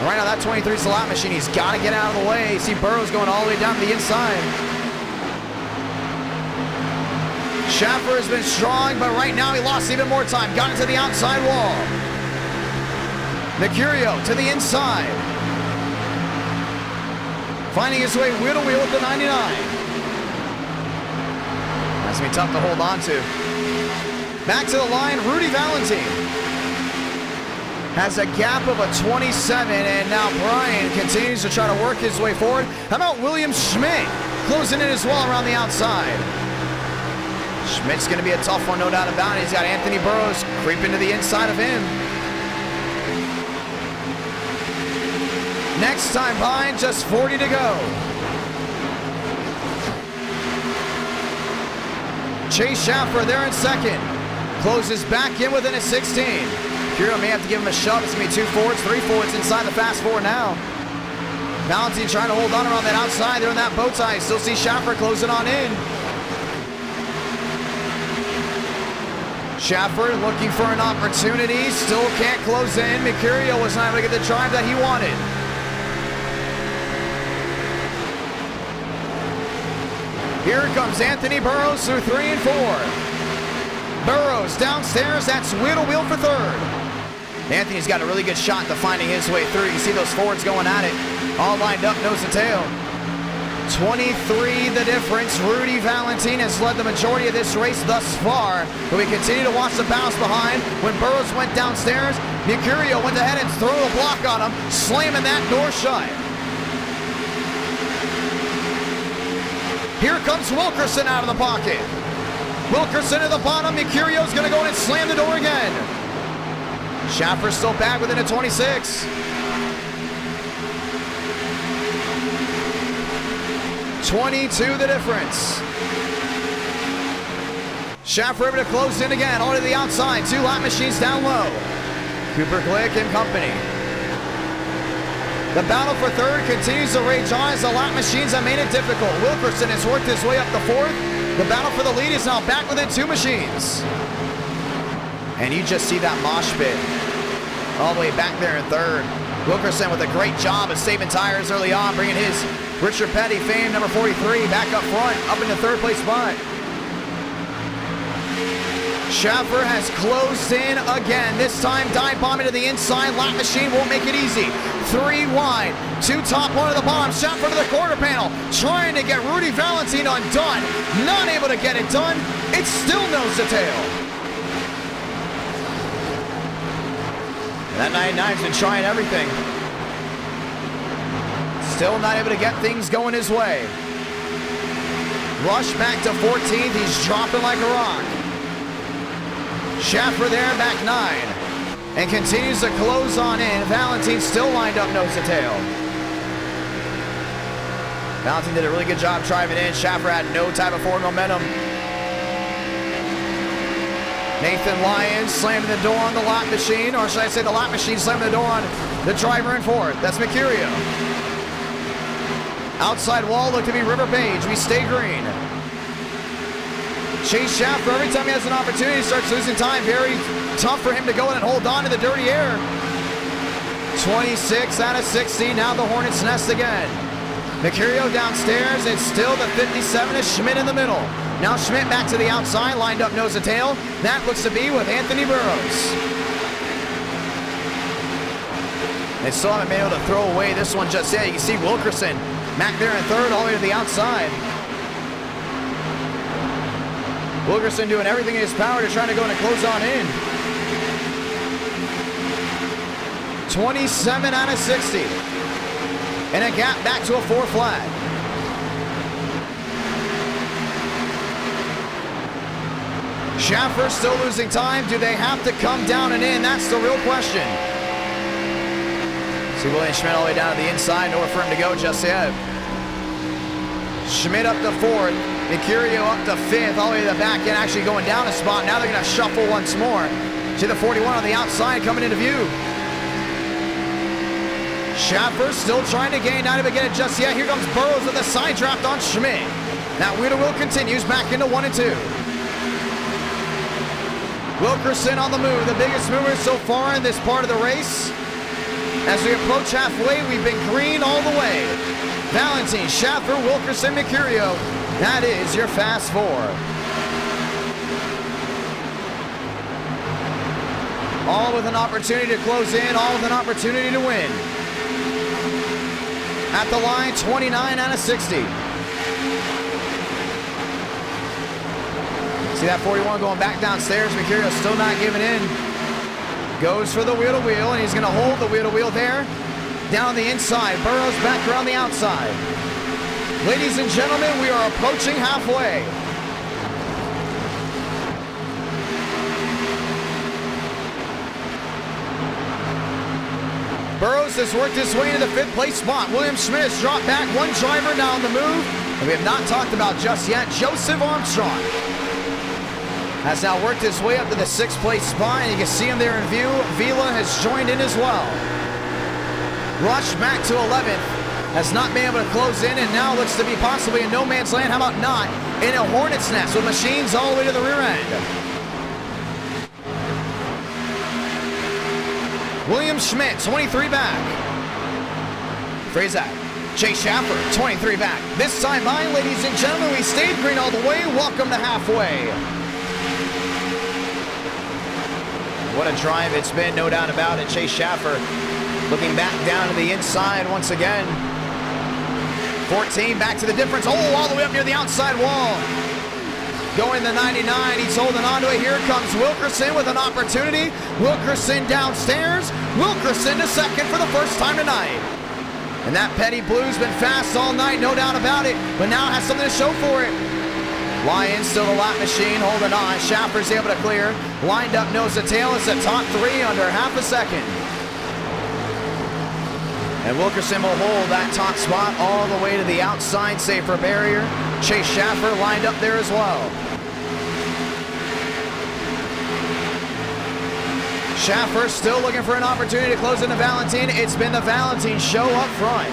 Right now that 23 is the lap machine. He's got to get out of the way. You see Burrows going all the way down to the inside. Schaffer has been strong, but right now he lost even more time. Got into the outside wall. Mercurio to the inside. Finding his way wheel to wheel with the 99. That's going to be tough to hold on to. Back to the line, Rudy Valentine. Has a gap of a 27, and now Brian continues to try to work his way forward. How about William Schmidt closing in as well around the outside? Schmidt's going to be a tough one, no doubt about it. He's got Anthony Burrows creeping to the inside of him. Next time behind, just 40 to go. Chase Schaffer there in second. Closes back in within a 16. Mercurio may have to give him a shove. It's going to be 2 forwards, 3 forwards inside the fast 4 now. Valentine trying to hold on around that outside. They're in that bow tie. Still see Schaffer closing on in. Schaffer looking for an opportunity. Still can't close in. Mercurio was not able to get the drive that he wanted. Here comes Anthony Burrows through 3 and 4. Burrows downstairs. That's wheel to wheel for 3rd. Anthony's got a really good shot to finding his way through. You can see those forwards going at it. All lined up, nose to tail. 23 the difference. Rudy Valentine has led the majority of this race thus far. But we continue to watch the bounce behind. When Burrows went downstairs, Mercurio went ahead and threw a block on him, slamming that door shut. Here comes Wilkerson out of the pocket. Wilkerson at the bottom. Mercurio's going to go in and slam the door again. Schaffer still back within a 26. 22 the difference. Schaffer able to close in again, onto the outside. 2 lap machines down low. Cooper Glick and company. The battle for 3rd continues to rage on as the lap machines have made it difficult. Wilkerson has worked his way up to 4th. The battle for the lead is now back within 2 machines. And you just see that mosh pit all the way back there in 3rd. Wilkerson with a great job of saving tires early on, bringing his Richard Petty fame, number 43, back up front, up in the 3rd place spot. Schaffer has closed in again. This time dive bombing to the inside. Lap machine won't make it easy. 3 wide, 2 top, 1 at the bottom. Schaffer to the quarter panel, trying to get Rudy Valentine undone. Not able to get it done. It's still nose to tail. That 99's been trying everything. Still not able to get things going his way. Rush back to 14th. He's dropping like a rock. Schaffer there, back 9. and continues to close on in. Valentin still lined up nose to tail. Valentin did a really good job driving in. Schaffer had no type of forward momentum. Nathan Lyons slamming the door on the lap machine, or should I say the lap machine slamming the door on the driver in fourth. That's Mercurio. Outside wall looked to be River Page. We stay green. Chase Schaffer, every time he has an opportunity, starts losing time. Very tough for him to go in and hold on to the dirty air. 26 out of 60. Now the Hornet's Nest again. Mercurio downstairs. It's still the 57 is Schmidt in the middle. Now Schmidt back to the outside, lined up nose to tail. That looks to be with Anthony Burroughs. They still haven't been able to throw away this one just yet. You can see Wilkerson back there in third, all the way to the outside. Wilkerson doing everything in his power to try to go in and close on in. 27 out of 60. And a gap back to a 4 flag. Schaffer still losing time. Do they have to come down and in? That's the real question. See William Schmidt all the way down to the inside. Nowhere for him to go just yet. Schmidt up to fourth. Mercurio up to fifth. All the way to the back end, actually going down a spot. Now they're going to shuffle once more. See the 41 on the outside coming into view. Schaffer still trying to gain. Not even get it just yet. Here comes Burroughs with a side draft on Schmidt. That wheel-to-wheel continues back into 1 and 2. Wilkerson on the move, the biggest mover so far in this part of the race. As we approach halfway, we've been green all the way. Valentin, Schaffer, Wilkerson, Mercurio. That is your fast four. All with an opportunity to close in, all with an opportunity to win. At the line, 29 out of 60. See that 41 going back downstairs. Mercurio still not giving in. Goes for the wheel-to-wheel, and he's going to hold the wheel-to-wheel there. Down the inside. Burroughs back around the outside. Ladies and gentlemen, we are approaching halfway. Burroughs has worked his way into the 5th place spot. William Schmidt has dropped back. One driver now on the move. And we have not talked about just yet, Joseph Armstrong has now worked his way up to the 6th place spot, and you can see him there in view. Vila has joined in as well. Rush back to 11th. Has not been able to close in, and now looks to be possibly in no man's land. How about not? In a Hornet's Nest with machines all the way to the rear end. William Schmidt, 23 back. Phrase that. Chase Schaffer, 23 back. This time by, ladies and gentlemen, we stayed green all the way. Welcome to halfway. What a drive it's been, no doubt about it. Chase Schaffer looking back down to the inside once again. 14 back to the difference. Oh, all the way up near the outside wall. Going the 99, he's holding on to it. Here comes Wilkerson with an opportunity. Wilkerson downstairs. Wilkerson to second for the first time tonight. And that Petty Blue's been fast all night, no doubt about it, but now has something to show for it. Lyons still the lap machine, holding on. Schaffer's able to clear. Lined up nose to tail. It's a top 3 under half a second. And Wilkerson will hold that top spot all the way to the outside, safer barrier. Chase Schaffer lined up there as well. Schaffer still looking for an opportunity to close into Valentin. It's been the Valentin show up front.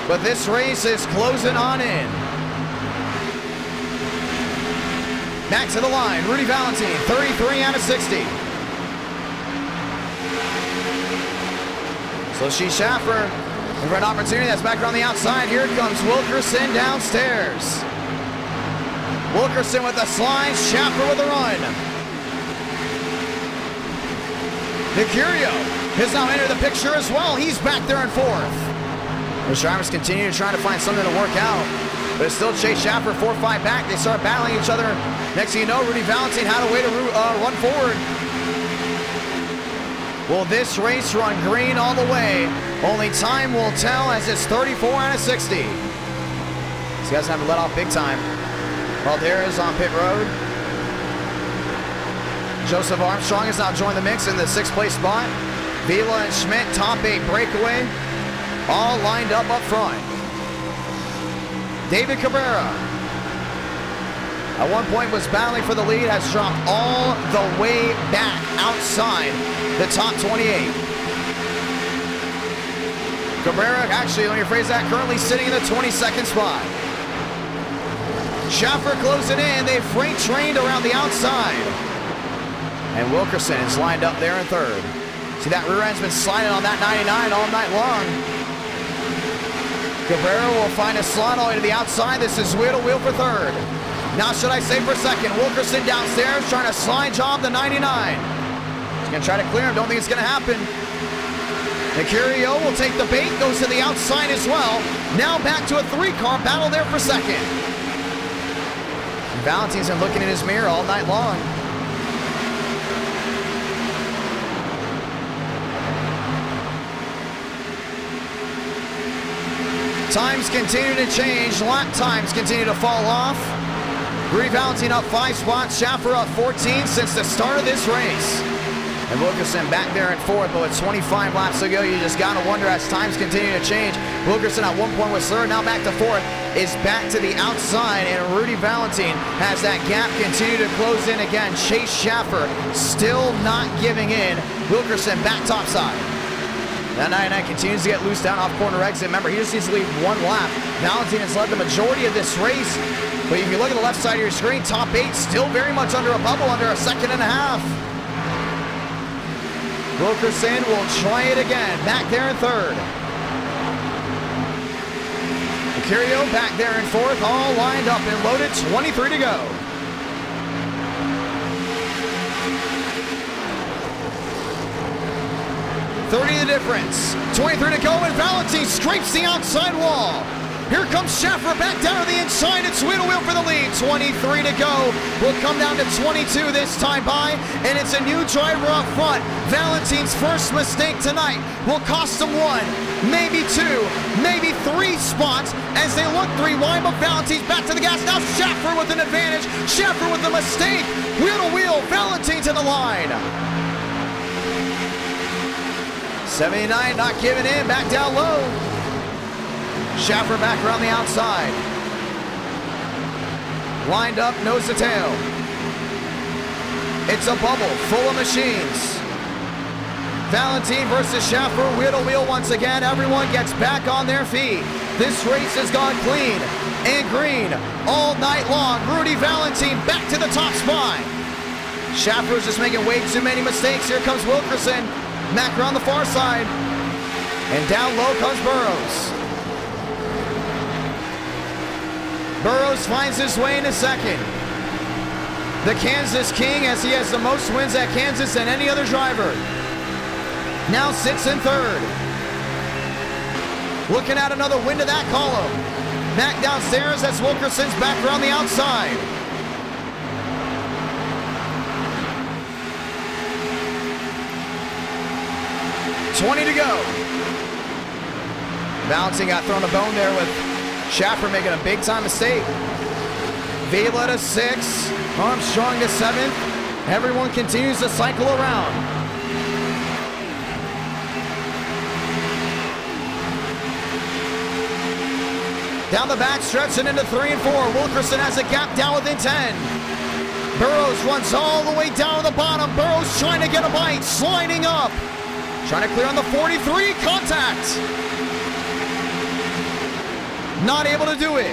But this race is closing on in. Back to the line, Rudy Valentin, 33 out of 60. So she's Schaffer, and for an opportunity that's back on the outside. Here comes Wilkerson downstairs. Wilkerson with a slide, Schaffer with a run. Mercurio has now entered the picture as well. He's back there in 4th. Those drivers continue to try to find something to work out. But it's still Chase Schaffer, 4-5 back. They start battling each other. Next thing you know, Rudy Valentin had a way to run forward. Will this race run green all the way? Only time will tell, as it's 34 out of 60. These guys have to let off big time. Caldera's on pit road. Joseph Armstrong has now joined the mix in the 6th place spot. Vila and Schmidt, top 8 breakaway, all lined up front. David Cabrera, at one point was battling for the lead, has dropped all the way back outside the top 28. Cabrera, actually, let me rephrase that, currently sitting in the 22nd spot. Schaffer closing in, they freight trained around the outside. And Wilkerson is lined up there in 3rd. See, that rear end's been sliding on that 99 all night long. Cabrera will find a slot all the way to the outside. This is wheel to wheel for 3rd. Now, should I say for 2nd, Wilkerson downstairs trying to slide job the 99. He's going to try to clear him. Don't think it's going to happen. Mercurio will take the bait, goes to the outside as well. Now back to a 3-car battle there for 2nd. Valentin's been looking in his mirror all night long. Times continue to change, lap times continue to fall off. Rudy Valentin up 5 spots, Schaffer up 14 since the start of this race. And Wilkerson back there in 4th, but with 25 laps to go, you just gotta wonder as times continue to change. Wilkerson at one point was 3rd, now back to 4th, is back to the outside, and Rudy Valentin has that gap continue to close in again. Chase Schaffer still not giving in. Wilkerson back topside. That 99 continues to get loose down off corner exit. Remember, he just needs to leave 1 lap. Valentin has led the majority of this race. But if you look at the left side of your screen, top 8 still very much under a bubble, under a 2.5 seconds. Wilkerson will try it again. Back there in 3rd. Mercurio back there in 4th, all lined up and loaded, 23 to go. $30 the difference. 23 to go, and Valentin scrapes the outside wall. Here comes Schaffer back down to the inside. It's wheel to wheel for the lead. 23 to go. Will come down to 22 this time by, and it's a new driver up front. Valentin's first mistake tonight will cost him 1, maybe 2, maybe 3 spots as they look 3 wide, but Valentin's back to the gas. Now Schaffer with an advantage. Schaffer with a mistake. Wheel to wheel. Valentin to the line. 79 not giving in, back down low. Schaffer back around the outside. Lined up, nose to tail. It's a bubble full of machines. Valentin versus Schaffer, wheel to wheel once again. Everyone gets back on their feet. This race has gone clean and green all night long. Rudy Valentin back to the top spot. Schaffer's just making way too many mistakes. Here comes Wilkerson. Back around the far side. And down low comes Burrows. Burrows finds his way into 2nd. The Kansas King, as he has the most wins at Kansas than any other driver, now sits in 3rd. Looking at another win to that column. Back downstairs as Wilkerson's back around the outside. $20 to go. Valentin got thrown a bone there with Schaffer making a big-time mistake. Vila to 6, Armstrong to 7th. Everyone continues to cycle around. Down the back stretch and into 3 and 4. Wilkerson has a gap down within 10. Burrows runs all the way down to the bottom. Burrows trying to get a bite, sliding up. Trying to clear on the 43, contact. Not able to do it.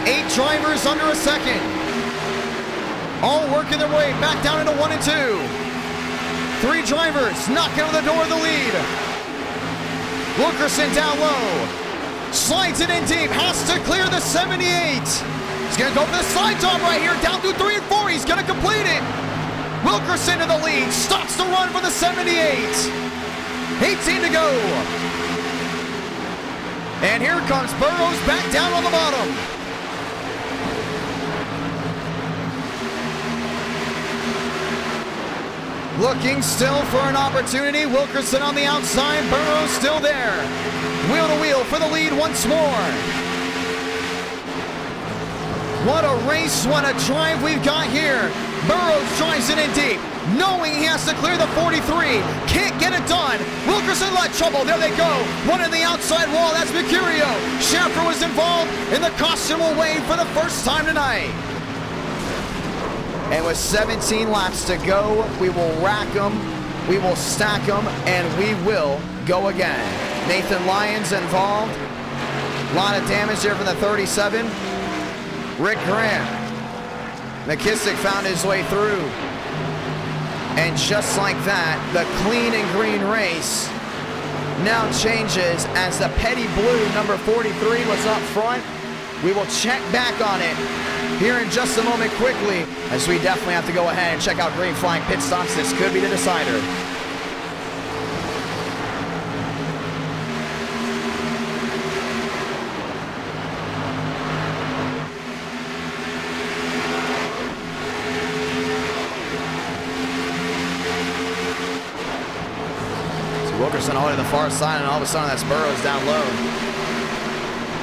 8 drivers under a second. All working their way back down into 1 and 2. 3 drivers knocking on the door of the lead. Wilkerson down low. Slides it in deep. Has to clear the 78. He's going to go for the slide job right here. Down through 3 and 4. He's going to complete it. Wilkerson to the lead. Stops the run for the 78. 18 to go. And here comes Burrows back down on the bottom. Looking still for an opportunity. Wilkerson on the outside. Burrows still there. Wheel to wheel for the lead once more. What a race, what a drive we've got here. Burrows drives it in deep, knowing he has to clear the 43. Can't get it done. Wilkerson let trouble. There they go. One in the outside wall. That's Mercurio. Schaffer was involved in the cautionable wave for the first time tonight. And with 17 laps to go, we will rack them, we will stack them, and we will go again. Nathan Lyons involved. A lot of damage there from the 37. Rick Grant. McKissick found his way through. And just like that, the clean and green race now changes as the Petty Blue, number 43, was up front. We will check back on it here in just a moment quickly, as we definitely have to go ahead and check out green flag pit stops. This could be the decider. Wilkerson all the way to the far side, and all of a sudden that's Burrows down low.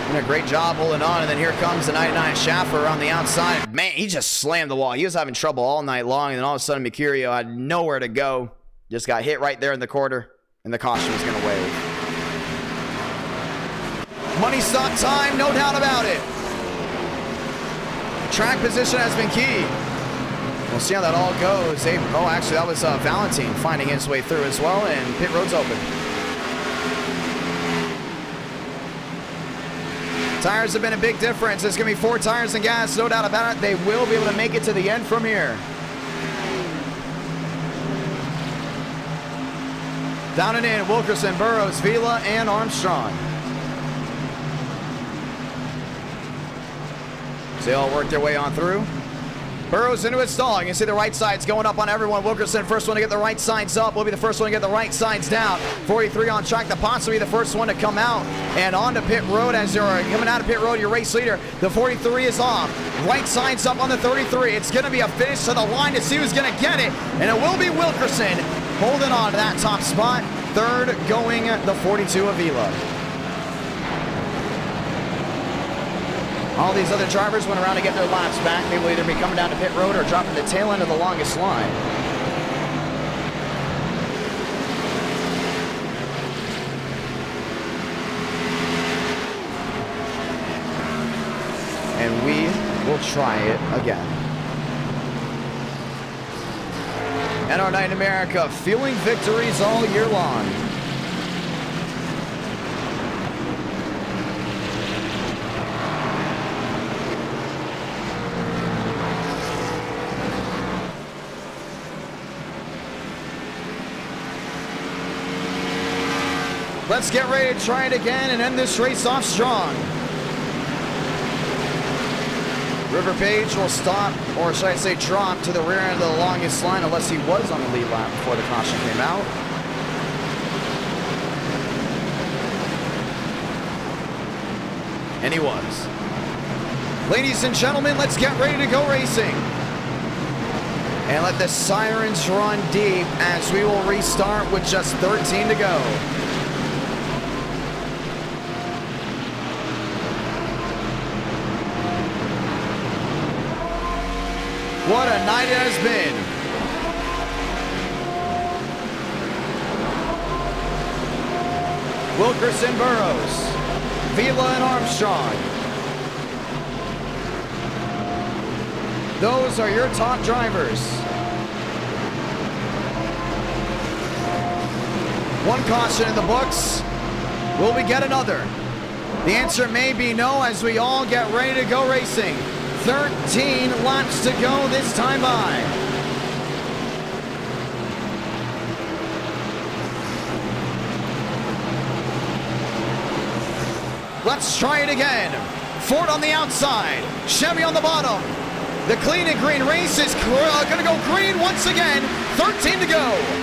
Doing a great job holding on, and then here comes the 99 Schaffer on the outside. Man, he just slammed the wall. He was having trouble all night long, and then all of a sudden Mercurio had nowhere to go. Just got hit right there in the quarter, and the caution was going to wave. Money stop time, no doubt about it. Track position has been key. We'll see how that all goes. Oh, actually, that was Valentine finding his way through as well, and pit road's open. Tires have been a big difference. There's going to be 4 tires and gas, no doubt about it. They will be able to make it to the end from here. Down and in, Wilkerson, Burrows, Vila, and Armstrong. So they all work their way on through. Burrows into his stall. You can see the right sides going up on everyone. Wilkerson, first one to get the right sides up. Will be the first one to get the right sides down. 43 on track. The Potts will be the first one to come out. And on to pit road as you're coming out of pit road, your race leader. The 43 is off. Right sides up on the 33. It's going to be a finish to the line to see who's going to get it. And it will be Wilkerson holding on to that top spot. Third going the 42 Avila. All these other drivers went around to get their laps back. They will either be coming down to pit road or dropping the tail end of the longest line. And we will try it again. And our night in America, fueling victories all year long. Let's get ready to try it again and end this race off strong. River Page will stop, or should I say drop, to the rear end of the longest line unless he was on the lead lap before the caution came out. And he was. Ladies and gentlemen, let's get ready to go racing. And let the sirens run deep as we will restart with just 13 to go. What a night it has been. Wilkerson, Burrows, Vila, and Armstrong. Those are your top drivers. One caution in the books. Will we get another? The answer may be no as we all get ready to go racing. 13 laps to go this time by. Let's try it again. Ford on the outside, Chevy on the bottom. The clean and green race is going to go green once again. 13 to go.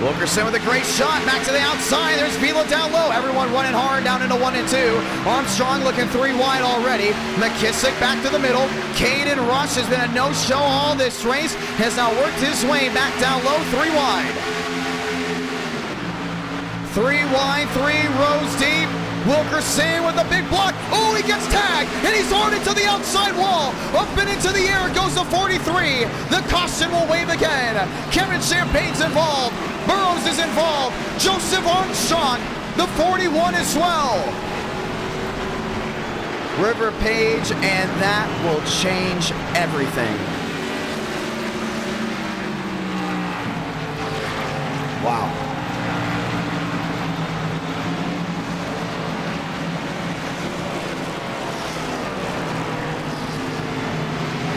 Wilkerson with a great shot, back to the outside. There's Vila down low. Everyone running hard down into 1 and 2. Armstrong looking 3 wide already. McKissick back to the middle. Caden Rush has been a no-show all this race. Has now worked his way back down low, 3 wide. 3 wide, 3 rows deep. Wilkerson with a big block. Oh, he gets tagged, and he's hard into the outside wall. Up and into the air goes the 43. The caution will wave again. Kevin Champagne's involved. Burrows is involved. Joseph Armstrong, the 41 as well. River Page, and that will change everything. Wow.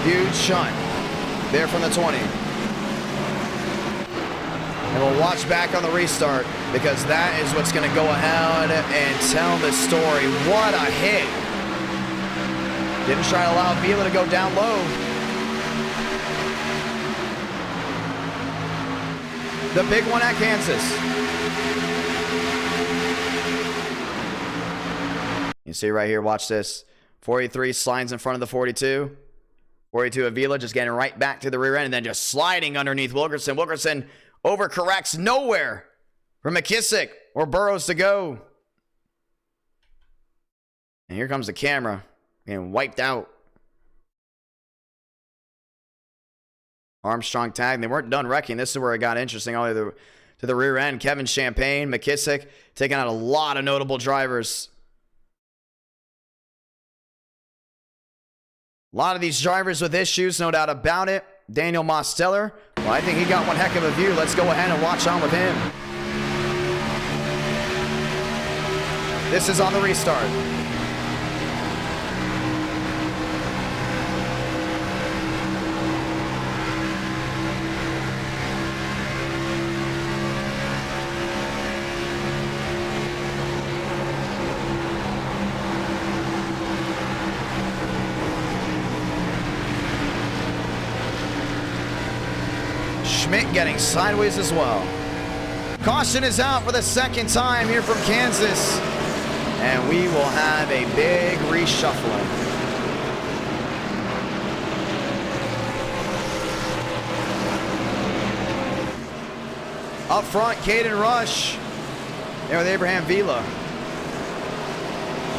Huge shunt there from the 20. And we'll watch back on the restart because that is what's going to go ahead and tell the story. What a hit. Didn't try to allow Vila to go down low. The big one at Kansas. You see right here, watch this. 43 slides in front of the 42. 42 Avila just getting right back to the rear end and then just sliding underneath Wilkerson. Wilkerson overcorrects, nowhere for McKissick or Burrows to go. And here comes the camera getting wiped out. Armstrong tagged. They weren't done wrecking. This is where it got interesting. All the way to the rear end. Kevin Champagne, McKissick taking out a lot of notable drivers. A lot of these drivers with issues, no doubt about it. Daniel Mosteller, well, I think he got one heck of a view. Let's go ahead and watch on with him. This is on the restart. Schmidt getting sideways as well. Caution is out for the second time here from Kansas. And we will have a big reshuffling. Up front, Caden Rush. There with Abraham Vila.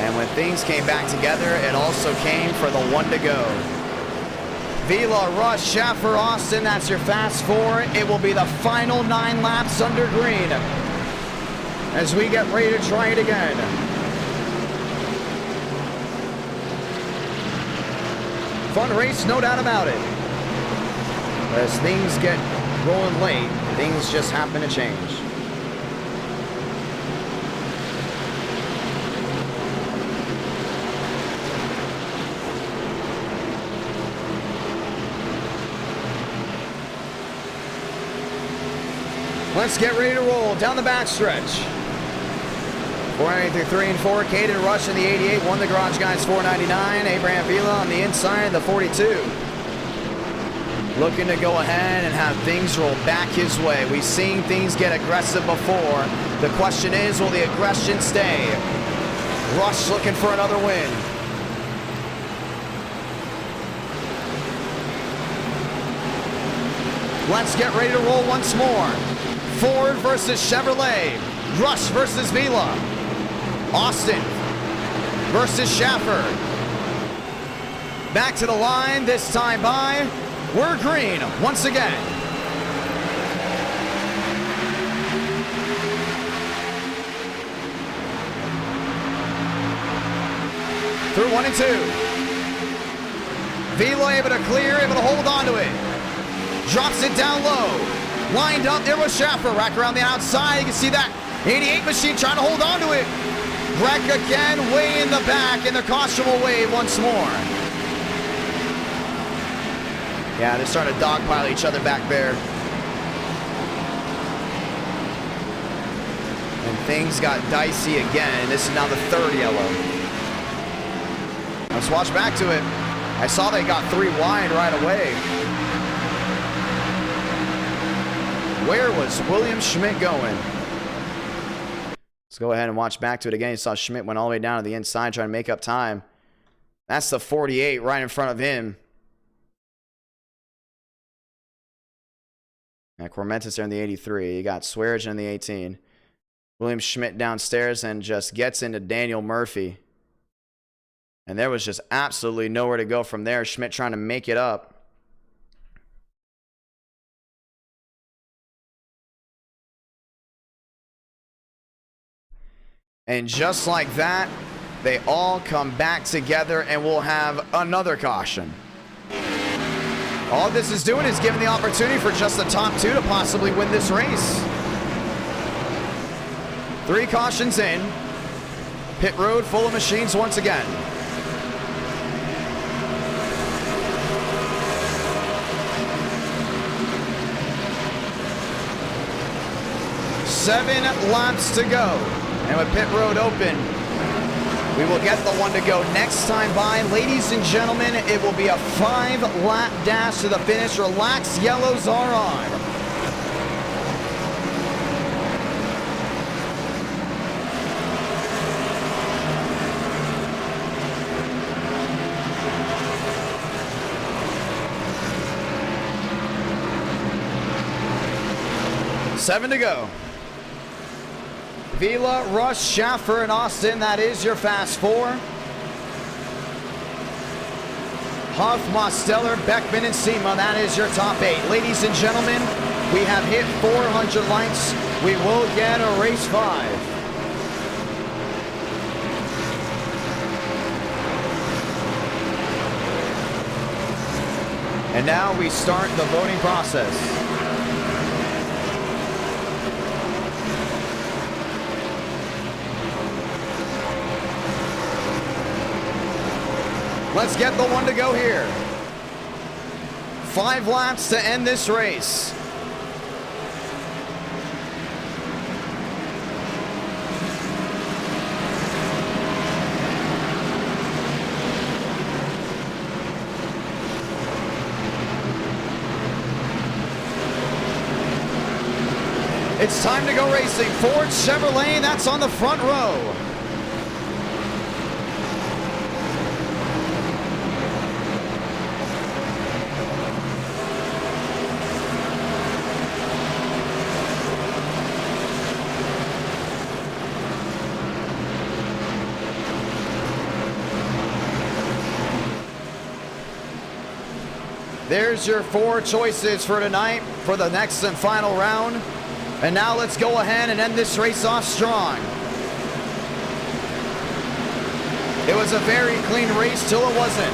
And when things came back together, it also came for the one to go. Vila, Rush, Schaffer, Austin, that's your fast four. It will be the final 9 laps under green as we get ready to try it again. Fun race, no doubt about it. As things get rolling late, things just happen to change. Let's get ready to roll down the backstretch. 490 through 3 and 4. Caden Rush in the 88 won the Garage Guys 499. Abraham Vila on the inside, the 42. Looking to go ahead and have things roll back his way. We've seen things get aggressive before. The question is, will the aggression stay? Rush looking for another win. Let's get ready to roll once more. Ford versus Chevrolet. Rush versus Vila. Austin versus Schaffer. Back to the line, this time by. We're green once again. Through 1 and 2. Vila able to clear, able to hold on to it. Drops it down low. Lined up, there was Schaffer. Rack around the outside. You can see that 88 machine trying to hold on to it. Wreck again, way in the back, and the caution will wave once more. Yeah, they're starting to dogpile each other back there. And things got dicey again. This is now the 3rd yellow. Let's watch back to it. I saw they got 3 wide right away. Where was William Schmidt going? Let's go ahead and watch back to it again. You saw Schmidt went all the way down to the inside trying to make up time. That's the 48 right in front of him. And Cormentis there in the 83. You got Swearigan in the 18. William Schmidt downstairs and just gets into Daniel Murphy. And there was just absolutely nowhere to go from there. Schmidt trying to make it up. And just like that, they all come back together and we'll have another caution. All this is doing is giving the opportunity for just the top two to possibly win this race. 3 cautions in. Pit road full of machines once again. Seven laps to go. And with pit road open, we will get the one to go next time by. Ladies and gentlemen, it will be a 5-lap dash to the finish. Relax, yellows are on. Seven to go. Vila, Rush, Schaffer, and Austin. That is your fast 4. Huff, Mosteller, Beckman, and Sema. That is your top 8. Ladies and gentlemen, we have hit 400 likes. We will get a race 5. And now we start the voting process. Let's get the one to go here. 5 laps to end this race. It's time to go racing. Ford Chevrolet, that's on the front row. There's your 4 choices for tonight for the next and final round. And now let's go ahead and end this race off strong. It was a very clean race till it wasn't.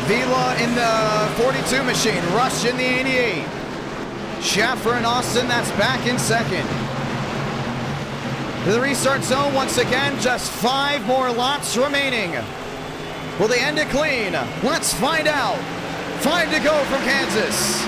Vila in the 42 machine, Rush in the 88. Schaffer and Austin, that's back in second. To the restart zone once again, just 5 more laps remaining. Will they end it clean? Let's find out. 5 to go from Kansas.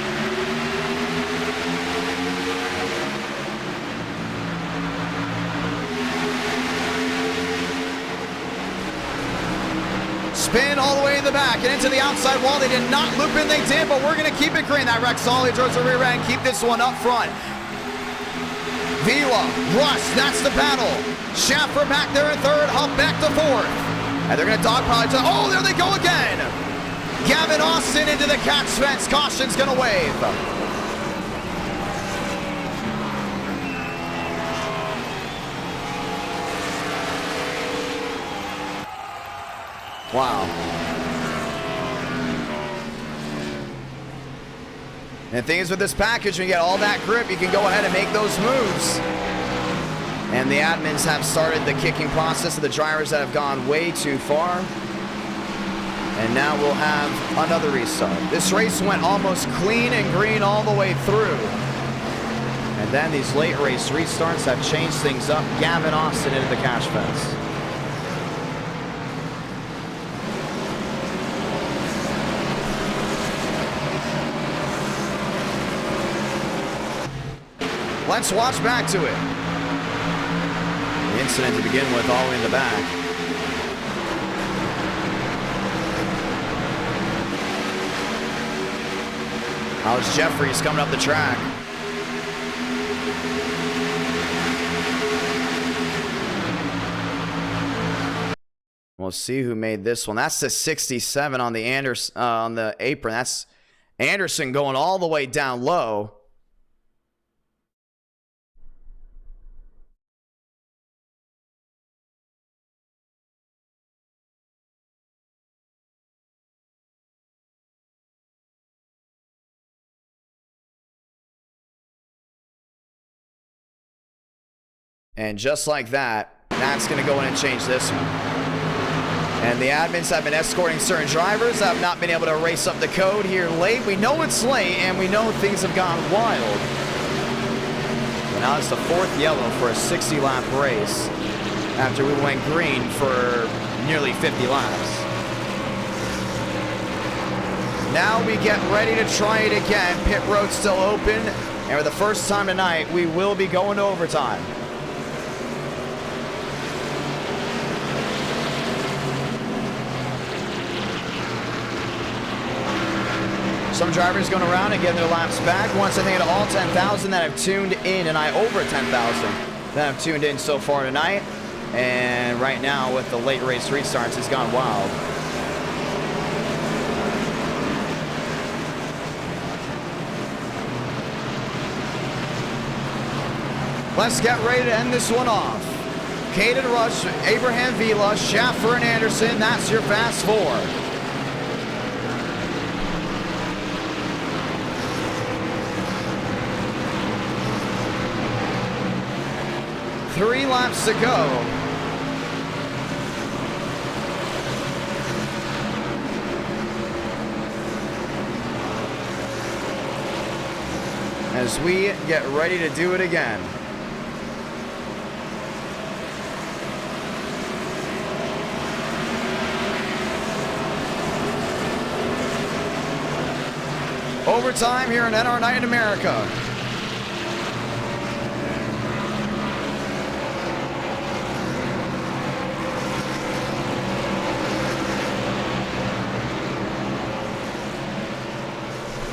Spin all the way in the back and into the outside wall. They did not loop in, they did, but we're going to keep it green. That Rexall, he throws the rear end, keep this one up front. Vila, Rush, that's the battle. Schaffer back there in third, Huff back to fourth. And they're going to dogpile to, oh, there they go again. Gavin Austin into the catch fence. Caution's going to wave. Wow. And the thing is with this package, when you get all that grip, you can go ahead and make those moves. And the admins have started the kicking process of the drivers that have gone way too far. And now we'll have another restart. This race went almost clean and green all the way through. And then these late race restarts have changed things up. Gavin Austin into the catch fence. Let's watch back to it. The incident to begin with all the way in the back. How's Jeffries coming up the track? we'll see who made this one. That's the 67 on the on the apron. That's Anderson going all the way down low. And just like that, Matt's going to go in and change this one. And the admins have been escorting certain drivers that have not been able to race up the code here late. We know it's late, and we know things have gone wild. But now it's the 4th yellow for a 60-lap race after we went green for nearly 50 laps. Now we get ready to try it again. Pit road's still open, and for the first time tonight, we will be going to overtime. Some drivers going around and getting their laps back. Once I think of all 10,000 that have tuned in, and over 10,000 that have tuned in so far tonight. And right now with the late race restarts, it's gone wild. Let's get ready to end this one off. Caden Rush, Abraham Vila, Schaffer, and Anderson. That's your fast 4. Three laps to go. As we get ready to do it again. Overtime here in NR Night in America.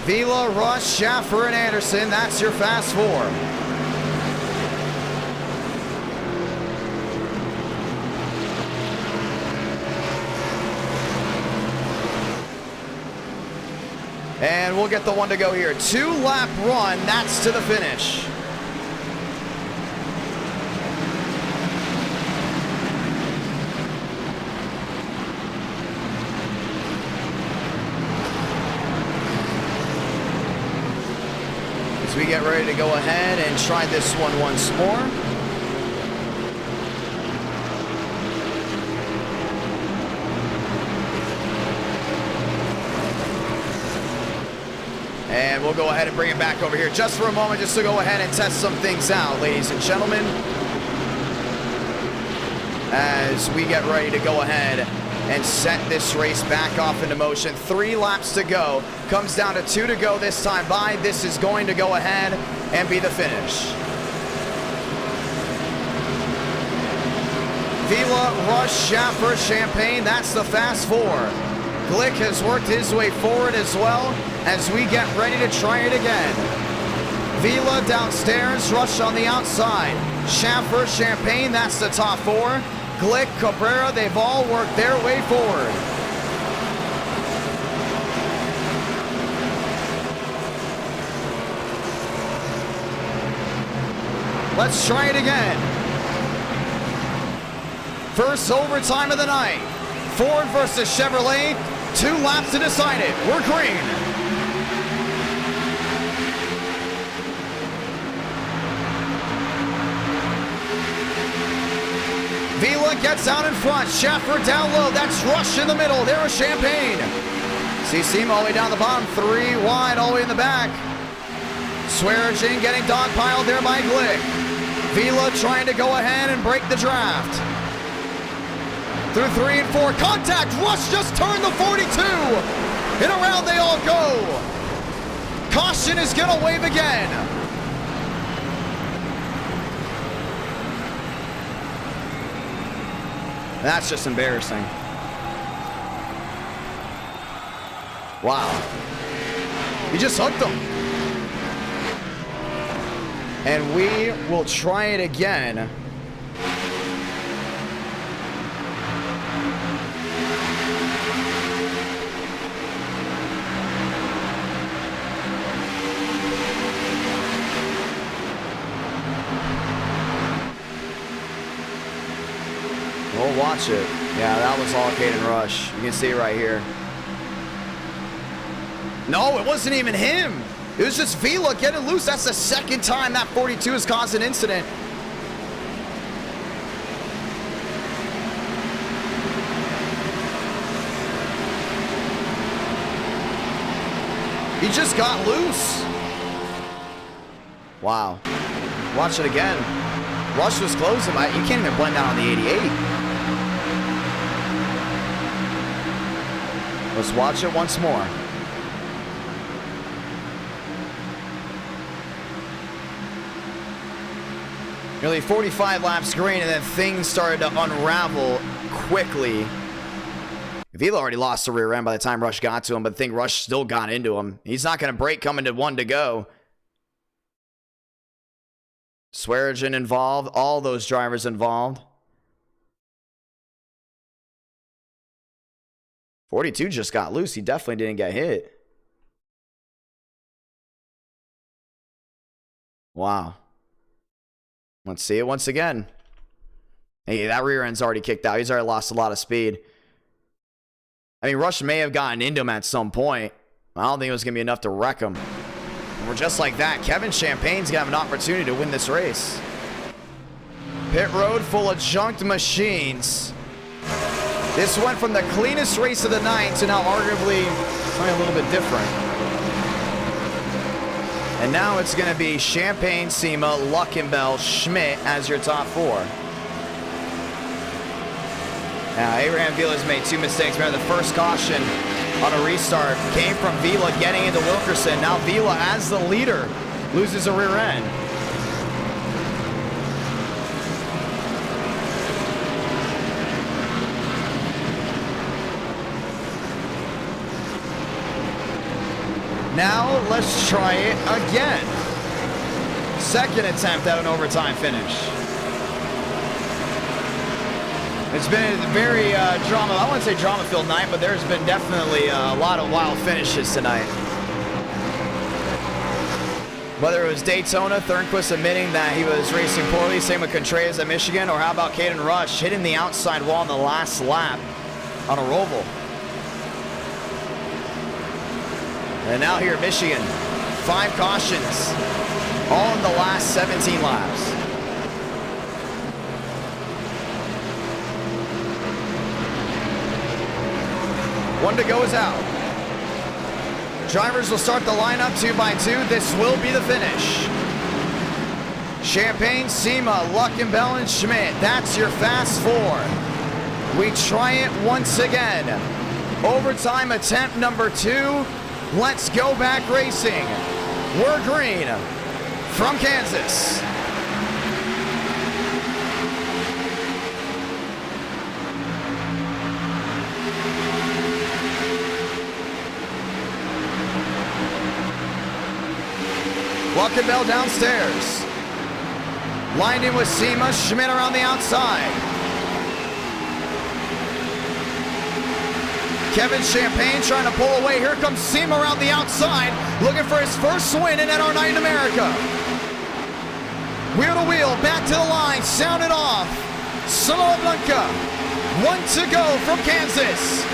Vila, Rush, Schaffer, and Anderson. That's your fast 4. And we'll get the one to go here. 2-lap run. That's to the finish. We get ready to go ahead and try this one once more. And we'll go ahead and bring it back over here just for a moment, just to go ahead and test some things out, ladies and gentlemen. As we get ready to go ahead and set this race back off into motion. 3 laps to go. Comes down to 2 to go this time by. This is going to go ahead and be the finish. Vila, Rush, Schaffer, Champagne. That's the fast 4. Glick has worked his way forward as well as we get ready to try it again. Vila downstairs, Rush on the outside. Schaffer, Champagne, that's the top 4. Glick, Cabrera, they've all worked their way forward. Let's try it again. First overtime of the night. Ford versus Chevrolet. 2 laps to decide it. We're green. Vila gets out in front. Schaffer down low. That's Rush in the middle. There is Champagne. CC all the way down the bottom. 3 wide all the way in the back. Swearaging getting dogpiled there by Glick. Vila trying to go ahead and break the draft. Through 3 and 4. Contact. Rush just turned the 42. And around they all go. Caution is going to wave again. That's just embarrassing. Wow. He just hooked him. And we will try it again. watch it. Yeah, that was all Caden Rush. You can see right here. No, it wasn't even him. It was just Vila getting loose. That's the second time that 42 has caused an incident. He just got loose. Wow. Watch it again. Rush was closing. You can't even blend out on the 88. Let's watch it once more. Nearly 45 laps green, and then things started to unravel quickly. Vila already lost the rear end by the time Rush got to him, but I think Rush still got into him. He's not going to break coming to 1 to go. Swearigan involved, all those drivers involved. 42 just got loose. He definitely didn't get hit. Wow. Let's see it once again. Hey, that rear end's already kicked out. He's already lost a lot of speed. I mean, Rush may have gotten into him at some point. I don't think it was going to be enough to wreck him. And we're just like that. Kevin Champagne's going to have an opportunity to win this race. Pit road full of junked machines. This went from the cleanest race of the night to now arguably something a little bit different. And now it's going to be Champagne, Sema, Luckenbell, Schmidt as your top 4. Now, Abraham Vila's made 2 mistakes. Remember, the first caution on a restart came from Vila getting into Wilkerson. Now Vila, as the leader, loses a rear end. Now, let's try it again. Second attempt at an overtime finish. It's been a very I wouldn't say drama-filled night, but there's been definitely a lot of wild finishes tonight. Whether it was Daytona, Thornquist admitting that he was racing poorly, same with Contreras at Michigan, or how about Caden Rush hitting the outside wall in the last lap on a ROVAL. And now here at Michigan, 5 cautions, all in the last 17 laps. One to go is out. Drivers will start the lineup 2 by 2. This will be the finish. Champagne, Sema, Luckenbell, and Schmidt. That's your fast 4. We try it once again. Overtime attempt number 2. Let's go back racing. We're green from Kansas. Luckenbell downstairs. Lined in with Sema, Schmidt around the outside. Kevin Champagne trying to pull away. Here comes Sema around the outside, looking for his first win in NR Night in America. Wheel to wheel, back to the line, sound it off. Sonora Blanca, 1 to go from Kansas.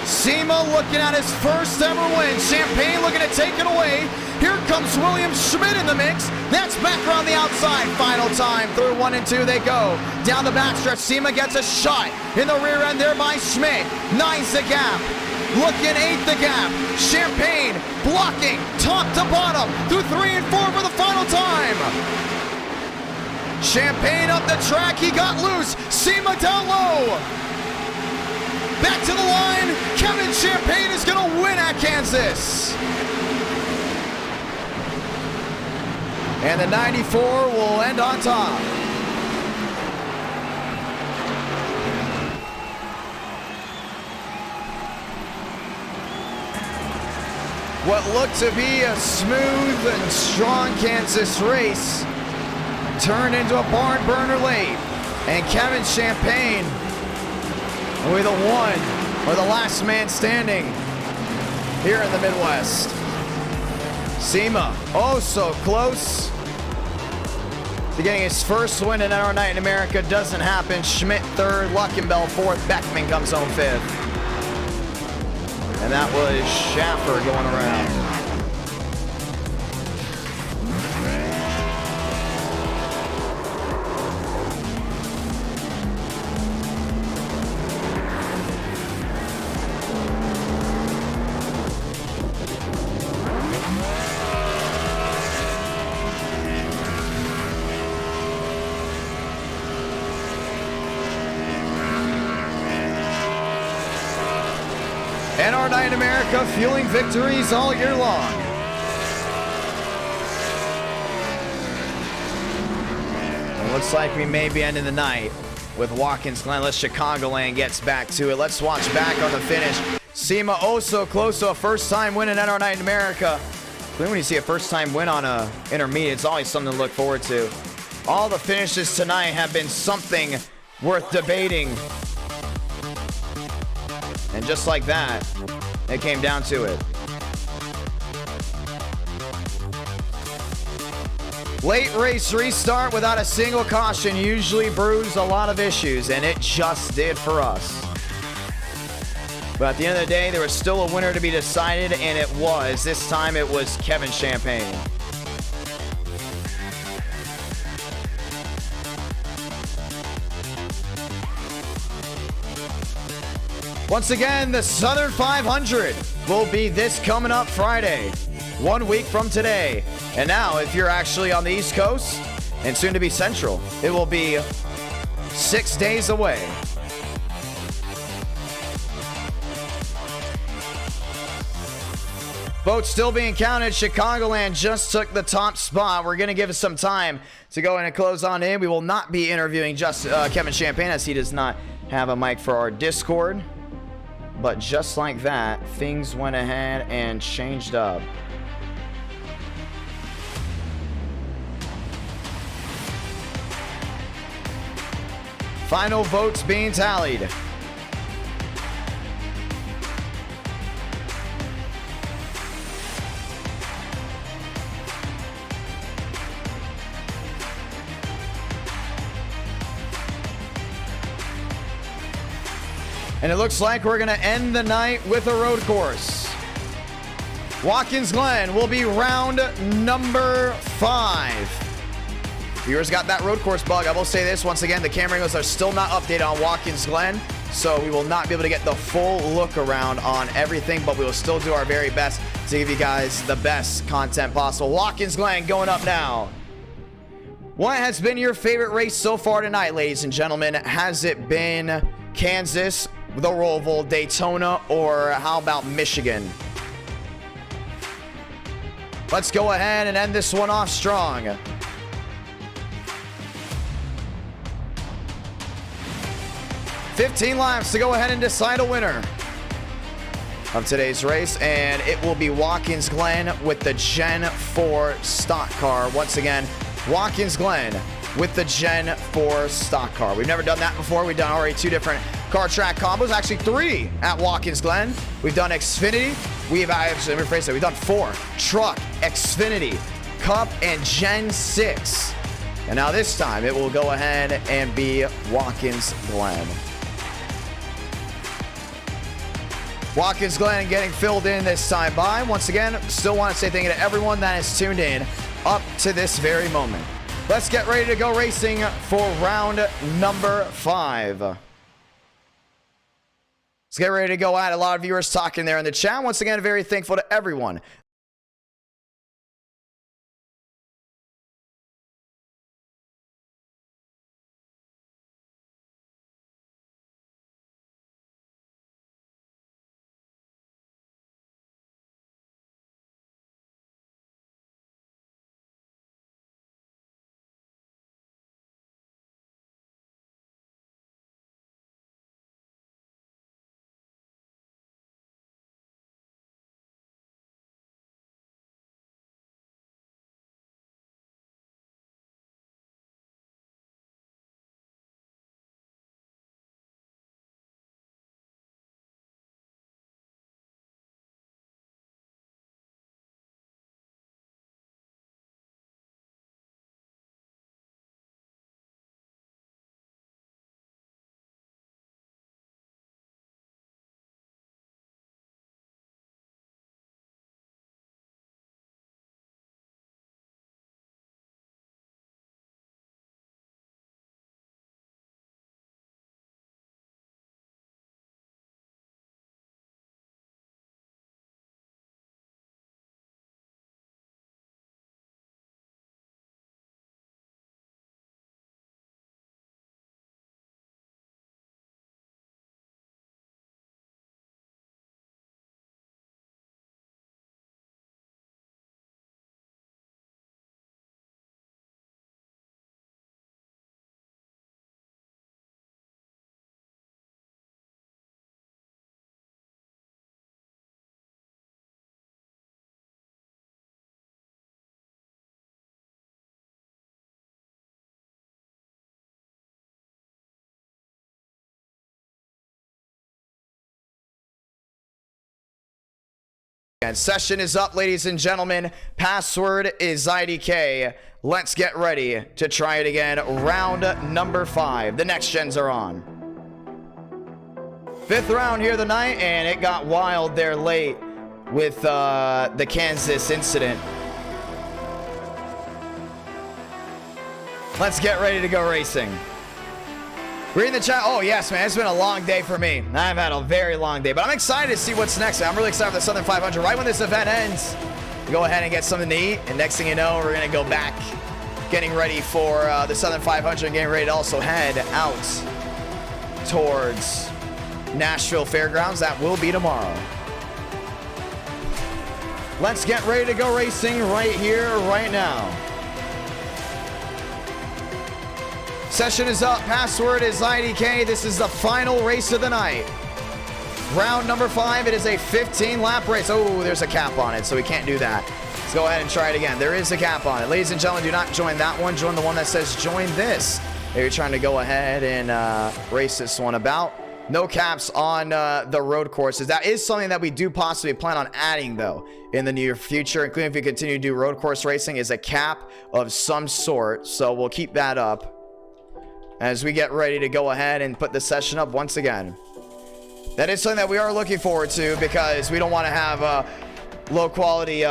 Sema looking at his first ever win. Champagne looking to take it away. Here comes William Schmidt in the mix. That's back around the outside. Final time. Through 1 and 2 they go. Down the backstretch, Sema gets a shot in the rear end there by Schmidt. 9's the gap. Looking 8 the gap. Champagne blocking top to bottom through 3 and 4 for the final time. Champagne up the track. He got loose. Sema down low. Back to the line. Kevin Champagne is going to win at Kansas. And the 94 will end on top. What looked to be a smooth and strong Kansas race turned into a barn burner late. And Kevin Champagne with a 1, or the last man standing here in the Midwest. Sema, oh so close. to getting his first win in our night in America doesn't happen. Schmidt third, Luckenbell fourth, Beckman comes home fifth. And that was Schaffer going around. And our night in America, fueling victories all year long. It looks like we may be ending the night with Watkins Glen. Unless Chicagoland gets back to it. Let's watch back on the finish. SEMA oh so close to a first-time win in our night in America. When you see a first-time win on a intermediate, it's always something to look forward to. All the finishes tonight have been something worth debating. And just like that, it came down to it. Late race restart without a single caution usually brews a lot of issues, and it just did for us. But at the end of the day, there was still a winner to be decided, and it was. This time it was Kevin Champagne. Once again, the Southern 500 will be this coming up Friday, 1 week from today. And now, if you're actually on the East Coast and soon to be Central, it will be 6 days away. Votes still being counted. Chicagoland just took the top spot. We're going to give it some time to go in and close on in. We will not be interviewing just Kevin Champagne, as he does not have a mic for our Discord. But just like that, things went ahead and changed up. Final votes being tallied. And it looks like we're going to end the night with a road course. Watkins Glen will be round number 5. Viewers got that road course bug. I will say this once again, the camera angles are still not updated on Watkins Glen, so we will not be able to get the full look around on everything, but we will still do our very best to give you guys the best content possible. Watkins Glen going up now. What has been your favorite race so far tonight, ladies and gentlemen? Has it been Kansas, the ROVAL, Daytona, or how about Michigan? Let's go ahead and end this one off strong. $15 laps to go ahead and decide a winner of today's race, and it will be Watkins Glen with the Gen 4 stock car. Once again, Watkins Glen with the Gen 4 stock car. We've never done that before. We've done already 2 different car track combos, actually 3 at Watkins Glen. We've done Xfinity. We've actually, let me rephrase that. We've done 4 truck, Xfinity, Cup, and Gen 6. And now this time it will go ahead and be Watkins Glen. Watkins Glen getting filled in this time by. Once again, still want to say thank you to everyone that has tuned in up to this very moment. Let's get ready to go racing for round number 5. Let's get ready to go at it. A lot of viewers talking there in the chat. Once again, very thankful to everyone And session is up, ladies and gentlemen. Password is IDK. Let's get ready to try it again. Round number 5. The next gens are on. 5th round here of the night, and it got wild there late with the Kansas incident. Let's get ready to go racing. Reading the chat. Oh, yes, man. It's been a long day for me. I've had a very long day, but I'm excited to see what's next. I'm really excited for the Southern 500. Right when this event ends, go ahead and get something to eat. And next thing you know, we're going to go back, getting ready for the Southern 500 and getting ready to also head out towards Nashville Fairgrounds. That will be tomorrow. Let's get ready to go racing right here, right now. Session is up. Password is IDK. This is the final race of the night. Round number 5. It is a 15-lap race. Oh, there's a cap on it, so we can't do that. Let's go ahead and try it again. There is a cap on it. Ladies and gentlemen, do not join that one. Join the one that says join this. If you're trying to go ahead and race this one about. No caps on the road courses. That is something that we do possibly plan on adding, though, in the near future, including if we continue to do road course racing, is a cap of some sort. So we'll keep that up as we get ready to go ahead and put the session up once again. That is something that we are looking forward to because we don't want to have low quality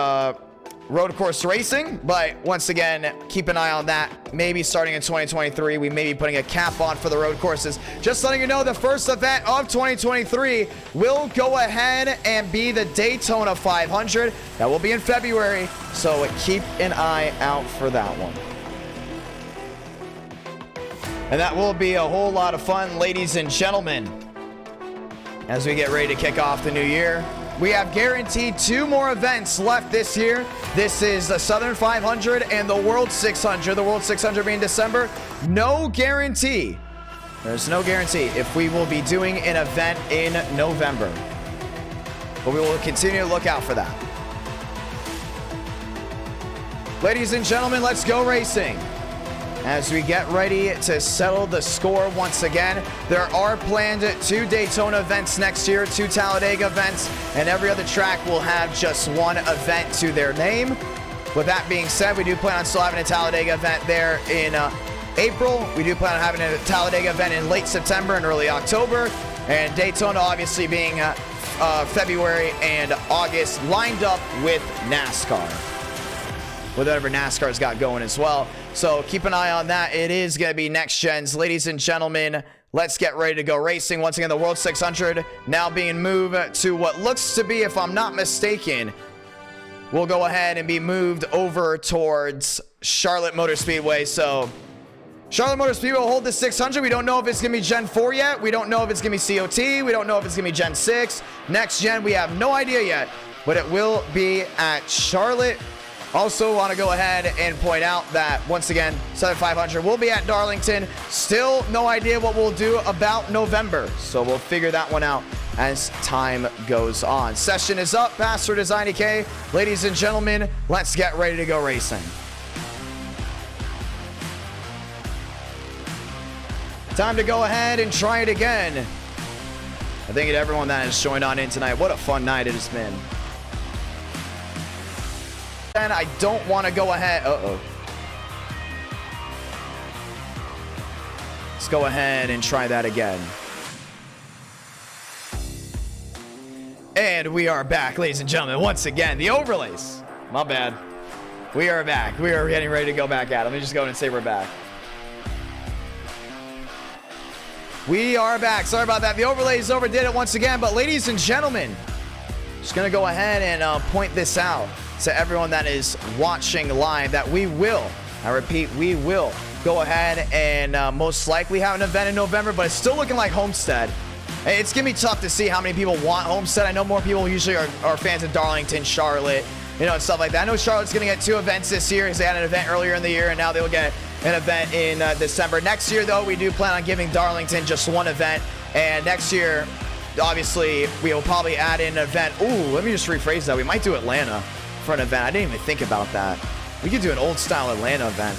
road course racing, but once again, keep an eye on that. Maybe starting in 2023, we may be putting a cap on for the road courses. Just letting you know, the first event of 2023 will go ahead and be the Daytona 500. That will be in February, so keep an eye out for that one. And that will be a whole lot of fun, ladies and gentlemen, as we get ready to kick off the new year. We have guaranteed 2 more events left this year. This is the Southern 500 and the World 600. The World 600 being December. No guarantee. There's no guarantee if we will be doing an event in November. But we will continue to look out for that. Ladies and gentlemen, let's go racing. As we get ready to settle the score once again, there are planned 2 Daytona events next year, 2 Talladega events, and every other track will have just 1 event to their name. With that being said, we do plan on still having a Talladega event there in April. We do plan on having a Talladega event in late September and early October, and Daytona obviously being February and August, lined up with NASCAR, with whatever NASCAR's got going as well. So keep an eye on that. It is going to be next gens. Ladies and gentlemen, let's get ready to go racing. Once again, the World 600 now being moved to what looks to be, if I'm not mistaken, will go ahead and be moved over towards Charlotte Motor Speedway. So Charlotte Motor Speedway will hold the 600. We don't know if it's going to be Gen 4 yet. We don't know if it's going to be COT. We don't know if it's going to be Gen 6. Next gen, we have no idea yet, but it will be at Charlotte. Also want to go ahead and point out that, once again, Southern 500 will be at Darlington. Still no idea what we'll do about November, so we'll figure that one out as time goes on. Session is up. Password is IDK. Ladies and gentlemen, let's get ready to go racing. Time to go ahead and try it again. I thank you to everyone that has joined on in tonight. What a fun night it has been. And I don't want to go ahead. Let's go ahead and try that again. And we are back, ladies and gentlemen. Once again, the overlays. My bad. We are back. We are getting ready to go back at it. Let me just go ahead and say we're back. We are back. Sorry about that. The overlays overdid it once again. But ladies and gentlemen, just going to go ahead and point this out to everyone that is watching live, that we will, I repeat, we will go ahead and most likely have an event in November, but it's still looking like Homestead. It's going to be tough to see how many people want Homestead. I know more people usually are fans of Darlington, Charlotte, you know, and stuff like that. I know Charlotte's going to get 2 events this year because they had an event earlier in the year, and now they'll get an event in December. Next year, though, we do plan on giving Darlington just 1 event, and next year, obviously, we will probably add in an event. Ooh, let me just rephrase that. We might do Atlanta for an event. I didn't even think about that. We could do an old style Atlanta event.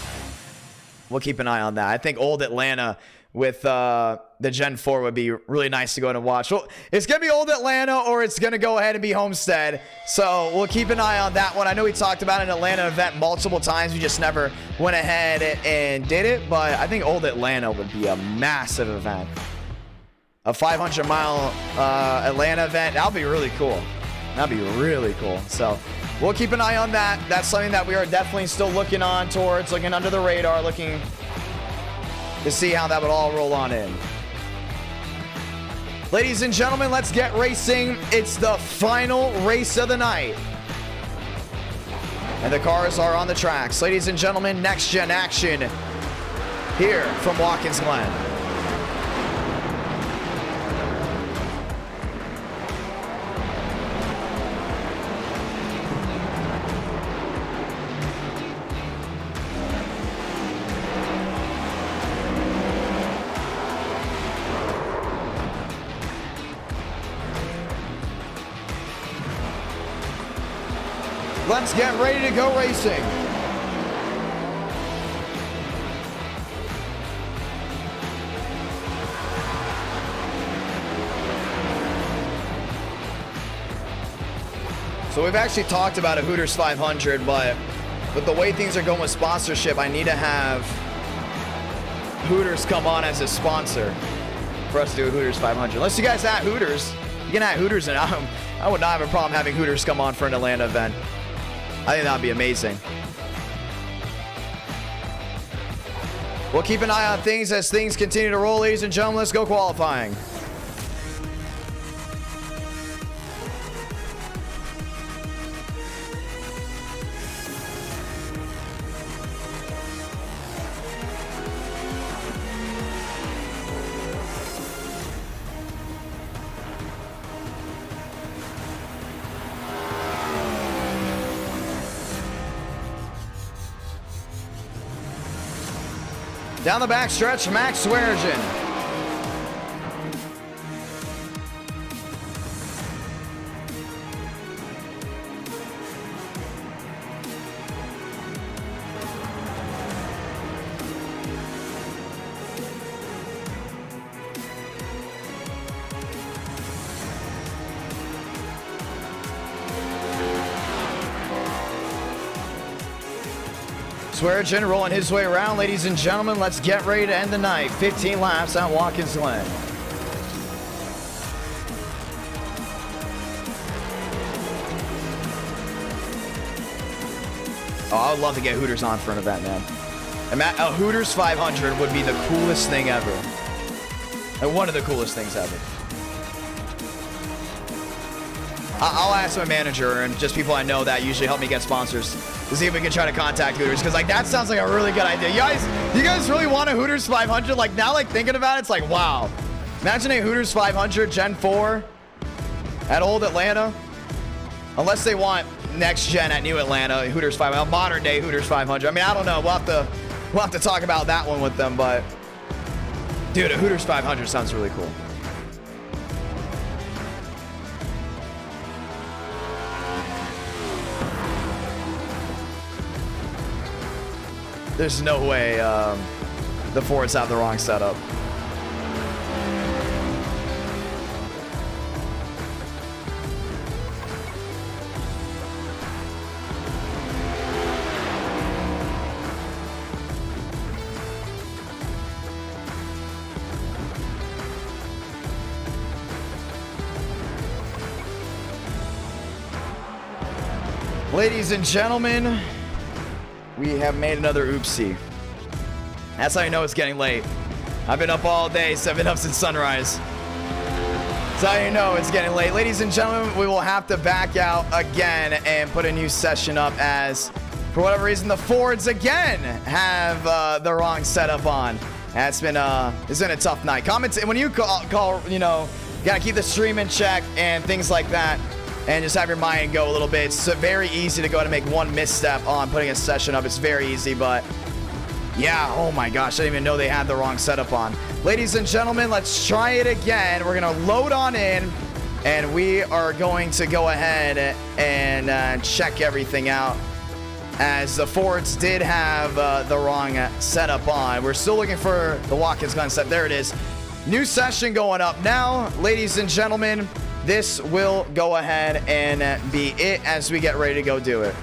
We'll keep an eye on that. I think old Atlanta with the Gen 4 would be really nice to go and watch. Well, it's going to be Old Atlanta or it's going to go ahead and be Homestead. So we'll keep an eye on that one. I know we talked about an Atlanta event multiple times. We just never went ahead and did it. But I think Old Atlanta would be a massive event. A 500-mile Atlanta event. That would be really cool. That'd be really cool. So we'll keep an eye on that. That's something that we are definitely still looking on towards, looking under the radar, looking to see how that would all roll on in. Ladies and gentlemen, let's get racing. It's the final race of the night. And the cars are on the tracks. Ladies and gentlemen, next gen action here from Watkins, Glen. Let's get ready to go racing. So we've actually talked about a Hooters 500, but with the way things are going with sponsorship, I need to have Hooters come on as a sponsor for us to do a Hooters 500. Unless you guys at Hooters, you can add Hooters, and I would not have a problem having Hooters come on for an Atlanta event. I think that would be amazing. We'll keep an eye on things as things continue to roll, ladies and gentlemen. Let's go qualifying. Down the back stretch, Max Swearigan. Swearigan rolling his way around. Ladies and gentlemen, let's get ready to end the night. 15 laps at Watkins Glen. Oh, I would love to get Hooters on for an event, man. A Hooters 500 would be the coolest thing ever. And one of the coolest things ever. I'll ask my manager and just people I know that usually help me get sponsors to see if we can try to contact Hooters, because like that sounds like a really good idea. You guys really want a Hooters 500? Like now, like thinking about it, it's like wow. Imagine a Hooters 500 Gen 4 at Old Atlanta. Unless they want next gen at New Atlanta, Hooters 500, modern day Hooters 500. I mean, I don't know. We'll have to talk about that one with them, but dude, a Hooters 500 sounds really cool. There's no way the Fords have the wrong setup. Ladies and gentlemen, we have made another oopsie. That's how you know it's getting late. I've been up all day, so I've been up since sunrise. That's how you know it's getting late. Ladies and gentlemen, we will have to back out again and put a new session up as, for whatever reason, the Fords again have the wrong setup on. It's been a tough night. Comments, when you call, you know, you gotta keep the stream in check and things like that. And just have your mind go a little bit. It's very easy to go ahead and make one misstep on putting a session up. It's very easy, but yeah, oh my gosh, I didn't even know they had the wrong setup on. Ladies and gentlemen, let's try it again. We're gonna load on in, and we are going to go ahead and check everything out. as the Fords did have the wrong setup on. We're still looking for the Watkins gun set. There it is. New session going up now, ladies and gentlemen. This will go ahead and be it as we get ready to go do it.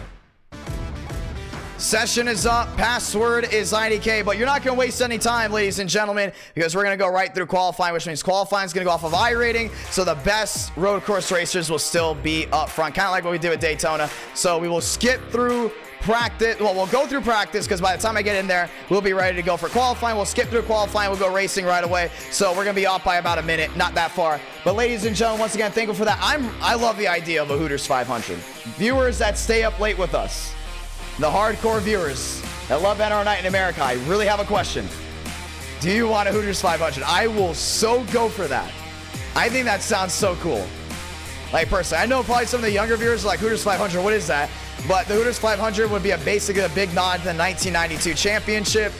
Session is up. Password is IDK, but you're not going to waste any time, ladies and gentlemen, because we're going to go right through qualifying, which means qualifying is going to go off of iRating, so the best road course racers will still be up front, kind of like what we did with Daytona. So we will skip through practice. Well, we'll go through practice because by the time I get in there, we'll be ready to go for qualifying. We'll skip through qualifying. We'll go racing right away. So we're going to be off by about a minute, not that far. But ladies and gentlemen, once again, thankful for that. I love the idea of a Hooters 500. Viewers that stay up late with us, the hardcore viewers that love NR Night in America, I really have a question. Do you want a Hooters 500? I will so go for that. I think that sounds so cool. Like, personally, I know probably some of the younger viewers are like, Hooters 500, what is that? But the Hooters 500 would be basically a big nod to the 1992 championship.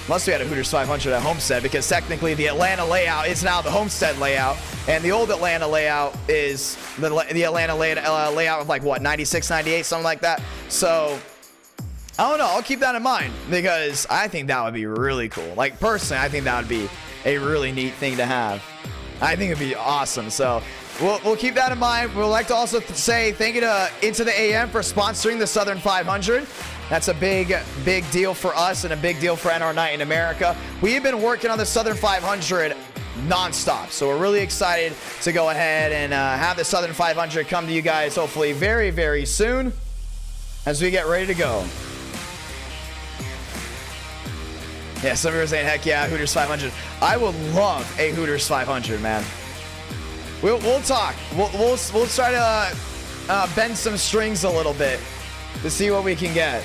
Unless we had a Hooters 500 at Homestead, because technically the Atlanta layout is now the Homestead layout, and the old Atlanta layout is the Atlanta layout of like, what, 96, 98, something like that. So I don't know. I'll keep that in mind because I think that would be really cool. Like, personally, I think that would be a really neat thing to have. I think it'd be awesome. So we'll keep that in mind. We'd like to also say thank you to Into the AM for sponsoring the Southern 500. That's a big deal for us and a big deal for NR Night in America. We've been working on the Southern 500 nonstop. So we're really excited to go ahead and have the Southern 500 come to you guys hopefully very, very soon as we get ready to go. Yeah, some viewers saying, heck yeah, Hooters 500. I would love a Hooters 500, man. We'll talk. We'll try to bend some strings a little bit to see what we can get.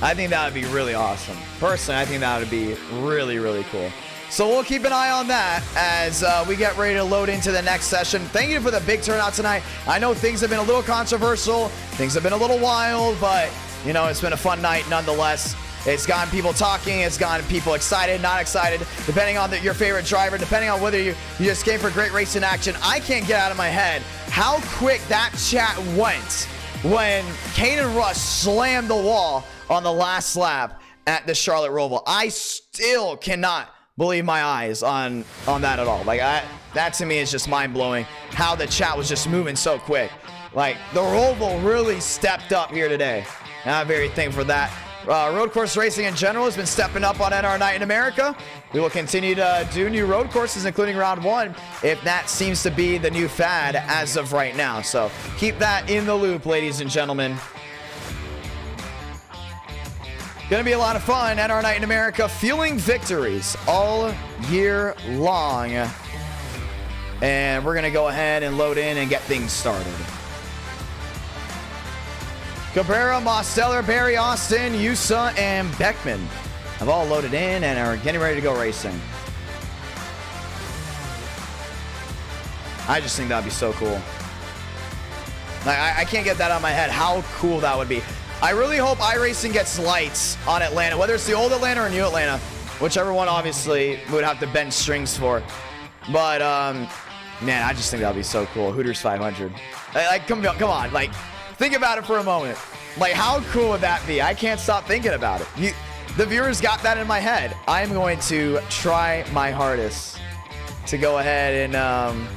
I think that would be really awesome. Personally, I think that would be really, really cool. So we'll keep an eye on that as we get ready to load into the next session. Thank you for the big turnout tonight. I know things have been a little controversial. Things have been a little wild, but, you know, it's been a fun night nonetheless. It's gotten people talking. It's gotten people excited, not excited, depending on your favorite driver, depending on whether you just came for great racing action. I can't get out of my head how quick that chat went when Caden Rush slammed the wall on the last lap at the Charlotte Roval. I still cannot believe my eyes on that at all. Like, that to me is just mind-blowing how the chat was just moving so quick. Like, the Roval really stepped up here today, and I'm very thankful for that. Road course racing in general has been stepping up on NR Night in America. We will continue to do new road courses, including round one, if that seems to be the new fad as of right now. So keep that in the loop, ladies and gentlemen. Gonna be a lot of fun. NR Night in America, fueling victories all year long. And we're gonna go ahead and load in and get things started. Cabrera, Mosteller, Barry, Austin, Yusa, and Beckman have all loaded in and are getting ready to go racing. I just think that'd be so cool. Like, I can't get that out of my head, how cool that would be. I really hope iRacing gets lights on Atlanta, whether it's the old Atlanta or new Atlanta, whichever one obviously would have to bend strings for. But, man, I just think that'd be so cool. Hooters 500. Like, come on, like, think about it for a moment. Like, how cool would that be? I can't stop thinking about it. The viewers got that in my head. I'm going to try my hardest to go ahead and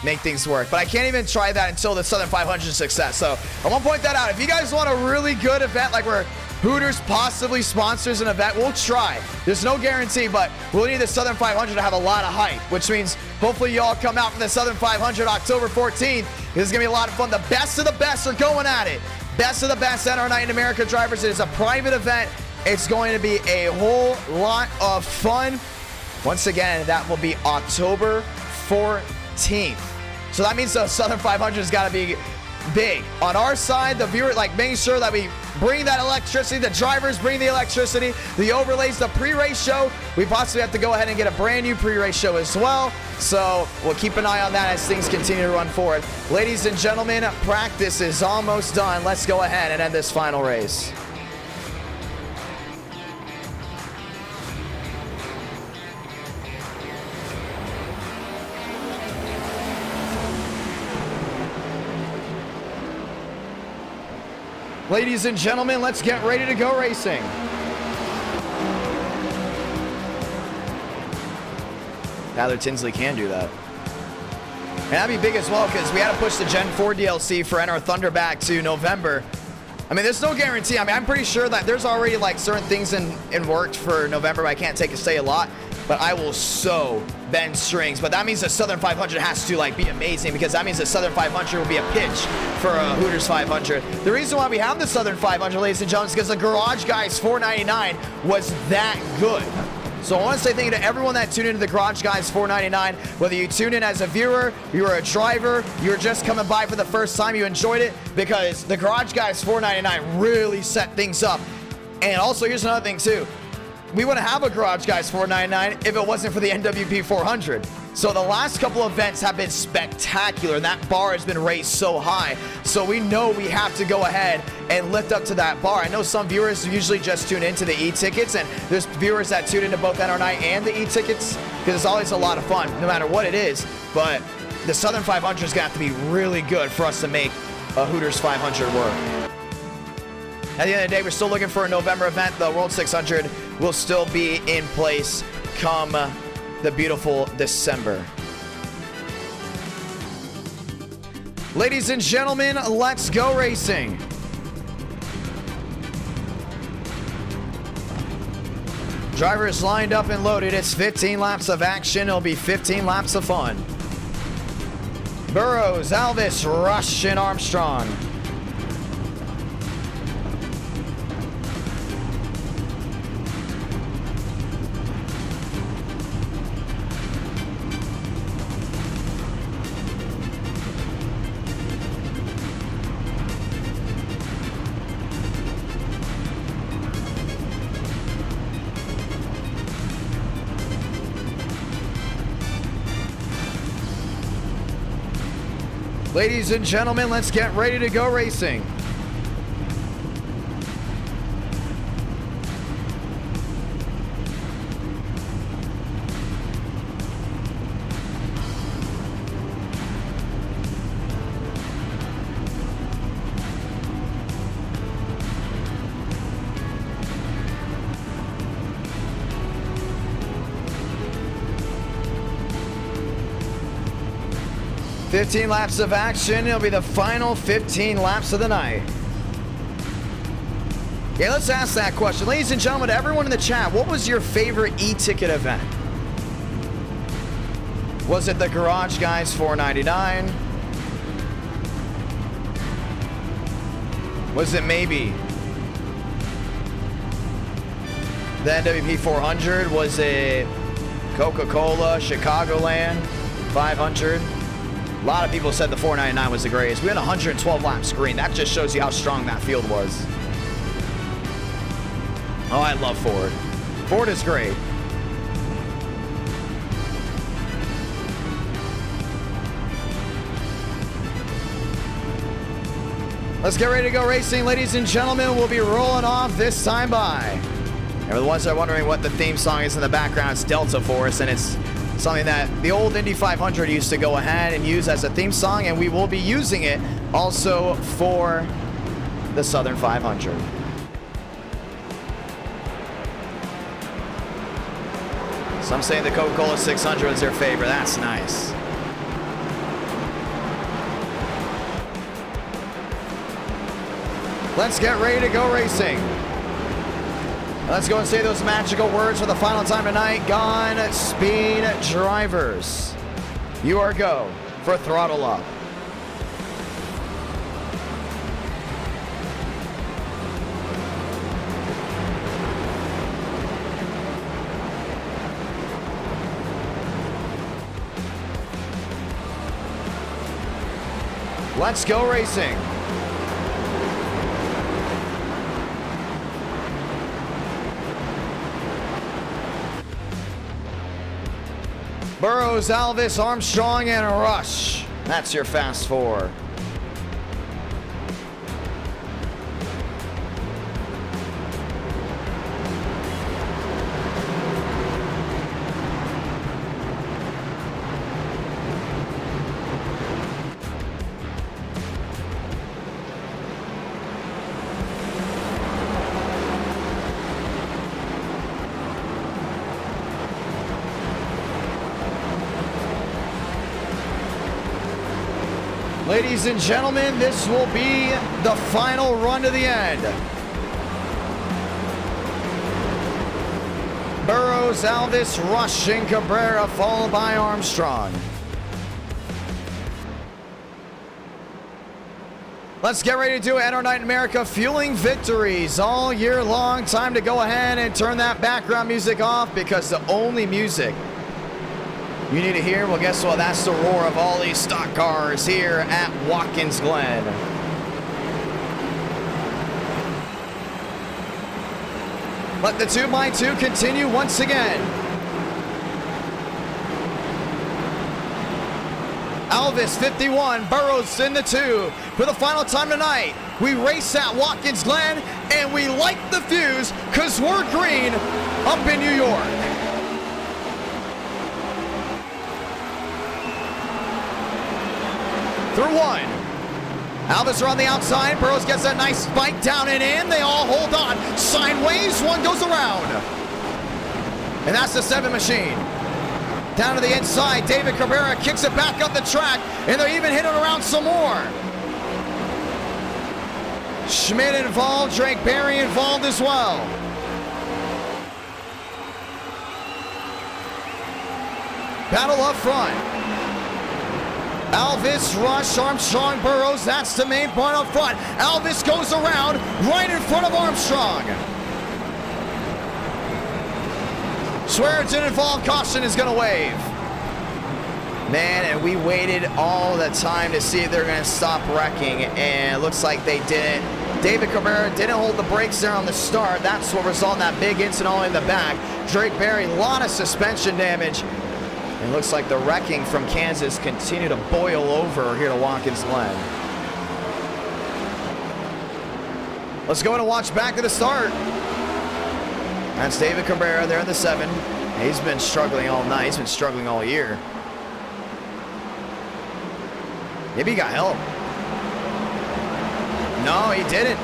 make things work. But I can't even try that until the Southern 500 success. So I want to point that out. If you guys want a really good event, like where Hooters possibly sponsors an event, we'll try. There's no guarantee, but we'll need the Southern 500 to have a lot of hype, which means hopefully you all come out for the Southern 500 October 14th. This is going to be a lot of fun. The best of the best are going at it. Best of the best NR Night in America drivers. It is a private event. It's going to be a whole lot of fun. Once again, that will be October 14th. So that means the Southern 500 has got to be big. On our side, the viewer, like making sure that we bring that electricity, the drivers bring the electricity, the overlays, the pre-race show. We possibly have to go ahead and get a brand new pre-race show as well. So we'll keep an eye on that as things continue to run forward. Ladies and gentlemen, practice is almost done. Let's go ahead and end this final race. Ladies and gentlemen, let's get ready to go racing. Tyler Tinsley can do that. And that'd be big as well because we had to push the Gen 4 DLC for NR Thunder back to November. I mean, there's no guarantee. I mean, I'm pretty sure that there's already like certain things in works for November, but I can't take a say a lot. But I will so bend strings. But that means the Southern 500 has to like be amazing because that means the Southern 500 will be a pitch for a Hooters 500. The reason why we have the Southern 500, ladies and gentlemen, is because the Garage Guys 499 was that good. So I want to say thank you to everyone that tuned into the Garage Guys 499. Whether you tuned in as a viewer, you were a driver, you were just coming by for the first time, you enjoyed it, because the Garage Guys 499 really set things up. And also, here's another thing too. We wouldn't have a Garage Guys 499 if it wasn't for the NWP 400. So the last couple events have been spectacular, and that bar has been raised so high. So we know we have to go ahead and lift up to that bar. I know some viewers usually just tune into the e-tickets, and there's viewers that tune into both NR9 and the e-tickets because it's always a lot of fun, no matter what it is. But the Southern 500 is going to have to be really good for us to make a Hooters 500 work. At the end of the day, we're still looking for a November event. The World 600 will still be in place come the beautiful December. Ladies and gentlemen, let's go racing. Drivers lined up and loaded. It's 15 laps of action. It'll be 15 laps of fun. Burrows, Alvis, Rush, and Armstrong. Ladies and gentlemen, let's get ready to go racing. "15 laps of action." It'll be the final 15 laps of the night. Yeah, let's ask that question. Ladies and gentlemen, to everyone in the chat, what was your favorite e-ticket event? Was it the Garage Guys 499? Was it maybe the NWP 400? Was it Coca-Cola, Chicagoland 500? A lot of people said the 499 was the greatest. We had a 112 lap screen. That just shows you how strong that field was. Oh, I love Ford. Ford is great. Let's get ready to go racing, ladies and gentlemen. We'll be rolling off this time by. And for the ones that are wondering what the theme song is in the background, it's Delta Force, and it's something that the old Indy 500 used to go ahead and use as a theme song, and we will be using it also for the Southern 500. Some say the Coca-Cola 600 is their favorite. That's nice. Let's get ready to go racing. Let's go and say those magical words for the final time tonight. Godspeed, drivers. You are go for throttle up. Let's go racing. Burrows, Alvis, Armstrong, and Rush. That's your fast four. Ladies and gentlemen, this will be the final run to the end. Burrows, Alvis, Rush, and Cabrera, followed by Armstrong. Let's get ready to do NR Night in America, fueling victories all year long. Time to go ahead and turn that background music off, because the only music you need to hear, well, guess what? That's the roar of all these stock cars here at Watkins Glen. Let the 2x2 continue once again. Alvis 51, Burrows in the 2 for the final time tonight. We race at Watkins Glen, and we light the fuse because we're green up in New York. Through 1. Alvis are on the outside. Burrows gets that nice spike down and in. They all hold on. Sideways, 1 goes around. And that's the 7 machine. Down to the inside, David Cabrera kicks it back up the track, and they're even hitting around some more. Schmidt involved, Drake Berry involved as well. Battle up front. Alvis, Rush, Armstrong, Burrows, that's the main point up front. Alvis goes around right in front of Armstrong. Swearingen involved, caution is going to wave. Man, and we waited all the time to see if they're going to stop wrecking, and it looks like they didn't. David Cabrera didn't hold the brakes there on the start. That's what resulted in that big incident all in the back. Drake Berry, a lot of suspension damage. It looks like the wrecking from Kansas continue to boil over here to Watkins Glen. Let's go and watch back to the start. That's David Cabrera there in the 7. He's been struggling all night. He's been struggling all year. Maybe he got help. No, he didn't.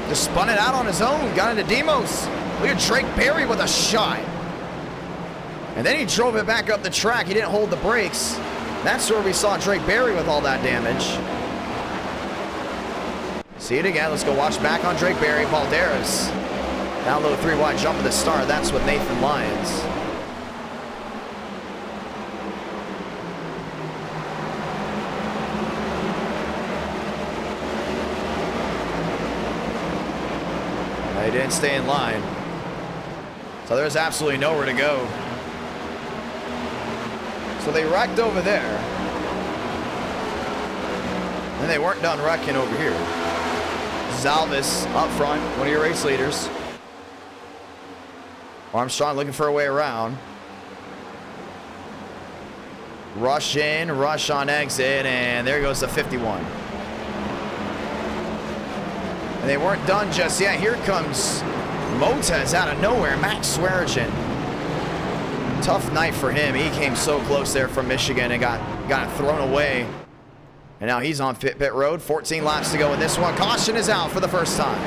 Just spun it out on his own. Got into Demos. Look at Drake Berry with a shot. And then he drove it back up the track. He didn't hold the brakes. That's where we saw Drake Berry with all that damage. See it again. Let's go watch back on Drake Berry. Balderas. Down low 3 wide jump at the start. That's with Nathan Lyons. They didn't stay in line. So there's absolutely nowhere to go. So they wrecked over there. And they weren't done wrecking over here. This is Alvis up front, one of your race leaders. Armstrong looking for a way around. Rush in, Rush on exit, and there goes the 51. And they weren't done just yet. Here comes Motez out of nowhere, Max Swearingen. Tough night for him. He came so close there from Michigan and got thrown away. And now he's on pit road. 14 laps to go in this one. Caution is out for the first time.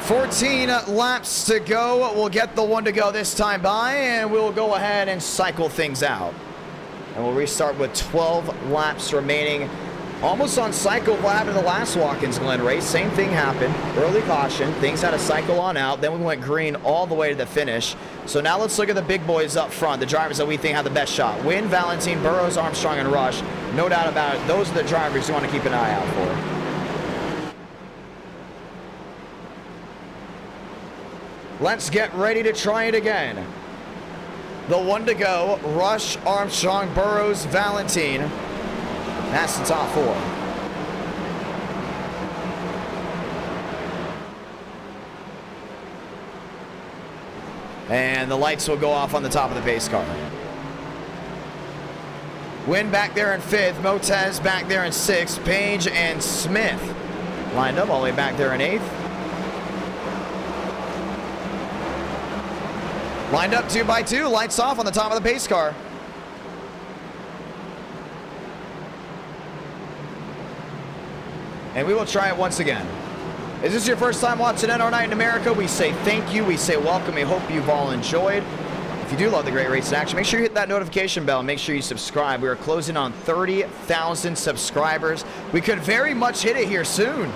$14 laps to go. We'll get the 1 to go this time by, and we'll go ahead and cycle things out. And we'll restart with 12 laps remaining. Almost on cycle what happened in the last Watkins Glen race. Same thing happened. Early caution. Things had to cycle on out. Then we went green all the way to the finish. So now let's look at the big boys up front. The drivers that we think have the best shot. Wynn, Valentine, Burrows, Armstrong, and Rush. No doubt about it. Those are the drivers you want to keep an eye out for. Let's get ready to try it again. The 1 to go. Rush, Armstrong, Burrows, Valentine. That's the top 4. And the lights will go off on the top of the pace car. Wynn back there in 5th. Motez back there in 6th. Page and Smith lined up all the way back there in 8th. Lined up 2 by 2. Lights off on the top of the pace car. And we will try it once again. Is this your first time watching NR Night in America? We say thank you. We say welcome. We hope you've all enjoyed. If you do love the great race in action, make sure you hit that notification bell and make sure you subscribe. We are closing on 30,000 subscribers. We could very much hit it here soon.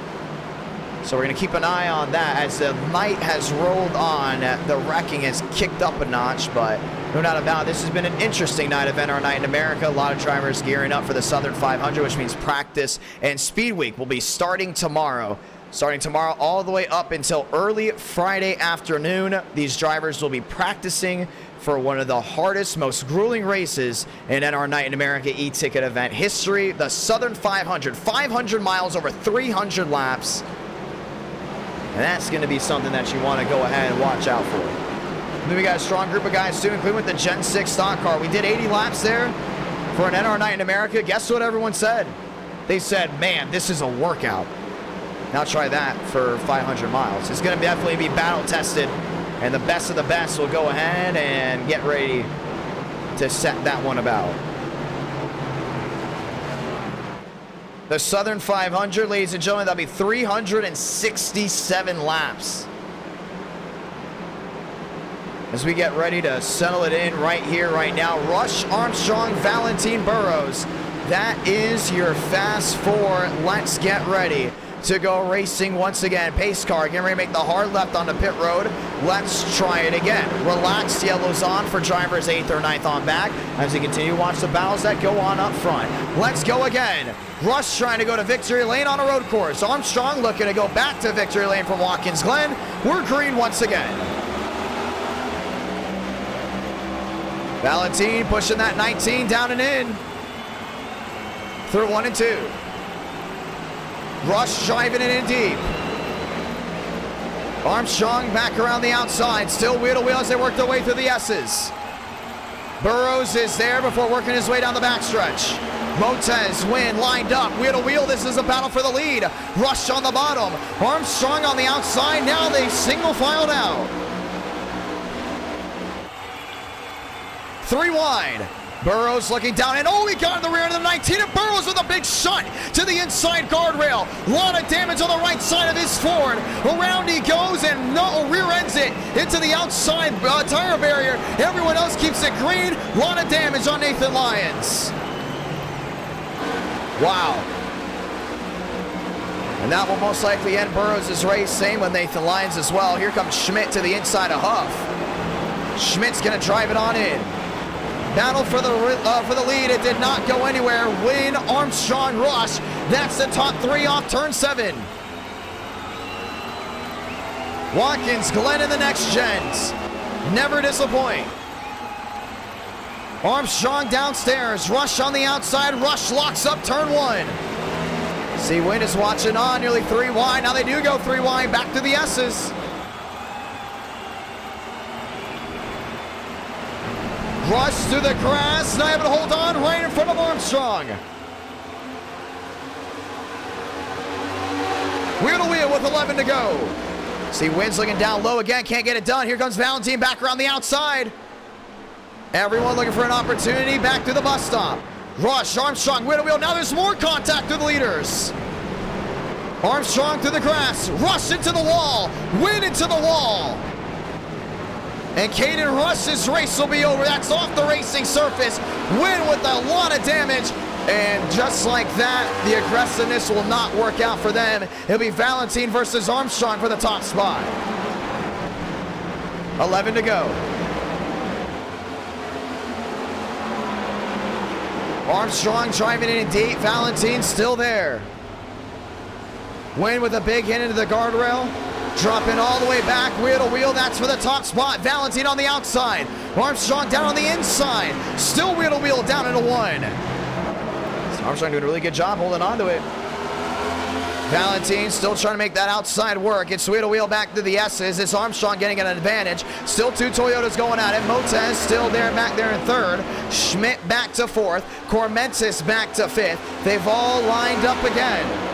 So we're going to keep an eye on that as the night has rolled on. The wrecking has kicked up a notch, but no doubt about it, this has been an interesting night of NR Night in America. A lot of drivers gearing up for the Southern 500, which means practice and speed week will be starting tomorrow. Starting tomorrow all the way up until early Friday afternoon. These drivers will be practicing for one of the hardest, most grueling races in NR Night in America e-ticket event history, the Southern 500. 500 miles, over 300 laps. And that's going to be something that you want to go ahead and watch out for. And then we got a strong group of guys too, including with the Gen 6 stock car. We did 80 laps there for an NR Night in America. Guess what everyone said? They said, man, this is a workout. Now try that for 500 miles. It's going to definitely be battle tested, and the best of the best will go ahead and get ready to set that one about. The Southern 500, ladies and gentlemen, that'll be 367 laps. As we get ready to settle it in right here, right now, Rush Armstrong, Valentine Burrows. That is your fast four. Let's get ready to go racing once again. Pace car getting ready to make the hard left on the pit road. Let's try it again. Relaxed yellows on for drivers 8th or 9th on back as we continue to watch the battles that go on up front. Let's go again. Rush trying to go to victory lane on a road course. Armstrong looking to go back to victory lane from Watkins Glen. We're green once again. Valentine pushing that 19 down and in. Through 1 and 2. Rush driving it in deep. Armstrong back around the outside. Still wheel to wheel as they work their way through the S's. Burrows is there before working his way down the backstretch. Motez, Win lined up. Wheel to wheel. This is a battle for the lead. Rush on the bottom. Armstrong on the outside. Now they single filed out. 3 wide. Burrows looking down, and oh, he got in the rear of the 19, and Burrows with a big shot to the inside guardrail. A lot of damage on the right side of his Ford. Around he goes, and no, rear ends it into the outside tire barrier. Everyone else keeps it green. A lot of damage on Nathan Lyons. Wow. And that will most likely end Burrows' race. Same with Nathan Lyons as well. Here comes Schmidt to the inside of Huff. Schmidt's going to drive it on in. Battle for the lead. It did not go anywhere. Win, Armstrong, Rush. That's the top 3 off turn 7. Watkins, Glen in the next gens. Never disappoint. Armstrong downstairs. Rush on the outside. Rush locks up turn 1. See, Win is watching on. Nearly 3 wide. Now they do go 3 wide. Back to the S's. Rush through the grass, not able to hold on, right in front of Armstrong. Wheel to wheel with 11 to go. See, Wynn's looking down low again, can't get it done. Here comes Valentine back around the outside. Everyone looking for an opportunity, back to the bus stop. Rush, Armstrong, wheel to wheel, now there's more contact with the leaders. Armstrong through the grass, Rush into the wall, Wynn into the wall. And Caden Rush's race will be over. That's off the racing surface. Win with a lot of damage. And just like that, the aggressiveness will not work out for them. It'll be Valentine versus Armstrong for the top spot. 11 to go. Armstrong driving it in deep. Valentine still there. Win with a big hit into the guardrail. Dropping all the way back, wheel to wheel, that's for the top spot. Valentine on the outside. Armstrong down on the inside. Still wheel to wheel down into 1. So Armstrong doing a really good job holding on to it. Valentine still trying to make that outside work. It's wheel to wheel back to the S's. It's Armstrong getting an advantage. Still 2 Toyotas going at it. Motez still there, back there in 3rd. Schmidt back to 4th. Cormentis back to 5th. They've all lined up again.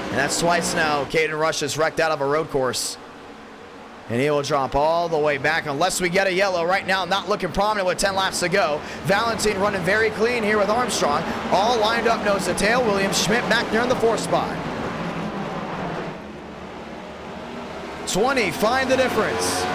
And that's twice now. Caden Rush is wrecked out of a road course. And he will drop all the way back unless we get a yellow. Right now, not looking prominent with 10 laps to go. Valentine running very clean here with Armstrong. All lined up nose to tail. William Schmidt back there in the 4th spot. 20, find the difference.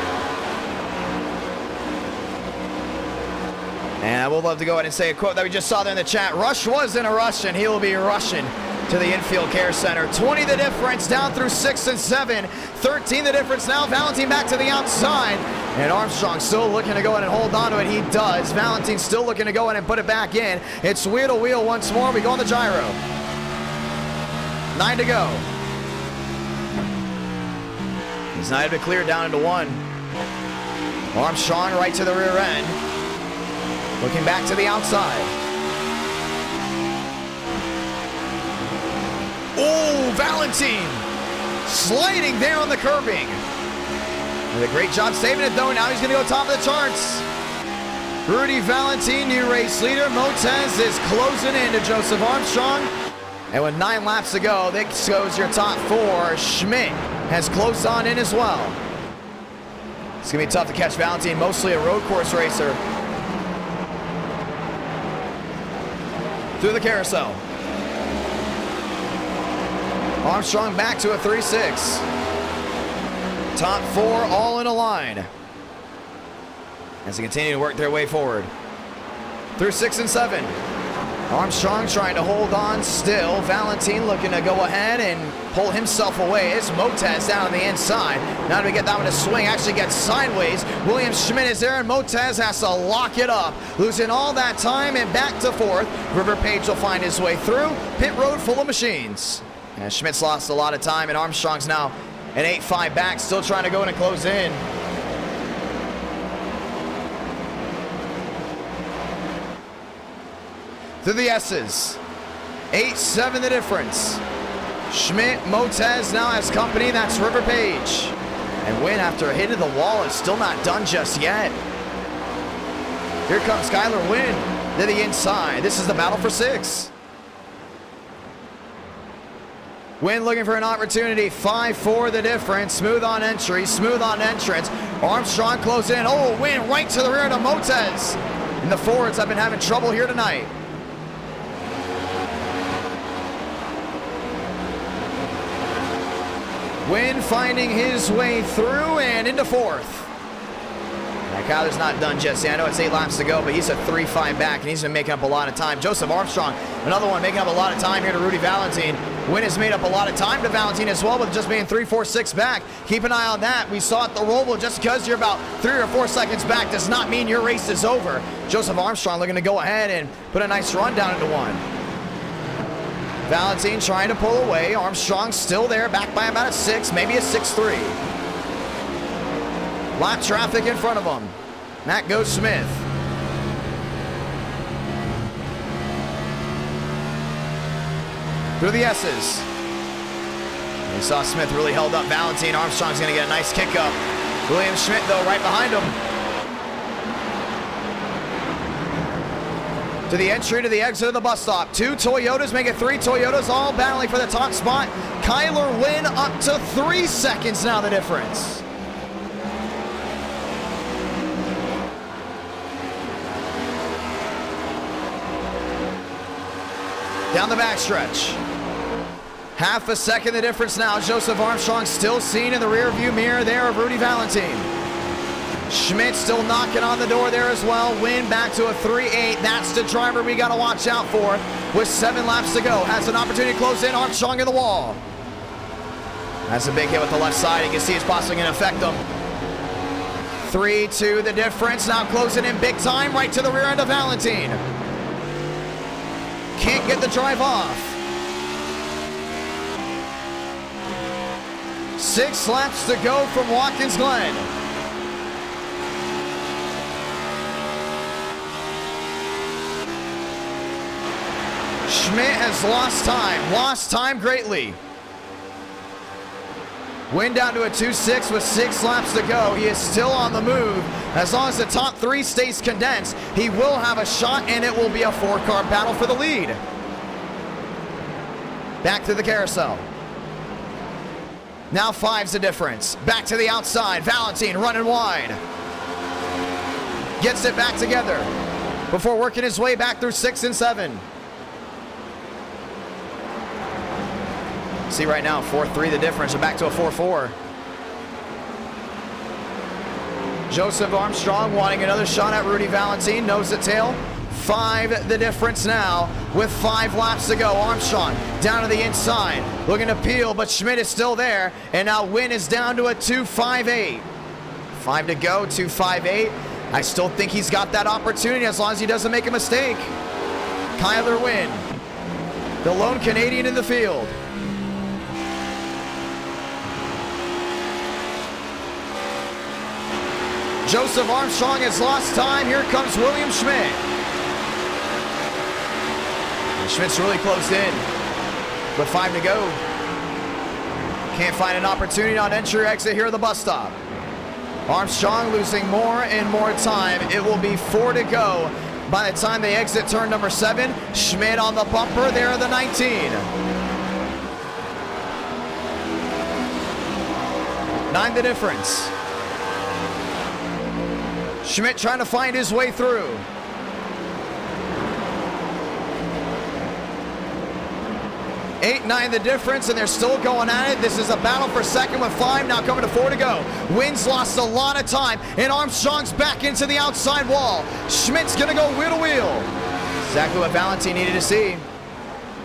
And I would love to go ahead and say a quote that we just saw there in the chat. Rush was in a rush, and he will be rushing to the infield care center. 20 the difference down through 6 and 7. 13 the difference now. Valentine back to the outside. And Armstrong still looking to go in and hold on to it. He does. Valentine still looking to go in and put it back in. It's wheel to wheel once more. We go on the gyro. 9 to go. He's not able to clear down into 1. Armstrong right to the rear end. Looking back to the outside. Oh, Valentine sliding there on the curbing. Did a great job saving it though. Now he's going to go top of the charts. Rudy Valentine, new race leader. Motez is closing in to Joseph Armstrong. And with 9 laps to go, this goes your top 4. Schmidt has closed on in as well. It's going to be tough to catch Valentine, mostly a road course racer. Through the carousel. Armstrong back to a 3-6. Top 4 all in a line as they continue to work their way forward. Through 6 and 7. Armstrong trying to hold on still. Valentine looking to go ahead and pull himself away. It's Motez down on the inside. Now to get that one to swing, actually gets sideways. William Schmidt is there, and Motez has to lock it up. Losing all that time and back to 4th. River Page will find his way through. Pit road full of machines. And Schmidt's lost a lot of time, and Armstrong's now an 8-5 back, still trying to go in and close in. Through the S's. 8-7 the difference. Schmidt, Motez now has company. That's River Page. And Wynn, after hitting the wall, is still not done just yet. Here comes Skylar Wynn to the inside. This is the battle for 6. Wynn looking for an opportunity. 5-4 the difference. Smooth on entry, smooth on entrance. Armstrong close in. Oh, Wynn right to the rear to Motez. And the Fords have been having trouble here tonight. Wynn finding his way through and into 4th. Now, Kyler's not done just yet. I know it's 8 laps to go, but he's a 3-5 back, and he's been making up a lot of time. Joseph Armstrong, another one making up a lot of time here to Rudy Valentine. Wynn has made up a lot of time to Valentine as well, with just being 3-4-6 back. Keep an eye on that. We saw at the ROVAL, just because you're about 3 or 4 seconds back does not mean your race is over. Joseph Armstrong looking to go ahead and put a nice run down into 1. Valentine trying to pull away. Armstrong still there, back by about a 6, maybe a 6-3. Lap traffic in front of him. That goes Smith. Through the S's. We saw Smith really held up Valentine. Armstrong's going to get a nice kick up. William Schmidt, though, right behind him. To the entry, to the exit of the bus stop. 2 Toyotas, make it 3 Toyotas, all battling for the top spot. Kyler Wynn up to 3 seconds now, the difference. Down the backstretch. Half a second the difference now. Joseph Armstrong still seen in the rear view mirror there of Rudy Valentine. Schmidt still knocking on the door there as well. Wynn back to a 3-8. That's the driver we got to watch out for with 7 laps to go. Has an opportunity to close in. Armstrong in the wall. That's a big hit with the left side. You can see it's possibly going to affect him. 3-2 the difference. Now closing in big time right to the rear end of Valentine. Can't get the drive off. 6 laps to go from Watkins Glen. Schmidt has lost time greatly. Wynn down to a 2-6 with 6 laps to go. He is still on the move. As long as the top 3 stays condensed, he will have a shot, and it will be a 4-car battle for the lead. Back to the carousel. Now 5's the difference. Back to the outside. Valentine running wide. Gets it back together before working his way back through 6 and 7. See right now, 4-3 the difference. We're back to a 4-4. Joseph Armstrong wanting another shot at Rudy Valentine. Nose to tail. 5 the difference now with 5 laps to go. Armstrong down to the inside. Looking to peel, but Schmidt is still there. And now Wynn is down to a 2.58. 5 to go, 2.58. I still think he's got that opportunity as long as he doesn't make a mistake. Kyler Wynn, the lone Canadian in the field. Joseph Armstrong has lost time. Here comes William Schmidt. And Schmidt's really closed in with 5 to go. Can't find an opportunity on entry or exit here at the bus stop. Armstrong losing more and more time. It will be 4 to go by the time they exit turn number 7. Schmidt on the bumper there at the 19. 9 the difference. Schmidt trying to find his way through. 8-9 the difference, and they're still going at it. This is a battle for second with 5, now coming to 4 to go. Wynn's lost a lot of time, and Armstrong's back into the outside wall. Schmidt's gonna go wheel to wheel. Exactly what Valentine needed to see.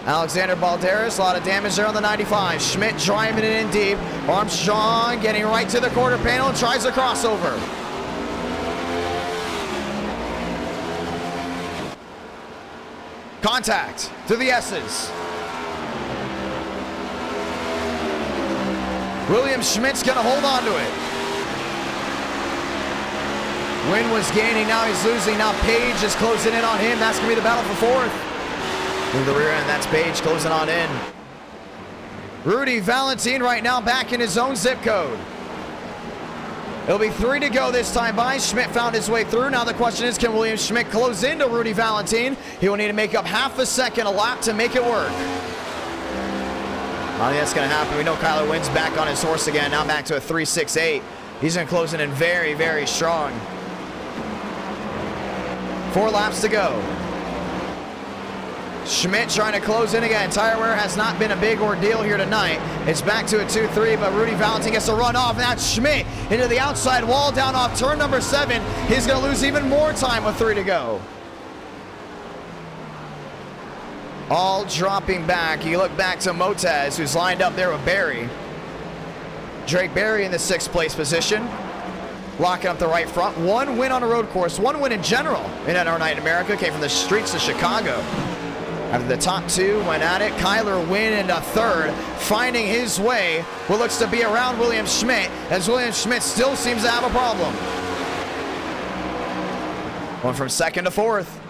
Alexander Balderas, a lot of damage there on the 95. Schmidt driving it in deep. Armstrong getting right to the quarter panel and tries a crossover. Contact to the S's. William Schmidt's gonna hold on to it. Wynn was gaining, now he's losing. Now Page is closing in on him. That's gonna be the battle for 4th. Move the rear end, that's Page closing on in. Rudy Valentine right now back in his own zip code. It'll be 3 to go this time by. Schmidt found his way through. Now the question is, can William Schmidt close into Rudy Valentine? He will need to make up half a second a lap to make it work. I think that's going to happen. We know Kyler Wynn's back on his horse again. Now back to a 3.68. He's going to close it in very, very strong. 4 laps to go. Schmidt trying to close in again. Tire wear has not been a big ordeal here tonight. It's back to a 2-3, but Rudy Valentine gets to run off, and that's Schmidt into the outside wall down off turn number 7. He's going to lose even more time with 3 to go. All dropping back. You look back to Motez, who's lined up there with Barry. Drake Barry in the 6th place position. Locking up the right front. 1 win on a road course. 1 win in general in our night in America. Came from the streets of Chicago. After the top 2 went at it, Kyler Wynn into 3rd, finding his way what looks to be around William Schmidt, as William Schmidt still seems to have a problem. Went from 2nd to 4th.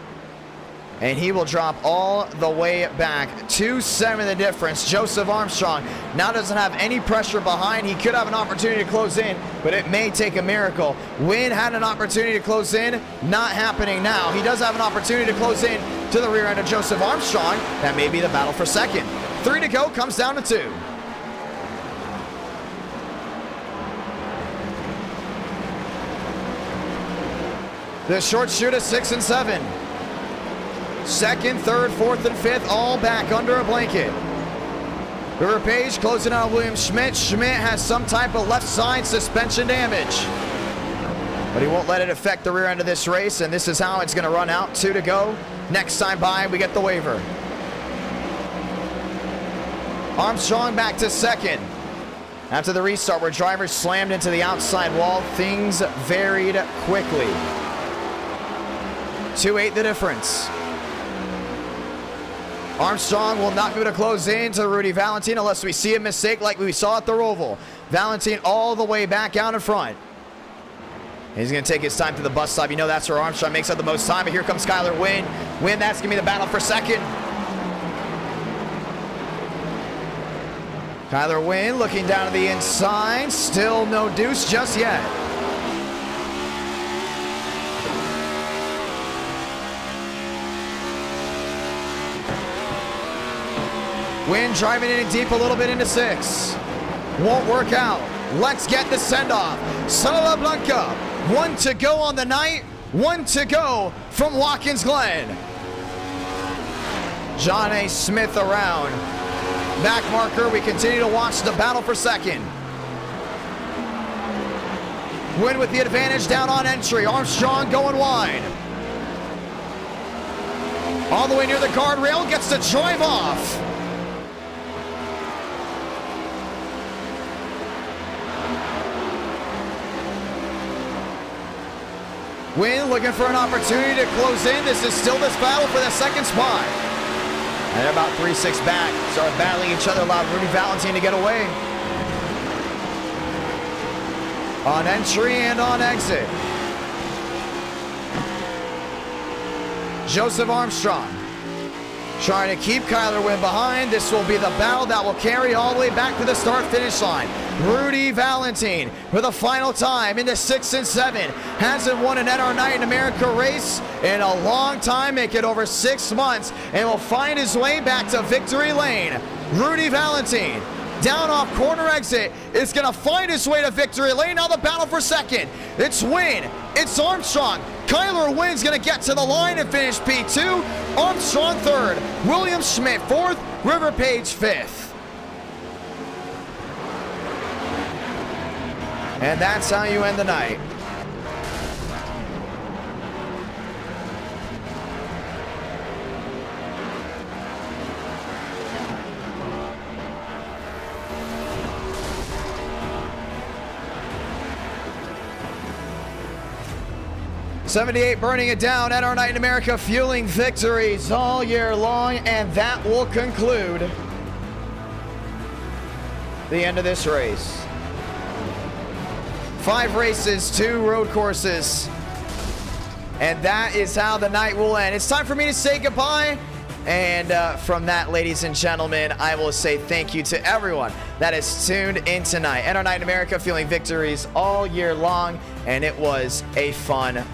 And he will drop all the way back. 2.7 the difference. Joseph Armstrong now doesn't have any pressure behind. He could have an opportunity to close in, but it may take a miracle. Wynn had an opportunity to close in. Not happening now. He does have an opportunity to close in to the rear end of Joseph Armstrong. That may be the battle for second. 3 to go, comes down to 2. The short shoot of 6 and 7. 2nd, 3rd, 4th, and 5th, all back under a blanket. River Page closing out William Schmidt. Schmidt has some type of left side suspension damage, but he won't let it affect the rear end of this race, and this is how it's going to run out. 2 to go. Next time by, we get the waiver. Armstrong back to 2nd. After the restart, where drivers slammed into the outside wall, things varied quickly. 2.8 the difference. Armstrong will not be able to close in to Rudy Valentine unless we see a mistake like we saw at the Roval. Valentine all the way back out in front. He's going to take his time to the bus stop. You know that's where Armstrong makes up the most time, but here comes Kyler Wynn. Wynn, that's going to be the battle for 2nd. Kyler Wynn looking down to the inside. Still no deuce just yet. Wynn driving in deep a little bit into 6. Won't work out. Let's get the send-off. Sala Blanca. 1 to go on the night. 1 to go from Watkins Glen. John A. Smith around. Back marker. We continue to watch the battle for 2nd. Win with the advantage down on entry. Armstrong going wide. All the way near the guardrail, gets to drive off. Win looking for an opportunity to close in. This is still this battle for the second spot. And they're about 3-6 back. Start battling each other, allowed Rudy Valentine to get away. On entry and on exit. Joseph Armstrong trying to keep Kyler Wynn behind. This will be the battle that will carry all the way back to the start-finish line. Rudy Valentine for the final time into 6 and 7. Hasn't won an NR America race in a long time, make it over 6 months, and will find his way back to victory lane. Rudy Valentine down off corner exit is going to find his way to victory lane. Now the battle for second. It's Wynn. It's Armstrong. Kyler Wynn's going to get to the line and finish P2. Armstrong third. William Schmidt fourth. River Page fifth. And that's how you end the night. '78 burning it down. NR Night in America fueling victories all year long, and that will conclude the end of this race. 5 races, 2 road courses, and that is how the night will end. It's time for me to say goodbye, and from that, ladies and gentlemen, I will say thank you to everyone that is tuned in tonight. NR Night in America fueling victories all year long, and it was a fun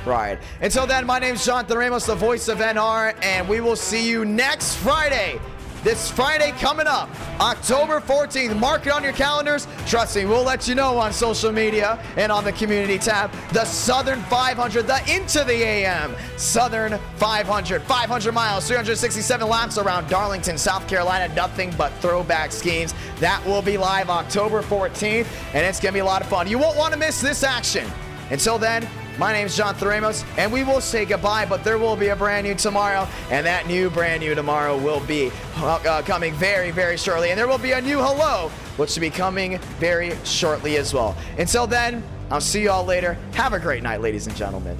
ride. Until then, my name is Jonathan Ramos, the voice of NR, and we will see you next Friday. This Friday coming up, October 14th. Mark it on your calendars. Trust me, we'll let you know on social media and on the community tab. The Southern 500, the Into the AM Southern 500. 500 miles, 367 laps around Darlington, South Carolina. Nothing but throwback schemes. That will be live October 14th, and it's going to be a lot of fun. You won't want to miss this action. Until then, my name is Jonathan Ramos, and we will say goodbye, but there will be a brand new tomorrow, and that new brand new tomorrow will be coming very, very shortly, and there will be a new hello, which will be coming very shortly as well. Until then, I'll see you all later. Have a great night, ladies and gentlemen.